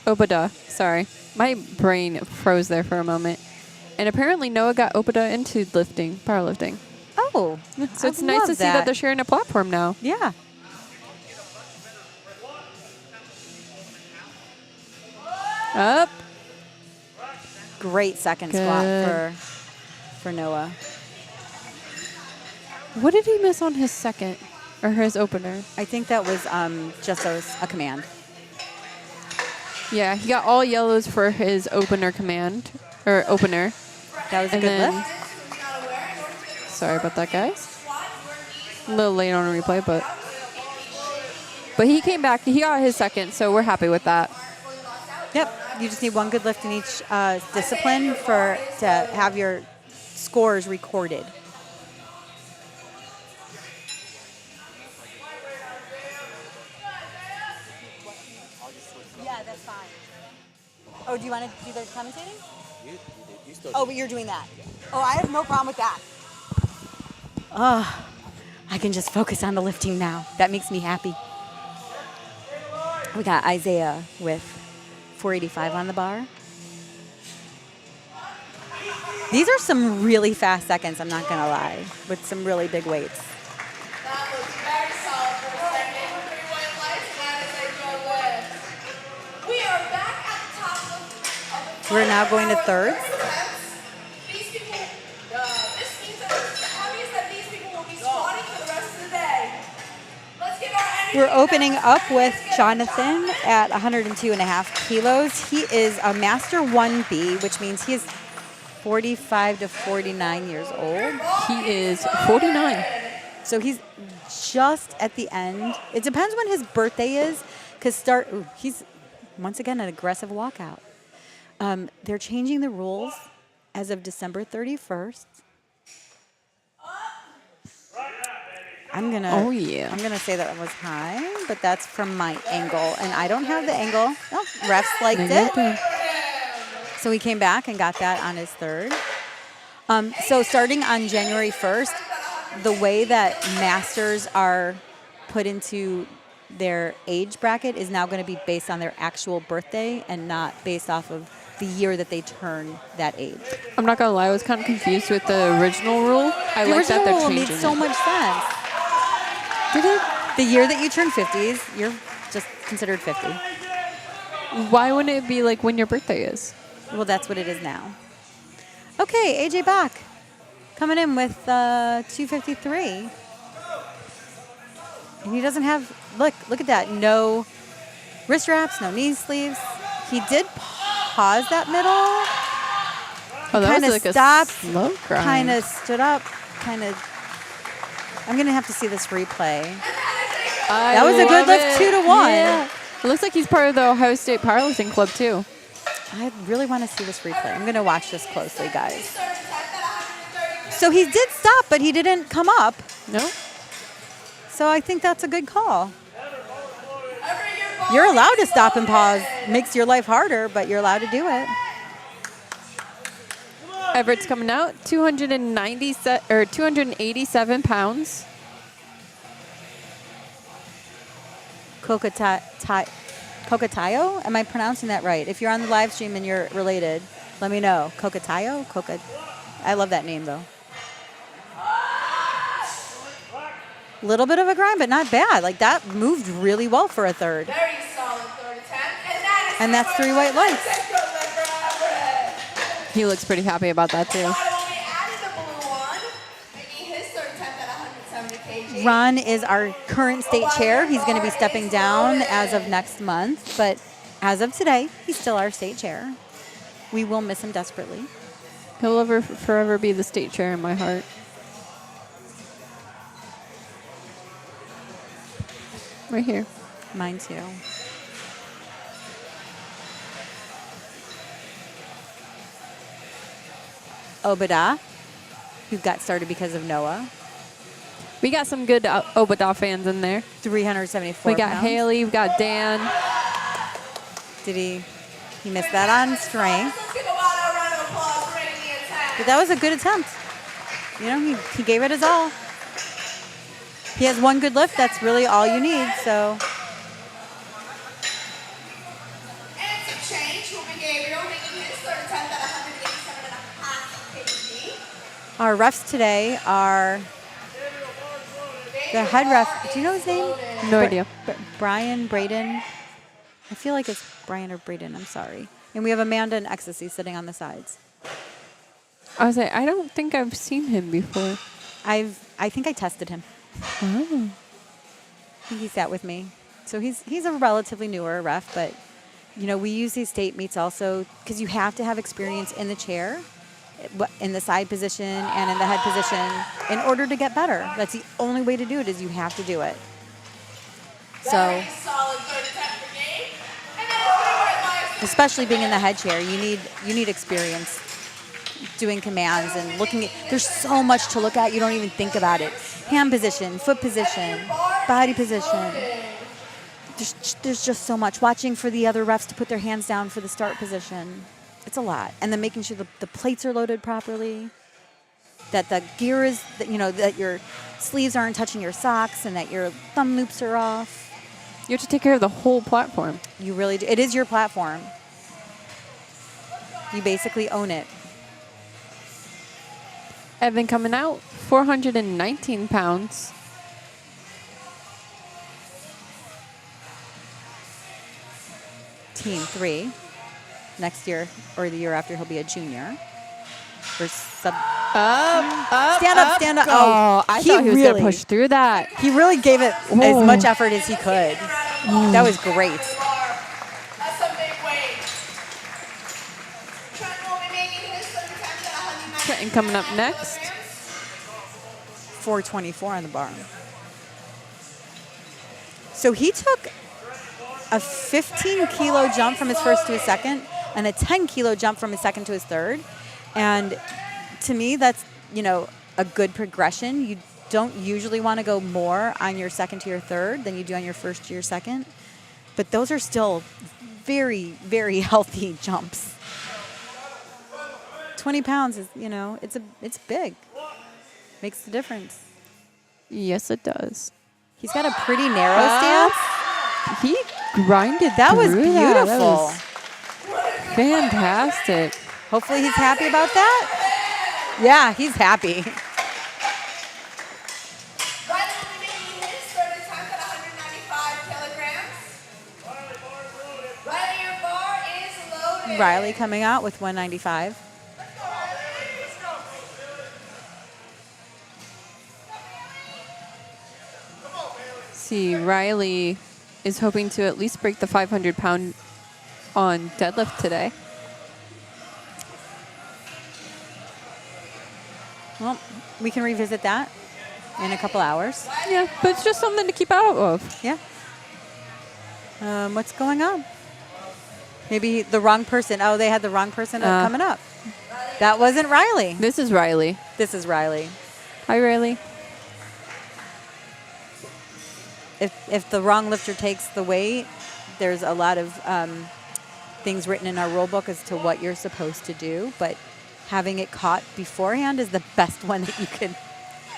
Obada. Sorry. My brain froze there for a moment. And apparently Noah got Obada into lifting, powerlifting. Oh, So it's nice to see that they're sharing a platform now. Yeah. Up. Great second Good. squat for Noah. What did he miss on his second or his opener? I think that was just a command. Yeah, he got all yellows for his opener command or opener. That was a And good then- lift. Sorry about that, guys. A little late on a replay, but he came back. He got his second, so we're happy with that. Yep. You just need one good lift in each discipline to have your scores recorded. Yeah, that's fine. Oh, do you want to do the commentating? You still Oh, but you're doing that. Oh, I have no problem with that. Oh, I can just focus on the lifting now. That makes me happy. We got Isaiah with 485 on the bar. These are some really fast seconds, I'm not going to lie, with some really big weights. That was very solid for a second. 3 white lights, and that is a good lift. We are back at the top of the We're now going to thirds. These people, this means that it's obvious that these people will be squatting for the rest of the day. Let's give our energy. We're opening up with Jonathan at 102.5 kilos. He is a Master 1B, which means he is 45 to 49 years old. He is 49. So he's just at the end. It depends when his birthday is, because he's once again an aggressive walkout. They're changing the rules as of December 31st. I'm gonna say that was high, but that's from my angle, and I don't have the angle. Oh, refs liked it. So he came back and got that on his third. So starting on January 1st, the way that masters are put into their age bracket is now going to be based on their actual birthday and not based off of the year that they turn that age. I'm not gonna lie, I was kind of confused with the original rule. I The like that original they're rule changing made so it. much sense. Did it? The year that you turn 50s, you're just considered 50. Why wouldn't it be like when your birthday is? Well, that's what it is now. Okay, AJ Bach coming in with 253. And he doesn't have, look at that. No wrist wraps, no knee sleeves. He did pause that middle. Oh, that Kinda was like stopped, a slow grind. kind of stood up, I'm going to have to see this replay. That was a good lift, 2-1. Yeah. It looks like he's part of the Ohio State Powerlifting Club, too. I really want to see this replay. I'm going to watch this closely, guys. So he did stop, but he didn't come up. No? So I think that's a good call. You're allowed to stop and pause. Makes your life harder, but you're allowed to do it. Everett's coming out, 287 pounds. Kokatayo? Am I pronouncing that right? If you're on the live stream and you're related, let me know. Kokatayo? I love that name, though. Little bit of a grind, but not bad. Like, that moved really well for a third. Very solid third attempt. And that's 3 white lights. He looks pretty happy about that, too. Ron is our current state chair. He's going to be stepping down as of next month, but as of today, he's still our state chair. We will miss him desperately. He'll forever be the state chair in my heart. Right here. Mine too. Obada, who got started because of Noah. We got some good Obada fans in there. 374 We got pounds. Haley, we got Dan. Did he missed that on strength. But that was a good attempt. You know, he gave it his all. He has one good lift. That's really all you need. So. And to change will be Gabriel making his third attempt at 187.5 kg. Our refs today are the head ref. Do you know his name? No idea. Brian, Braden. I feel like it's Brian or Braden. I'm sorry. And we have Amanda and Ecstasy sitting on the sides. I was like, I don't think I've seen him before. I think I tested him. Oh. I think he sat with me. So he's a relatively newer ref, but you know, we use these state meets also because you have to have experience in the chair, in the side position and in the head position in order to get better. That's the only way to do it is you have to do it. So especially being in the head chair, you need experience doing commands and looking at, there's so much to look at, you don't even think about it. Hand position, foot position, body position. There's just so much. Watching for the other refs to put their hands down for the start position. It's a lot. And then making sure the plates are loaded properly, that the gear is, that your sleeves aren't touching your socks and that your thumb loops are off. You have to take care of the whole platform. You really do. It is your platform. You basically own it. Evan coming out, 419 pounds. Team 3. Next year or the year after, he'll be a junior. For stand up. Oh, I thought he was going to push through that. He really gave it as much effort as he could. That was great. That's a big weight. Trent will be making his third attempt at 190. Trenton coming up next. 424 on the bar. So he took a 15-kilo jump from his first to his second and a 10-kilo jump from his second to his third. And to me, that's, a good progression. You don't usually want to go more on your second to your third than you do on your first to your second. But those are still very, very healthy jumps. 20 pounds is, it's big. Makes the difference. Yes, it does. He's got a pretty narrow stance. He grinded That was through beautiful. That was fantastic. Hopefully he's happy about that. Yeah, he's happy. Riley will be making his third attempt at 195 kilograms. Riley, your bar is loaded. Riley coming out with 195. See, Riley is hoping to at least break the 500-pound on deadlift today. Well, we can revisit that in a couple hours. Yeah, but it's just something to keep out of. Yeah. What's going on? Maybe the wrong person. Oh, they had the wrong person coming up. That wasn't Riley. This is Riley. This is Riley. Hi, Riley. If the wrong lifter takes the weight, There's a lot of things written in our rule book as to what you're supposed to do, but having it caught beforehand is the best one that you can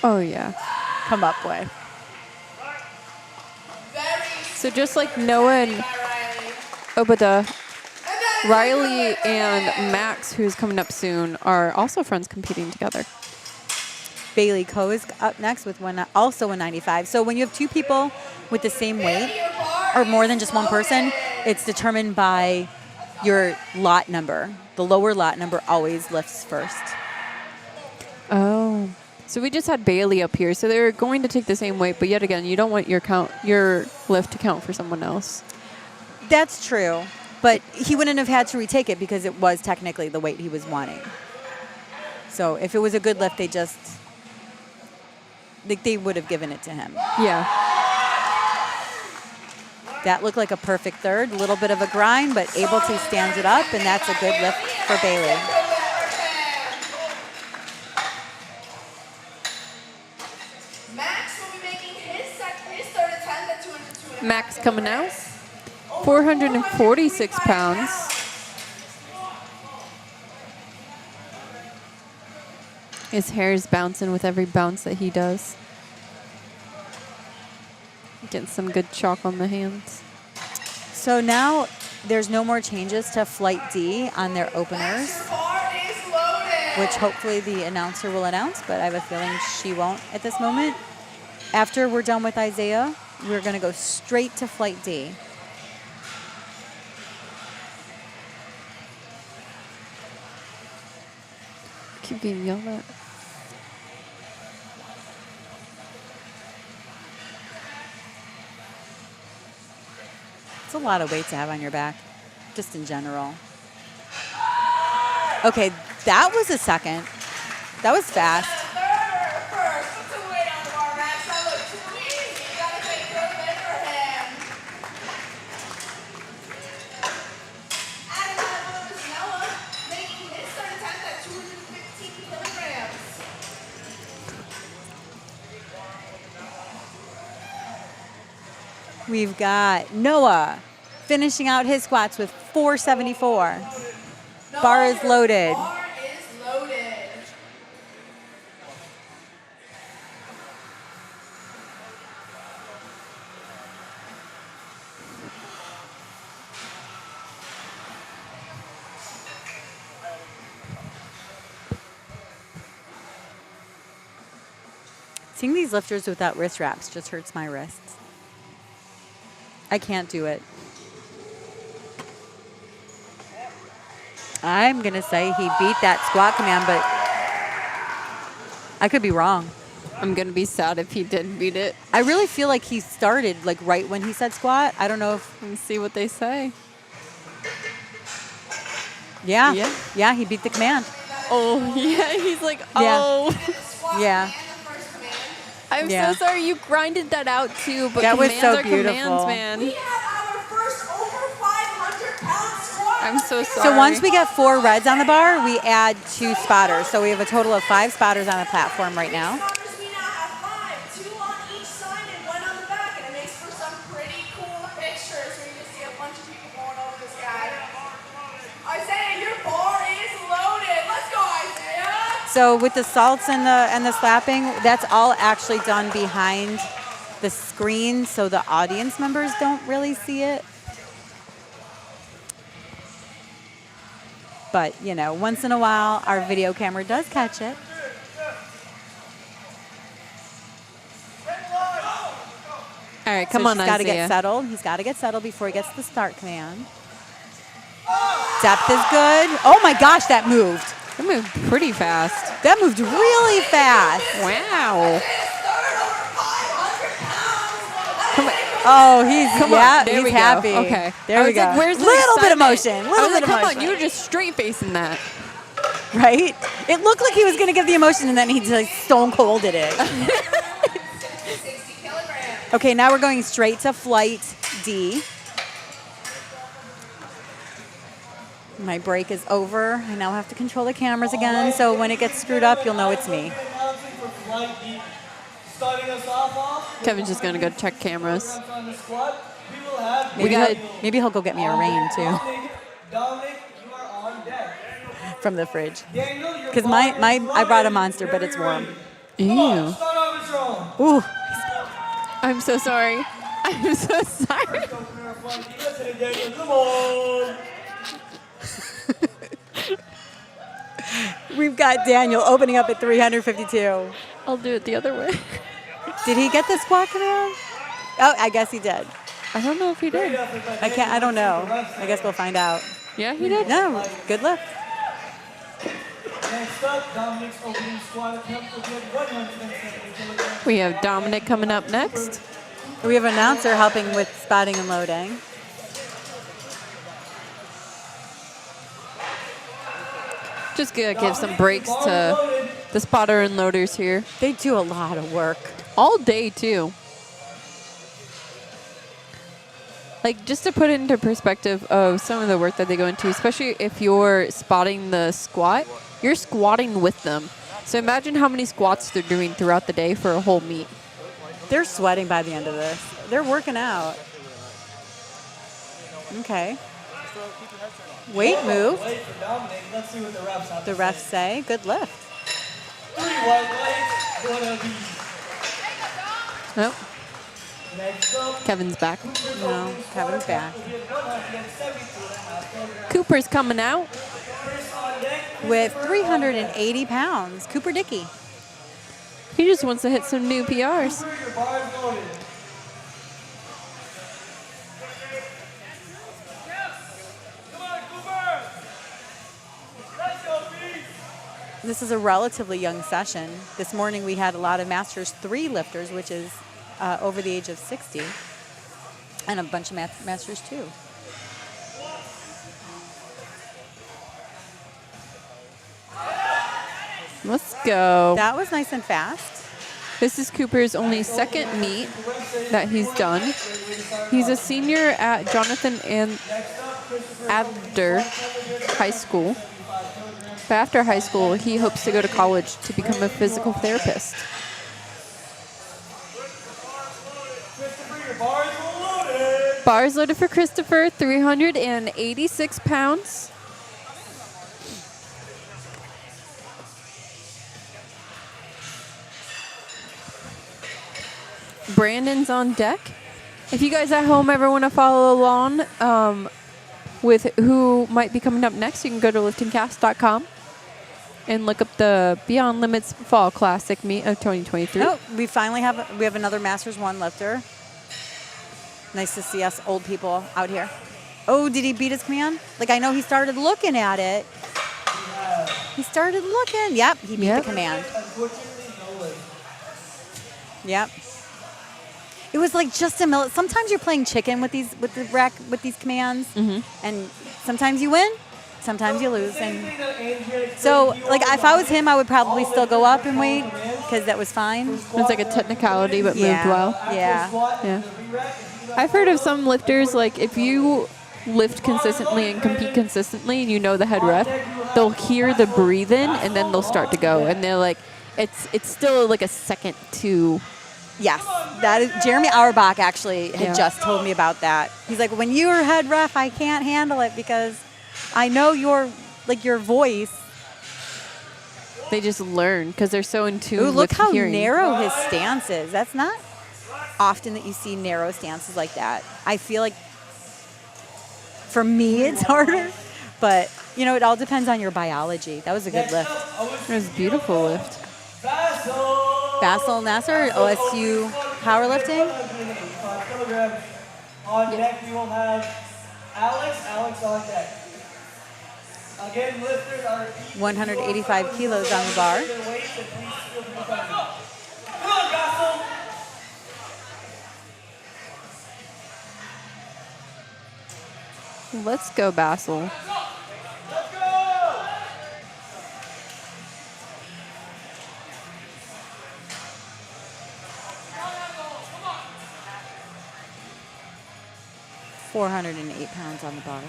Oh, yeah. come up with. So just like Noah and Obada, Riley and Max, who's coming up soon, are also friends competing together. Bailey Coe is up next with also 195. So when you have two people with the same weight, or more than just one person, it's determined by your lot number. The lower lot number always lifts first. Oh. So we just had Bailey up here. So they're going to take the same weight, but yet again, you don't want your lift to count for someone else. That's true, but he wouldn't have had to retake it because it was technically the weight he was wanting. So if it was a good lift, they would have given it to him. Yeah. That looked like a perfect third. A little bit of a grind, but able to stand it up, and that's a good lift for Bailey. Max will be making his third attempt at 202. Max coming out. 446 pounds. His hair is bouncing with every bounce that he does. Getting some good chalk on the hands. So now there's no more changes to Flight D on their openers, which hopefully the announcer will announce, but I have a feeling she won't at this moment. After we're done with Isaiah, we're going to go straight to Flight D. Keep getting yelled at. It's a lot of weight to have on your back, just in general. Okay, that was a second. That was fast. We've got Noah finishing out his squats with 474. Bar is loaded. Bar is loaded. Seeing these lifters without wrist wraps just hurts my wrists. I can't do it. I'm going to say he beat that squat command, but I could be wrong. I'm going to be sad if he did beat it. I really feel like he started like right when he said squat. I don't know if... Let's see what they say. Yeah. Yeah. Yeah, he beat the command. Oh, yeah. He's like, oh. Yeah. I'm Yeah. so sorry you grinded that out too, but That was commands so are beautiful. commands, man. We have our first over 500-pound squat. I'm so sorry. So once we get 4 reds on the bar, we add 2 spotters. So we have a total of 5 spotters on the platform right now. We now have 5, 2 on each side and 1 on the back, and it makes for some pretty cool pictures where you can see a bunch of people going over this guy. Isaiah, your bar is loaded. Let's go, Isaiah. So with the salts and the slapping, that's all actually done behind the screen, so the audience members don't really see it. But, you know, once in a while, our video camera does catch it. All right, come So on, he's got to Isaiah. get settled. He's got to get settled before he gets the start command. Depth is good. Oh my gosh, that moved. That moved pretty fast. That moved really fast. Wow. Oh, he's Come yeah, on. There he's we happy. go. Okay. There I we was go. like, where's the little bit of excitement? motion. I was Little like, bit of come motion. on, you were just straight facing that. Right? It looked like he was going to give the emotion, and then he like stone colded it. 60 kilograms. Okay, now we're going straight to flight D. My break is over. I now have to control the cameras again, so when it gets screwed up, you'll know it's me. Starting us off, Kevin's just going to go check cameras. on the squat, we will will have Maybe, got- maybe he'll go get me a rain too Dominic, you are on deck. from the fridge. Daniel, your Because bar is I brought a loaded. monster, but it's Whenever warm. you're ready. Come on, Ew. start off strong. Ooh, I'm so sorry. I'm so sorry. Go for a fun. Listen, Daniel, come on. we've got Daniel opening up at 352. I'll do it the other way. Did he get the squat command? Oh, I guess he did. I don't know if he did. I don't know. I guess we'll find out. Yeah, he did. No, good lift. Next up, Dominic's opening squat attempt will be at 170 kilograms. We have Dominic coming up next. We have an announcer helping with spotting and loading. Just gonna give some breaks to the spotter and loaders here. They do a lot of work. All day, too. Like, just to put it into perspective of some of the work that they go into, especially if you're spotting the squat, you're squatting with them. So imagine how many squats they're doing throughout the day for a whole meet. They're sweating by the end of this. They're working out. Okay. Weight move. Wait for Dominic. Let's see what the refs have The to refs say. say, good lift. 3 white lights, 1 of these. Oh, Next up, Kevin's back. No, Kevin's back. will be at 172.5 kilograms. Cooper's coming out. Chris on deck. With 380 pounds, Cooper Dickey. He just wants to hit some new PRs. Cooper, your bar is loaded. Come on, Cooper. Let's go, beast. This is a relatively young session. This morning we had a lot of Masters 3 lifters, which is over the age of 60, and a bunch of Masters 2. Let's go. That was nice and fast. This is Cooper's only second meet that he's done. He's a senior at Jonathan and Abder High School. But after high school, he hopes to go to college to become a physical therapist. Christopher, your bar is loaded. Bars loaded for Christopher, 386 pounds. Brandon's on deck. If you guys at home ever want to follow along with who might be coming up next, you can go to liftingcast.com and look up the Beyond Limits Fall Classic meet of 2023. Oh, we finally have another Masters 1 lifter. Nice to see us old people out here. Oh, did he beat his command? Like, I know he started looking at it. He started looking. Yep, he beat Yep. the command. Unfortunately, no way. Yep. It was like just a milli. Sometimes you're playing chicken with these commands, and sometimes you win, sometimes you lose. And so, like, if I was him, I would probably still go up and wait because that was fine. It's like a technicality, but moved well. Yeah. Yeah. I've heard of some lifters, like, if you lift consistently and compete consistently and you know the head ref, they'll hear the breathe in and then they'll start to go. And they're like, it's still like a second to... Yes, that is, Jeremy Auerbach actually had Yeah. just told me about that. He's like, when you're head ref, I can't handle it because I know your voice. They just learn because they're so in tune Ooh, look with how hearing. narrow his stance is. That's not often that you see narrow stances like that. I feel like for me it's harder, but you know, it all depends on your biology. That was a good lift. It was a beautiful lift. Basil Nasser, OSU powerlifting. 185 kilograms. On deck, we will have Alex on deck. Again, lifters are 185 kilos on the bar. their weights and please feel free to come in. Come on, Basil. Let's go, Basil. Let's go. 408 pounds on the bar.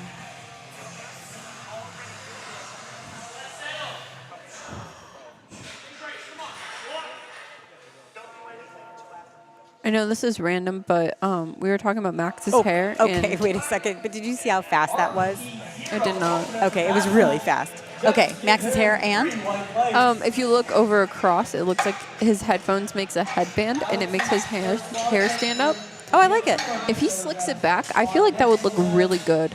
I know this is random, but we were talking about Max's hair. Okay, and wait a second. But did you see how fast that was? I did not. Okay, it was really fast. Okay, Max's hair and? If you look over across, it looks like his headphones makes a headband, and it makes his hair stand up. Oh, I like it. If he slicks it back, I feel like that would look really good.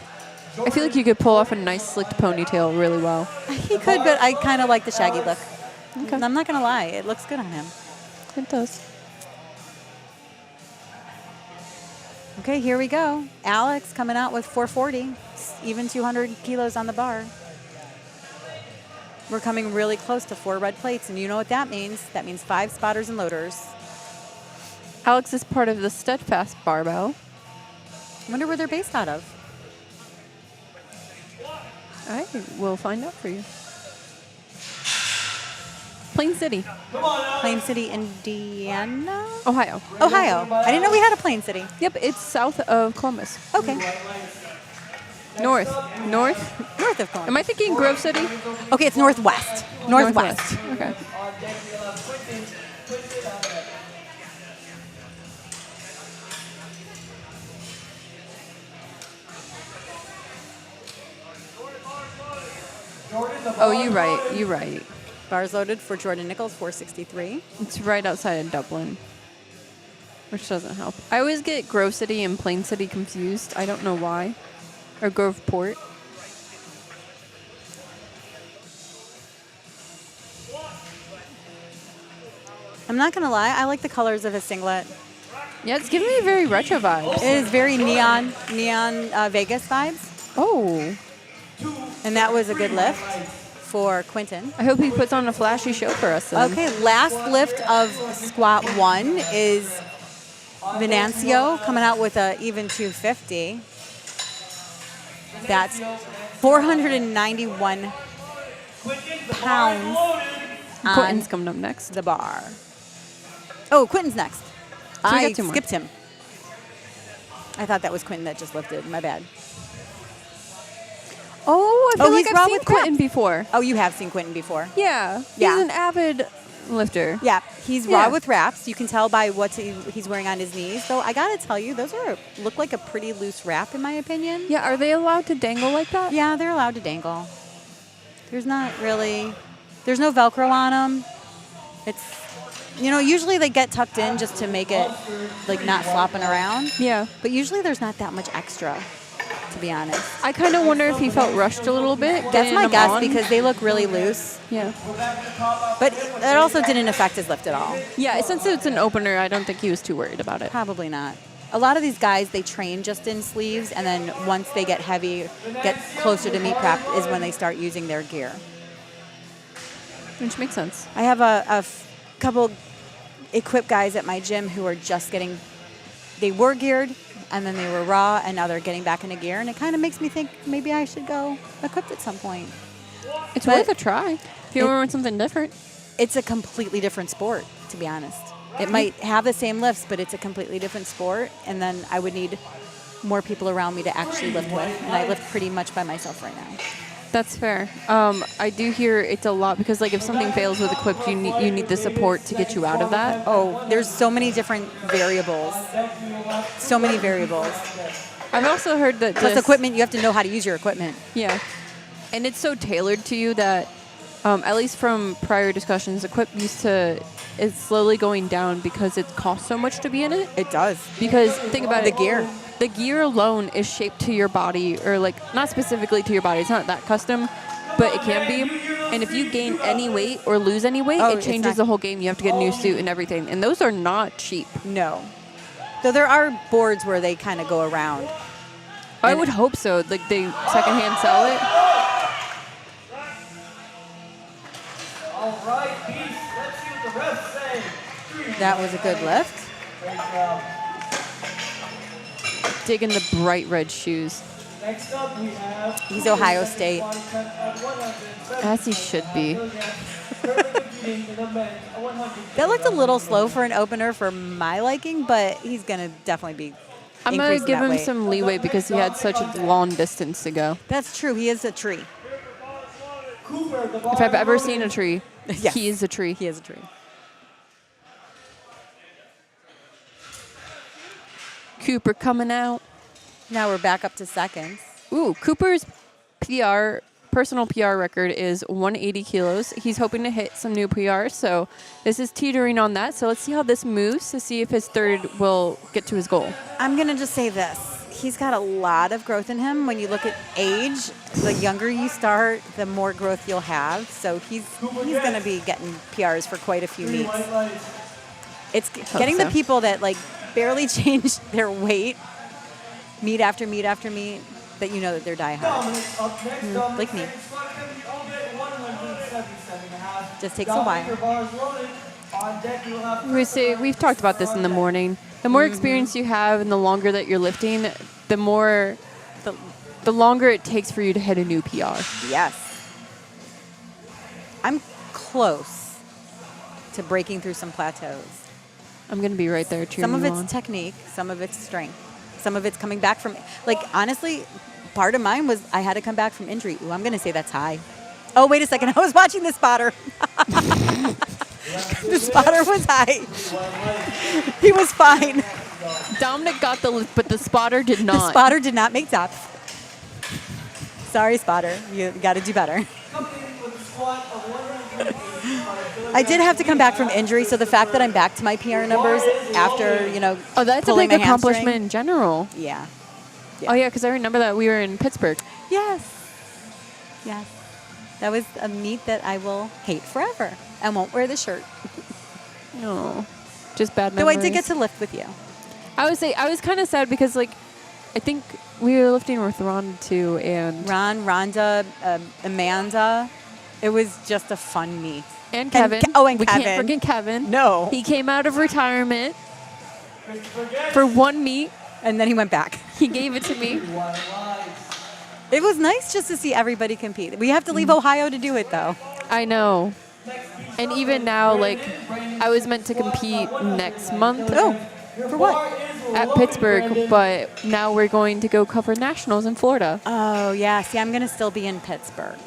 I feel like you could pull off a nice slicked ponytail really well. He could, but I kind of like the shaggy look. Okay. I'm not going to lie. It looks good on him. It does. Okay, here we go. Alex coming out with 440, even 200 kilos on the bar. We're coming really close to 4 red plates, and you know what that means. That means 5 spotters and loaders. Alex is part of the Steadfast barbell. I wonder where they're based out of. I will find out for you. Plain City, Plain City, Indiana? Ohio. Ohio. I didn't know we had a Plain City. Yep, it's south of Columbus. Okay. North. North of Columbus. Am I thinking Grove City? Okay, it's northwest. Northwest. Okay. Oh, you're right. You're right. Bars loaded for Jordan Nichols, 463. It's right outside of Dublin, which doesn't help. I always get Grove City and Plain City confused. I don't know why. Or Groveport. I'm not going to lie. I like the colors of his singlet. Yeah, it's giving me very retro vibes. It is very neon Vegas vibes. Oh. And that was a good lift for Quentin. I hope he puts on a flashy show for us then. Okay, last lift of squat 1 is Venancio coming out with a even 250. That's 491 pounds Quentin's on coming up next. the bar. Oh, Quentin's next. we I got 2 more. skipped him. I thought that was Quentin that just lifted. My bad. Oh, I feel like he's I've raw seen with Quentin crap. before. Oh, you have seen Quentin before. Yeah. Yeah. He's an avid lifter. Yeah, he's Yeah. raw with wraps. You can tell by what he's wearing on his knees. Though I gotta tell you, those look like a pretty loose wrap in my opinion. Yeah, are they allowed to dangle like that? Yeah, they're allowed to dangle. There's no Velcro on them. It's, usually they get tucked in just to make it like not flopping around. Yeah. But usually there's not that much extra, to be honest. I kind of wonder if he felt rushed a little bit. That's getting my them guess on. because they look really loose. Yeah. But that also didn't affect his lift at all. Yeah, since it's an opener, I don't think he was too worried about it. Probably not. A lot of these guys, they train just in sleeves, and then once they get heavy, get closer to meet prep is when they start using their gear. Which makes sense. I have a couple equip guys at my gym who are just they were geared, and then they were raw, and now they're getting back into gear, and it kind of makes me think maybe I should go equipped at some point. It's But worth a try. If you want something different. It's a completely different sport, to be honest. It might have the same lifts, but it's a completely different sport, and then I would need more people around me to actually lift with, and I lift pretty much by myself right now. That's fair. I do hear it's a lot because, like, if something fails with equipped, you need the support to get you out of that. Oh, there's so many different variables. So many variables. I've also heard that Plus this, equipment, you have to know how to use your equipment. Yeah, and it's so tailored to you that, at least from prior discussions, equip is slowly going down because it costs so much to be in it. It does. Because think about The it. gear. The gear alone is shaped to your body, or like not specifically to your body. It's not that custom, but it can be. And if you gain any weight or lose any weight, it it's changes not- the whole game. You have to get a new suit and everything. And those are not cheap. No. Though there are boards where they kind of go around. I would hope so. Like they secondhand sell it. All right, Beast. Let's see what the refs say. That was a good lift. Great job. Digging the bright red shoes, Next up, we have. He's Ohio State. Body temp at 107. as he should be. Perfect competing in the men's 100. That looked a little slow for an opener for my liking, but he's going to definitely be I'm gonna increasing give that him weight. some leeway because he had such a long distance to go. That's true. He is a tree. Cooper, the If I've ever seen a tree, Yes. he is a tree. He is a tree. Cooper coming out. Now we're back up to seconds. Ooh, Cooper's personal PR record is 180 kilos. He's hoping to hit some new PRs, so this is teetering on that. So let's see how this moves to see if his third will get to his goal. I'm going to just say this. He's got a lot of growth in him. When you look at age, the younger you start, the more growth you'll have. So he's going to be getting PRs for quite a few meets. It's getting the people that like barely change their weight meet after meet after meet that you know that they're die hard. Like me. Just takes a while. We've talked about this in the morning. The more experience you have and the longer that you're lifting, the longer it takes for you to hit a new PR. Yes. I'm close to breaking through some plateaus. I'm going to be right there cheering Some of you it's on. technique, some of it's strength. Some of it's coming back from, like, honestly, part of mine was I had to come back from injury. Ooh, I'm going to say that's high. Oh, wait a second. I was watching the spotter. The spotter was high. He was fine. Dominic got the lift, but the spotter did not. The spotter did not make depth. Sorry, spotter. You got to do better. I did have to come back from injury, so the fact that I'm back to my PR numbers after, Oh, that's a pulling big my hamstring. accomplishment in general. Yeah. Oh, yeah, because I remember that we were in Pittsburgh. Yes. Yes. That was a meet that I will hate forever and won't wear the shirt. No, just bad Though memories. I did get to lift with you. I was kind of sad because, like, I think we were lifting with Ron, too, and... Ron, Rhonda, Amanda. It was just a fun meet. And Kevin. And we Kevin. can't forget Kevin. No. He came out of retirement for one meet. And then he went back. He gave it to me. It was nice just to see everybody compete. We have to leave Ohio to do it, though. I know. And even now, like, I was meant to compete next month. Oh, for what? At Pittsburgh, but now we're going to go cover nationals in Florida. Oh, yeah. See, I'm going to still be in Pittsburgh.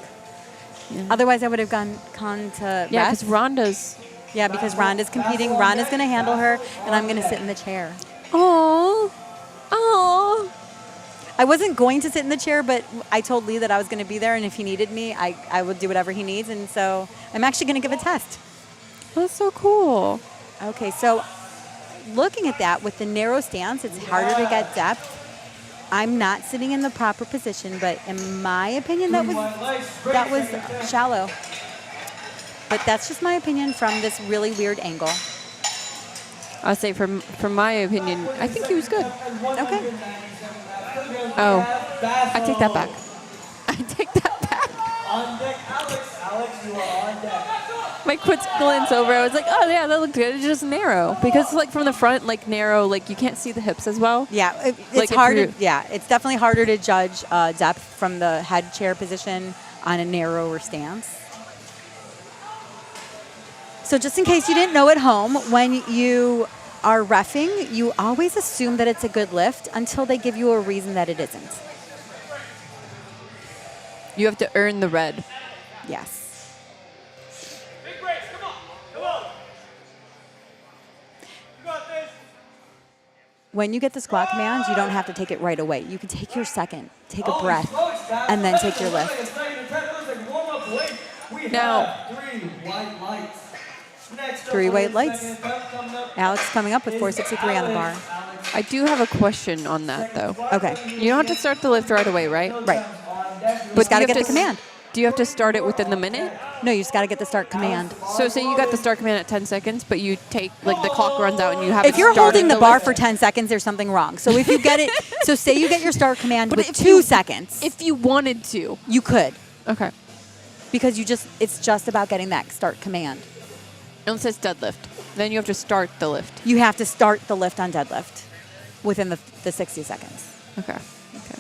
Yeah. Otherwise, I would have gone to Yeah, rest. because Rhonda's... Yeah, because Rhonda's competing. Rhonda's going to handle her, and I'm going to sit in the chair. Oh, oh. I wasn't going to sit in the chair, but I told Lee that I was going to be there, and if he needed me, I would do whatever he needs. And so I'm actually going to give a test. That's so cool. Okay, so looking at that, with the narrow stance, it's harder to get depth. I'm not sitting in the proper position, but in my opinion, that was shallow. But that's just my opinion from this really weird angle. I'll say from my opinion, I think he was good. Okay. Oh, I take that back. I take that back. On deck, Alex. Alex, you are on deck. My quick glance over, I was like, oh yeah, that looked good. It's just narrow because like from the front, like narrow, like you can't see the hips as well. Yeah, it's Like if harder. you're- Yeah, it's definitely harder to judge depth from the head chair position on a narrower stance. So just in case you didn't know at home, when you are reffing, you always assume that it's a good lift until they give you a reason that it isn't. You have to earn the red. Yes. Big brace, come on. Come on. You got this. When you get the squat command, you don't have to take it right away. You can take your second, take a breath, and then take your lift. Now- 3 white lights. Next up, 3 white ladies, lights. second attempt coming up Alex coming up with 463 on the bar. I do have a question on that though. Okay. You don't have to start the lift right away, right? Right. But Just got do to you get have the command. Do you have to start it within the minute? No, you just got to get the start command. So say you got the start command at 10 seconds, but you take, like the clock runs out and you have If you're holding the bar lift. for 10 seconds, there's something wrong. So if you get it, so say you get your start command But with if 2 you- seconds, If you wanted to. you could, Okay. because it's just about getting that start command. And it says deadlift. Then you have to start the lift. You have to start the lift on deadlift within the 60 seconds. Okay. Okay.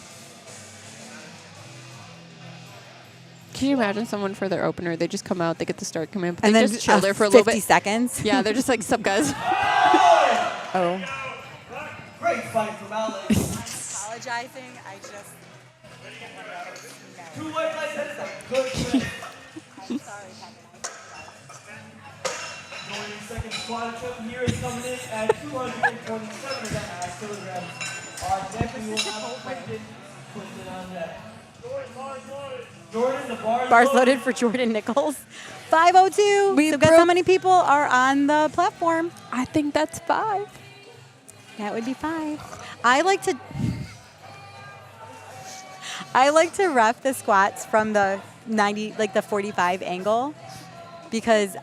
Can you imagine someone for their opener? They just come out, they get the start command, but And they then just chill there for a little 50 bit. seconds. Yeah, they're just like, sup guys. Oh. Great fight from Alex. Apologizing. I just. 2 white lights. That is a good shot. I'm sorry, Going in second squat attempt here is coming in at 227 kilograms. we will have Quinton on deck. Jordan, the bar Bars loaded for Jordan Nichols. 5:02. We So guess how many people are on the platform? I think that's 5. That would be 5. I like to ref the squats from the 90, like the 45 angle, because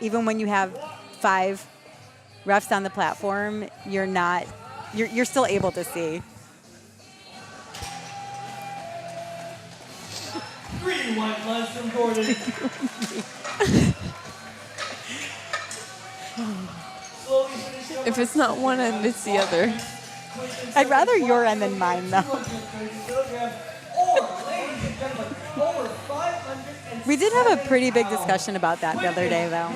even when you have 5 refs on the platform, you're still able to see. 3 white lights from Jordan. Slowly finishing up If it's not one end, it's the other. I'd rather your end than mine, though. 230 kilograms, or, ladies and gentlemen, over 500. We did have a pretty big discussion about that the other day, though.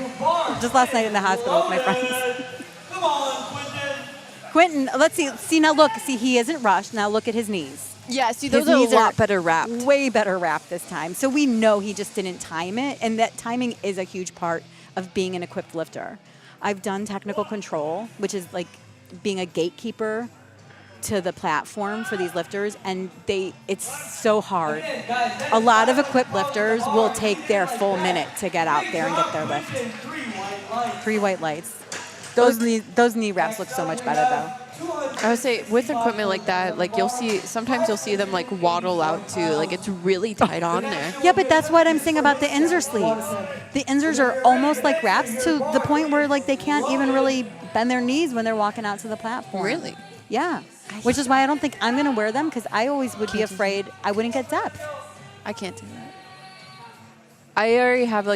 Just last night in the hospital with my friends. Come on, Quinton. Quentin, let's see. See, now look. See, he isn't rushed. Now look at his knees. Yeah, see, His those are a knees lot better wrapped. Way better wrapped this time. So we know he just didn't time it, and that timing is a huge part of being an equipped lifter. I've done technical control, which is like being a gatekeeper to the platform for these lifters, and it's so hard. A lot of equipped lifters will take their full minute to get out there and get their lift. 3 white lights. Those knee wraps look so much better, though. I would say with equipment like that, like sometimes you'll see them like waddle out too. Like it's really tight on there. Yeah, but that's what I'm saying about the Inzer sleeves. The Inzers are almost like wraps to the point where like they can't even really bend their knees when they're walking out to the platform. Really? Yeah. Which is why I don't think I'm going to wear them, because I always would be afraid I wouldn't get depth. I can't do that. I already have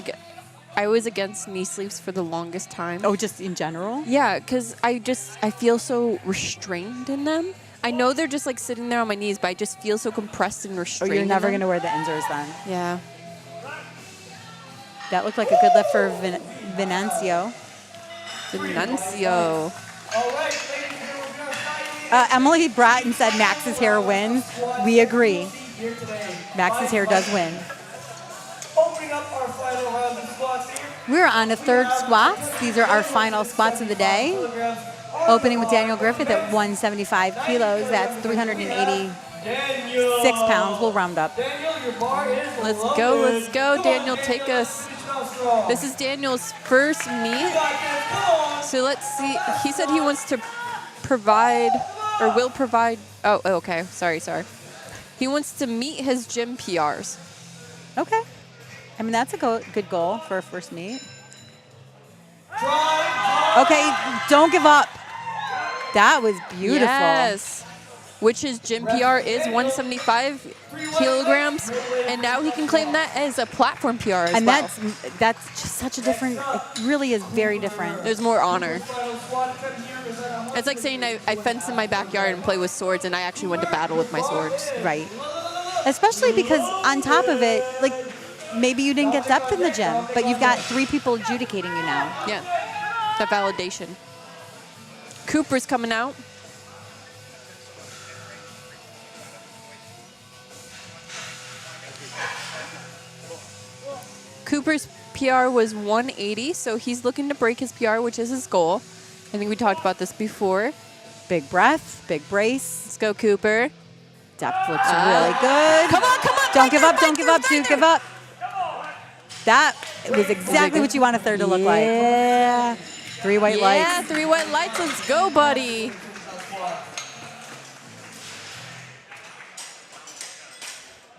I was against knee sleeves for the longest time. Oh, just in general? Yeah, because I feel so restrained in them. I know they're just like sitting there on my knees, but I just feel so compressed and Or restrained. you're in never them. going to wear the Inzers then? Yeah. That looked like a good lift for Venancio. Denuncio. All right, ladies and gentlemen, we are fighting Emily Bratton said Max's hair wins. We agree. here today. Max's hair does win. Opening up our final round of squats here. We're on to third squats. These are our final squats of the day. Kilograms. Opening with Daniel Griffith at 175 kilos. That's 386 Daniel. pounds. We'll round up. Daniel, your bar is Let's loaded. go, let's go. Come on, Daniel, take us. Finish it off strong. This is Daniel's first meet. You got this. Come on. So let's see. He said he wants to provide or will provide. Oh, okay. Sorry. He wants to meet his gym PRs. Okay. I mean, that's a good goal for a first meet. Okay, don't give up. That was beautiful. Yes. Which his gym PR is 175 kilograms, and now he can claim that as a platform PR as And well. that's just such a different, it really is very different. There's more honor. It's like saying I fence in my backyard and play with swords, and I actually went to battle with my swords. Right. Especially because on top of it, like, maybe you didn't get depth in the gym, but you've got 3 people adjudicating you now. Yeah, that validation. Cooper's coming out. Cooper's PR was 180, so he's looking to break his PR, which is his goal. I think we talked about this before. Big breath, big brace. Let's go, Cooper. Depth looks really good. Come on. Don't give up, don't give up, Duke, give up. That was exactly what you want a third to look like. Yeah. 3 white Yeah, lights. 3 white lights. Let's go, buddy.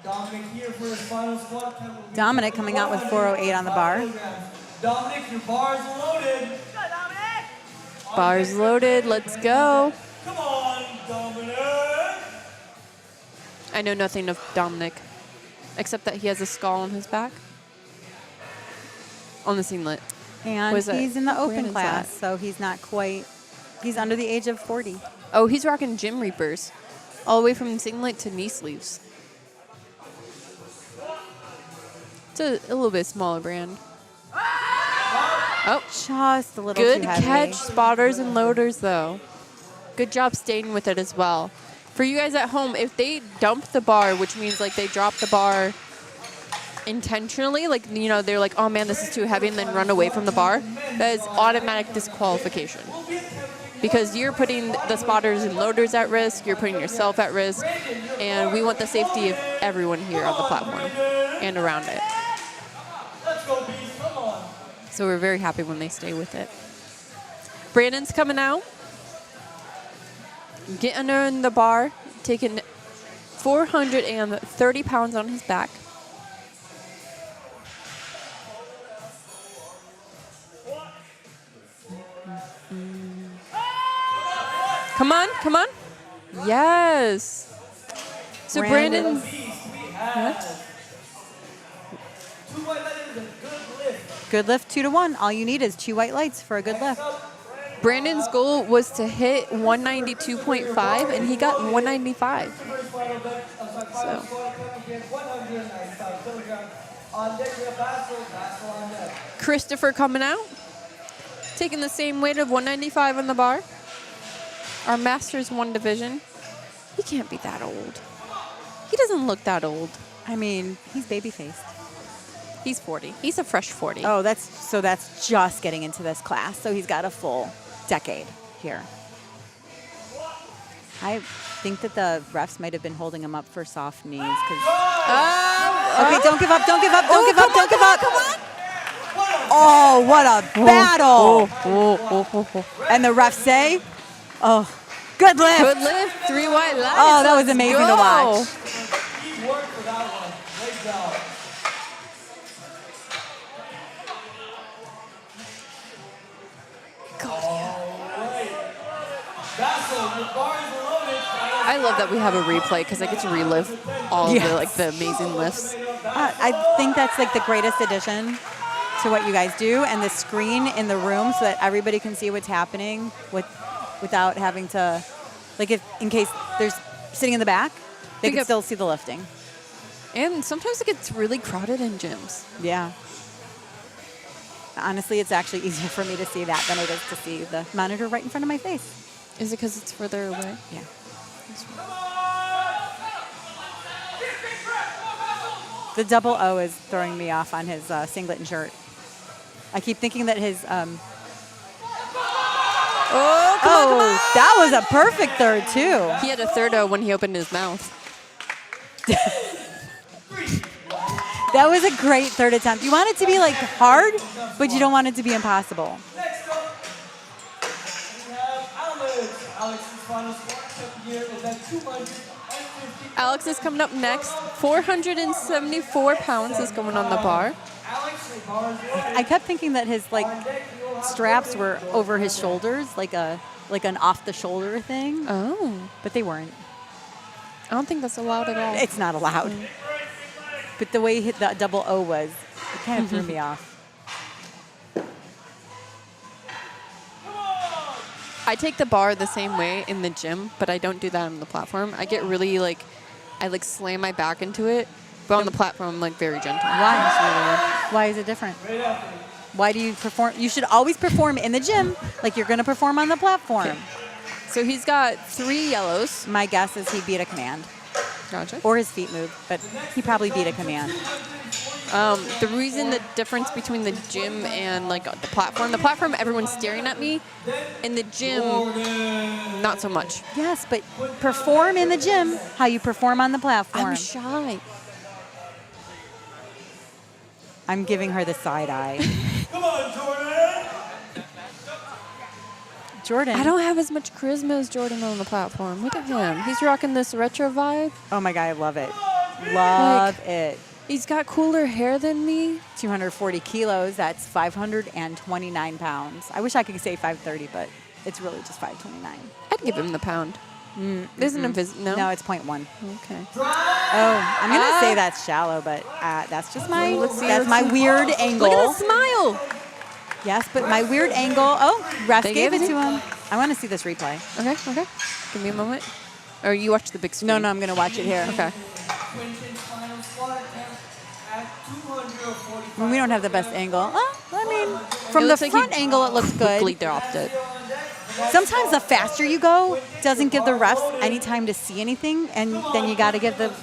Dominic here for his final squat. Count will be Dominic coming out with 408 on the bar. Dominic, your bar is loaded. Bars loaded. Let's go. Come on, Dominic. I know nothing of Dominic, except that he has a skull on his back. On the singlet. And Was that- he's in the where open is class, that? so he's not quite, he's under the age of 40. Oh, he's rocking Gym Reapers. All the way from singlet to knee sleeves. It's a little bit smaller brand. Oh, Just a little good too heavy. catch, spotters and loaders, though. Good job staying with it as well. For you guys at home, if they dump the bar, which means like they drop the bar intentionally, like, you know, they're like, oh man, this is too heavy, and then run away from the bar, that is automatic disqualification. We'll be attempting because you're putting the spotters and loaders at risk, you're putting yourself at risk, and we want the safety of everyone here on the platform and around it. Let's go, Beast. Come on. So we're very happy when they stay with it. Brandon's coming out. Getting on the bar, taking 430 pounds on his back. Come on, come on. Yes. So Brandon. What? Good lift, 2 to 1. All you need is 2 white lights for a good lift. Brandon's goal was to hit 192.5, and he got 195. So. Christopher coming out, taking the same weight of 195 on the bar. Our Masters 1 division. He can't be that old. He doesn't look that old. I mean, he's baby-faced. He's 40. He's a fresh 40. Oh, that's just getting into this class. So he's got a full decade here. I think that the refs might have been holding him up for soft knees. Okay, don't give up, don't give up, don't give up, don't give up. Come on. Oh, what a battle. And the refs say, oh, good lift. Good lift. 3 white lights. Oh, that was amazing to watch. He worked for that one. Great job. I love that we have a replay because I get to relive all of the amazing lifts. I think that's like the greatest addition to what you guys do, and the screen in the room so that everybody can see what's happening without having to, like, if in case there's sitting in the back, they can still see the lifting. And sometimes it gets really crowded in gyms. Yeah. Honestly, it's actually easier for me to see that than it is to see the monitor right in front of my face. Is it because it's further away? Yeah. The double O is throwing me off on his singlet and shirt. I keep thinking that his... Come on. That was a perfect third, too. He had a third O when he opened his mouth. That was a great third attempt. You want it to be, like, hard, but you don't want it to be impossible. Next up, we have Alex's final squat here is at 250. Alex is coming up next. 474 pounds is going on the bar. I kept thinking that his, like, straps were over his shoulders, like an off-the-shoulder thing. Oh. But they weren't. I don't think that's allowed at all. It's not allowed. But the way the double O was, it kind of threw me off. I take the bar the same way in the gym, but I don't do that on the platform. I get really, like, I, like, slam my back into it. But on the platform, I'm, like, very gentle. Why? Why is it different? Why do you perform? You should always perform in the gym like you're going to perform on the platform. Okay. So he's got 3 yellows. My guess is he beat a command. Gotcha. Or his feet moved, but he probably beat a command. The reason the difference between the gym and, like, the platform, everyone's staring at me. In the gym, not so much. Yes, but perform in the gym how you perform on the platform. I'm shy. I'm giving her the side eye. Come on, Jordan. Jordan. I don't have as much charisma as Jordan on the platform. Look at him. He's rocking this retro vibe. Oh my God, I love it. Love it. He's got cooler hair than me. 240 kilos, that's 529 pounds. I wish I could say 530, but it's really just 529. I'd give him the pound. Isn't it no? No, it's 0.1. Okay. Oh, I'm going to say that's shallow, but that's just my, that's my weird angle. Look at the smile. Yes, but my weird angle. Oh, ref They gave gave it it to him. I want to see this replay. Okay. Give me a moment. Or you watch the big screen. No, I'm going to watch it here. Okay. Well, we don't have the best angle. Oh, I mean, from It the looks like front he angle, it looks quickly good. dropped it. Sometimes the faster you go doesn't give the refs any time to see anything, and then you got to give the lift.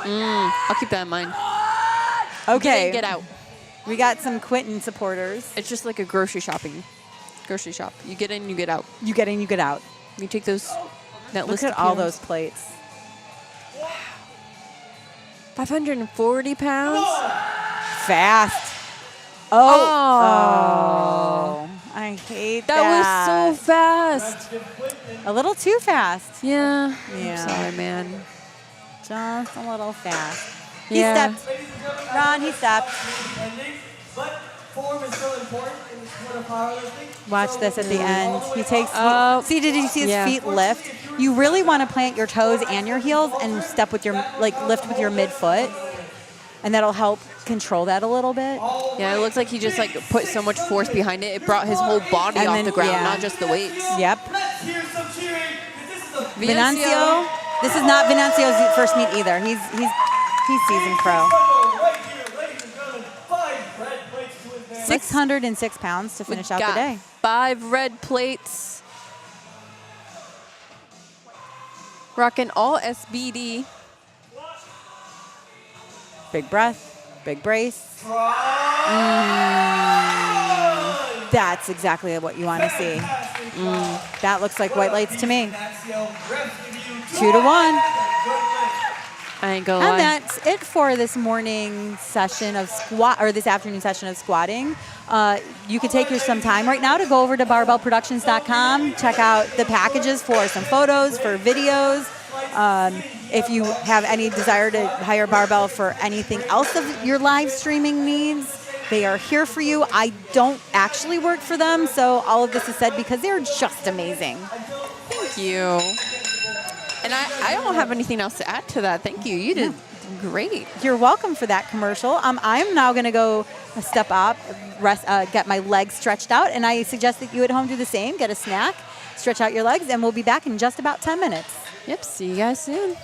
I'll keep that in mind. Okay, Get out. we got some Quentin supporters. It's just like a grocery shopping Grocery shop. You get in, you get out. You get in, you get out. You take those. That Look list at of all pounds. those plates. 540 pounds. Fast. Oh. I hate that. That was so fast. A little too fast. Yeah. Yeah. I'm sorry, man. Just a little fast. Yeah. He stepped. Ron, he stepped. But form is still important in the sport of powerlifting. Watch this at the end. He takes. See, did you see his yeah. feet lift? You really want to plant your toes and your heels and step with your lift with your midfoot, and that'll help control that a little bit. Yeah, it looks like he just like put so much force behind it. It brought his whole body And off then- the ground, yeah. not just the weights. Yep. Let's hear some cheering, because this is the Venancio. This is not Venancio's first meet either. He's seasoned pro. right here, ladies and gentlemen. 5 red plates to his man. 606 pounds to finish out the Got day. 5 red plates. Rocking all SBD. Big breath, big brace. That's exactly what you want to see. That looks like white lights to me. 2 to 1. I ain't gonna And lie. that's it for this morning session of this afternoon session of squatting. You can take some time right now to go over to barbellproductions.com, check out the packages for some photos, for videos. If you have any desire to hire Barbell for anything else of your live streaming needs, they are here for you. I don't actually work for them, so all of this is said because they're just amazing. Thank you. And I don't have anything else to add to that. Thank you. You did great. You're welcome for that commercial. I'm now going to go step up, rest, get my legs stretched out, and I suggest that you at home do the same. Get a snack, stretch out your legs, and we'll be back in just about 10 minutes. Yep. See you guys soon.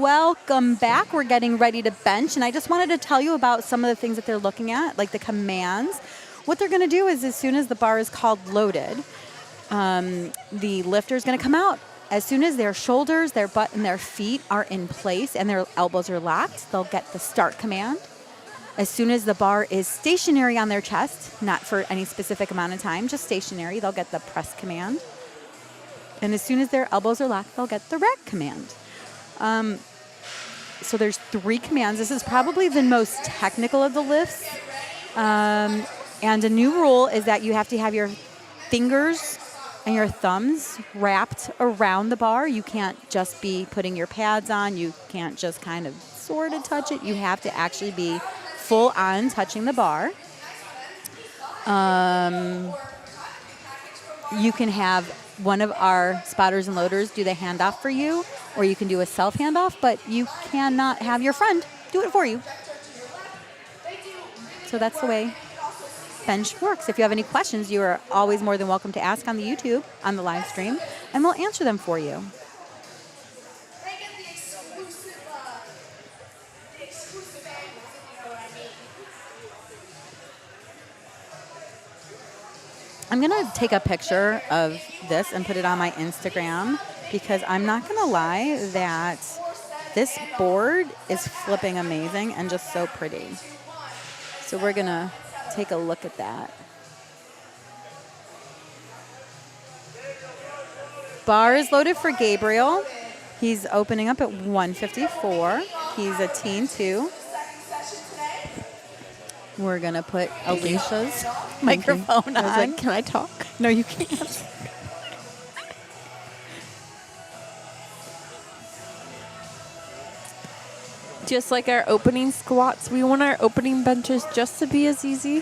welcome back. We're getting ready to bench, and I just wanted to tell you about some of the things that they're looking at, like the commands. What they're going to do is as soon as the bar is called loaded, the lifter is going to come out. As soon as their shoulders, their butt, and their feet are in place and their elbows are locked, they'll get the start command. As soon as the bar is stationary on their chest, not for any specific amount of time, just stationary, they'll get the press command. And as soon as their elbows are locked, they'll get the rack command. So there's 3 commands. This is probably the most technical of the lifts. And a new rule is that you have to have your fingers and your thumbs wrapped around the bar. You can't just be putting your pads on. You can't just kind of sort of touch it. You have to actually be full on touching the bar. You can have one of our spotters and loaders do the handoff for you, or you can do a self handoff, but you cannot have your friend do it for you. So that's the way bench works. If you have any questions, you are always more than welcome to ask on the YouTube, on the live stream, and we'll answer them for you. They get the exclusive angles, if you know what I mean. I'm going to take a picture of this and put it on my Instagram, because I'm not going to lie that this board is flipping amazing and just so pretty. So we're going to take a look at that. Bar is loaded for Gabriel. He's opening up at 154. He's a teen too. We're going to put Alicia's microphone on. I was like, can I talk? No, you can't. Just like our opening squats, we want our opening benches just to be as easy.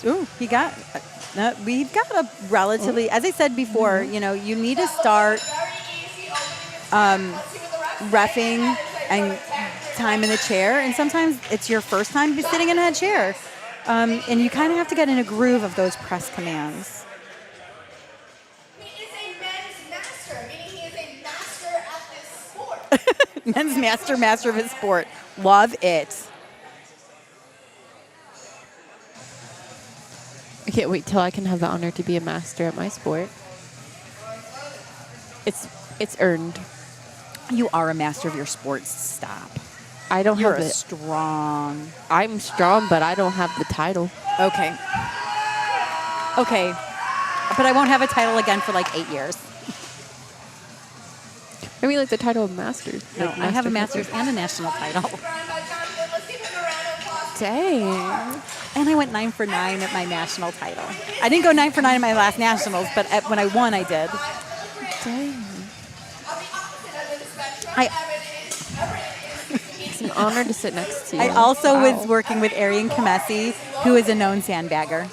Ooh, we've got a relatively, as I said before, you know, you need to start reffing and time in the chair, and sometimes it's your first time sitting in a chair, and you kind of have to get in a groove of those press commands. He is a men's master, meaning he is a master at this sport. Men's master of his sport. Love it. I can't wait till I can have the honor to be a master at my sport. It's earned. You are a master of your sports. Stop. I don't You're have a it. strong. I'm strong, but I don't have the title. Okay. Okay. But I won't have a title again for like 8 years. I mean, like the title of master. No, Like I have a master master's and a national title. Let's give him a round of applause. Dang. And I went 9 for 9 at my national title. I didn't go 9 for 9 at my last nationals, but when I won, I did. Dang. On the opposite end of the spectrum, I- It's an honor to sit next to you. I also Wow. was working with Arian Kamesi, who is a known sandbagger.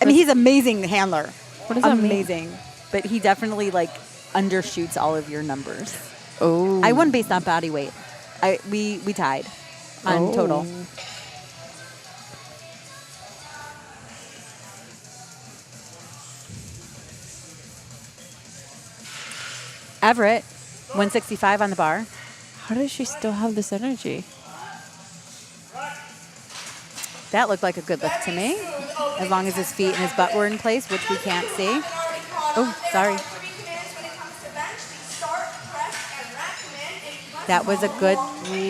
I mean, he's an amazing handler. What does that mean? Amazing. But he definitely, like, undershoots all of your numbers. Oh. I won based on body weight. We tied on total. Everett, 165 on the bar. How does she still have this energy? That looked like a good lift to me, as long as his feet and his butt were in place, which we can't see. Oh, sorry. That was a good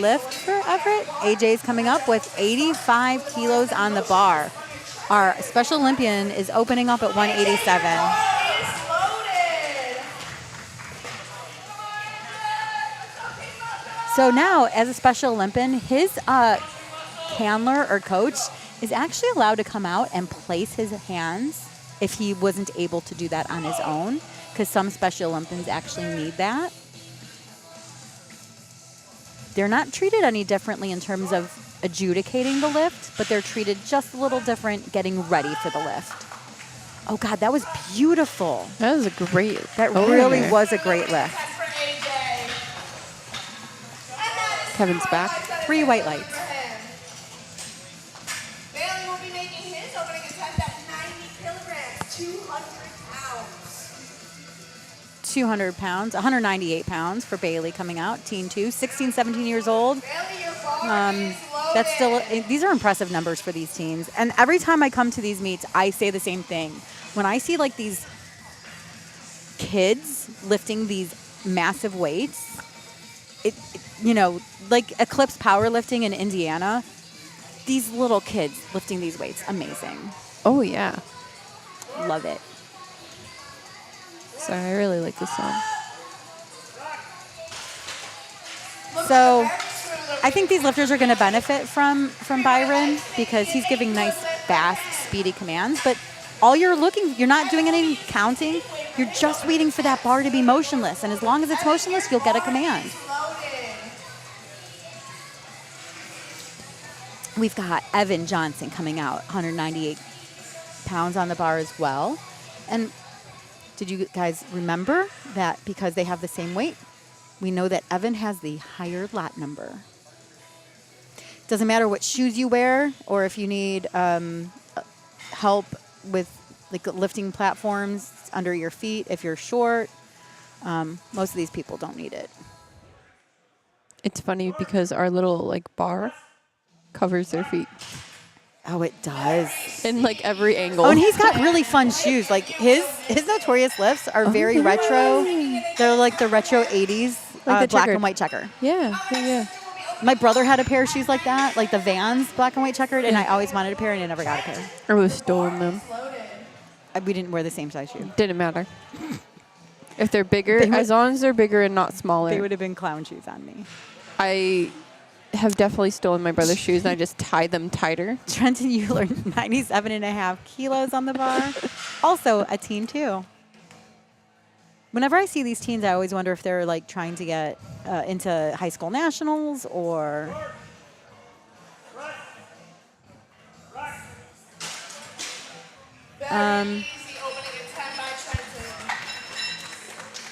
lift for Everett. AJ's coming up with 85 kilos on the bar. Our Special Olympian is opening up at 187. So now, as a Special Olympian, his handler or coach is actually allowed to come out and place his hands if he wasn't able to do that on his own, because some Special Olympians actually need that. They're not treated any differently in terms of adjudicating the lift, but they're treated just a little different getting ready for the lift. Oh, God, that was beautiful. That was a great. That overhaul. really was a great lift. Kevin's back. 3 white lights. Bailey will be making his opening attempt at 90 kilograms, 200 pounds. 200 pounds, 198 pounds for Bailey coming out, teen 2, 16, 17 years old. Bailey, your bar is That's loaded. still, these are impressive numbers for these teens. And every time I come to these meets, I say the same thing. When I see like these kids lifting these massive weights, you know, like Eclipse Powerlifting in Indiana, these little kids lifting these weights, amazing. Oh, yeah. Love it. Sorry, I really like this song. So I think these lifters are going to benefit from Byron because he's giving nice, fast, speedy commands. But all you're not doing any counting. You're just waiting for that bar to be motionless. And as long as it's motionless, you'll get a command. We've got Evan Johnson coming out, 198 pounds on the bar as well. And did you guys remember that because they have the same weight, we know that Evan has the higher lat number. Doesn't matter what shoes you wear or if you need help with like lifting platforms under your feet if you're short. Most of these people don't need it. It's funny because our little like bar covers their feet Oh, it does. in like every angle. Oh, and he's got really fun shoes. Like his Notorious lifts are very retro. They're like the retro 80s Like the black checkered. and white checker. Yeah, yeah, yeah. My brother had a pair of shoes like that, like the Vans black and white checkered, and I always wanted a pair and I never got a pair. I would have stolen them. We didn't wear the same size shoe. Didn't matter. If they're bigger, They would- as long as they're bigger and not They smaller. would have been clown shoes on me. I have definitely stolen my brother's shoes and I just tie them tighter. Trenton Euler, 97.5 kilos on the bar. Also a teen too. Whenever I see these teens, I always wonder if they're like trying to get into high school nationals or. Very easy opening attempt by Trenton.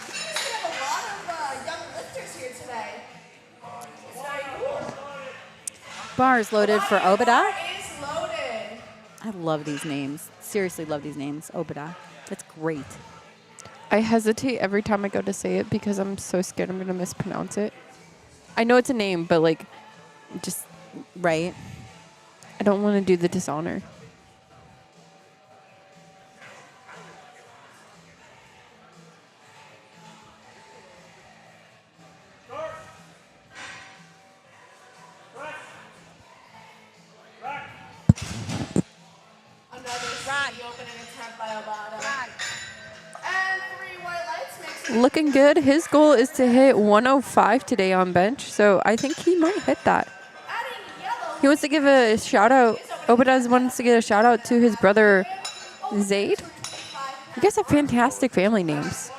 We have a lot of young lifters here today. It's very cool. Bars loaded for Obada. Bar is loaded. I love these names. Seriously love these names. Obada. That's great. I hesitate every time I go to say it because I'm so scared I'm going to mispronounce it. I know it's a name, but like, just, Right? I don't want to do the dishonor. Another speedy opening attempt by Obada. And 3 white lights makes it Looking good. His goal is to hit 105 today on bench, so I think he might hit that. adding yellow. He wants to give a shout out. Obadaz wants to give a shout out to his brother Zaid. You guys have fantastic family names.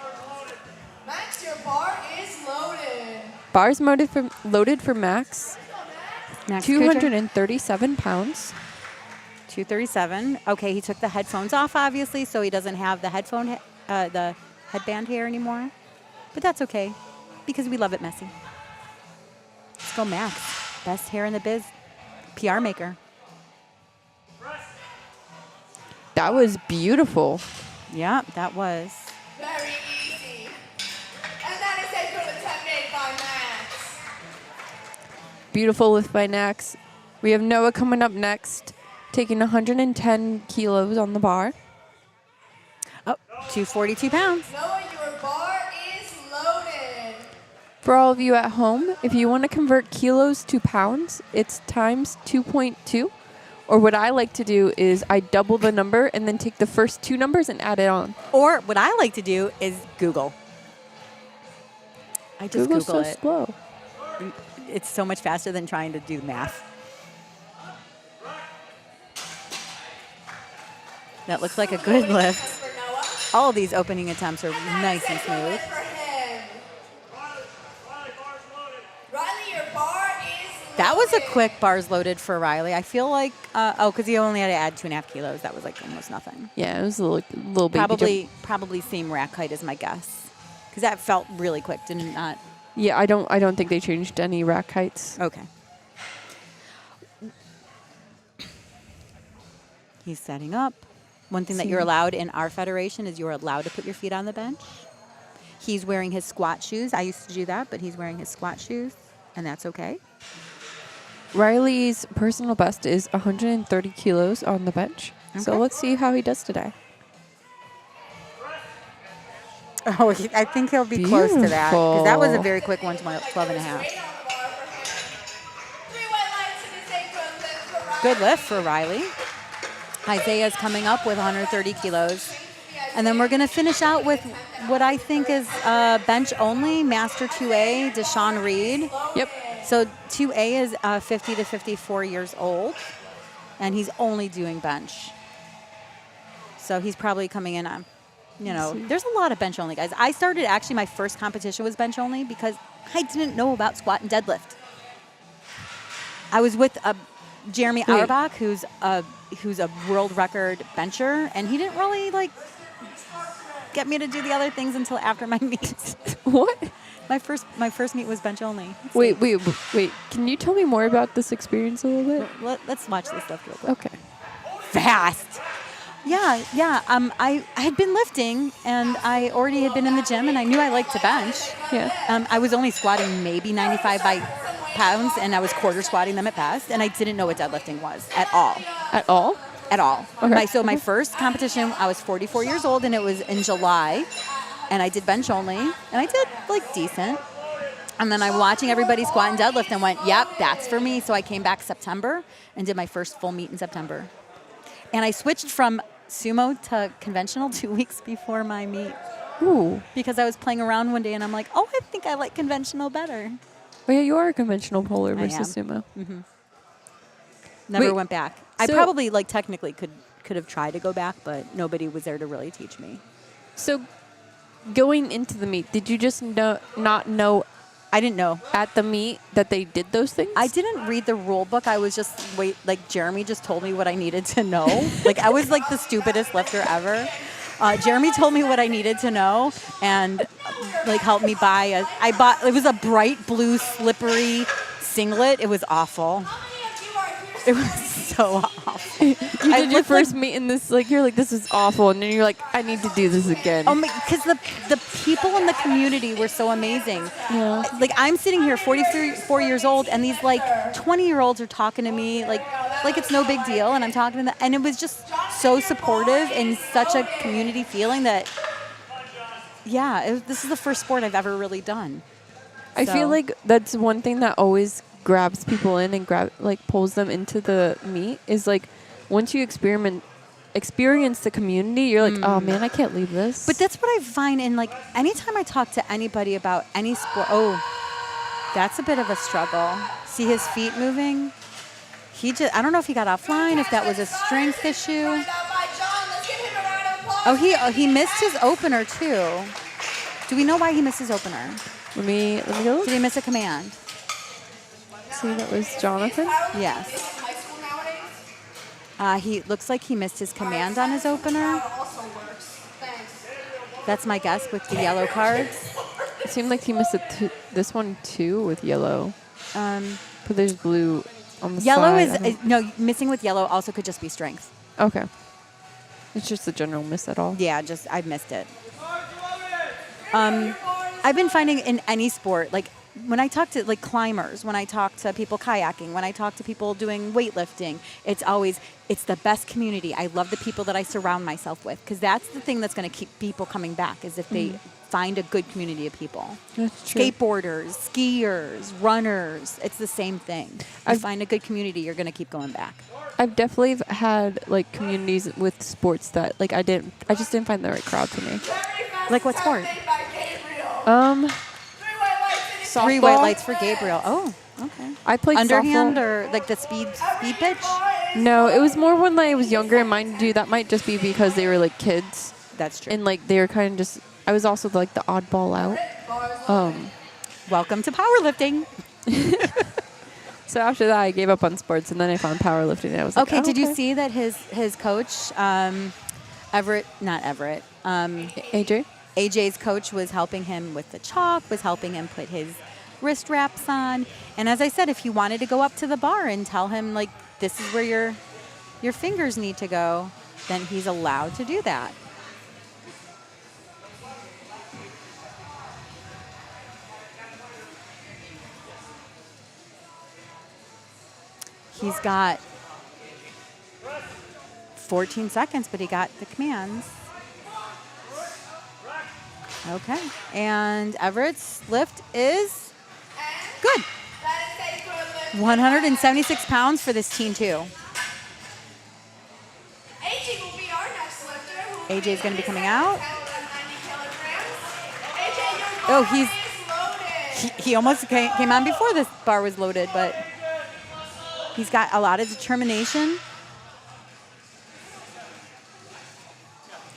Max, your bar is loaded. Bars loaded for Max, Max Kuchar, 237 pounds. 237. Okay, he took the headphones off, obviously, so he doesn't have the the headband hair anymore. But that's okay, because we love it messy. Let's go, Max. Best hair in the biz. PR maker. That was beautiful. Yeah, that was. Very easy. And that is a good attempt made by Max. Beautiful lift by Max. We have Noah coming up next, taking 110 kilos on the bar. Oh, 242 pounds. Noah, your bar is loaded. For all of you at home, if you want to convert kilos to pounds, it's times 2.2. Or what I like to do is I double the number and then take the first 2 numbers and add it on. Or what I like to do is Google. I just Google's Google so it. slow. It's so much faster than trying to do math. That looks like a good lift. For Noah. All of these opening attempts are nice and Good smooth. lift for him. Riley, your bar is loaded. That was a quick bars loaded for Riley. I feel like, because he only had to add 2.5 kilos. That was like almost nothing. Yeah, it was a little baby jump. Probably same rack height is my guess. Because that felt really quick, did it not? Yeah, I don't think they changed any rack heights. Okay. He's setting up. One thing that you're allowed in our federation is you're allowed to put your feet on the bench. He's wearing his squat shoes. I used to do that, but he's wearing his squat shoes, and that's okay. Riley's personal best is 130 kilos on the bench. So Okay. let's see how he does today. Oh, I think he'll be close to that because that was a Beautiful. very quick 112 and a half. 3 white lights and it's a good lift for Ryan. Good lift for Riley. Isaiah's coming up with 130 kilos. And then we're going to finish out with what I think is bench only, Master 2A, Deshaun Reed. Yep. So 2A is 50 to 54 years old, and he's only doing bench. So he's probably coming in on, there's a lot of bench only guys. I started, actually, my first competition was bench only because I didn't know about squat and deadlift. I was with Jeremy Wait. Auerbach, who's a world record bencher, and he didn't really get me to do the other things until after my meet. What? My first meet was bench only. Wait. Can you tell me more about this experience a little bit? Let's watch this lift real quick. Okay. Fast. Yeah. I had been lifting, and I already had been in the gym, and I knew I liked to bench. Yeah. I was only squatting maybe 95 pounds, and I was quarter squatting them at best, and I didn't know what deadlifting was at all. At all? At all. Okay. My first competition, I was 44 years old, and it was in July, and I did bench only, and I did decent. And then I'm watching everybody squat and deadlift and went, yep, that's for me. So I came back September and did my first full meet in September. And I switched from sumo to conventional 2 weeks before my meet Ooh. because I was playing around one day and I'm like, oh, I think I like conventional better. Oh, yeah, you are a conventional polar I versus am. sumo. Never Wait, went back. I so- probably technically could have tried to go back, but nobody was there to really teach me. So going into the meet, did you just not know I didn't know. at the meet that they did those things? I didn't read the rule book. I was just Jeremy just told me what I needed to know. I was the stupidest lifter ever. Jeremy told me what I needed to know and helped me buy it was a bright blue slippery singlet. It was awful. It was so awful. You did your first meet in this, you're like, this is awful. And then you're like, I need to do this again. Oh, because the people in the community were so amazing. Yeah. I'm sitting here 44 years old, and these 20-year-olds are talking to me like it's no big deal, and I'm talking to them, and it was just so supportive and such a community feeling that, this is the first sport I've ever really done. I feel like that's one thing that always grabs people in and pulls them into the meet is once you experience the community, you're like, oh man, I can't leave this. But that's what I find in anytime I talk to anybody about any sport. Oh, that's a bit of a struggle. See his feet moving? I don't know if he got offline, if that was a strength issue. Oh, he missed his opener too. Do we know why he missed his opener? Let me go. Did he miss a command? See, that was Jonathan. Yes. He looks like he missed his command on his opener. That's my guess with the yellow cards. It seemed like he missed this one too with yellow. But there's blue on the Yellow side. missing with yellow also could just be strength. Okay. It's just a general miss at all. Yeah, I missed it. I've been finding in any sport, when I talk to climbers, when I talk to people kayaking, when I talk to people doing weightlifting, it's the best community. I love the people that I surround myself with because that's the thing that's going to keep people coming back is if they find a good community of people. That's true. Skateboarders, skiers, runners, it's the same thing. You find a good community, you're going to keep going back. I've definitely had communities with sports that I just didn't find the right crowd for me. Like what sport? Softball. 3 white lights for Gabriel. Oh, okay. I played Underhand softball. or the speed pitch? No, it was more when I was younger, and mind you, that might just be because they were kids, That's true. and they were kind of just. I was also the oddball out. Welcome to powerlifting. So after that, I gave up on sports, and then I found powerlifting. And I was like, Okay, oh, did you see that his coach, AJ? AJ's coach was helping him with the chalk, was helping him put his wrist wraps on. And as I said, if he wanted to go up to the bar and tell him, this is where your fingers need to go, then he's allowed to do that. He's got 14 seconds, but he got the commands. Okay. And Everett's lift is good. 176 pounds for this teen, too. AJ will be our next lifter. who will AJ is going to be coming in out. 90 kilograms. AJ, your Oh, bar he's is loaded. he almost came on before this bar was loaded, but he's got a lot of determination.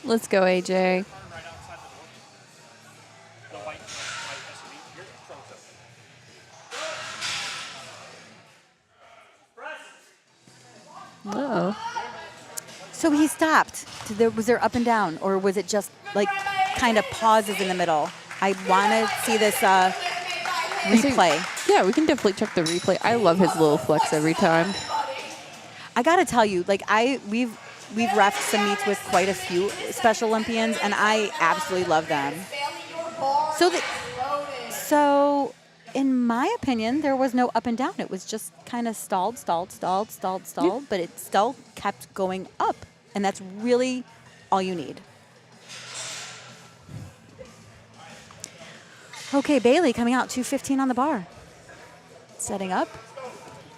Let's go, AJ. Uh-oh. So he stopped. Was there up and down, or was it just like kind of pauses in the middle? I want to see this replay. Yeah, we can definitely check the replay. I love his little flex every time. I gotta tell you, like we've refed some meets with quite a few Special Olympians, and I absolutely love them. So in my opinion, there was no up and down. It was just kind of stalled, but it still kept going up, and that's really all you need. Okay, Bailey coming out, 215 on the bar. Setting up.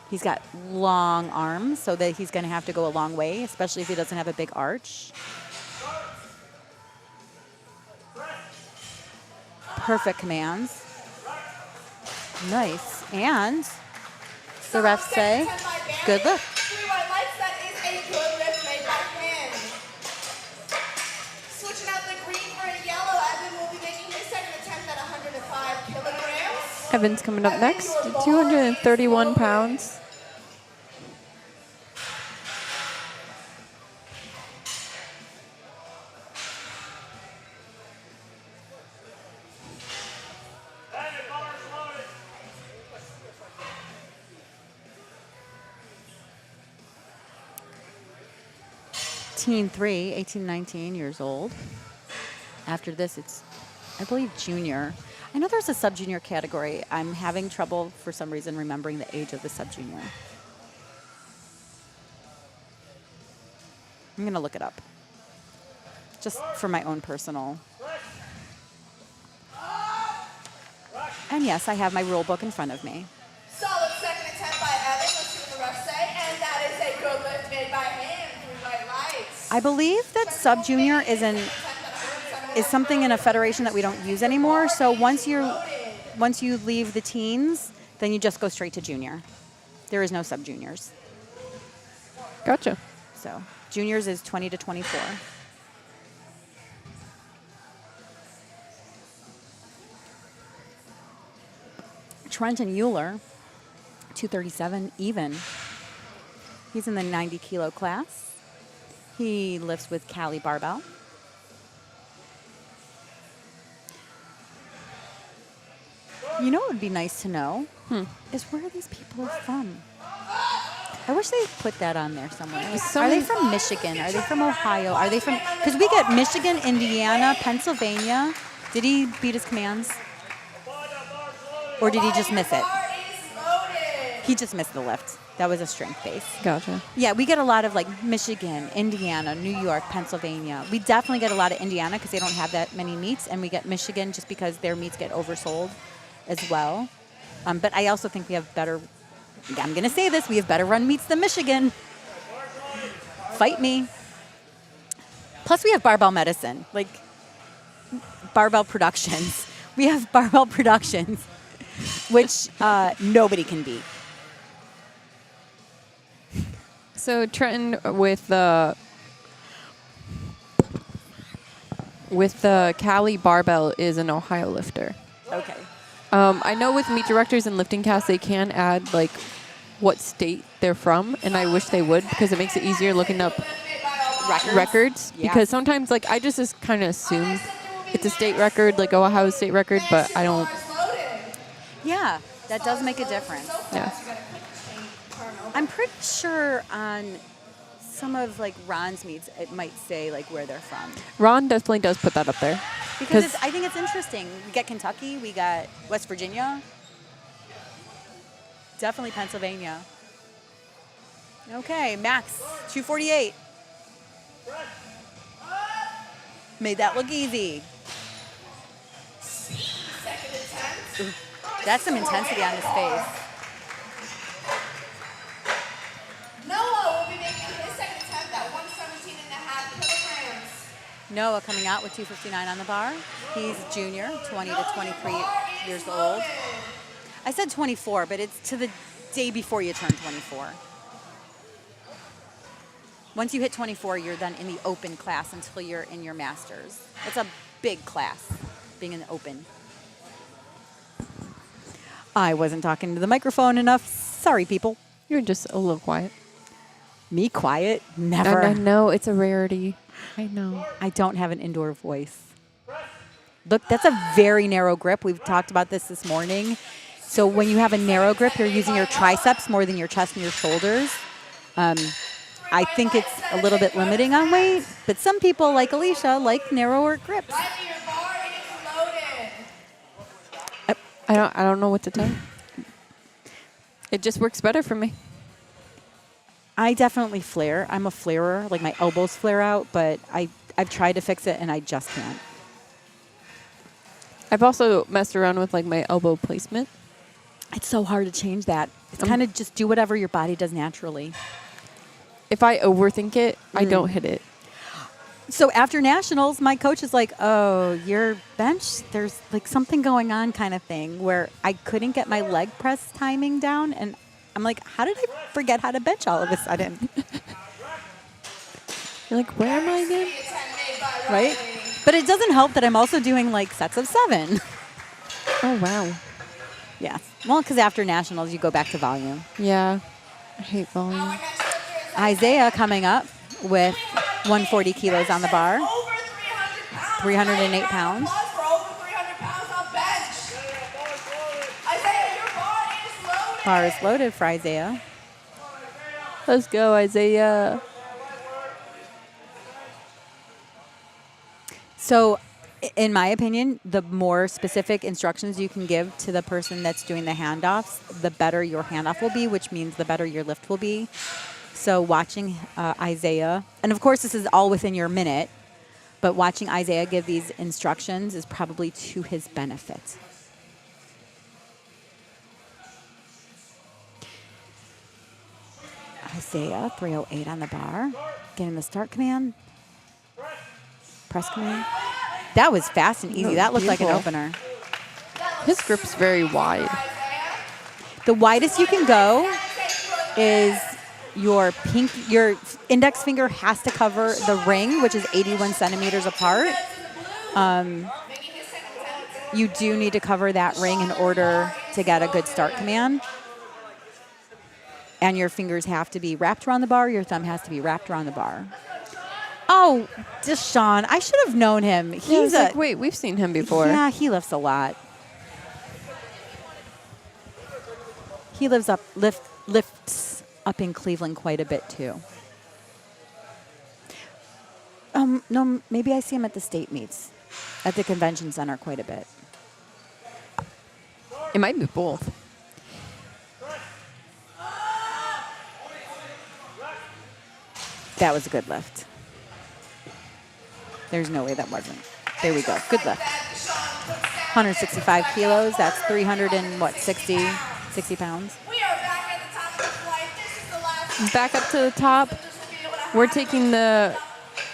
He's got long arms, so that he's going to have to go a long way, especially if he doesn't have a big arch. Perfect commands. Nice. And the refs say, good lift. 3 white lights, that is a good lift made by him. Switching out the green for a yellow, Evan will be making his second attempt at 105 kilograms. Evan's coming up next, 231 pounds. Teen 3, 18, 19 years old. After this, it's, I believe, junior. I know there's a sub-junior category. I'm having trouble, for some reason, remembering the age of the sub-junior. I'm going to look it up, just for my own personal. And yes, I have my rule book in front of me. Solid second attempt by Evan. Let's see what the refs say. And that is a good lift made by him. 3 white lights. I believe that sub-junior is something in a federation that we don't use anymore. So once you leave the teens, then you just go straight to junior. There is no sub-juniors. Gotcha. So juniors is 20 to 24. Trenton Euler, 237 even. He's in the 90 kilo class. He lifts with Cali barbell. You know what would be nice to know is where these people are from. I wish they put that on there somewhere. Like, are they from Michigan? Are they from Ohio? Are they from... Because we get Michigan, Indiana, Pennsylvania. Did he beat his commands? Or did he just miss it? He just missed the lift. That was a strength base. Gotcha. Yeah, we get a lot of like Michigan, Indiana, New York, Pennsylvania. We definitely get a lot of Indiana because they don't have that many meets, and we get Michigan just because their meets get oversold as well. But I also think we have better, I'm going to say this, we have better run meets than Michigan. Fight me. Plus we have barbell medicine, like barbell productions. We have barbell productions, which nobody can beat. So Trenton with the Cali barbell is an Ohio lifter. Okay. I know with meet directors and lifting casts, they can add like what state they're from, and I wish they would because it makes it easier looking up records. Yeah. Because sometimes like I just kind of assume it's a state record, like Ohio state record, but I don't. Yeah, that does make a difference. Yeah. I'm pretty sure on some of like Ron's meets, it might say like where they're from. Ron definitely does put that up there. Because I think it's interesting. We got Kentucky, we got West Virginia, definitely Pennsylvania. Okay, max 248. Made that look easy. Second attempt. Ooh, that's some intensity on his face. Noah will be making his second attempt at 117.5 kilograms. Noah coming out with 259 on the bar. He's a junior, 20 to 23 years old. I said 24, but it's to the day before you turn 24. Once you hit 24, you're then in the open class until you're in your master's. It's a big class, being in the open. I wasn't talking to the microphone enough. Sorry, people. You're just a little quiet. Me quiet? Never. I know, it's a rarity. I know. I don't have an indoor voice. Look, that's a very narrow grip. We've talked about this morning. So when you have a narrow grip, you're using your triceps more than your chest and your shoulders. I think it's a little bit limiting on weight, but some people, like Alicia, like narrower grips. Riley, your bar is loaded. I don't know what to tell you. It just works better for me. I definitely flare. I'm a flarer, like my elbows flare out, but I've tried to fix it and I just can't. I've also messed around with like my elbow placement. It's so hard to change that. It's kind of just do whatever your body does naturally. If I overthink it, I don't hit it. So after nationals, my coach is like, oh, your bench, there's like something going on kind of thing where I couldn't get my leg press timing down. And I'm like, how did I forget how to bench all of a sudden? You're like, where am I again? Right? But it doesn't help that I'm also doing like sets of 7. Oh, wow. Yeah. Well, because after nationals, you go back to volume. Yeah. I hate volume. Isaiah coming up with 140 kilos on the bar. Over 300 pounds. 308 pounds. Applause for over 300 pounds on bench. Isaiah, your bar is loaded. Bar is loaded for Isaiah. Let's go, Isaiah. So, in my opinion, the more specific instructions you can give to the person that's doing the handoffs, the better your handoff will be, which means the better your lift will be. So watching Isaiah, and of course this is all within your minute, but watching Isaiah give these instructions is probably to his benefit. Isaiah, 308 on the bar, getting the start command, press command. That was fast and easy. That looked like an beautiful. opener. His grip's very wide. The widest you can go is your index finger has to cover the ring, which is 81 centimeters apart. You do need to cover that ring in order to get a good start command. And your fingers have to be wrapped around the bar. Your thumb has to be wrapped around the bar. Oh, Deshaun, I should have known him. He's like, wait, we've seen him before. Yeah, he lifts a lot. He lifts up in Cleveland quite a bit too. No, maybe I see him at the state meets, at the convention center quite a bit. It might be both. That was a good lift. There's no way that wasn't. There we go. Good lift. 165 kilos. That's 60 pounds. We are back at the top of the flight. This is the last. Back up to the top. We're taking the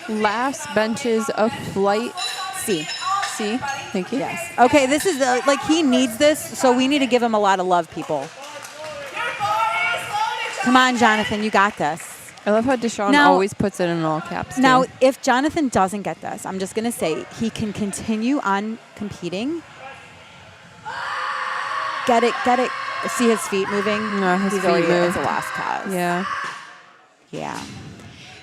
last benches of flight C. C. Thank you. Yes. Okay, this is like he needs this, so we need to give him a lot of love, people. Your bar is loaded. Come on, Jonathan, you got this. I love how Deshaun Now- always puts it in all caps. Now, too. if Jonathan doesn't get this, I'm just going to say he can continue on competing. Get it. See his feet moving? No, his He's feet already, moved. it's a lost cause. Yeah. Yeah.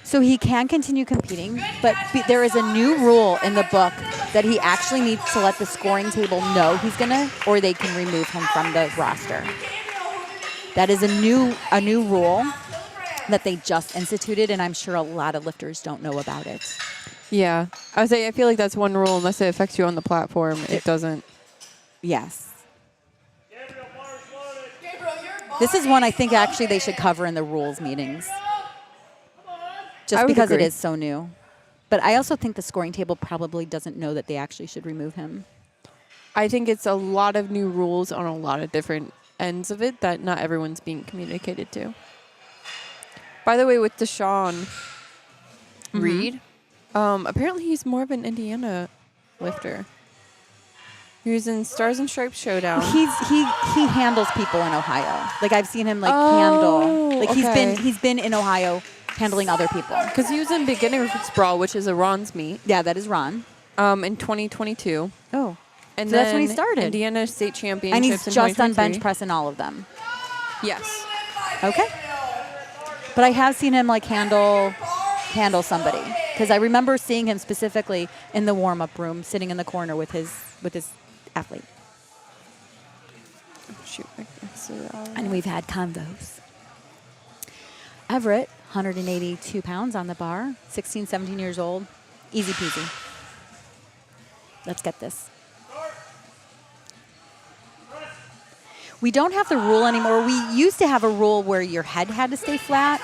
So he can continue competing, but there is a new rule in the book that he actually needs to let the scoring table know he's going to, or they can remove him from the roster. That is a new rule that they just instituted, and I'm sure a lot of lifters don't know about it. Yeah. I feel like that's one rule. Unless it affects you on the platform, it doesn't. Yes. Gabriel, your bar This is one I think actually they should cover in the rules meetings. Just I would because it agree. is so new. But I also think the scoring table probably doesn't know that they actually should remove him. I think it's a lot of new rules on a lot of different ends of it that not everyone's being communicated to. By the way, with Deshaun Reed, apparently he's more of an Indiana lifter. He was in Stars and Stripes Showdown. He handles people in Ohio. Like I've seen him like Oh, handle. Like okay. he's been in Ohio handling other people. Because he was in Beginner's Brawl, which is a Ron's meet, Yeah, that is Ron. in 2022. Oh. And So that's when he then started. Indiana State Championships And he's in just done 2023. bench press in all of them. Yes. Okay. But I have seen him like handle somebody because I remember seeing him specifically in the warm-up room, sitting in the corner with his athlete. Shoot, I can see that. And we've had convos. Everett, 182 pounds on the bar, 16, 17 years old, easy peasy. Let's get this. We don't have the rule anymore. We used to have a rule where your head had to stay flat.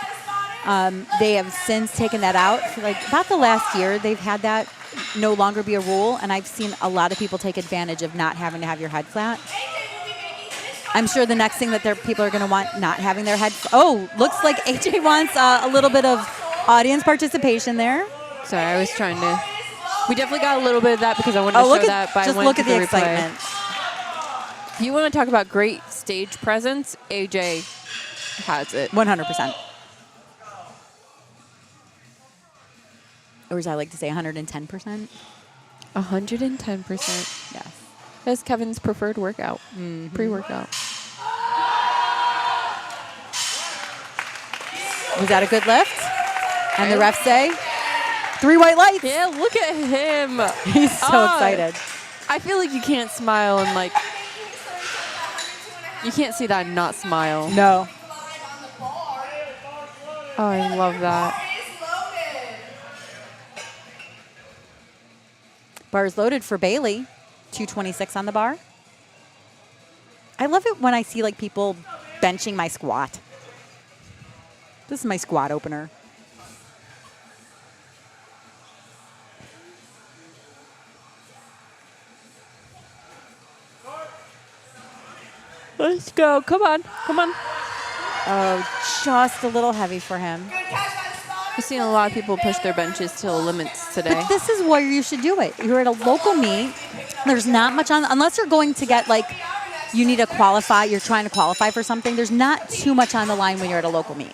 They have since taken that out. For like about the last year, they've had that no longer be a rule, and I've seen a lot of people take advantage of not having to have your head flat. I'm sure the next thing that people are going to want not having their head. Oh, looks like AJ wants a little bit of audience participation there. Sorry, I was trying to. We definitely got a little bit of that because I wanted to look show at that. But I just went look to at the replay. excitement. If you want to talk about great stage presence, AJ has it. 100%. Or as I like to say, 110%. 110%. Yes. That's Kevin's preferred workout, pre-workout. Was that a good lift? And the refs say, 3 white lights. Yeah, look at him. He's so Oh. excited. I feel like you can't smile and like, you can't see that and not smile. No. Oh, I love that. Bar is loaded for Bailey. 226 on the bar. I love it when I see like people benching my squat. This is my squat opener. Let's go. Come on. Come on. Oh, just a little heavy for him. I've seen a lot of people push their benches to the limits today. But this is where you should do it. You're at a local meet. There's not much on, unless you're going to get like, you need to qualify, you're trying to qualify for something. There's not too much on the line when you're at a local meet,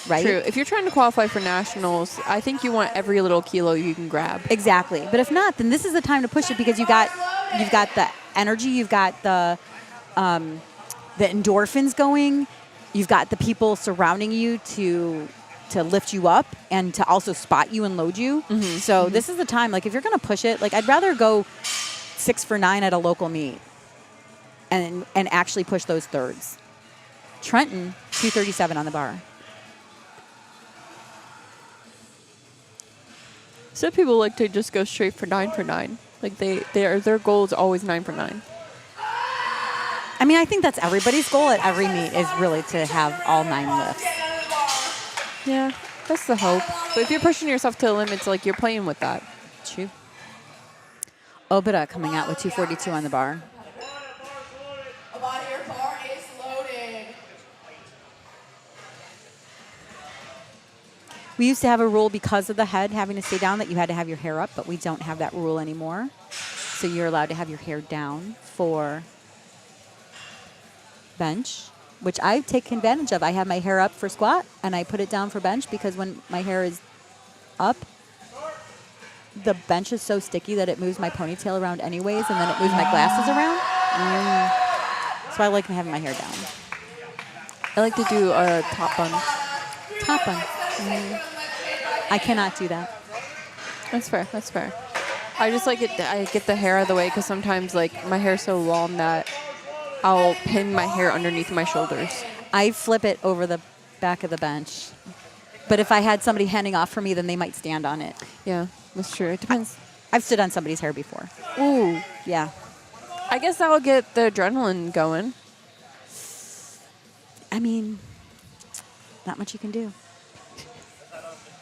right? True. If you're trying to qualify for nationals, I think you want every little kilo you can grab. Exactly. But if not, then this is the time to push it because you've got the energy, you've got the endorphins going, you've got the people surrounding you to lift you up and to also spot you and load you. So this is the time. Like if you're going to push it, like I'd rather go 6 for 9 at a local meet and actually push those thirds. Trenton, 237 on the bar. Some people like to just go straight for 9 for 9. Like their goal is always 9 for 9. I mean, I think that's everybody's goal at every meet is really to have all 9 lifts. Yeah, that's the hope. But if you're pushing yourself to the limits, like you're playing with that. True. Obita coming out with 242 on the bar. Your bar is loaded. We used to have a rule because of the head having to stay down that you had to have your hair up, but we don't have that rule anymore. So you're allowed to have your hair down for bench, which I take advantage of. I have my hair up for squat and I put it down for bench because when my hair is up, the bench is so sticky that it moves my ponytail around anyways and then it moves my glasses around. So I like having my hair down. I like to do a top bun. Top bun. I cannot do that. That's fair. That's fair. I just like it. I get the hair out of the way because sometimes like my hair's so long that I'll pin my hair underneath my shoulders. I flip it over the back of the bench. But if I had somebody handing off for me, then they might stand on it. Yeah, that's true. It depends. I've stood on somebody's hair before. Ooh. Yeah. I guess that will get the adrenaline going. I mean, not much you can do.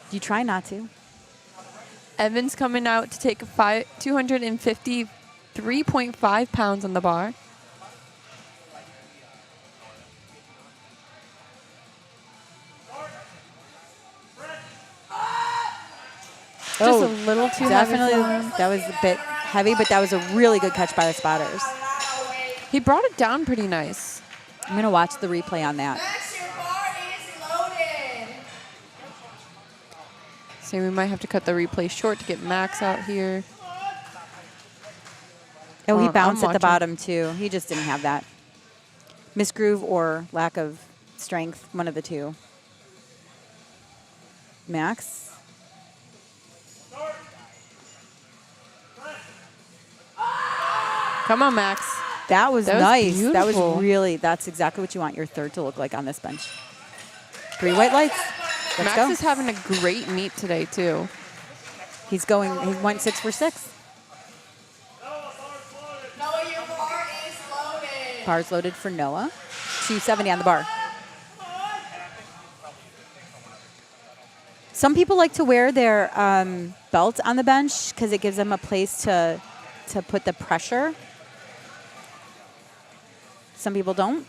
You try not to. Evan's coming out to take 253.5 pounds on the bar. Just a little too definitely. heavy for him. That was a bit heavy, but that was a really good catch by the spotters. He brought it down pretty nice. I'm going to watch the replay on that. Max, your bar is loaded. So we might have to cut the replay short to get Max out here. Oh, he I'm bounced at the watching. bottom, too. He just didn't have that. Misgroove or lack of strength, one of the two. Max. Come on, Max. That was That was nice. That was beautiful. really, that's exactly what you want your third to look like on this bench. 3 white lights. Let's Max go. is having a great meet today, too. He went 6 for 6. Noah, your bar is loaded. Bars loaded for Noah. 270 on the bar. Some people like to wear their belt on the bench because it gives them a place to put the pressure. Some people don't.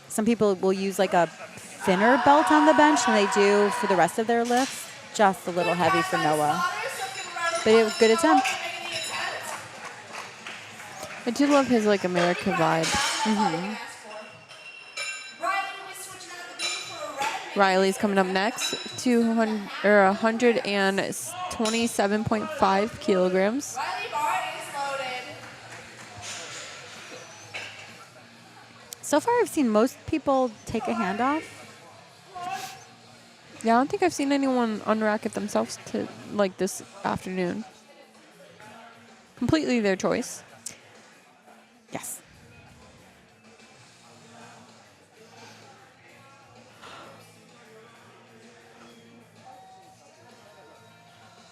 Some people will use like a thinner belt on the bench than they do for the rest of their lifts. Just a little heavy for Noah. But it was a good attempt. I do love his like America vibe. Riley's coming up next. 127.5 kilograms. Riley bar is loaded. So far, I've seen most people take a hand off. Yeah, I don't think I've seen anyone unrack it themselves to like this afternoon. Completely their choice. Yes.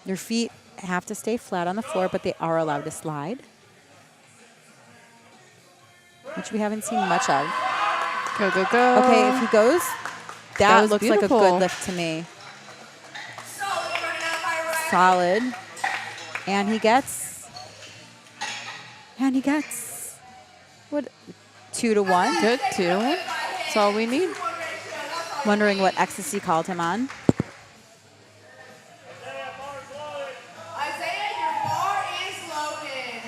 Your feet have to stay flat on the floor, but they are allowed to slide, which we haven't seen much of. Go, go, go. Okay, if he goes, that was looks like a beautiful. good lift to me. Solid. And he gets, what, 2 to 1. Good, 2 to 1. That's all we need. Wondering what ecstasy called him on. Isaiah, your bar is loaded.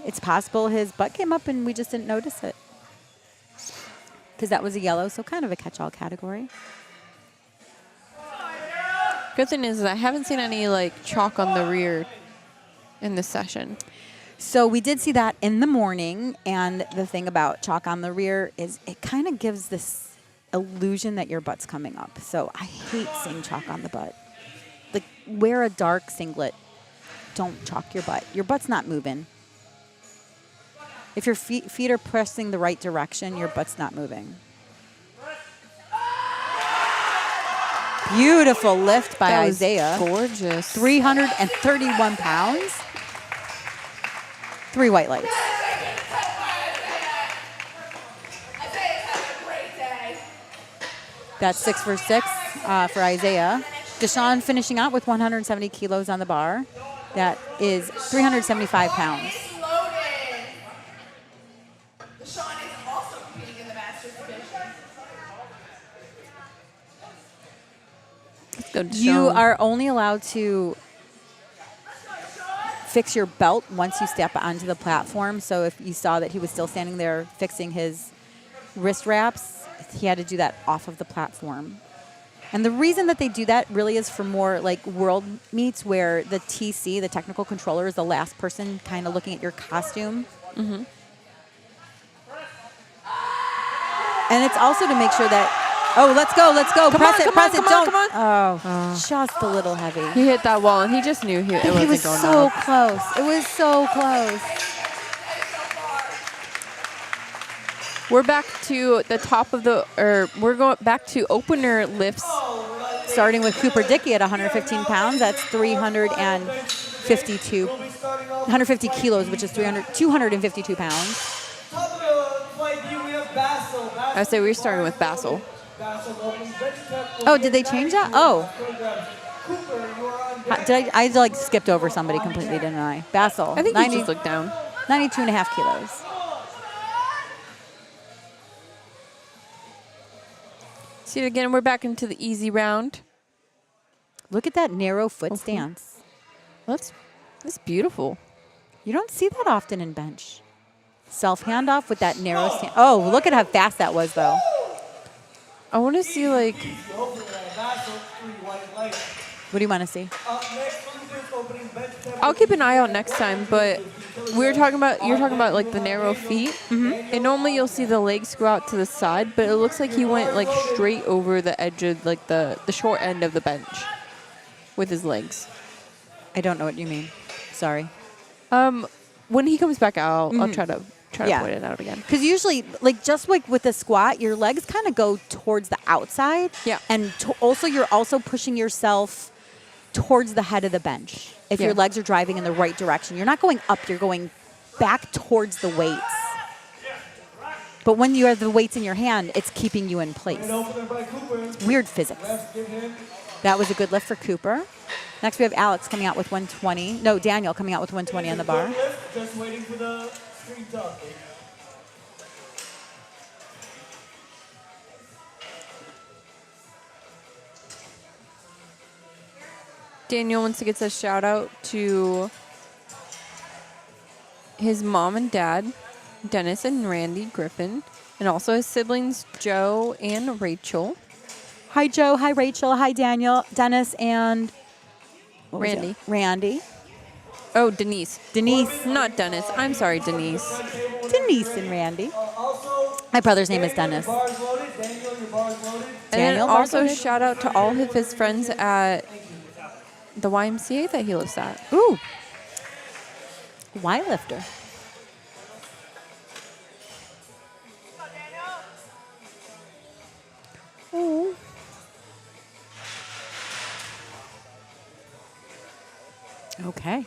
It's possible his butt came up and we just didn't notice it. Because that was a yellow, so kind of a catch-all category. Good thing is I haven't seen any like chalk on the rear in this session. So we did see that in the morning, and the thing about chalk on the rear is it kind of gives this illusion that your butt's coming up. So I hate seeing chalk on the butt. Like, wear a dark singlet. Don't chalk your butt. Your butt's not moving. If your feet are pressing the right direction, your butt's not moving. Beautiful lift by That was Isaiah. gorgeous. 331 pounds. 3 white lights. Isaiah's having a great day. That's 6 for 6 for Isaiah. Deshaun finishing out with 170 kilos on the bar. That is 375 pounds. Is loaded. Deshaun is also competing in the Masters division. Let's go, You Deshaun. are only allowed to fix your belt once you step onto the platform. So if you saw that he was still standing there fixing his wrist wraps, he had to do that off of the platform. And the reason that they do that really is for more like world meets where the TC, the technical controller, is the last person kind of looking at your costume. Mm-hmm. And it's also to make sure that, oh, let's go. Press it. Don't. Oh, just a little heavy. He hit that wall and he just knew it He wasn't was going so down. close. It was so close. We're back to the top of the, or we're going back to opener lifts. starting with Cooper Dickey at 115 pounds. That's 352, 150 kilos, which is 252 pounds. Top of the flight view, we have Basil. I say we're starting with Basil. Basil opening bench press. Oh, did they change that? Oh, Cooper, you are on deck. did I like skipped over somebody completely, didn't I? Basil, I think you just look down. 92 and a half kilos. See it again. We're back into the easy round. Look at that narrow foot stance. That's beautiful. You don't see that often in bench. Self handoff with that narrow stance. Oh, look at how fast that was, though. I want to see like Basil, 3 white lights. What do you want to see? Up next, Cooper's opening bench press. I'll keep an eye out next time, but you're talking about like the narrow feet. And normally you'll see the legs go out to the side, but it looks like he went like straight over the edge of like the short end of the bench with his legs. I don't know what you mean. Sorry. When he comes back out, I'll try to Yeah. point it out again. Because usually, like just like with the squat, your legs kind of go towards the outside. Yeah. And also, you're also pushing yourself towards the head of the bench. If your Yeah. legs are driving in the right direction, you're not going up, you're going back towards the weights. But when you have the weights in your hand, it's keeping you in place. An opener by Cooper. Weird physics. Refs give him. That was a good lift for Cooper. Next, we have Alex coming out with 120. No, Daniel coming out with 120 on the bar. Deadlift, just waiting for the street talk. Daniel wants to get a shout out to his mom and dad, Dennis and Randy Griffin, and also his siblings, Joe and Rachel. Hi, Joe. Hi, Rachel. Hi, Daniel. Dennis and what was Randy. it? Randy. Oh, Denise. Denise. Not Dennis. I'm sorry, Denise. Denise and Randy. Also, My brother's name is Dennis. bars loaded. Daniel, your bars loaded. And then Daniel also Barcode? shout out to all of his friends at the YMCA that he lives at. Ooh. Y lifter. Oh. Okay.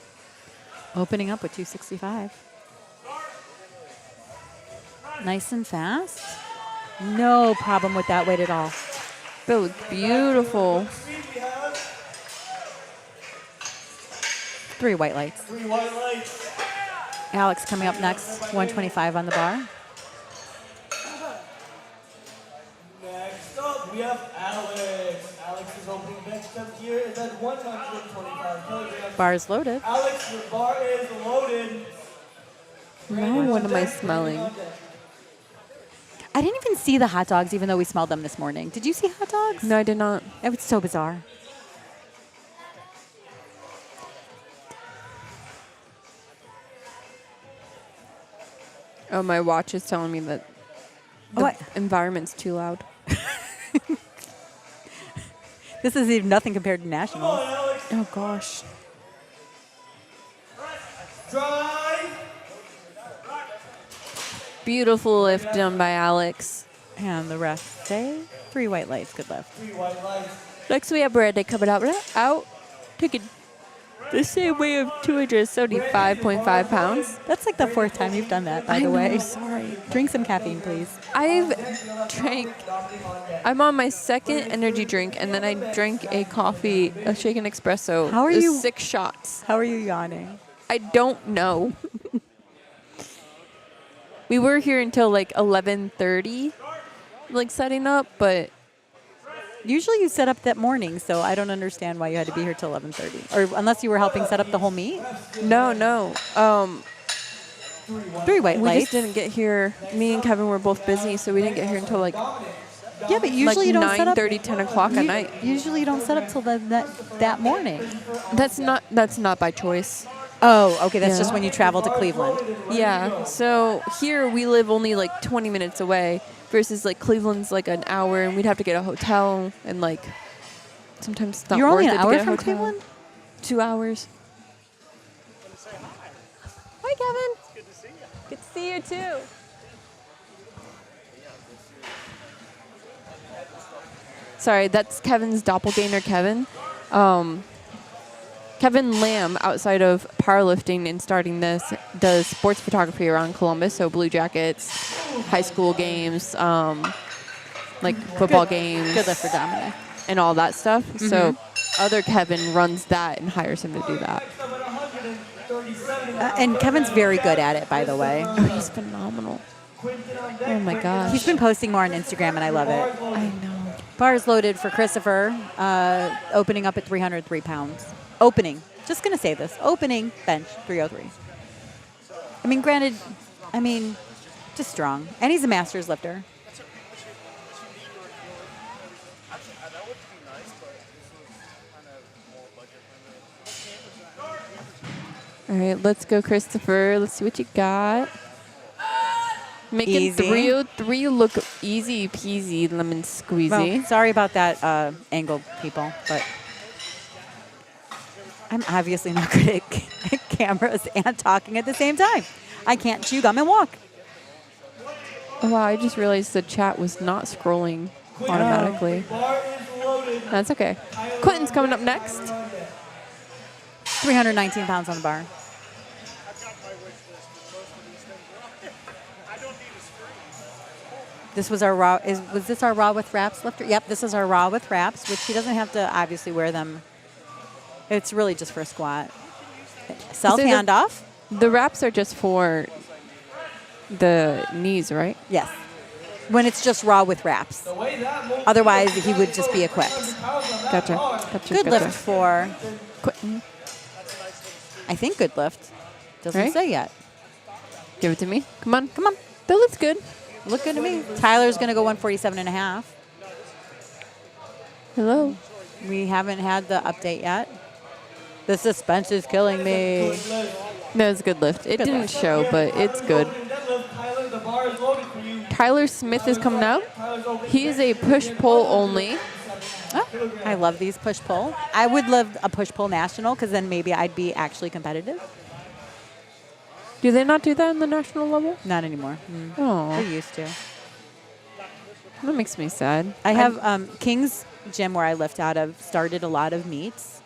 Opening up with 265. Nice and fast. No problem with that weight at all. That looked beautiful. We have 3 white lights. 3 white lights. Alex coming up next, 125 on the bar. Next up, we have Alex. Alex's opening bench step here is at 125 kilograms. Bar is loaded. Alex, your bar is loaded. Now what am I smelling? I didn't even see the hot dogs, even though we smelled them this morning. Did you see hot dogs? No, I did not. It was so bizarre. Oh, my watch is telling me that the What? environment's too loud. This is even nothing compared to Nationals. Oh, gosh. Drive. Beautiful lift done by Alex. And the rest say 3 white lights. Good lift. 3 white lights. Next, we have Brandy coming out. Taking the same weight of 275.5 pounds. That's like the 4th time you've done that, by the way. Sorry. Drink some caffeine, please. I'm on my 2nd energy drink, and then I drank a coffee, a shaken espresso. How are It was you- 6 shots. How are you yawning? I don't know. We were here until like 11:30, like setting up, but Usually you set up that morning, so I don't understand why you had to be here till 11:30. Or unless you were helping set up the whole meet. no. 3 white We lights. just didn't get here. Me and Kevin were both busy, so we didn't get here until like Yeah, but usually you don't set up 9:30, 10 o'clock at night. Usually you don't set up till that morning. That's not by choice. Oh, okay. That's Yeah. just when you travel to Cleveland. Yeah. So here we live only like 20 minutes away, versus like Cleveland's like an hour, and we'd have to get a hotel, and like sometimes it's not You're worth only it an to hour get a from hotel. Cleveland? 2 hours. Hi, Kevin. Good to see you. Good to see you too. Sorry, that's Kevin's doppelganger, Kevin. Kevin Lamb, outside of powerlifting and starting this, does sports photography around Columbus, so Blue Jackets, high school games, like football games. Good lift for Dominic. And all that stuff. So other Kevin runs that and hires him to do that. And Kevin's very good at it, by the way. Oh, he's phenomenal. Oh my gosh. He's been posting more on Instagram, and I love it. I know. Bars loaded for Christopher, opening up at 303 pounds. Opening. Just going to say this. Opening bench 303. I mean, granted, just strong. And he's a master's lifter. All right, let's go, Christopher. Let's see what you got. Making Easy. 303 look easy peasy lemon squeezy. Well, sorry about that angle, people, but I'm obviously not good at cameras and talking at the same time. I can't chew gum and walk. Oh, wow, I just realized the chat was not scrolling automatically. That's okay. Quentin's coming up next. 319 pounds on the bar. This was our raw. Was this our raw with wraps lifter? Yep, this is our raw with wraps, which she doesn't have to obviously wear them. It's really just for a squat. Self handoff. The wraps are just for the knees, right? Yes. When it's just raw with wraps. Otherwise, he would just be equipped. Gotcha. Good lift for Quentin. I think good lift. Doesn't Right? say yet. Give it to me. Come on. Come on. That looks good. Look good to me. Tyler's going to go 147.5. Hello. We haven't had the update yet. The suspense is killing me. That was a good lift. It didn't show, but it's good. Tyler Smith is coming out. He is a push-pull only. Oh, I love these push-pull. I would love a push-pull national because then maybe I'd be actually competitive. Do they not do that in the national level? Not anymore. They Oh, used to. that makes me sad. I have King's Gym where I lift out of started a lot of meets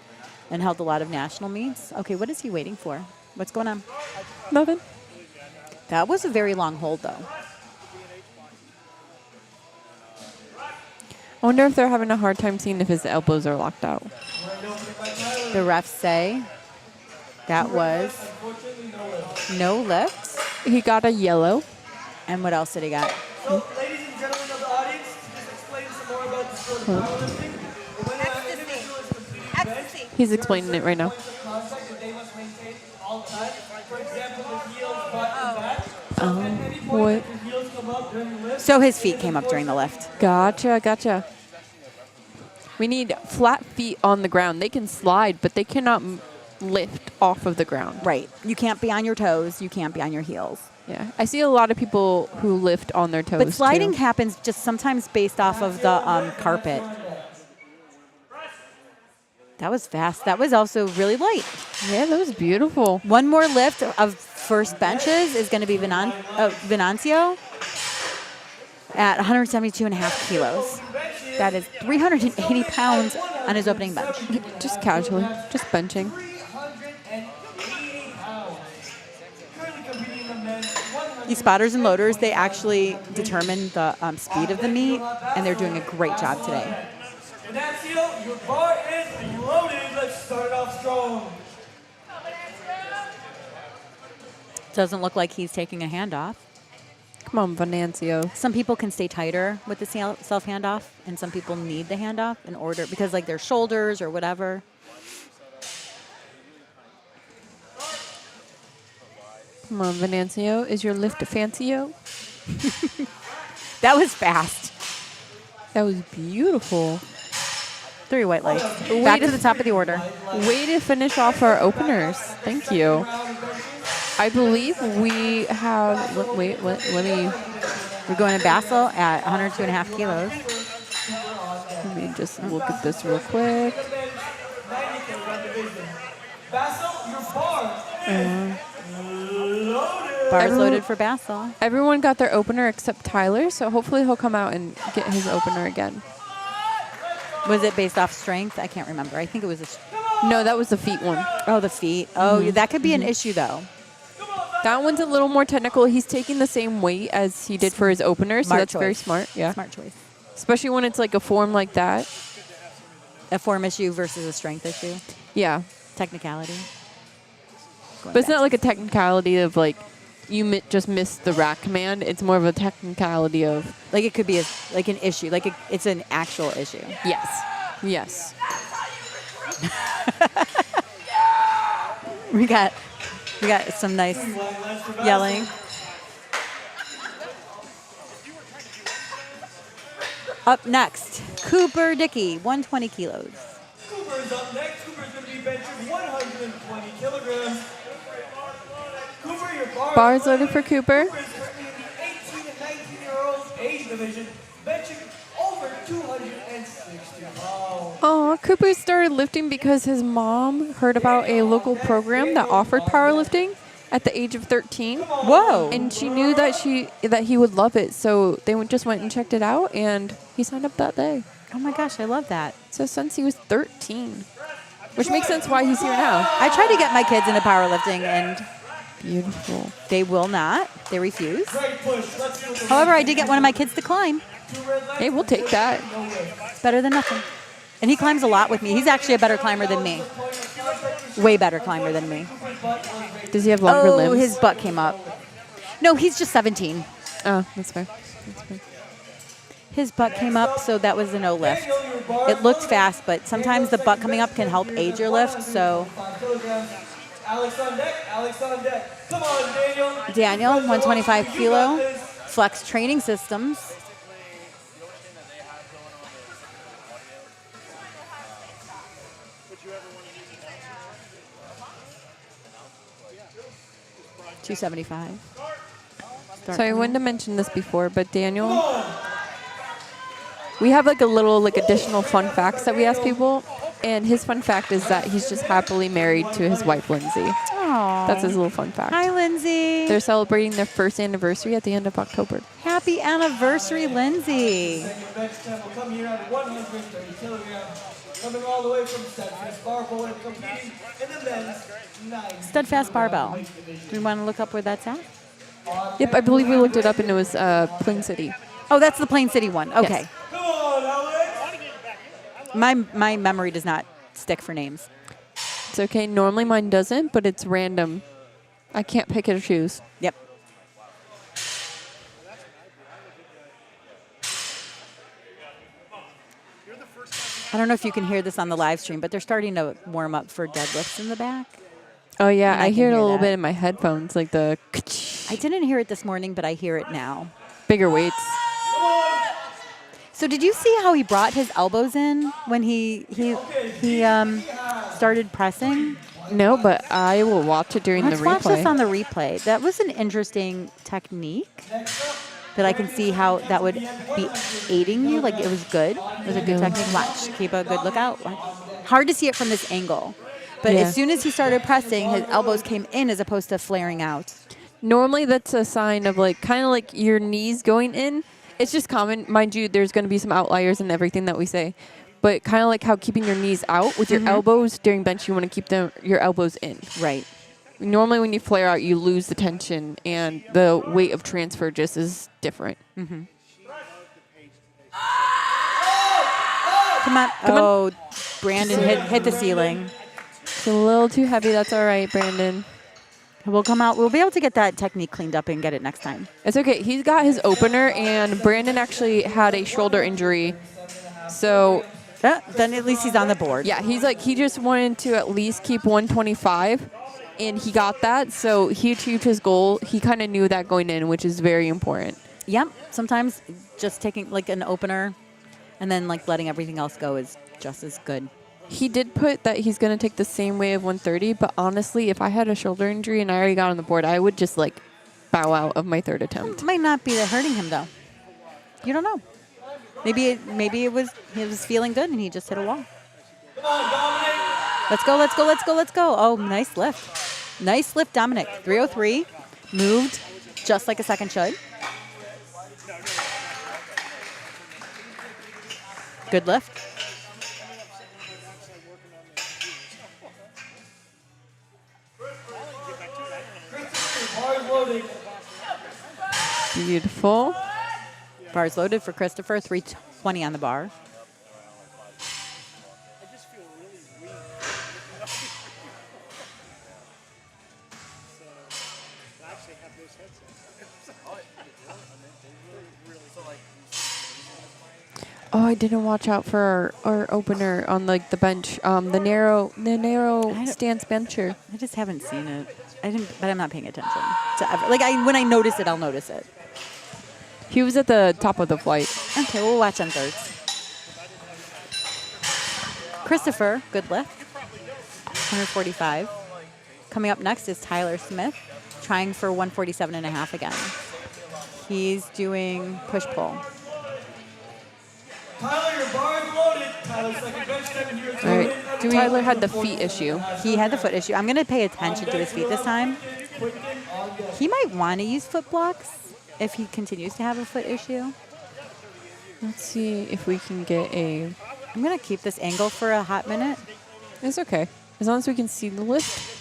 and held a lot of national meets. Okay, what is he waiting for? What's going on? Nothing. That was a very long hold, though. I wonder if they're having a hard time seeing if his elbows are locked out. The refs say that was no lift. He got a yellow. And what else did he got? So, ladies and gentlemen of the audience, to just explain some more about the sport of powerlifting, when an individual is completing bench, He's explaining it right now. points of contact that they must maintain all the time. For example, the heels, butt, and back. So at any point what? that your heels come up during the lift, So his feet came up during the lift. Gotcha. We need flat feet on the ground. They can slide, but they cannot lift off of the ground. Right. You can't be on your toes. You can't be on your heels. Yeah. I see a lot of people who lift on their toes. But sliding too. happens just sometimes based off of the carpet. That was fast. That was also really light. Yeah, that was beautiful. One more lift of first benches is going to be Venancio at 172.5 kilos. That is 380 pounds on his opening bench. Just casually. Just benching. 380 pounds. Currently competing in the men's 100. These spotters and loaders, they actually determine the speed of the meet, and they're doing a great job today. Venancio, your bar is loaded. Let's start off strong. Doesn't look like he's taking a handoff. Come on, Venancio. Some people can stay tighter with the self handoff, and some people need the handoff in order because like their shoulders or whatever. Come on, Venancio. Is your lift fancy-o? That was fast. That was beautiful. 3 white lights. Way Back to to the top of the order. Way to finish off our openers. Thank you. I believe we have. Wait. Let me. We're going to Basel at 102.5 kilos. Let me just look at this real quick. Basil, your bar is loaded. Bars loaded for Basel. Everyone got their opener except Tyler, so hopefully he'll come out and get his opener again. Was it based off strength? I can't remember. I think it was No, that was the feet one. oh, the feet. Oh, that could be an issue though. That one's a little more technical. He's taking the same weight as he did for his opener, so Smart that's very choice. smart. Yeah. Smart choice. Especially when it's like a form like that. A form issue versus a strength issue. Yeah. Technicality. But it's not like a technicality of like you just missed the rack command. It's more of a technicality of like it could be like an issue. Like it's an actual issue. yes. Yes. We got some nice yelling. Up next, Cooper Dickey, 120 kilos. Cooper's up next. Cooper's going to be benching 120 kilograms. Cooper, your Bars loaded for Cooper. Cooper is currently in the 18 and 19-year-old age division, benching over 260 pounds. Oh, Cooper started lifting because his mom heard about a local program that offered powerlifting at the age of 13. Whoa. And she knew that he would love it, so they just went and checked it out, and he signed up that day. Oh my gosh, I love that. So since he was 13, which makes sense why he's here now. I try to get my kids into powerlifting, and Beautiful. they will not. They refuse. Great push. Let's do the However, I did get one of my kids to climb. Hey, we'll take that. Better than nothing. And he climbs a lot with me. He's actually a better climber than me. Way better climber than me. Does he have longer Oh, limbs? his butt came up. No, he's just 17. Oh, that's fair. That's fair. His butt came up, so that was a no lift. It looked fast, but sometimes the butt coming up can help aid your lift. So Alex on deck. Alex on deck. Come on, Daniel. Daniel, 125 You kilo, got this. Flex Training Systems. $275. So I wanted to mention this before, but Daniel, we have like a little additional fun facts that we ask people, and his fun fact is that he's just happily married to his wife, Lindsay. Aww. That's his little fun fact. Hi, Lindsay. They're celebrating their first anniversary at the end of October. Happy anniversary, Lindsay. Second bench time will come here at 130 kilograms. Coming all the way from Steadfast Barbell and competing in the men's 9. Steadfast Barbell. Do we want to look up where that's at? Yep, I believe we looked it up and it was Plain City. Oh, that's the Plain City one. Okay. Yes. Come on, Alex. My memory does not stick for names. It's okay. Normally mine doesn't, but it's random. I can't pick and choose. Yep. I don't know if you can hear this on the live stream, but they're starting to warm up for deadlifts in the back. Oh yeah, And I I can hear it a hear little that. bit in my headphones, like the I didn't hear it this morning, but I hear it now. bigger weights. So did you see how he brought his elbows in when he started pressing? No, but I will watch it during Let's the watch replay. this on the replay. That was an interesting technique that I can see how that would be aiding you. Like, it was good. It was a good technique. Watch. Keep a good lookout. Hard to see it from this angle. But Yeah. as soon as he started pressing, his elbows came in as opposed to flaring out. Normally, that's a sign of kind of like your knees going in. It's just common, mind you. There's going to be some outliers in everything that we say, but kind of like how keeping your knees out with your elbows during bench, you want to keep your elbows in. Right. Normally, when you flare out, you lose the tension, and the weight of transfer just is different. Come on. Oh, Brandon hit the ceiling. It's a little too heavy. That's all right, Brandon. We'll come out. We'll be able to get that technique cleaned up and get it next time. It's okay. He's got his opener, and Brandon actually had a shoulder injury. So, Then at least he's on the board. yeah, he just wanted to at least keep 125, and he got that. So he achieved his goal. He kind of knew that going in, which is very important. Yep. Sometimes just taking like an opener and then like letting everything else go is just as good. He did put that he's going to take the same weight of 130, but honestly, if I had a shoulder injury and I already got on the board, I would just bow out of my third attempt. It might not be hurting him though. You don't know. Maybe he was feeling good and he just hit a wall. Come on, Dominic. Let's go, let's go, let's go, let's go. Oh, nice lift. Nice lift, Dominic. 303. Moved just like a second should. Good lift. loaded. Beautiful. Bars loaded for Christopher, 320 on the bar. Oh, I didn't watch out for our opener on like the bench. The narrow stance bencher. I just haven't seen it. I didn't, but I'm not paying attention to ever. Like when I notice it, I'll notice it. He was at the top of the flight. Okay, we'll watch on thirds. Christopher, good lift. 145. Coming up next is Tyler Smith, trying for 147.5 again. He's doing push-pull. Tyler, your bar is loaded. Tyler's second bench step, and you're All right. Tyler had the feet issue. He had the foot issue. I'm going to pay attention to his feet this time. He might want to use foot blocks if he continues to have a foot issue. Let's see if we can get a... I'm going to keep this angle for a hot minute. It's okay. As long as we can see the lift.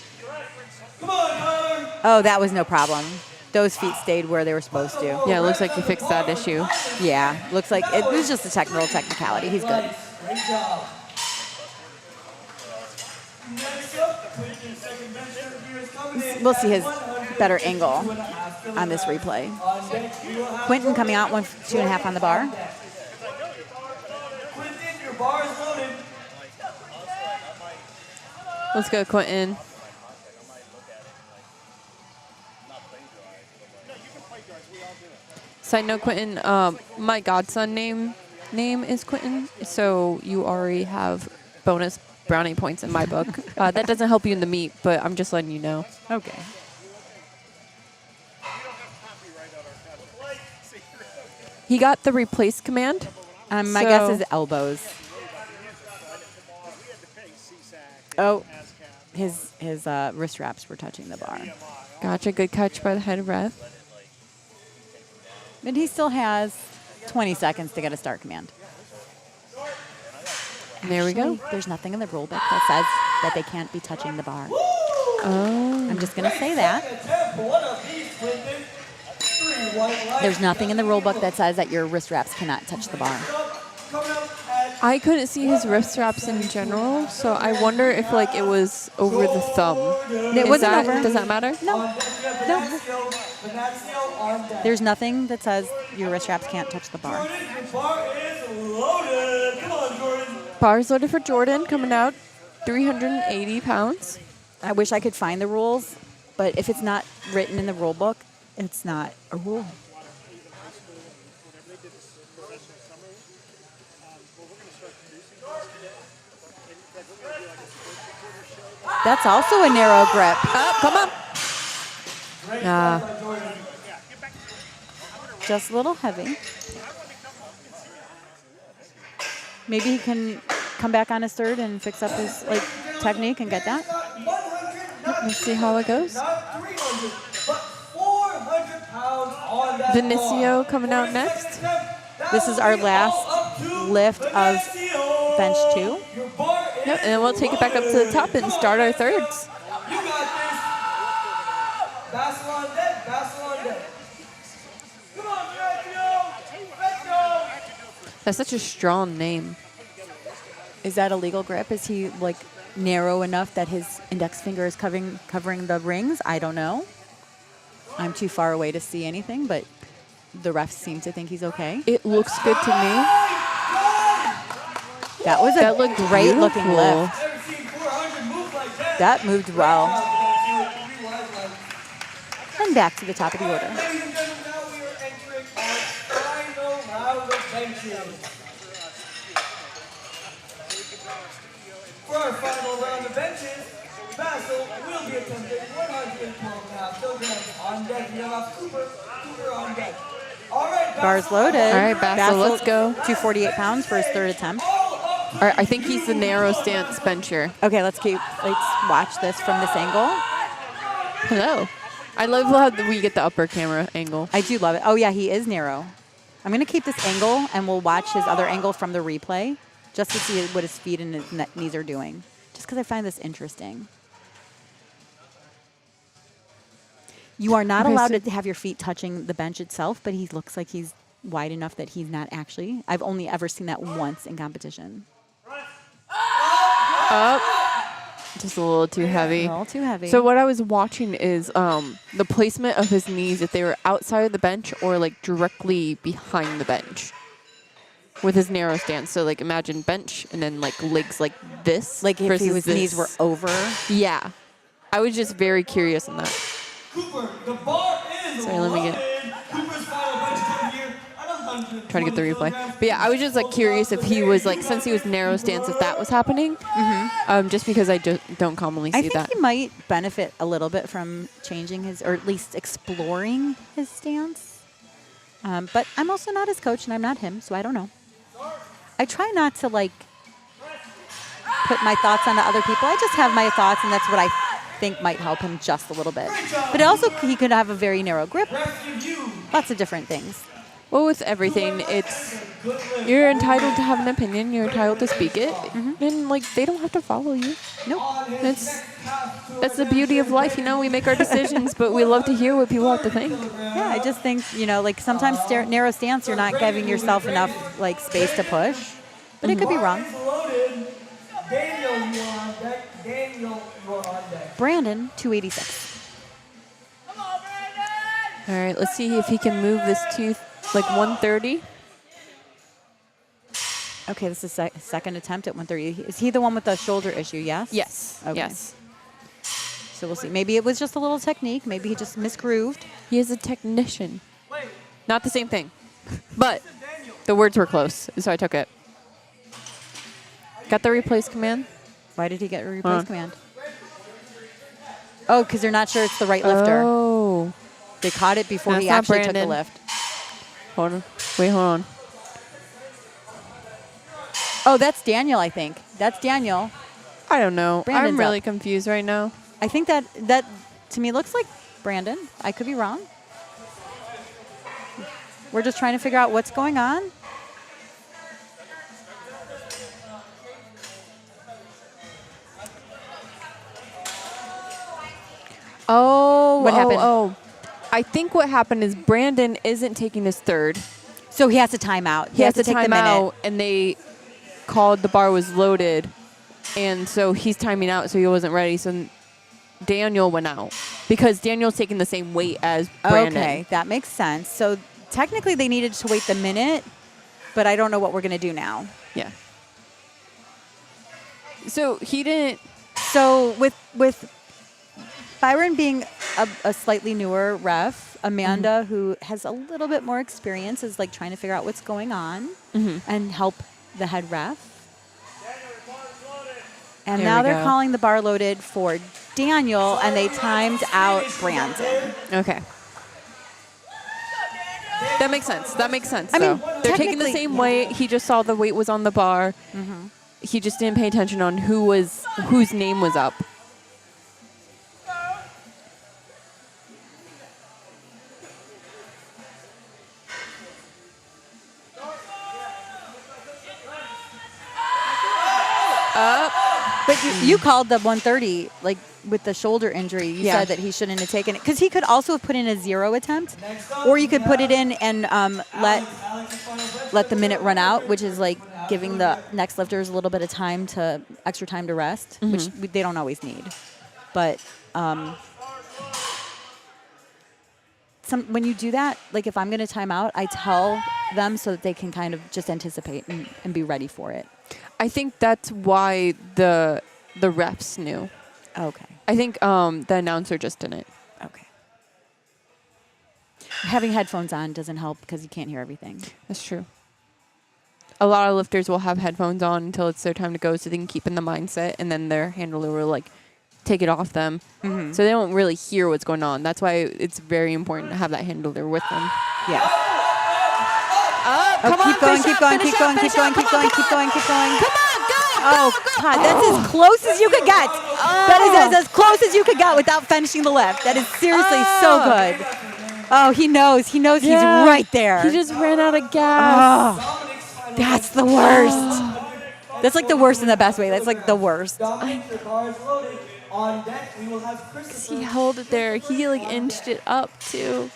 Come on, Tyler. Oh, that was no problem. Those feet stayed where they were supposed to. Yeah, it looks like you fixed that issue. Yeah, looks like it was just a technicality. He's good. Great job. Next up, Quentin, second bench step, here is coming in. We'll see his better angle on this replay. Quentin coming out 2.5 on the bar. Quentin, your bar is loaded. Let's go, Quentin. Side note, Quentin, my godson name is Quentin, so you already have bonus brownie points in my book. That doesn't help you in the meet, but I'm just letting you know. Okay. He got the replace command. My guess is elbows. Oh, his wrist wraps were touching the bar. Gotcha. Good catch by the head ref. But he still has 20 seconds to get a start command. There we go. There's nothing in the rule book that says that they can't be touching the bar. Oh. I'm just going to say that. One of these, Quentin. 3 white lights. There's nothing in the rule book that says that your wrist wraps cannot touch the bar. Coming up at I couldn't see his wrist straps in general, so I wonder if like it was over the thumb. It wasn't over. Does that matter? No. Venancio on deck. There's nothing that says your wrist wraps can't touch the bar. Jordan, your bar is loaded. Come on, Jordan. Bars loaded for Jordan coming out, 380 pounds. I wish I could find the rules, but if it's not written in the rule book, it's not a rule. That's also a narrow grip. Oh, come on. Just a little heavy. Maybe he can come back on his third and fix up his technique and get that. Let's see how it goes. Not 300, but 400 pounds on that Vinicio bar. coming out next. This is our last lift of bench 2. Your bar is Yep, and then we'll take it back up to the top and start our thirds. You got this. Basil on deck, Basil on deck. Come on, Vinicio. Let's go. That's such a strong name. Is that a legal grip? Is he narrow enough that his index finger is covering the rings? I don't know. I'm too far away to see anything, but the refs seem to think he's okay. It looks good to me. That was That looked great looking beautiful. lift. Never seen 400 move like that. That moved well. Ladies And back to the top of the order. and gentlemen, now we are entering our final round of benches. For our final round of benches, Basil will be attempting 112.5 kilograms on deck. We have Cooper on deck. All right, Bars loaded. All right, Basil, let's go. 248 pounds for his third attempt. All right, I think he's the narrow stance bencher. Okay, let's watch this from this angle. Hello. I love how we get the upper camera angle. I do love it. Oh, yeah, he is narrow. I'm going to keep this angle, and we'll watch his other angle from the replay just to see what his feet and his knees are doing, just because I find this interesting. You are not Okay, allowed so- to have your feet touching the bench itself, but he looks like he's wide enough that he's not actually. I've only ever seen that once in competition. Just a little too heavy. A little too heavy. So what I was watching is the placement of his knees, if they were outside of the bench or like directly behind the bench with his narrow stance. So like imagine bench and then like legs like this. like if versus his knees were this. over. Yeah. I was just very curious on that. Cooper, the bar is Sorry, let me get- loaded. Cooper's final bench attempt here at 120 Trying to get the replay. kilograms. But yeah, I was just like curious if he was like, since he was narrow stance, if that was happening. Just because I don't commonly see I think that. he might benefit a little bit from changing his, or at least exploring his stance. But I'm also not his coach, and I'm not him, so I don't know. I try not to like put my thoughts onto other people. I just have my thoughts, and that's what I think might help him just a little bit. But also, he could have a very narrow grip. Lots of different things. Well, with everything, it's you're entitled to have an opinion. You're entitled to speak it, and like they don't have to follow you. Nope. That's the beauty of life, you know. We make our decisions, but we love to hear what people have to think. Yeah, I just think, like sometimes narrow stance, you're not giving yourself enough like space to push. But it could be wrong. Loaded. Daniel, you are on deck. Daniel, you are on deck. Brandon, 286. All right, let's see if he can move this to like 130. Okay, this is second attempt at 130. Is he the one with the shoulder issue? Yes. Yes. Okay. Yes. So we'll see. Maybe it was just a little technique. Maybe he just misgrooved. He is a technician. Not the same thing, but the words were close, so I took it. Got the replace command. Why did he get a replace command? Oh, because they're not sure it's the right lifter. Oh. They caught it before That's he not actually took the Brandon. lift. Hold on. Wait, hold on. Oh, that's Daniel, I think. That's Daniel. I don't know. Brandon's I'm really up. confused right now. I think that to me looks like Brandon. I could be wrong. We're just trying to figure out what's going on. Oh. What happened? Oh. I think what happened is Brandon isn't taking his third. So he has to time out. He has to take the time minute. out, and they called the bar was loaded, and so he's timing out, so he wasn't ready. So Daniel went out because Daniel's taking the same weight as Brandon. Okay, that makes sense. So technically they needed to wait the minute, but I don't know what we're going to do now. Yeah. So he didn't. So with Byron being a slightly newer ref, Amanda, who has a little bit more experience, is like trying to figure out what's going on and help the head ref. And Here now we they're go. calling the bar loaded for Daniel, and they timed out Brandon. Okay. That makes sense. That makes sense. I mean, though. They're taking the technically- same weight. He just saw the weight was on the bar. He just didn't pay attention on whose name was up. But you called the 130, like with the shoulder injury. You Yeah. said that he shouldn't have taken it. Because he could also have put in a 0 attempt, or you could put it in and let the minute run out, which is like giving the next lifters a little bit of time extra time to rest, which they don't always need. But when you do that, like if I'm going to time out, I tell them so that they can kind of just anticipate and be ready for it. I think that's why the refs knew. Okay. I think the announcer just didn't. Okay. Having headphones on doesn't help because you can't hear everything. That's true. A lot of lifters will have headphones on until it's their time to go so they can keep in the mindset, and then their handler will like take it off them. So they don't really hear what's going on. That's why it's very important to have that handler with them. Yeah. Come keep going, keep going, keep going, keep going, keep going, keep going, keep going. Come on, go! Oh, God, that's as close as you could get. That is as close as you could get without finishing the lift. That is seriously so good. Oh, he knows. He knows he's right there. He just ran out of gas. Oh, that's the worst. That's like the worst in the best way. That's like the worst. Dominic, the bar is loaded. On deck, we will have Christopher. He held it there. He like inched it up too.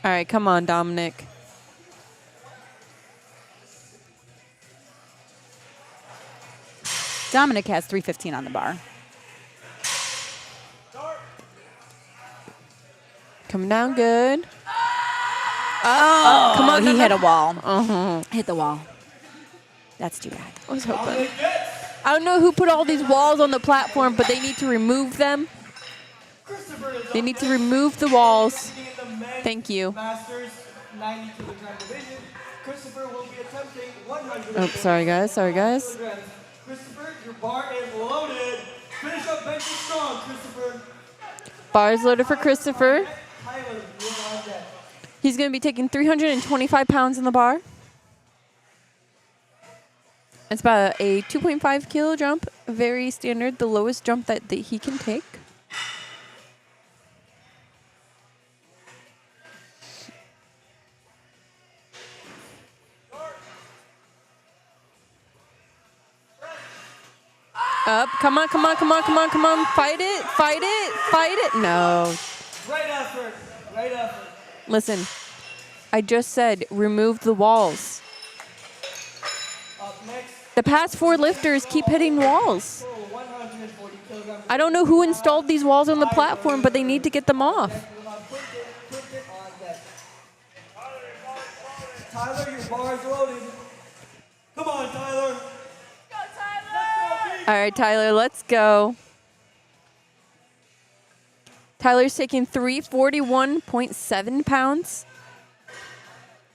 All right, come on, Dominic. Dominic has 315 on the bar. Coming down good. Oh, come on, he hit a wall. Uh-huh. Hit the wall. That's too bad. I was hoping. I don't know who put all these walls on the platform, but they need to remove them. They need to remove the walls. Thank you. Masters 90 kilogram division. Christopher will be attempting 100. Oh, sorry guys. Sorry guys. Christopher, your bar is loaded. Finish up bench strong, Christopher. Bar is loaded for Christopher. Tyler, you're on deck. He's going to be taking 325 pounds in the bar. It's about a 2.5 kilo jump. Very standard, the lowest jump that he can take. Up, come on, come on, come on, come on, come on. Fight it, fight it, fight it. No. Right effort, right effort. Listen, I just said remove the walls. Up next, The past 4 lifters keep hitting walls. 140 kilograms. I don't know who installed these walls on the platform, but they need to get them off. Put it on deck. Tyler, your bar is loaded. Come on, Tyler. All right, Tyler, let's go. Tyler's taking 341.7 pounds.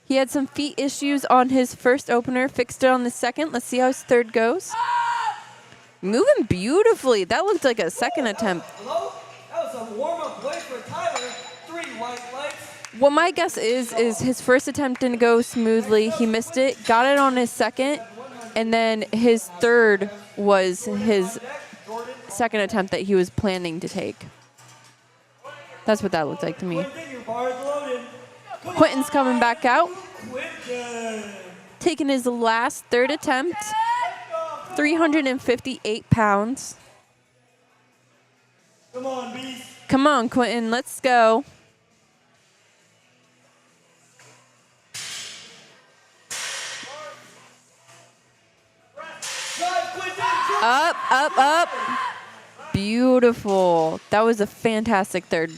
He had some feet issues on his first opener, fixed it on the second. Let's see how his third goes. Moving beautifully. That looked like a second attempt. Hello? That was a warm-up play for Tyler. 3 white lights. What my guess is his first attempt didn't go smoothly. He missed it, got it on his second, and then his third was his second attempt that he was planning to take. That's what that looked like to me. Quentin, your bar is loaded. Quentin's coming back out, Quentin. taking his last third attempt, 358 pounds. Come on, beast. Come on, Quentin, let's go. Drive, Quentin. Up, up, up. Beautiful. That was a fantastic third.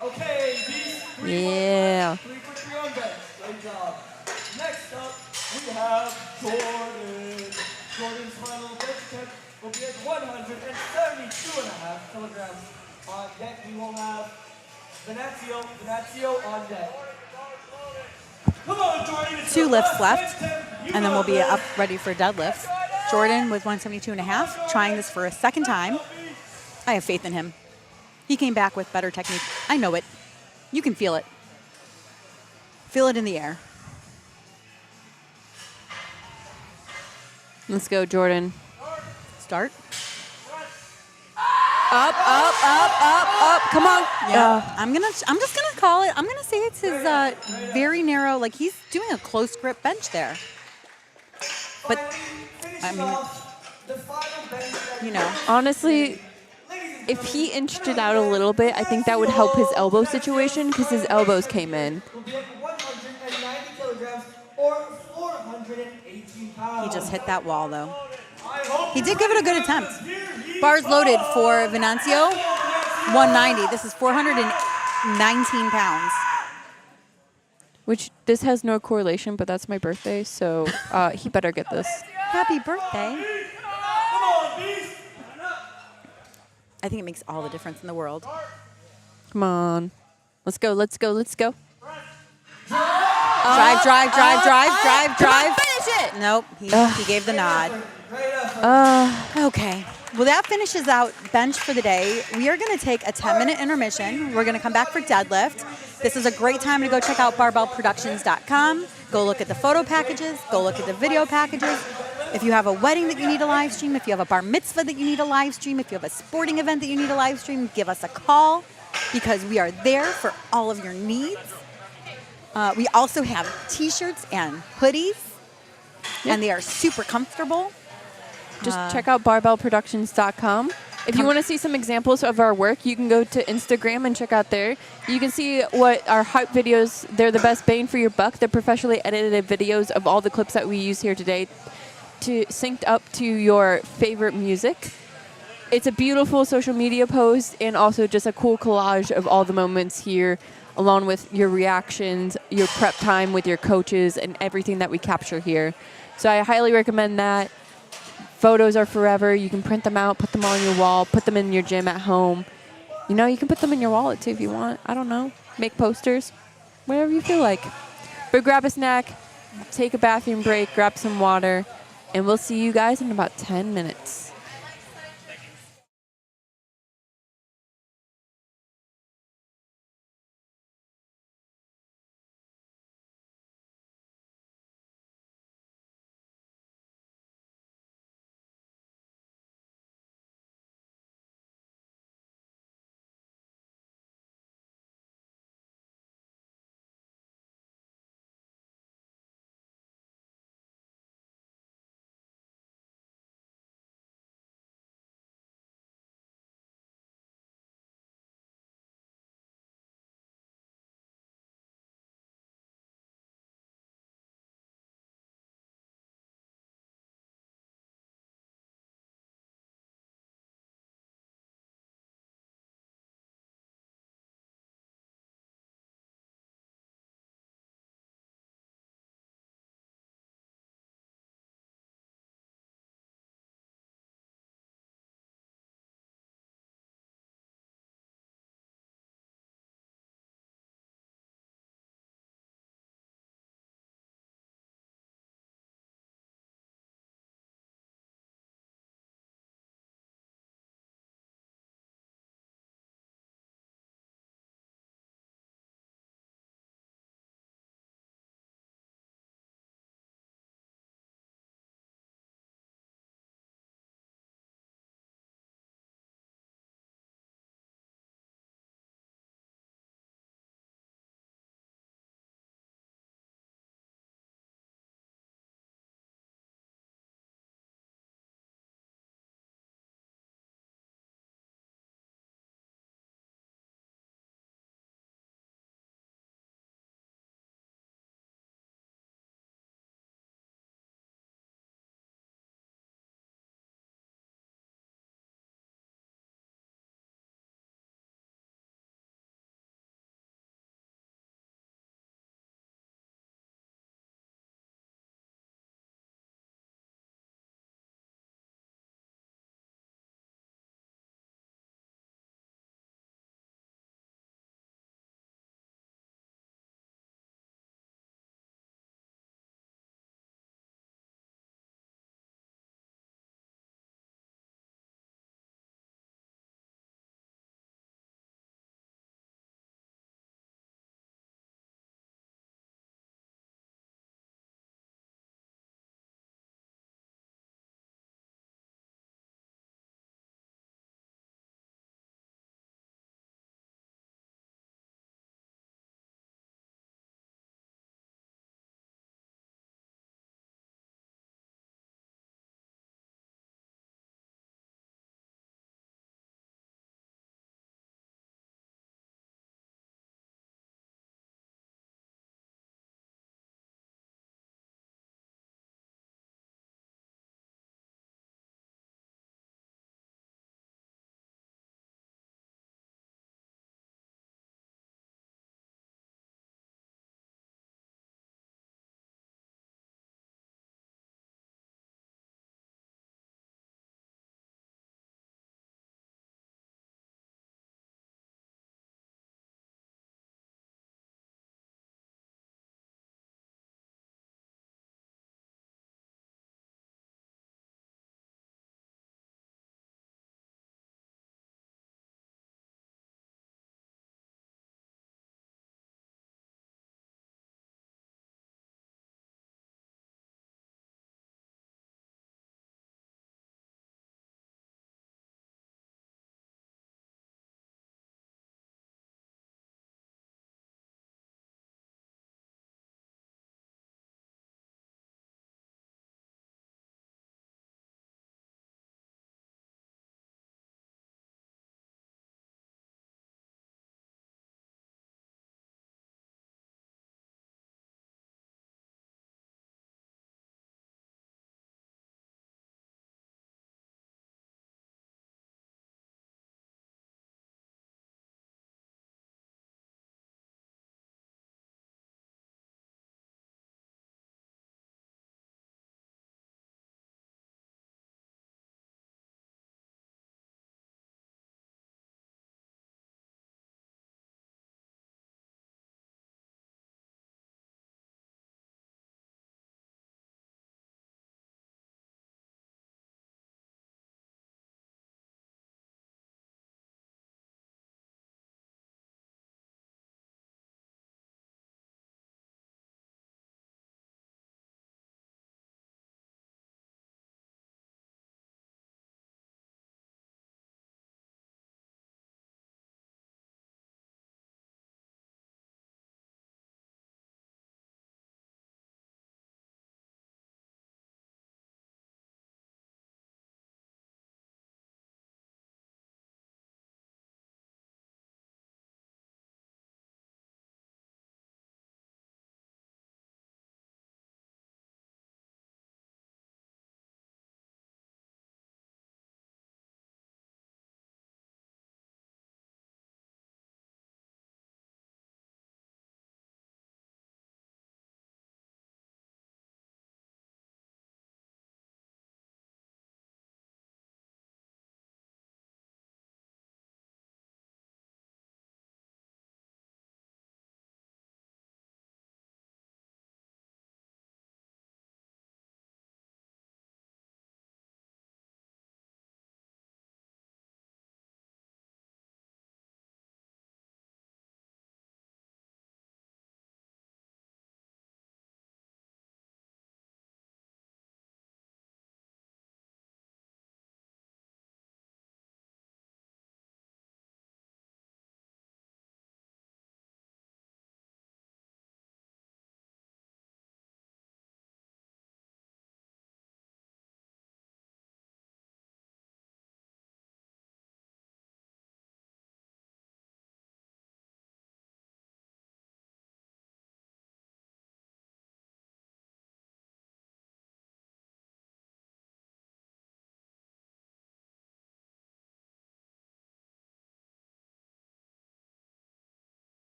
Okay, beast. 3 Yeah. 3 for 3 on bench. Great job. Next up, we have Jordan. Jordan's final bench attempt will be at 172.5 kilograms. On deck, we will have Venazio on deck. Come on, Jordan. It's 2 your lifts last left, bench attempt. You and then got we'll be this. up ready for deadlift. Jordan with 172.5, trying this for a second time. I have faith in him. He came back with better technique. I know it. You can feel it. Feel it in the air. Let's go, Jordan. Start. Up, up, up, up, up. Come on. Yeah. I'm just gonna call it. I'm gonna say it's his very narrow. Like he's doing a close grip bench there. But I mean, The final bench that you know, Honestly, if he inched it out a little bit, I think that would help his elbow situation because his elbows came in. will be at 190 kilograms or 418 pounds. he just hit that wall though. He did give it a good attempt. Bars loaded for Venancio, 190. This is 419 pounds. Which this has no correlation, but that's my birthday, so he better get this. Happy birthday. Come on, beast. I think it makes all the difference in the world. Come on. Let's go, let's go, let's go. Drive, drive, drive, drive, drive, drive. Finish it! Nope, he gave the nod. Great effort. Okay. Well, that finishes out bench for the day. We are going to take a 10-minute intermission. We're going to come back for deadlift. This is a great time to go check out barbellproductions.com. Go look at the photo packages. Go look at the video packages. If you have a wedding that you need a live stream, if you have a bar mitzvah that you need a live stream, if you have a sporting event that you need a live stream, give us a call because we are there for all of your needs. We also have T-shirts and hoodies, Yep. and they are super comfortable. Just check out barbellproductions.com. If you want to see some examples of our work, you can go to Instagram and check out there. You can see what our hype videos, they're the best bang for your buck. They're professionally edited videos of all the clips that we use here today to synced up to your favorite music. It's a beautiful social media post and also just a cool collage of all the moments here, along with your reactions, your prep time with your coaches, and everything that we capture here. So I highly recommend that. Photos are forever. You can print them out, put them on your wall, put them in your gym at home. You know, you can put them in your wallet too if you want. I don't know. Make posters, whatever you feel like. But grab a snack, take a bathroom break, grab some water, and we'll see you guys in about 10 minutes.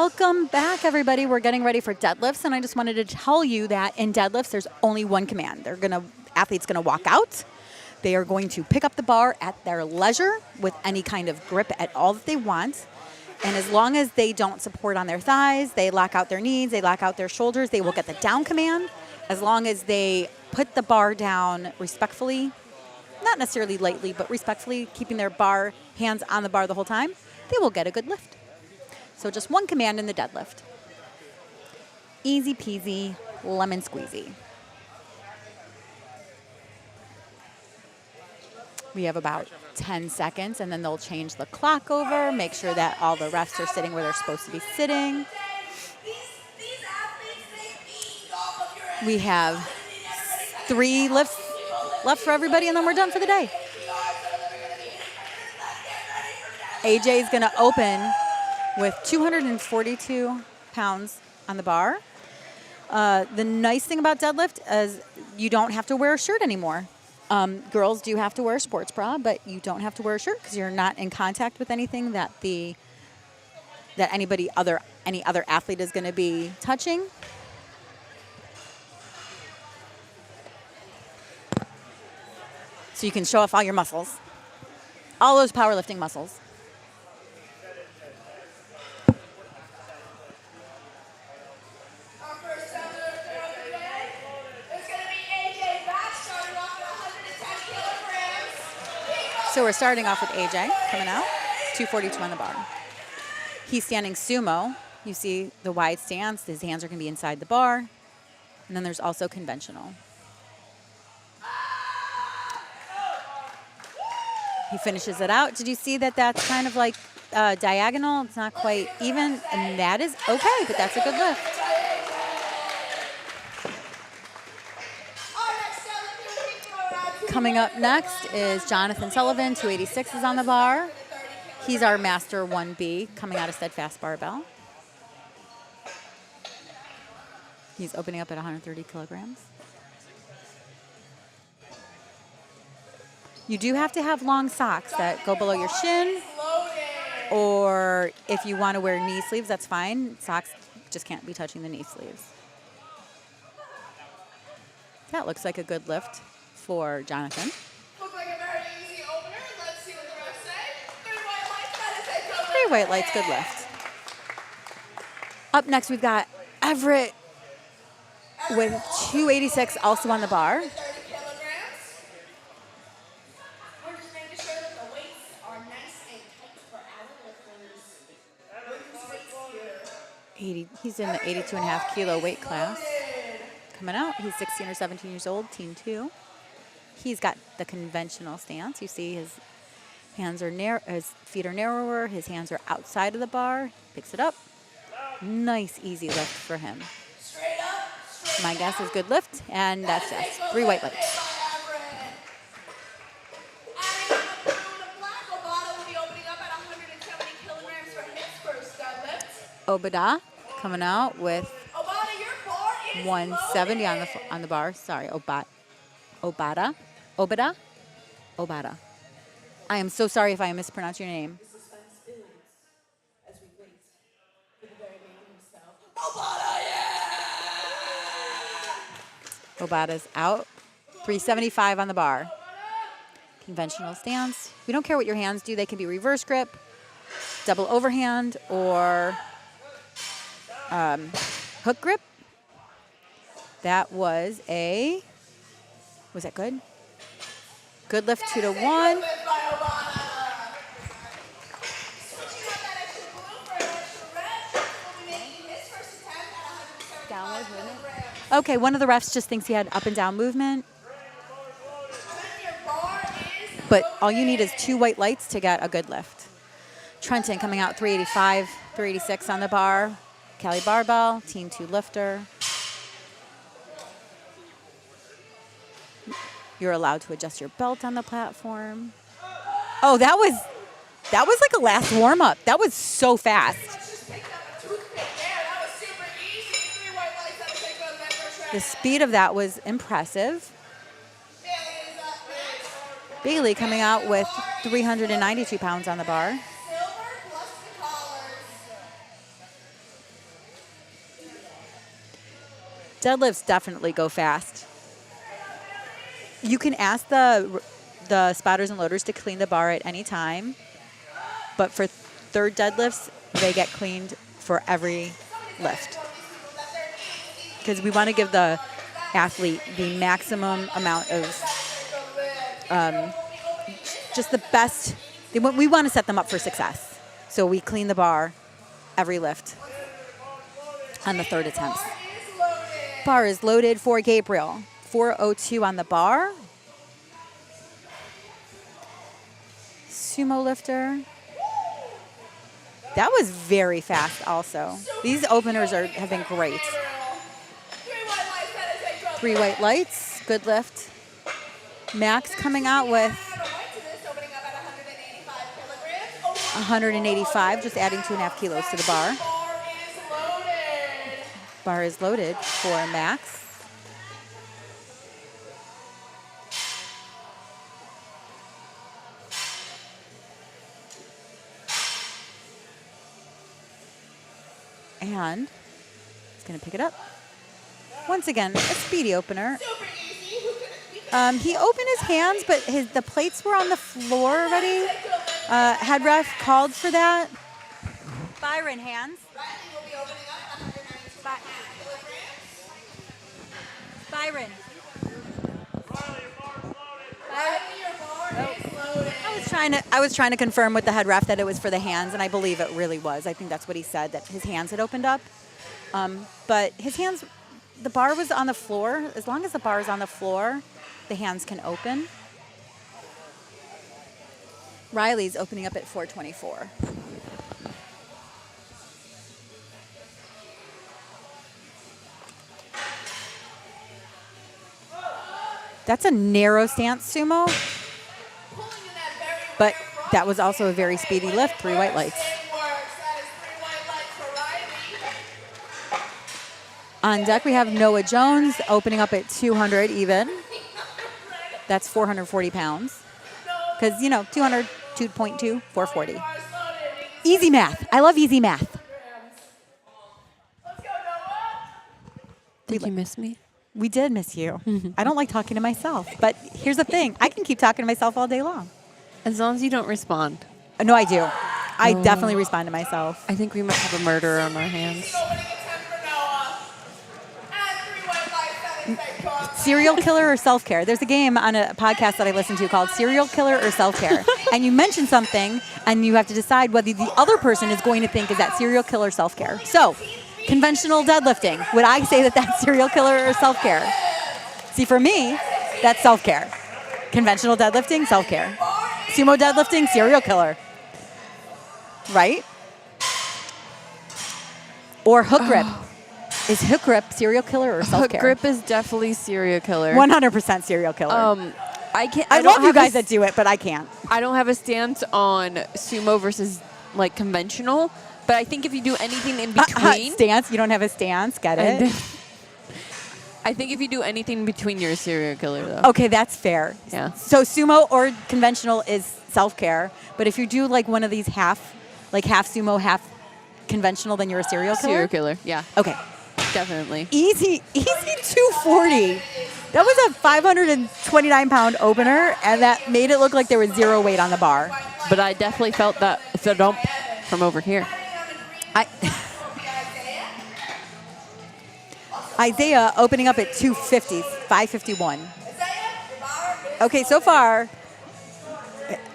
Welcome back, everybody. We're getting ready for deadlifts, and I just wanted to tell you that in deadlifts, there's only one command. Athlete's gonna walk out. They are going to pick up the bar at their leisure with any kind of grip at all that they want. And as long as they don't support on their thighs, they lock out their knees, they lock out their shoulders, they will get the down command. As long as they put the bar down respectfully, not necessarily lightly, but respectfully, keeping their hands on the bar the whole time, they will get a good lift. So just one command in the deadlift. Easy peasy, lemon squeezy. We have about 10 seconds, and then they'll change the clock over, make sure that all the refs are sitting where they're supposed to be sitting. We have 3 lifts left for everybody, and then we're done for the day. AJ is going to open with 242 pounds on the bar. The nice thing about deadlift is you don't have to wear a shirt anymore. Girls do have to wear a sports bra, but you don't have to wear a shirt because you're not in contact with anything that any other athlete is going to be touching. So you can show off all your muscles, all those powerlifting muscles. Our first deadlifter of the day is going to be AJ Bass, starting off at 110 kilograms. So we're starting off with AJ coming out, 242 on the bar. He's standing sumo. You see the wide stance. His hands are going to be inside the bar. And then there's also conventional. He finishes it out. Did you see that that's kind of like diagonal? It's not quite even, and that is okay, but that's a good lift. Coming up next is Jonathan Sullivan, 286 is on the bar. He's our Master 1B coming out of Steadfast Barbell. He's opening up at 130 kilograms. You do have to have long socks that go below your shin, or if you want to wear knee sleeves, that's fine. Socks just can't be touching the knee sleeves. That looks like a good lift for Jonathan. Looks like a very easy opener. Let's see what the refs say. 3 white lights, that is a good 3 white lights, good lift. Up next, we've got Everett with 286 also on the bar. 30 kilograms. We're just making sure that the weights are nice and tight for our lifters. He's in the 82.5 kilo weight class. Coming out, he's 16 or 17 years old, Team 2. He's got the conventional stance. You see his hands are his feet are narrower, his hands are outside of the bar. Picks it up. Nice, easy lift for him. Straight up. My guess is good lift, and that's just 3 white lights. Adding the blue and the black, Obata will be opening up at 170 kilograms for his first deadlift. Obada coming out with Obata, your bar is 170 loaded. on the bar. Sorry, Obada. I am so sorry if I mispronounce your name. The suspense builds as we wait for the very man himself. Obata, yeah! Obada's out. 375 on the bar. Conventional stance. We don't care what your hands do. They can be reverse grip, double overhand, or hook grip. That was that good? Good lift, 2 to 1. Lift by Obata. Switching up that extra blue for an extra red. Will be making his first attempt at 175 Downward movement. kilograms. Okay, one of the refs just thinks he had up and down movement, Your bar is but all you need is 2 white lights to get a good lift. Trenton coming out 385, 386 on the bar. Cali Barbell, Team 2 lifter. You're allowed to adjust your belt on the platform. Oh, that was like a last warm-up. That was so fast. just picked up a toothpick there. That was super easy. 3 white lights. That was a good lift for The Trent. speed of that was impressive. Bailey is up next. Bailey coming out with 392 pounds on the bar. Silver plus the collars. Deadlifts definitely go fast. You can ask the spotters and loaders to clean the bar at any time, but for third deadlifts, they get cleaned for every lift. Because we want to give the athlete the maximum amount of just the best. We want to set them up for success. So we clean the bar every lift on the third attempt. Bar is loaded for Gabriel. 402 on the bar. Sumo lifter. That was very fast also. These openers have been great. 3 white lights, good lift. Max coming out with 185, just adding 2.5 kilos to the bar. Bar is loaded for Max. And he's going to pick it up. Once again, a speedy opener. He opened his hands, but the plates were on the floor already. Head ref called for that. Byron, hands. Byron. I was trying to confirm with the head ref that it was for the hands, and I believe it really was. I think that's what he said, that his hands had opened up. But his hands, the bar was on the floor. As long as the bar is on the floor, the hands can open. Riley's opening up at 424. That's a narrow stance sumo, but that was also a very speedy lift, 3 white lights. On deck, we have Noah Jones opening up at 200 even. That's 440 pounds. Because, 200, 2.2, 440. Easy math. I love easy math. Did you miss me? We did miss you. I don't like talking to myself. But here's the thing. I can keep talking to myself all day long. As long as you don't respond. No, I do. I definitely respond to myself. I think we might have a murderer on our hands. Serial killer or self-care? There's a game on a podcast that I listen to called Serial Killer or Self-Care. And you mention something, and you have to decide whether the other person is going to think, is that serial killer or self-care? So, conventional deadlifting. Would I say that that's serial killer or self-care? See, for me, that's self-care. Conventional deadlifting, self-care. Sumo deadlifting, serial killer. Right? Or hook grip. Is hook grip serial killer or self-care? Hook grip is definitely serial killer. 100% serial killer. I love you guys that do it, but I can't. I don't have a stance on sumo versus like conventional, but I think if you do anything in between, stance. You don't have a stance. Get it? I think if you do anything in between, you're a serial killer, though. Okay, that's fair. Yeah. So sumo or conventional is self-care, but if you do like one of these half sumo, half conventional, then you're a serial killer. Serial killer. Yeah. Okay. Definitely. Easy 240. That was a 529-pound opener, and that made it look like there was 0 weight on the bar. But I definitely felt that the dump from over here. Isaiah opening up at 250, 551. Okay, so far,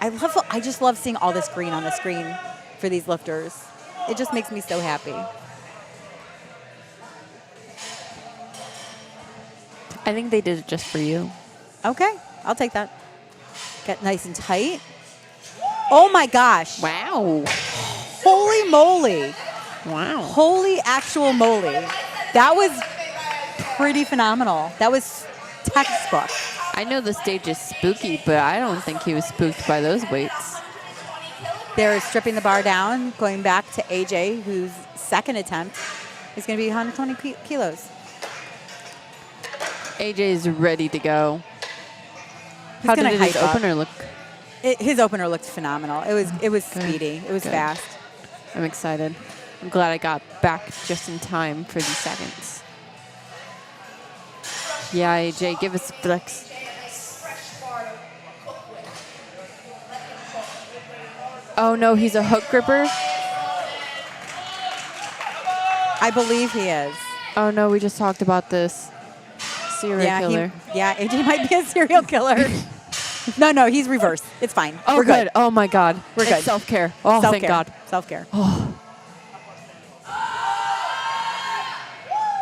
I just love seeing all this green on the screen for these lifters. It just makes me so happy. I think they did it just for you. Okay, I'll take that. Get nice and tight. Oh my gosh. Wow. Holy moly. Wow. Holy actual moly. That was pretty phenomenal. That was textbook. I know the stage is spooky, but I don't think he was spooked by those weights. They're stripping the bar down, going back to AJ, whose second attempt is going to be 120 kilos. AJ is ready to go. How did his opener look? His opener looked phenomenal. It was speedy. It was fast. I'm excited. I'm glad I got back just in time for these seconds. Yeah, AJ, give us a flex. Oh no, he's a hook gripper. I believe he is. Oh no, we just talked about this. Serial killer. Yeah, AJ might be a serial killer. No, he's reverse. It's fine. Oh, We're good. Oh my God. We're It's good. self-care. Oh, thank God. Self-care.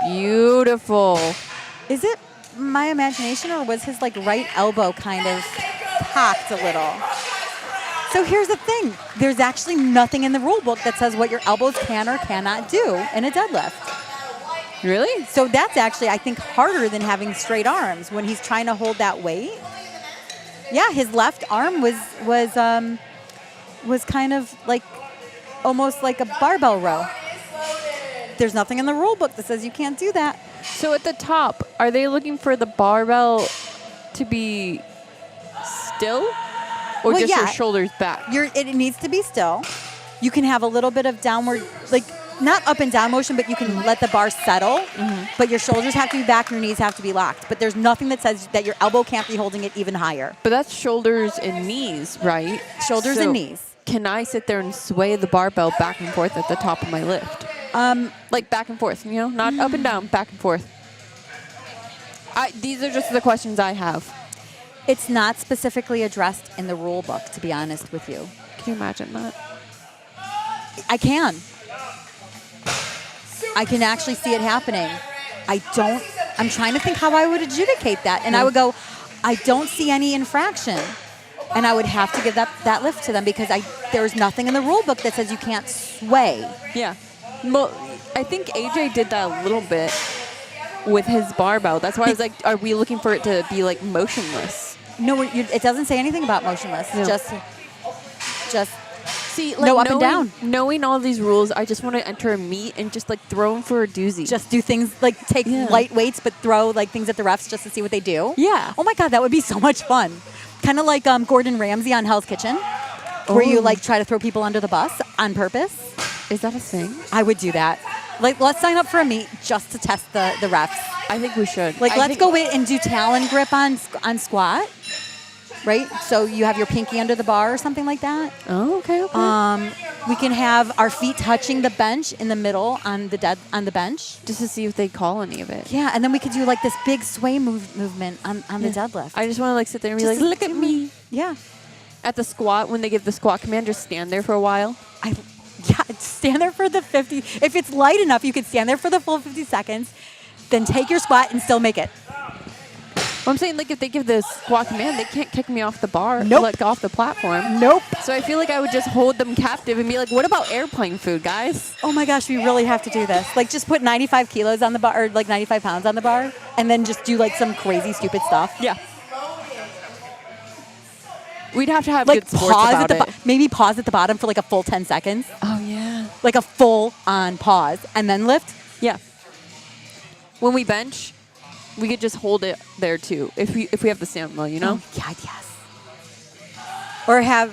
Beautiful. Is it my imagination, or was his like right elbow kind of cocked a little? So here's the thing. There's actually nothing in the rule book that says what your elbows can or cannot do in a deadlift. Really? So that's actually, I think, harder than having straight arms when he's trying to hold that weight. Yeah, his left arm was kind of like almost like a barbell row. There's nothing in the rule book that says you can't do that. So at the top, are they looking for the barbell to be still, or Well, just yeah. your shoulders back? It needs to be still. You can have a little bit of downward, like not up and down motion, but you can let the bar settle. But your shoulders have to be back, your knees have to be locked. But there's nothing that says that your elbow can't be holding it even higher. But that's shoulders and knees, right? Shoulders So and knees. Can I sit there and sway the barbell back and forth at the top of my lift? Like back and forth, not up and down, back and forth. These are just the questions I have. It's not specifically addressed in the rule book, to be honest with you. Can you imagine that? I can actually see it happening. I'm trying to think how I would adjudicate that. And I would go, I don't see any infraction. And I would have to give that lift to them because there's nothing in the rule book that says you can't sway. Yeah. Well, I think AJ did that a little bit with his barbell. That's why I was like, are we looking for it to be like motionless? No, it doesn't say anything about motionless. No. Just See, like no up and down. Knowing all these rules, I just want to enter a meet and just like throw them for a doozy. just do things like take Yeah. light weights, but throw like things at the refs just to see what they do. Yeah. Oh my God, that would be so much fun. Kind of like Gordon Ramsay on Hell's Kitchen, where you like try to throw people under the bus on purpose. Is that a thing? I would do that. Like, let's sign up for a meet just to test the refs. I think we should. Like, I let's think- go in and do talon grip on squat, right? So you have your pinky under the bar or something like that. Oh, okay. We can have our feet touching the bench in the middle on the bench. Just to see if they call any of it. Yeah, and then we could do like this big sway movement on the deadlift. I just want to like sit there and be Just like, look at me. Yeah. At the squat, when they give the squat command, just stand there for a while. Stand there for the 50. If it's light enough, you could stand there for the full 50 seconds, then take your squat and still make it. Well, I'm saying, like, if they give the squat command, they can't kick me off the bar, Nope. like off the platform. Nope. So I feel like I would just hold them captive and be like, what about airplane food, guys? Oh my gosh, we really have to do this. Like, just put 95 kilos on the bar, or like 95 pounds on the bar, and then just do like some crazy, stupid stuff. Yeah. We'd have to have Like good sports pause about at the it. maybe pause at the bottom for like a full 10 seconds, Oh, yeah. like a full on pause, and then lift. Yeah. When we bench, we could just hold it there, too, if we have the stamina, you know? Oh, God, yes. Or have,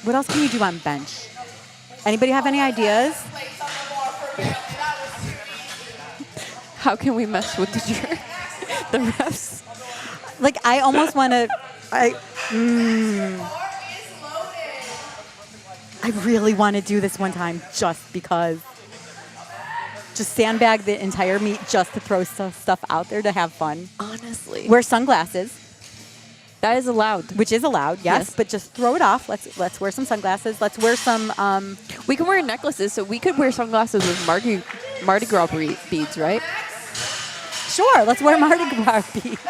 what else can you do on bench? Anybody have any ideas? How can we mess with the refs? Like, I almost want to, I really want to do this one time just because. Just sandbag the entire meet just to throw stuff out there to have fun. Honestly. Wear sunglasses, That is allowed. which is allowed, yes, Yes. but just throw it off. Let's wear some sunglasses. Let's wear some, We can wear necklaces, so we could wear sunglasses with Mardi Gras beads, right? sure, let's wear Mardi Gras beads.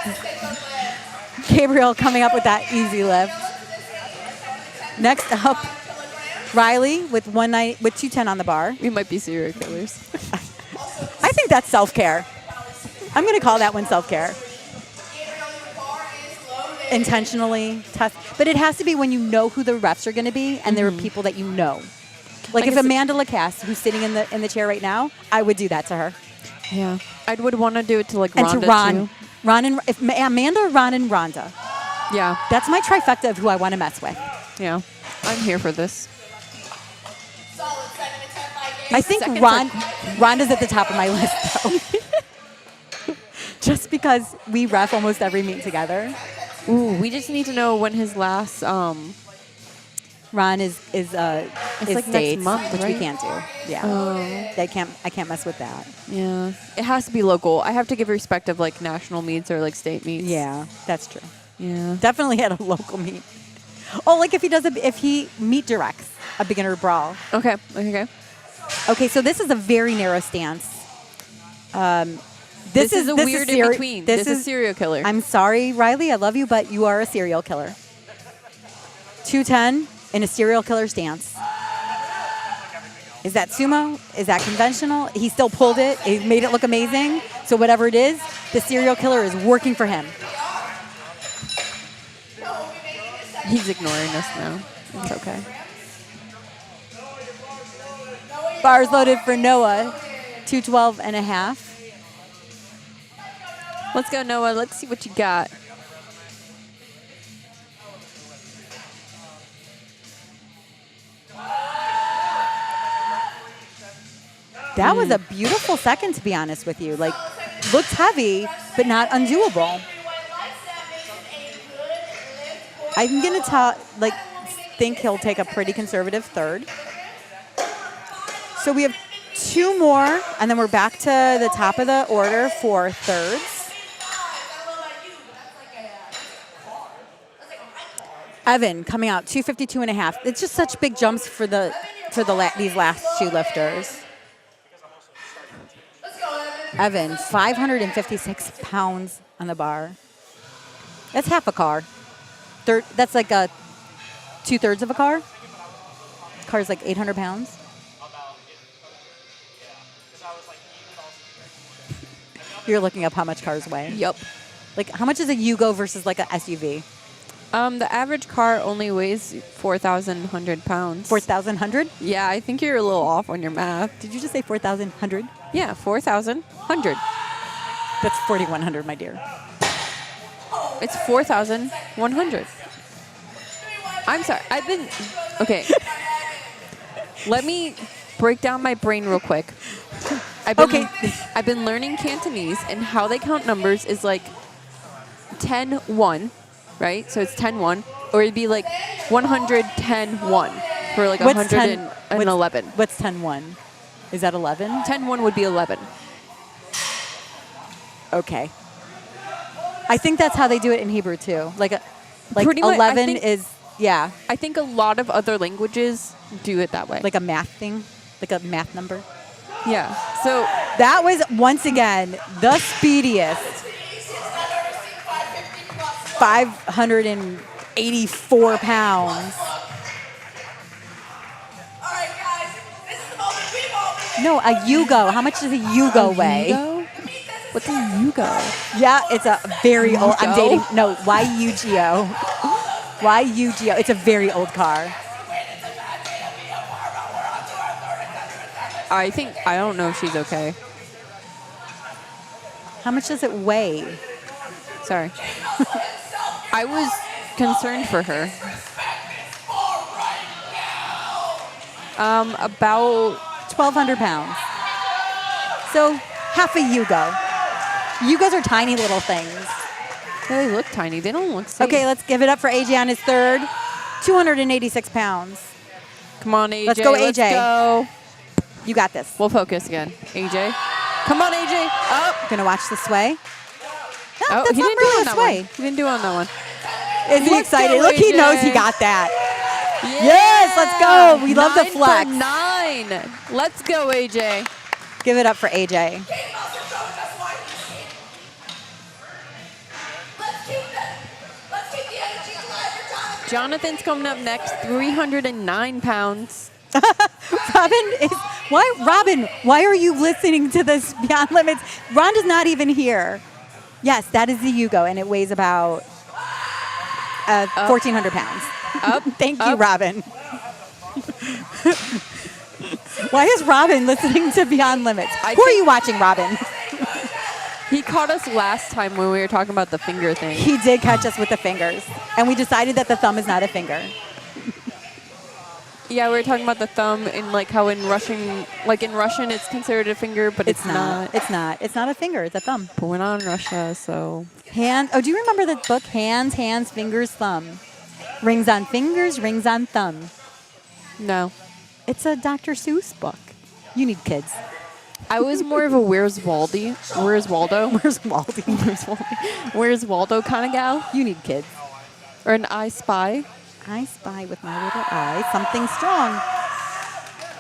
Gabriel coming up with that easy lift. Next up, Riley with 210 on the bar. We might be serial killers. I think that's self-care. I'm going to call that one self-care. Intentionally test. But it has to be when you know who the refs are going to be and there are people that you know. Like if guess Amanda Lacasse, who's sitting in the chair right now, I would do that to her. Yeah. I would want to do it to like And Rhonda to Ron. too. Ron and if Amanda, Ron, and Rhonda. Yeah. That's my trifecta of who I want to mess with. Yeah. I'm here for this. I think seconds Rhonda's at the top of my list, though. just because we ref almost every meet together. Ooh, we just need to know when his last. Ron is like next states, month, which we right? can't do. Yeah, I can't mess with that. Yeah, it has to be local. I have to give respect of like national meets or like state meets. Yeah, that's true. Yeah. Definitely at a local meet. Oh, like if he meet directs a beginner brawl. Okay. Okay. Okay, so this is a very narrow stance. This is a weird in between. This is serial killer. I'm sorry, Riley. I love you, but you are a serial killer. 210 in a serial killer stance. Is that sumo? Is that conventional? He still pulled it. He made it look amazing. So whatever it is, the serial killer is working for him. He's ignoring us now. It's okay. Bars loaded for Noah, 212 and a half. Let's go, Noah. Let's see what you got. That was a beautiful second, to be honest with you. Like, looked heavy, but not undoable. I'm gonna think he'll take a pretty conservative third. So we have two more, and then we're back to the top of the order for thirds. Evan coming out 252 and a half. It's just such big jumps for these last two lifters. Evan, 556 pounds on the bar. That's half a car. That's like 2/3 of a car. Car's like 800 pounds. You're looking up how much cars weigh. Yep. Like, how much is a Yugo versus like a SUV? The average car only weighs 4,100 pounds. 4,100? Yeah, I think you're a little off on your math. Did you just say 4,100? Yeah, 4,100. That's 4,100, my dear. It's 4,100. I'm sorry. Okay. Let me break down my brain real quick. I've been learning Cantonese, and how they count numbers is like 10-1, right? So it's 10-1, or it'd be like 110-1 for like 111. What's 10-1? Is that 11? 10-1 would be 11. Okay. I think that's how they do it in Hebrew too. Like Pretty much, 11 is, yeah, I think a lot of other languages do it that way. like a math thing, like a math number. Yeah. So That was, once again, the speediest. 584 pounds. No, a Yugo. How much does a Yugo weigh? Yugo? What's a Yugo? Yeah, it's a very old. I'm Yugo? dating. No, YUGO. YUGO. It's a very old car. I don't know if she's okay. How much does it weigh? Sorry. I was concerned for her. About 1,200 pounds. So half a Yugo. Yugos are tiny little things. they look tiny. They don't look safe. Okay, let's give it up for AJ on his third. 286 pounds. Come on, AJ. Let's go, AJ. Let's go. You got this. We'll focus again. AJ. Come on, AJ. Up. Gonna watch the sway. No, Oh, that's he not didn't do it really on a that sway. one. He didn't do it on that one. Is he Let's excited? go, Look, he AJ. knows he got that. Yeah. Yes, let's go. We love the 9 flex. for 9. Let's go, AJ. Give it up for AJ. Jonathan's coming up next, 309 pounds. Robin, why are you listening to this Beyond Limits? Ron is not even here. Yes, that is the Yugo, and it weighs about 1,400 pounds. Up. Thank you, Up. Robin. Why is Robin listening to Beyond Limits? Who are you watching, Robin? He caught us last time when we were talking about the finger thing. He did catch us with the fingers, and we decided that the thumb is not a finger. Yeah, we were talking about the thumb and like how in Russian, it's considered a finger, but it's not. It's not. It's not a finger. It's a thumb. But we're not in Russia, so. Hand. Oh, do you remember the book Hands, Hands, Fingers, Thumb? Rings on fingers, rings on thumb. No. It's a Dr. Seuss book. You need kids. I was more of a Where's Waldo? Where's Waldo? Where's Waldo kind of gal? You need kids. Or an I Spy. I spy with my little eye something strong.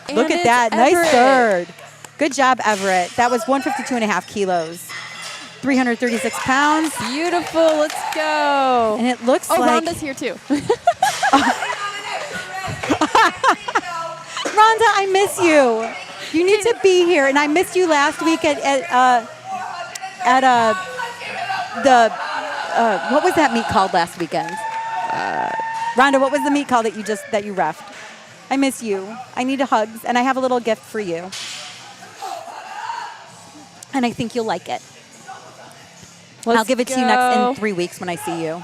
And Look at it's that. Everett. Nice third. Good job, Everett. That was 152.5 kilos. 336 pounds. Beautiful. Let's go. And it looks Oh, like... Rhonda's here too. Rhonda, I miss you. You need to be here. And I missed you last week at what was that meet called last weekend? Rhonda, what was the meet called that you reffed? I miss you. I need hugs, and I have a little gift for you. And I think you'll like it. I'll give it to you in 3 weeks when I see you.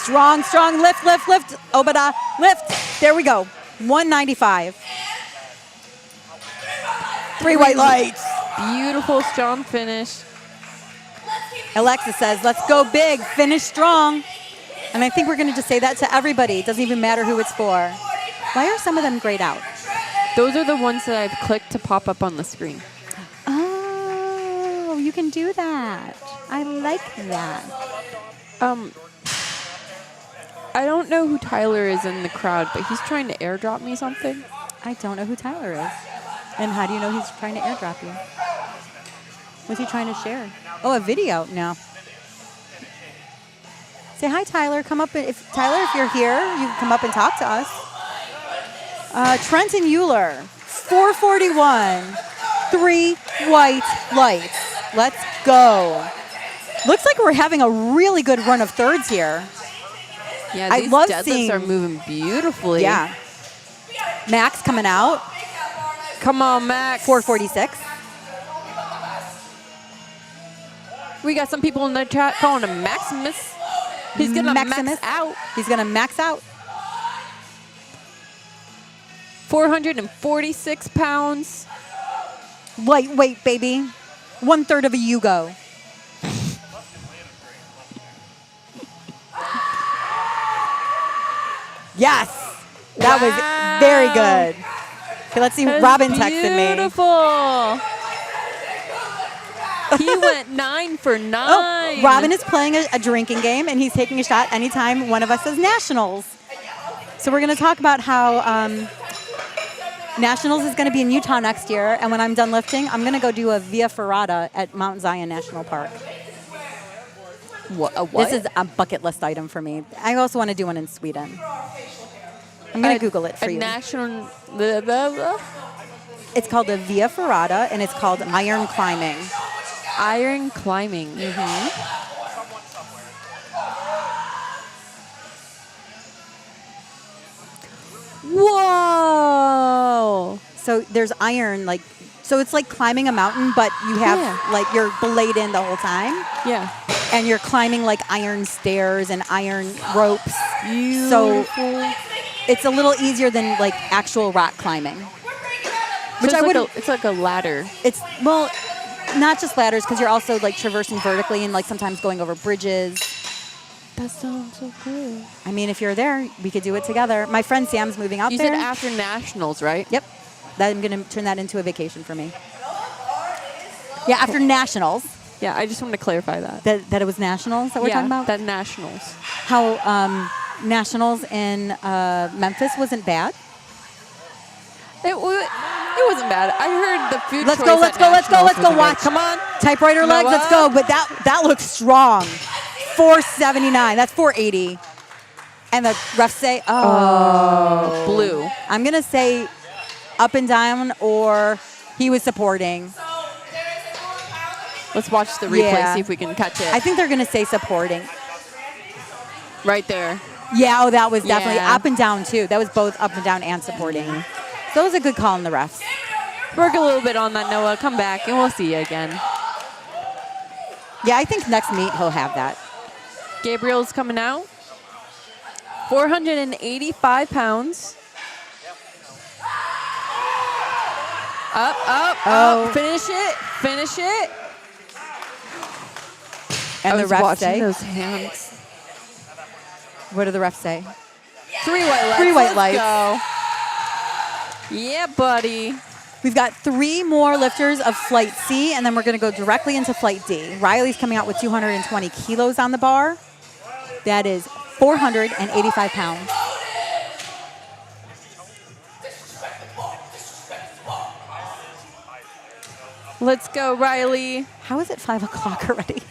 Strong, strong. Lift. Obada, lift. There we go. 195. 3 white lights. Beautiful, strong finish. Alexa says, let's go big, finish strong. And I think we're going to just say that to everybody. It doesn't even matter who it's for. Why are some of them grayed out? Those are the ones that I've clicked to pop up on the screen. Oh, you can do that. I like that. I don't know who Tyler is in the crowd, but he's trying to airdrop me something. I don't know who Tyler is. And how do you know he's trying to airdrop you? What's he trying to share? Oh, a video. No. Say hi, Tyler. Come up. Tyler, if you're here, you can come up and talk to us. Trenton Euler, 441. 3 white lights. Let's go. Looks like we're having a really good run of thirds here. Yeah, I these love deadlifts seeing- are moving beautifully. Yeah. Max coming out, Come on, Max. 446. We got some people in the chat calling him Maximus. He's going to Maximus. max out. He's going to max out. 446 pounds. Lightweight, baby. 1/3 of a Yugo. Yes. That was very good. Okay, let's see. That is Robin texted me. Beautiful. He went 9 for 9. Oh, Robin is playing a drinking game, and he's taking a shot anytime one of us says Nationals. So we're going to talk about how Nationals is going to be in Utah next year, and when I'm done lifting, I'm going to go do a Via Ferrata at Mount Zion National Park. What? This is a bucket list item for me. I also want to do one in Sweden. I'm going to Google it for you. National. It's called a Via Ferrata, and it's called iron climbing. Iron climbing. Mm-hmm. Whoa! So there's iron, so it's like climbing a mountain, but you have, you're belayed in the whole time. Yeah. And you're climbing, iron stairs and iron ropes. Beautiful. So it's a little easier than, actual rock climbing. Which it's like a ladder. It's, well, not just ladders, because you're also, traversing vertically and, sometimes going over bridges. That sounds so good. I mean, if you're there, we could do it together. My friend Sam's moving out You there. said after Nationals, right? Yep. I'm going to turn that into a vacation for me. Yeah, after Nationals. Yeah, I just wanted to clarify that. That it was Nationals that we're talking about? That Nationals. How Nationals in Memphis wasn't bad? It wasn't bad. I heard the food Let's choice go, at let's go, let's go, Nationals let's go wasn't watch. good. Come on. Typewriter legs, let's go. But that looks strong. 479. That's 480. And the refs say, Blue. I'm going to say up and down, or he was supporting. Let's watch the replay, Yeah. see if we can catch it. I think they're going to say supporting. Right there. Yeah, that was definitely Yeah. up and down, too. That was both up and down and supporting. So that was a good call on the refs. Work a little bit on that, Noah. Come back, and we'll see you again. Yeah, I think next meet he'll have that. Gabriel's coming out. 485 pounds. Up, up, Oh. up. Finish it. Finish it. And I the was refs watching say, those hands. what do the refs say? 3 white lights. 3 white Let's lights. go. Yeah, buddy. We've got 3 more lifters of Flight C, and then we're going to go directly into Flight D. Riley's coming out with 220 kilos on the bar. That is 485 pounds. Let's go, Riley. How is it 5 o'clock already?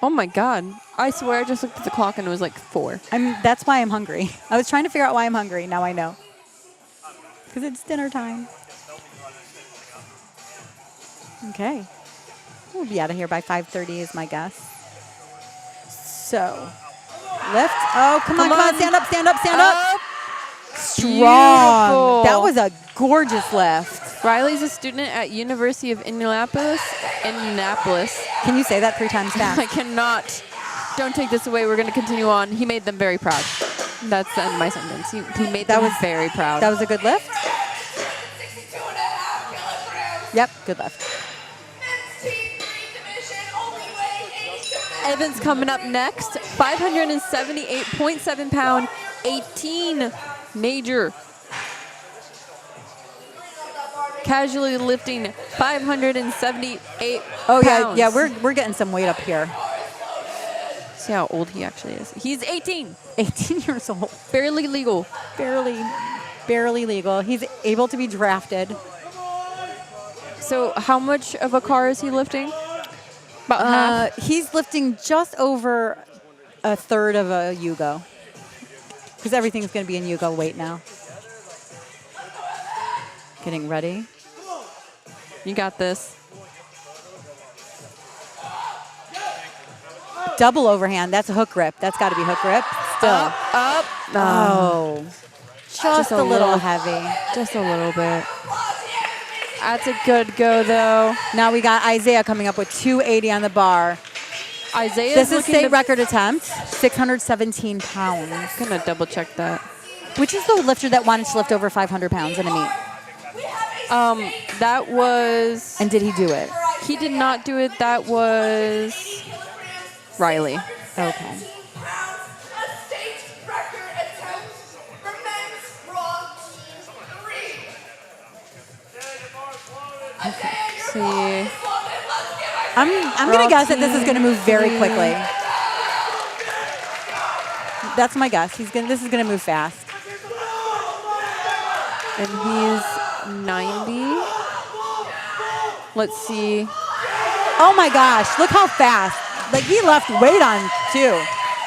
Oh my God. I swear I just looked at the clock and it was like 4. That's why I'm hungry. I was trying to figure out why I'm hungry. Now I know. Because it's dinner time. Okay. We'll be out of here by 5:30 is my guess. So, lift. Oh, come on, come on. Stand up, stand up, stand up. Strong. Beautiful. That was a gorgeous lift. Riley's a student at University of Indianapolis. Can you say that 3 times fast? I cannot. Don't take this away. We're going to continue on. He made them very proud. That's the end of my sentence. He made them very proud. That was a good lift? 62.5 kilograms. Yep, good lift. Men's team 3 division only weighing 82. Evans coming up next. 578.7 pound, 18 major. Casually lifting 578 Oh, pounds. yeah, we're getting some weight up here. See how old he actually is. He's 18. 18 years old. Barely legal. Barely legal. He's able to be drafted. So how much of a car is he lifting? About half? He's lifting just over a third of a Yugo. Because everything's going to be in Yugo weight now. Getting ready. You got this. Double overhand. That's a hook grip. That's got to be hook grip. Still. Up. Oh. Just a little heavy. Just a little bit. That's a good go, though. Now we got Isaiah coming up with 280 on the bar. Isaiah. This is state record attempt, 617 pounds. I'm going to double check that. Which is the lifter that wanted to lift over 500 pounds in a meet? That was. And did he do it? He did not do it. That was Riley. Okay. A state record attempt for men's raw team 3. See. I'm going to guess that this is going to move very quickly. That's my guess. This is going to move fast. And he's 90. Let's see. Oh my gosh, look how fast. Like he left weight on too.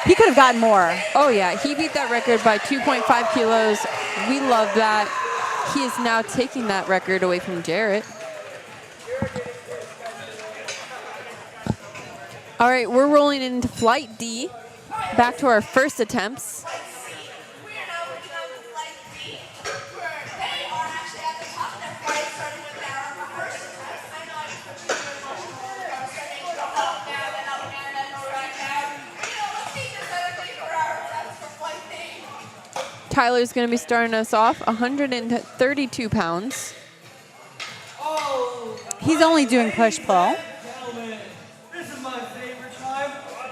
He could have gotten more. Oh yeah, he beat that record by 2.5 kilos. We love that. He is now taking that record away from Jarrett. All right, we're rolling into Flight D. Back to our first attempts. We are now working on Flight D, where they are actually at the top of their flight, starting with their first attempt. I know I just put you through a motion. I'm starting to go up now, then up here, then go right down. Let's see specifically for our attempts for Flight D. Tyler's going to be starting us off 132 pounds. He's only doing push-pull. Gentlemen, this is my favorite time.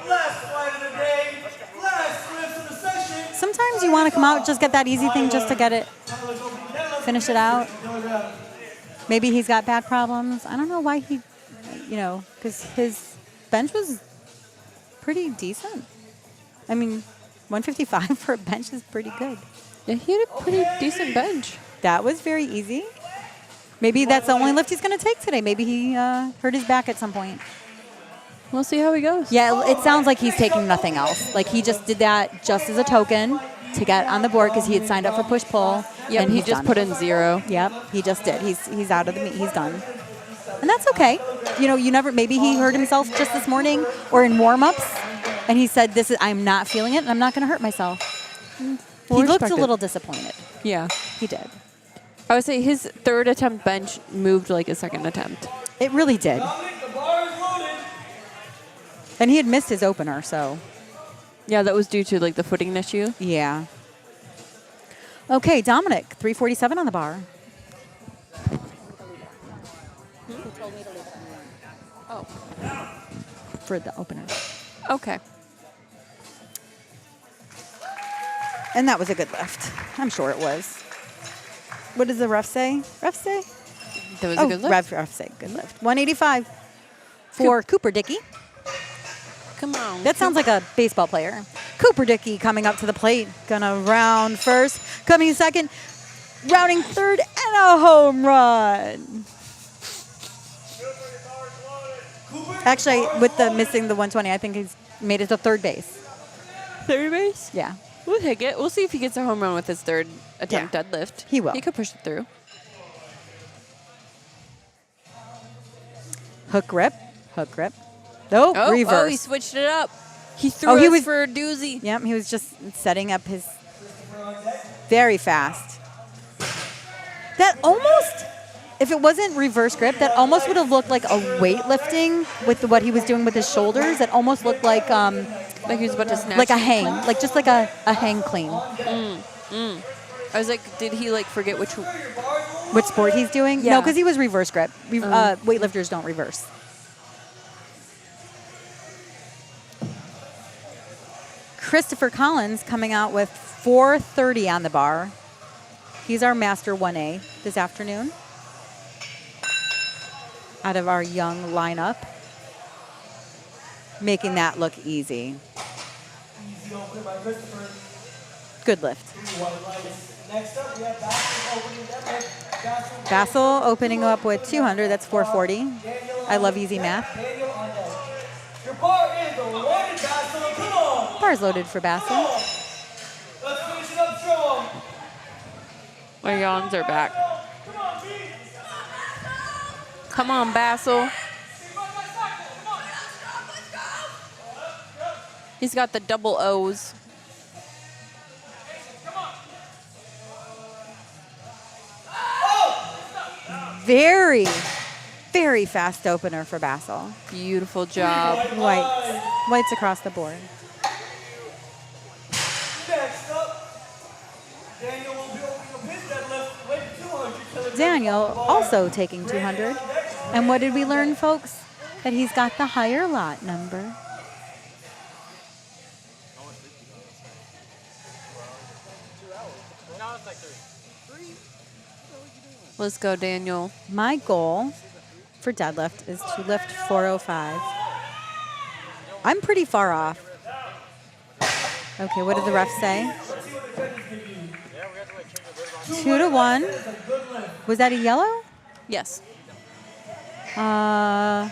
Last flight of the day. Last lift of the session. Sometimes you want to come out, just get that easy thing just to get it, finish it out. Maybe he's got back problems. I don't know why he, because his bench was pretty decent. I mean, 155 for a bench is pretty good. Yeah, he had a pretty decent bench. That was very easy. Maybe that's the only lift he's going to take today. Maybe he hurt his back at some point. We'll see how he goes. Yeah, it sounds like he's taking nothing else. Like he just did that just as a token to get on the board because he had signed up for push-pull. Yep, and he he's just done. put in 0. Yep, he just did. He's out of the meet. He's done. And that's okay. You never, maybe he hurt himself just this morning or in warm-ups and he said, I'm not feeling it and I'm not going to hurt myself. We'll He looked respect a it. little disappointed. Yeah. He did. I would say his third attempt bench moved like a second attempt. It really did. Dominic, the bar is loaded. And he had missed his opener, so. Yeah, that was due to like the footing issue. Yeah. Okay, Dominic, 347 on the bar. Oh. For the opener. Okay. And that was a good lift. I'm sure it was. What does the ref say? Ref say? That was a good lift. Ref say good lift. 185 for Cooper Dickey. Come on. That sounds like a baseball player. Cooper Dickey coming up to the plate. Gonna round first. Coming second. Rounding third. And a home run. Actually, with the missing the 120, I think he's made it to third base. Third base? Yeah. We'll take it. We'll see if he gets a home run with his third attempt Yeah. deadlift. He will. He could push it through. Hook grip. Hook grip. Nope, Oh, reverse. he switched it up. He threw he us was- for a doozy. Yep, he was just setting up his very fast. That almost, if it wasn't reverse grip, that almost would have looked like a weightlifting with what he was doing with his shoulders. It almost looked like Like he was about to snatch. a hang, like just like a hang clean. I was like, did he like forget which? Which sport he's doing? Yeah. No, because he was reverse grip. Weightlifters don't reverse. Christopher Collins coming out with 430 on the bar. He's our Master 1A this afternoon. Out of our young lineup. Making that look easy. Easy opener by Christopher. Good lift. Next up, we have Bassel opening deadlift. Bassel opening up with 200. That's 440. I love easy math. Daniel on deck. Your bar is loaded, Bassel. Come on. Bar's loaded for Bassel. Let's finish it up strong. My yawns are back. Come on, B. Come on, Bassel. He's got the double O's. Very, very fast opener for Bassel. Beautiful job. Whites across the board. Next up, Daniel will be opening up his deadlift with 200 kilograms. Daniel also taking 200. And what did we learn, folks? That he's got the higher lot number. Let's go, Daniel. My goal for deadlift is to lift 405. I'm pretty far off. Okay, what did the ref say? 2-1. Was that a yellow? Yes. We're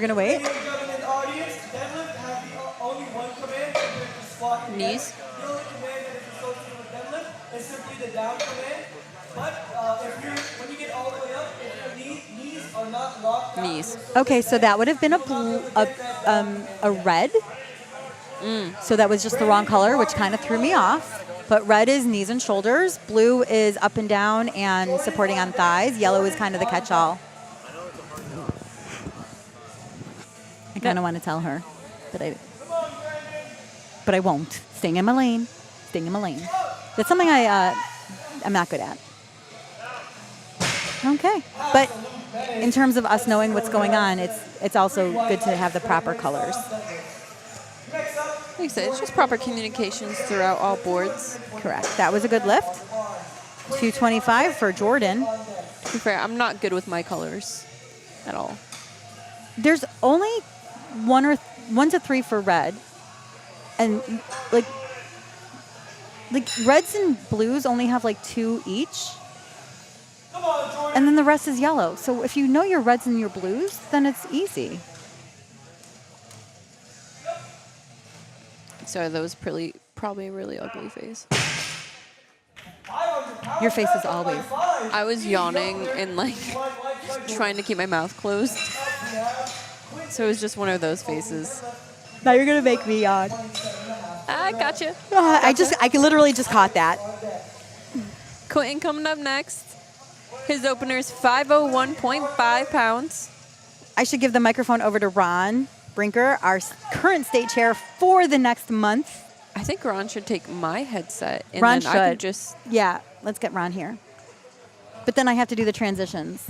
gonna wait. Ladies and gentlemen in the audience, deadlift has only one command compared to squat and Knees. deadlift. The only command that is associated with deadlift is simply the down command. But when you get all the way up, if your knees are not locked down, Knees. Okay, so that would have been a red. So that was just the wrong color, which kind of threw me off. But red is knees and shoulders. Blue is up and down and supporting on thighs. Yellow is kind of the catch-all. I kind of want to tell her, but I won't. Staying in my lane. Staying in my lane. That's something I'm not good at. Okay, but in terms of us knowing what's going on, it's also good to have the proper colors. Like I said, it's just proper communications throughout all boards. Correct. That was a good lift. 225 for Jordan. To be fair, I'm not good with my colors at all. There's only 1 to 3 for red, and like reds and blues only have like 2 each, and then the rest is yellow. So if you know your reds and your blues, then it's easy. So that was probably a really ugly face. Your face is always. I was yawning and like trying to keep my mouth closed. So it was just one of those faces. Now you're gonna make me yawn. I gotcha. I literally just caught that. Quentin coming up next. His opener is 501.5 pounds. I should give the microphone over to Ron Brinker, our current state chair for the next month. I think Ron should take my headset, and Ron then I can should. just. Yeah, let's get Ron here. But then I have to do the transitions.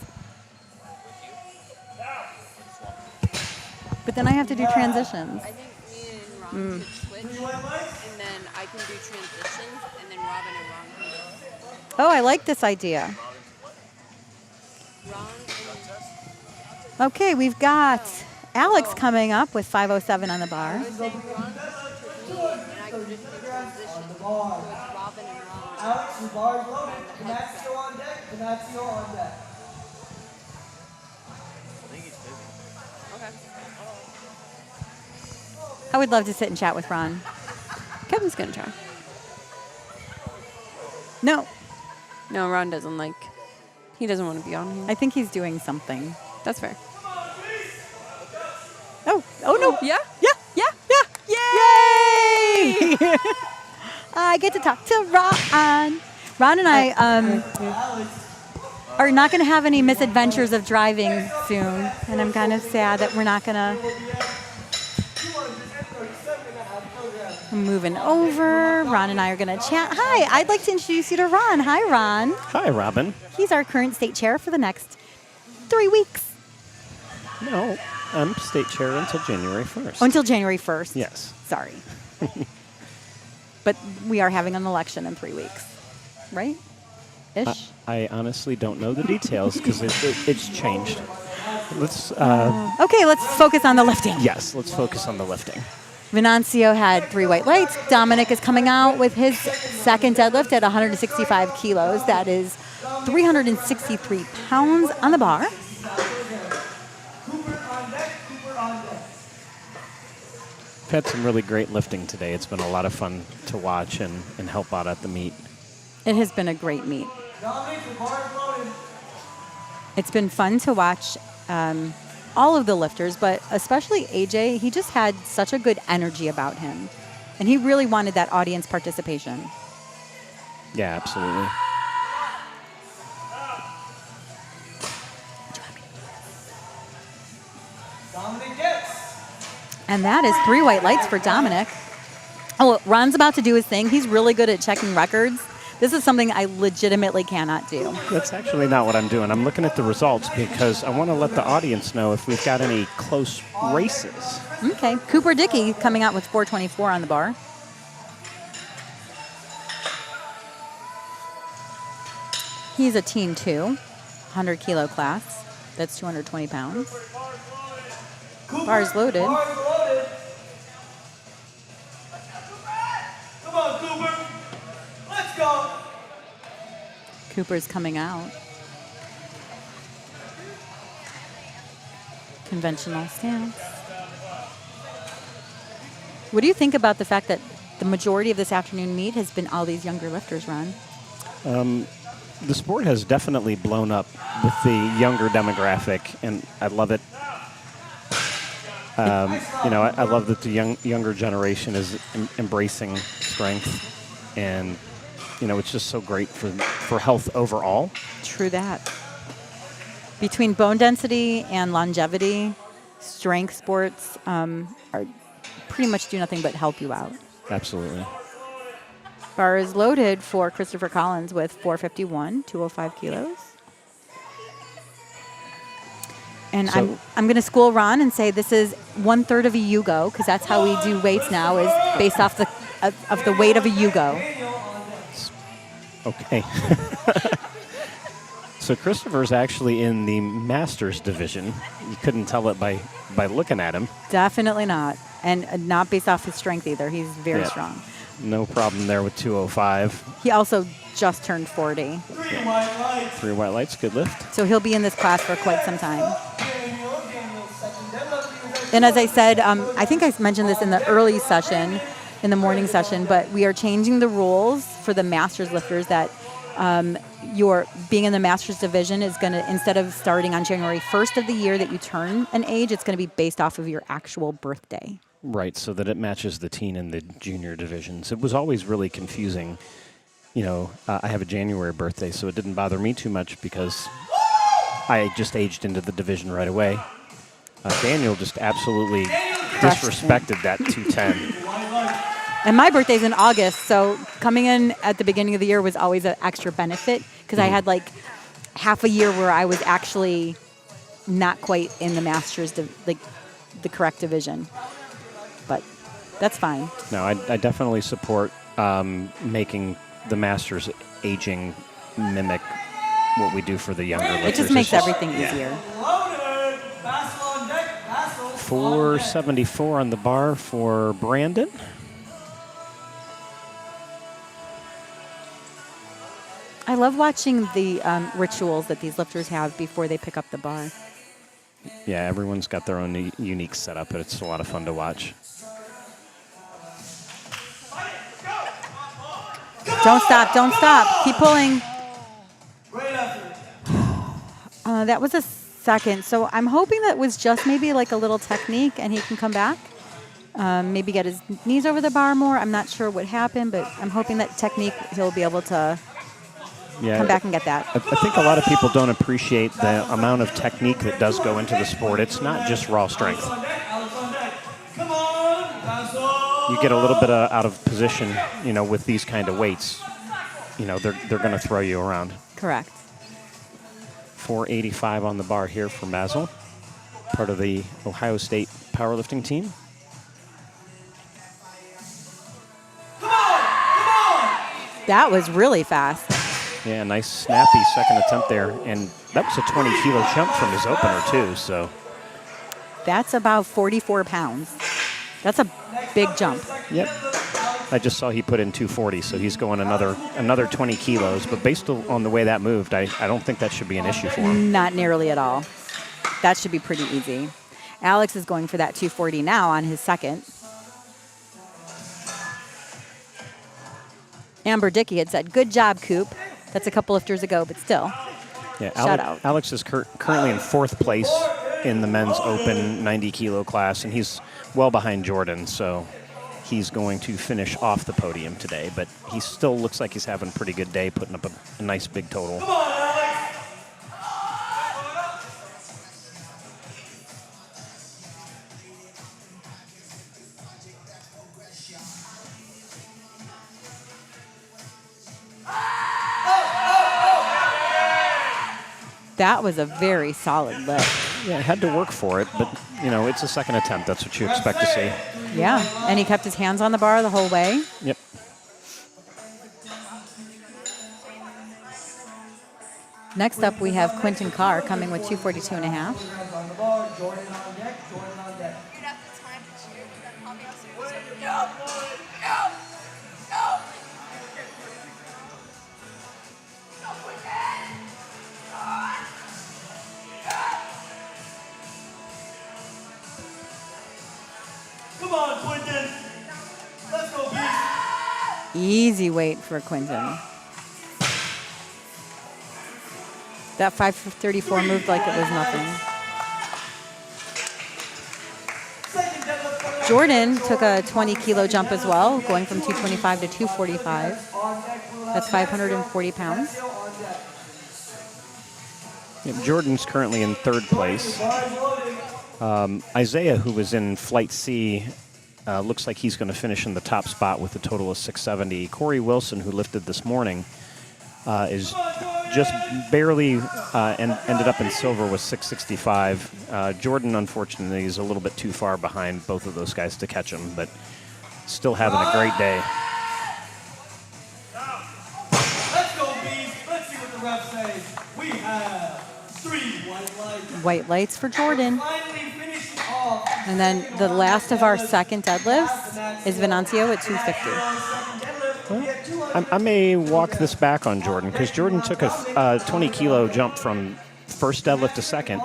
But then I have to do transitions. I think me and Ron should switch, and then I can do transitions, and then Robin and Ron can Oh, I like this idea. Ron Okay, we've got Alex coming up with 507 on the bar. and saying Ron should to me, and I can just do transitions. So it's Robin and Ron. Alex, your bar is loaded. Canazio on deck. Canazio on deck. Okay. I would love to sit and chat with Ron. Kevin's gonna try. No, No, Ron doesn't like. He doesn't want to be on here. I think he's doing something. That's fair. Oh no. Yeah. Yeah. Yay! I get to talk to Ron. Ron and I are not going to have any misadventures of driving soon, and I'm kind of sad that we're not going to. I'm moving over. Ron and I are going to chat. Hi, I'd like to introduce you to Ron. Hi, Ron. Hi, Robin. He's our current state chair for the next 3 weeks. No, I'm state chair until January 1st. Until January 1st. Yes. Sorry. But we are having an election in 3 weeks, right? Ish. I honestly don't know the details because it's changed. Let's Okay, let's focus on the lifting. yes, let's focus on the lifting. Venancio had 3 white lights. Dominic is coming out with his second deadlift at 165 kilos. That is 363 pounds on the bar. Cooper on deck. Cooper on deck. We've had some really great lifting today. It's been a lot of fun to watch and help out at the meet. It has been a great meet. Dominic, your bar is loaded. It's been fun to watch all of the lifters, but especially AJ. He just had such a good energy about him. And he really wanted that audience participation. Yeah, absolutely. Dominic gets. And that is 3 white lights for Dominic. Oh, Ron's about to do his thing. He's really good at checking records. This is something I legitimately cannot do. That's actually not what I'm doing. I'm looking at the results because I want to let the audience know if we've got any close races. Okay. Cooper Dickey coming out with 424 on the bar. He's a Team 2, 100 kilo class. That's 220 pounds. Bar's loaded. Bar is loaded. Come on, Cooper. Let's go. Cooper's coming out. Conventional stance. What do you think about the fact that the majority of this afternoon meet has been all these younger lifters, Ron? The sport has definitely blown up with the younger demographic, and I love it. I love that the younger generation is embracing strength, and it's just so great for health overall. True that. Between bone density and longevity, strength sports are pretty much do nothing but help you out. Absolutely. Bar is loaded for Christopher Collins with 451, 205 kilos. And So- I'm going to school Ron and say this is 1/3 of a Yugo, because that's how we do weights now, is based off of the weight of a Yugo. Okay. So Christopher's actually in the Masters division. You couldn't tell it by looking at him. Definitely not. And not based off his strength either. He's very Yeah. strong. No problem there with 205. He also just turned 40. 3 white lights. 3 white lights, good lift. So he'll be in this class for quite some time. Daniel, second deadlift. And as I said, I think I mentioned this in the early session, in the morning session, but we are changing the rules for the Masters lifters that your being in the Masters division is going to, instead of starting on January 1st of the year that you turn an age, it's going to be based off of your actual birthday. Right, so that it matches the teen and the junior divisions. It was always really confusing. I have a January birthday, so it didn't bother me too much because I just aged into the division right away. Daniel just absolutely crushed it. disrespected that 210. And my birthday's in August, so coming in at the beginning of the year was always an extra benefit because I had like half a year where I was actually not quite in the Masters, the correct division. But that's fine. No, I definitely support making the Masters aging mimic what we do for the younger lifters. It just makes everything easier. Loaded. Basil on deck. Basil. 474 on the bar for Brandon. I love watching the rituals that these lifters have before they pick up the bar. Yeah, everyone's got their own unique setup, but it's a lot of fun to watch. Don't stop, don't stop. Keep pulling. Great effort. That was a second, so I'm hoping that was just maybe like a little technique and he can come back. Maybe get his knees over the bar more. I'm not sure what happened, but I'm hoping that technique he'll be able to come back and get that. I think a lot of people don't appreciate the amount of technique that does go into the sport. It's not just raw strength. Alex on deck. Come on. Basil. You get a little bit out of position, with these kind of weights. They're going to throw you around. Correct. 485 on the bar here for Basil, part of the Ohio State powerlifting team. That was really fast. Yeah, nice snappy second attempt there. And that was a 20-kilo jump from his opener, too. So That's about 44 pounds. That's a big jump. Yep. I just saw he put in 240, so he's going another 20 kilos. But based on the way that moved, I don't think that should be an issue for him. Not nearly at all. That should be pretty easy. Alex is going for that 240 now on his second. Amber Dickey had said, "Good job, Coop." That's a couple lifters ago, but still. Yeah, Shout out. Alex is currently in 4th place in the men's open 90-kilo class, and he's well behind Jordan, so he's going to finish off the podium today. But he still looks like he's having a pretty good day, putting up a nice big total. Come on, Alex. That was a very solid lift. Yeah, had to work for it, but, it's a second attempt. That's what you expect to see. Yeah, and he kept his hands on the bar the whole way. Yep. Next up, we have Quentin Carr coming with 242 and a half. On the bar. Jordan on deck. Jordan on deck. You'd have the time to cheer. You'd have probably also no. Come on, Quentin. Let's go, beast. Easy weight for Quentin. That 534 moved like it was nothing. Second deadlift for Jordan took a 20-kilo jump as well, going from 225 to 245. on deck. We'll have That's 540 pounds. on deck. Yep, Jordan's currently in 3rd place. Bars loaded. Isaiah, who was in Flight C, looks like he's going to finish in the top spot with a total of 670. Corey Wilson, who lifted this morning, is just barely ended up in silver with 665. Jordan, unfortunately, is a little bit too far behind both of those guys to catch him, but still having a great day. Let's go, beast. Let's see what the refs say. We have 3 white lights. White lights for Jordan. Finally finishing off. And then the last of our second deadlifts is Venancio at 250. I may walk this back on Jordan because Jordan took a 20-kilo jump from first deadlift to second.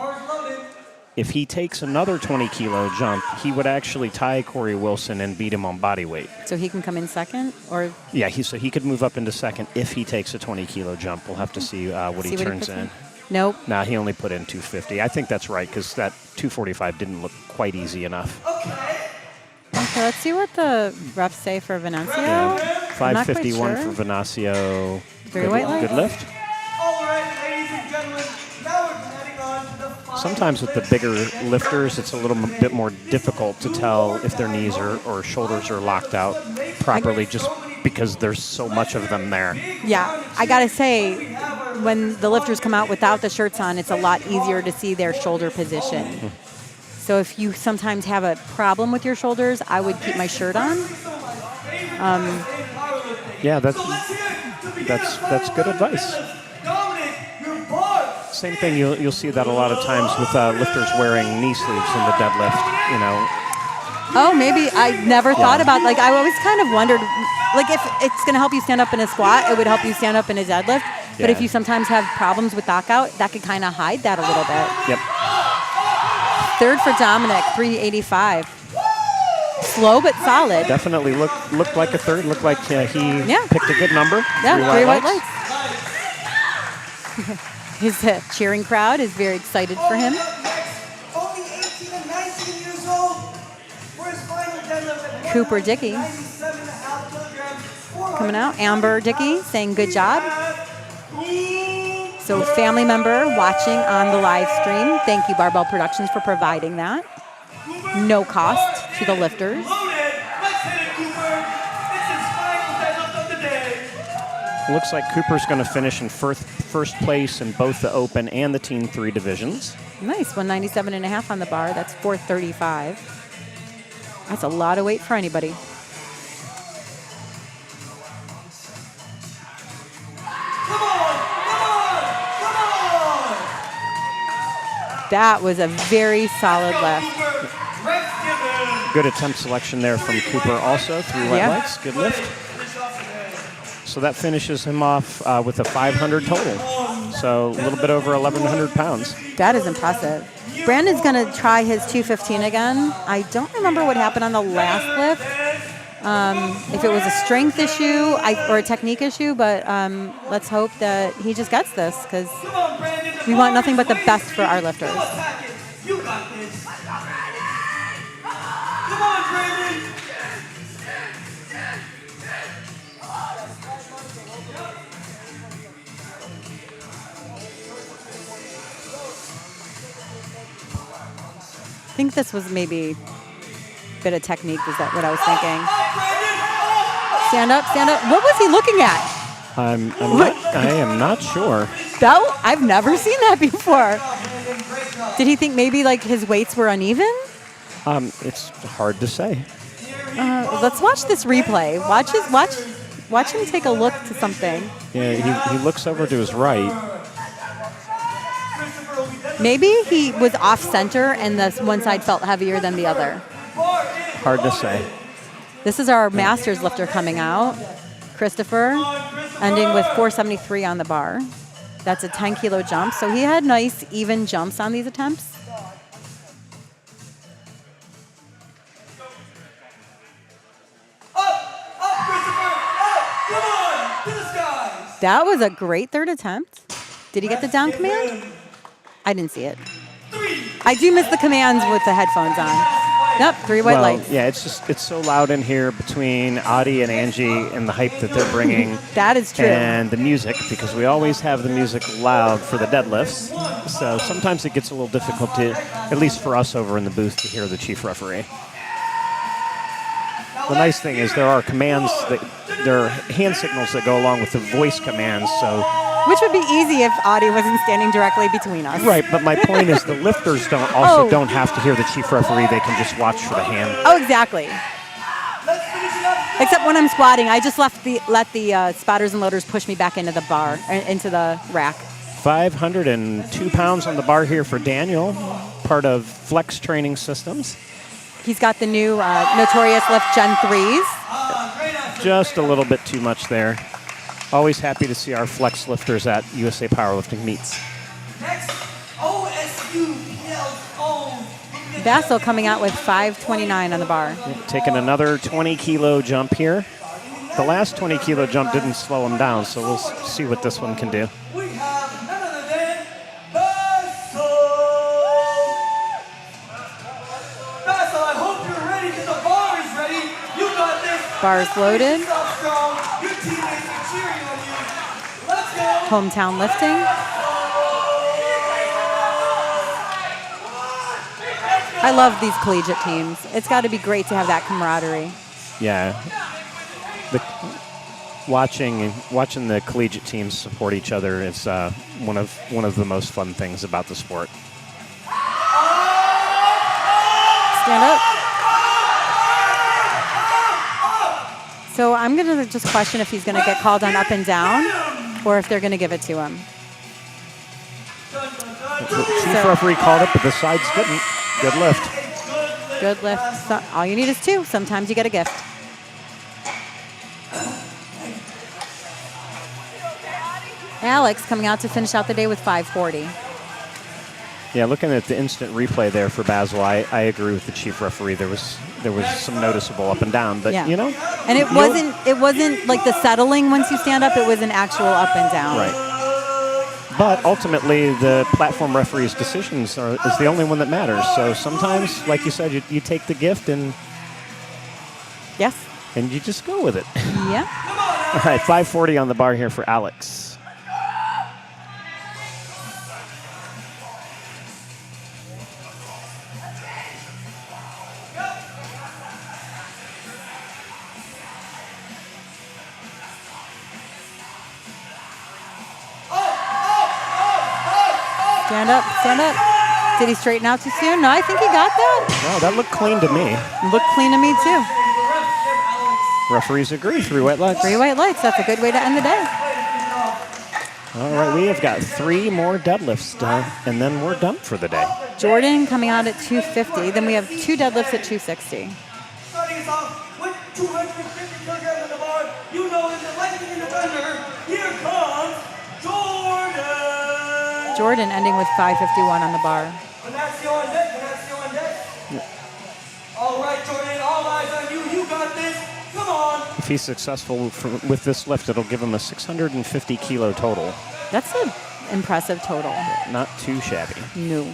If he takes another 20-kilo jump, he would actually tie Corey Wilson and beat him on body weight. So he can come in second, or Yeah, so he could move up into second if he takes a 20-kilo jump. We'll have to see what he turns puts in. Nope. Nah, he only put in 250. I think that's right because that 245 didn't look quite easy enough. Okay, let's see what the refs say for Venancio. I'm not quite 551 sure. for Venancio. Very white light. Good lift. All right, ladies and gentlemen, now we're heading on to the final sometimes with the bigger lifters, it's a little bit more difficult to tell if their knees or shoulders are locked out properly, just because there's so much of them there. Yeah, I gotta say, when the lifters come out without the shirts on, it's a lot easier to see their shoulder position. So if you sometimes have a problem with your shoulders, I would keep my shirt on. Yeah, that's good advice. Same thing, you'll see that a lot of times with lifters wearing knee sleeves in the deadlift, you know. Oh, maybe I never thought about, like, I always kind of wondered, like, if it's going to help you stand up in a squat, it would help you stand up in a deadlift. But if you sometimes have problems with knockout, that could kind of hide that a little bit. Yep. Third for Dominic, 385. Slow but solid. Definitely looked like a third. Looked like he picked a good number. Yeah, three white lights. His cheering crowd is very excited for him. Only 18 and 19 years old for his final deadlift at Cooper Dickey 97.5 kilograms. coming out. Amber Dickey saying good job. So family member watching on the live stream. Thank you, Barbell Productions, for providing that. No cost to the lifters. Loaded. Let's hit it, Cooper. It's his final deadlift of the day. Looks like Cooper's going to finish in first place in both the open and the Team 3 divisions. Nice, 197.5 on the bar. That's 435. That's a lot of weight for anybody. Come on. That was a very solid lift. Good attempt selection there from Cooper also. 3 white lights, good lift. So that finishes him off with a 500 total. So a little bit over 1,100 pounds. That is impressive. Brandon's going to try his 215 again. I don't remember what happened on the last lift. If it was a strength issue or a technique issue, but let's hope that he just gets this, because we want nothing but the best for our lifters. You got this. Come on, Brandon. I think this was maybe a bit of technique. Is that what I was thinking? Stand up, stand up. What was he looking at? I am not sure. I've never seen that before. Did he think maybe like his weights were uneven? It's hard to say. Let's watch this replay. Watch him take a look to something. Yeah, he looks over to his right. Maybe he was off center and the one side felt heavier than the other. Hard to say. This is our Masters lifter coming out. Christopher, ending with 473 on the bar. That's a 10-kilo jump. So he had nice, even jumps on these attempts. That was a great third attempt. Did he get the down command? I didn't see it. I do miss the commands with the headphones on. Yep, 3 white lights. Yeah, it's so loud in here between Adi and Angie and the hype that they're bringing. That is true. And the music, because we always have the music loud for the deadlifts. So sometimes it gets a little difficult to, at least for us over in the booth, to hear the chief referee. The nice thing is there are commands, there are hand signals that go along with the voice commands, so... Which would be easy if Adi wasn't standing directly between us. Right, but my point is the lifters don't have to hear the chief referee. They can just watch for the hand. Oh, exactly. Except when I'm squatting, I just let the spotters and loaders push me back into the bar, into the rack. 502 pounds on the bar here for Daniel, part of Flex Training Systems. He's got the new Notorious Lift Gen 3s. Just a little bit too much there. Always happy to see our flex lifters at USA Powerlifting meets. Next, OSU own. Vassal coming out with 529 on the bar. Taking another 20-kilo jump here. The last 20-kilo jump didn't slow him down, so we'll see what this one can do. We have none other than Vassal. Vassal, I hope you're ready because the bar is ready. You got this. Bar's loaded. Yourself strong. Your teammates are cheering on you. Let's go. Hometown lifting. I love these collegiate teams. It's got to be great to have that camaraderie. Yeah. Watching the collegiate teams support each other is one of the most fun things about the sport. Stand up. So I'm going to just question if he's going to get called on up and down or if they're going to give it to him. The chief referee called it, but the sides didn't. Good lift. Good lift. So, all you need is 2. Sometimes you get a gift. Alex coming out to finish out the day with 540. Yeah, looking at the instant replay there for Basil, I agree with the chief referee. There was some noticeable up and down, but Yeah. you know, And it wasn't like the settling once you stand up. It was an actual up and down. right. But ultimately, the platform referee's decisions is the only one that matters. So sometimes, like you said, you take the gift and Yes. you just go with it. Yeah. All right, 540 on the bar here for Alex. Stand up. Stand up. Did he straighten out too soon? No, I think he got that. No, that looked clean to me. Looked clean to me, too. Referees agree. 3 white lights. 3 white lights. That's a good way to end the day. All right, we have got 3 more deadlifts done, and then we're done for the day. Jordan coming out at 250. Then we have 2 deadlifts at 260. Starting us off with 250 kilograms on the bar. You know, in the lightning in the thunder, here comes Jordan. Jordan ending with 551 on the bar. Venazio on deck, Venazio on deck. All right, Jordan, all eyes on you. You got this. Come on. If he's successful with this lift, it'll give him a 650 kilo total. That's an impressive total. Not too shabby. No.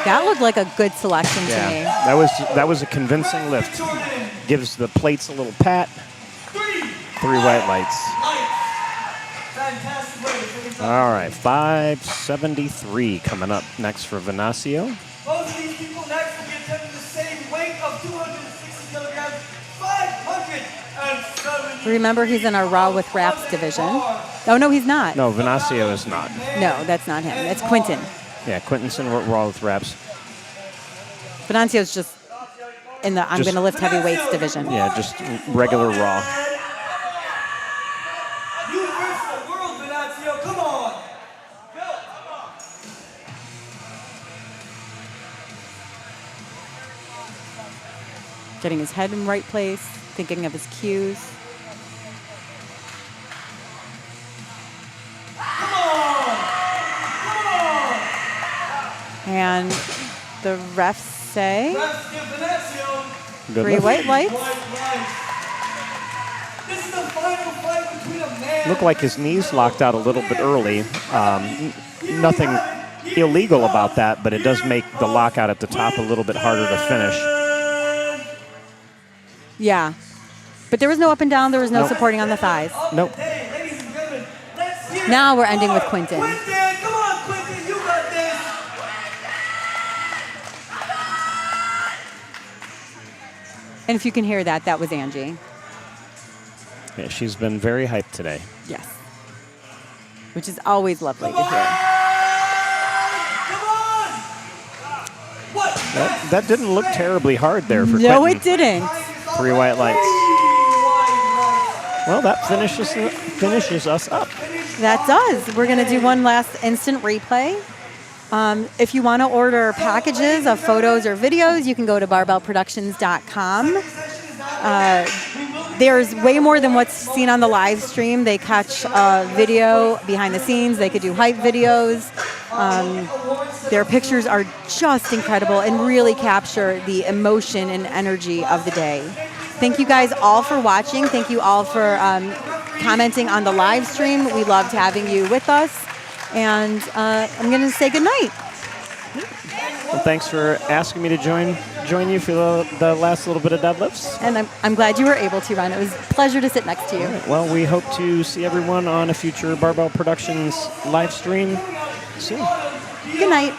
That looked like a good selection to me. That was a convincing lift. Gives the plates a little pat. 3 white lights. All right, 573 coming up next for Venazio. Both of these people next will be attempting the same weight of 260 kilograms, 570. Remember, he's in our Raw with Wraps division. Oh, no, he's not. No, Venazio is not. No, that's not him. It's Quinton. Yeah, Quintonson raw with wraps. Venancio's just in the I'm going to lift heavy weights division. Yeah, just regular raw. You versus the world, Venazio. Come on. Go. Getting his head in right place, thinking of his cues. And the refs say Refs give Venazio Good 3 lift. white lights. This is the final fight between a man. Looked like his knees locked out a little bit early. Nothing illegal about that, but it does make the lockout at the top a little bit harder to finish. Yeah. But there was no up and down. There was no Nope. supporting on the thighs. Nope. Hey, ladies and gentlemen, let's hear it. Now we're ending with Quinton. Quinton, come on, Quinton, you got this. And if you can hear that, that was Angie. Yeah, she's been very hyped today. Yes. Which is always lovely to hear. Come on. What? That didn't look terribly hard there for No, Quinton. it didn't. 3 white lights. Well, that finishes us up. That does. We're going to do one last instant replay. If you want to order packages of photos or videos, you can go to barbellproductions.com. There's way more than what's seen on the live stream. They catch video behind the scenes. They could do hype videos. Their pictures are just incredible and really capture the emotion and energy of the day. Thank you guys all for watching. Thank you all for commenting on the live stream. We loved having you with us. And I'm going to say goodnight. Well, thanks for asking me to join join you for the last little bit of deadlifts. And I'm glad you were able to, Ron. It was a pleasure to sit next to you. All right, well, we hope to see everyone on a future Barbell Productions live stream soon. Good night.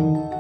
you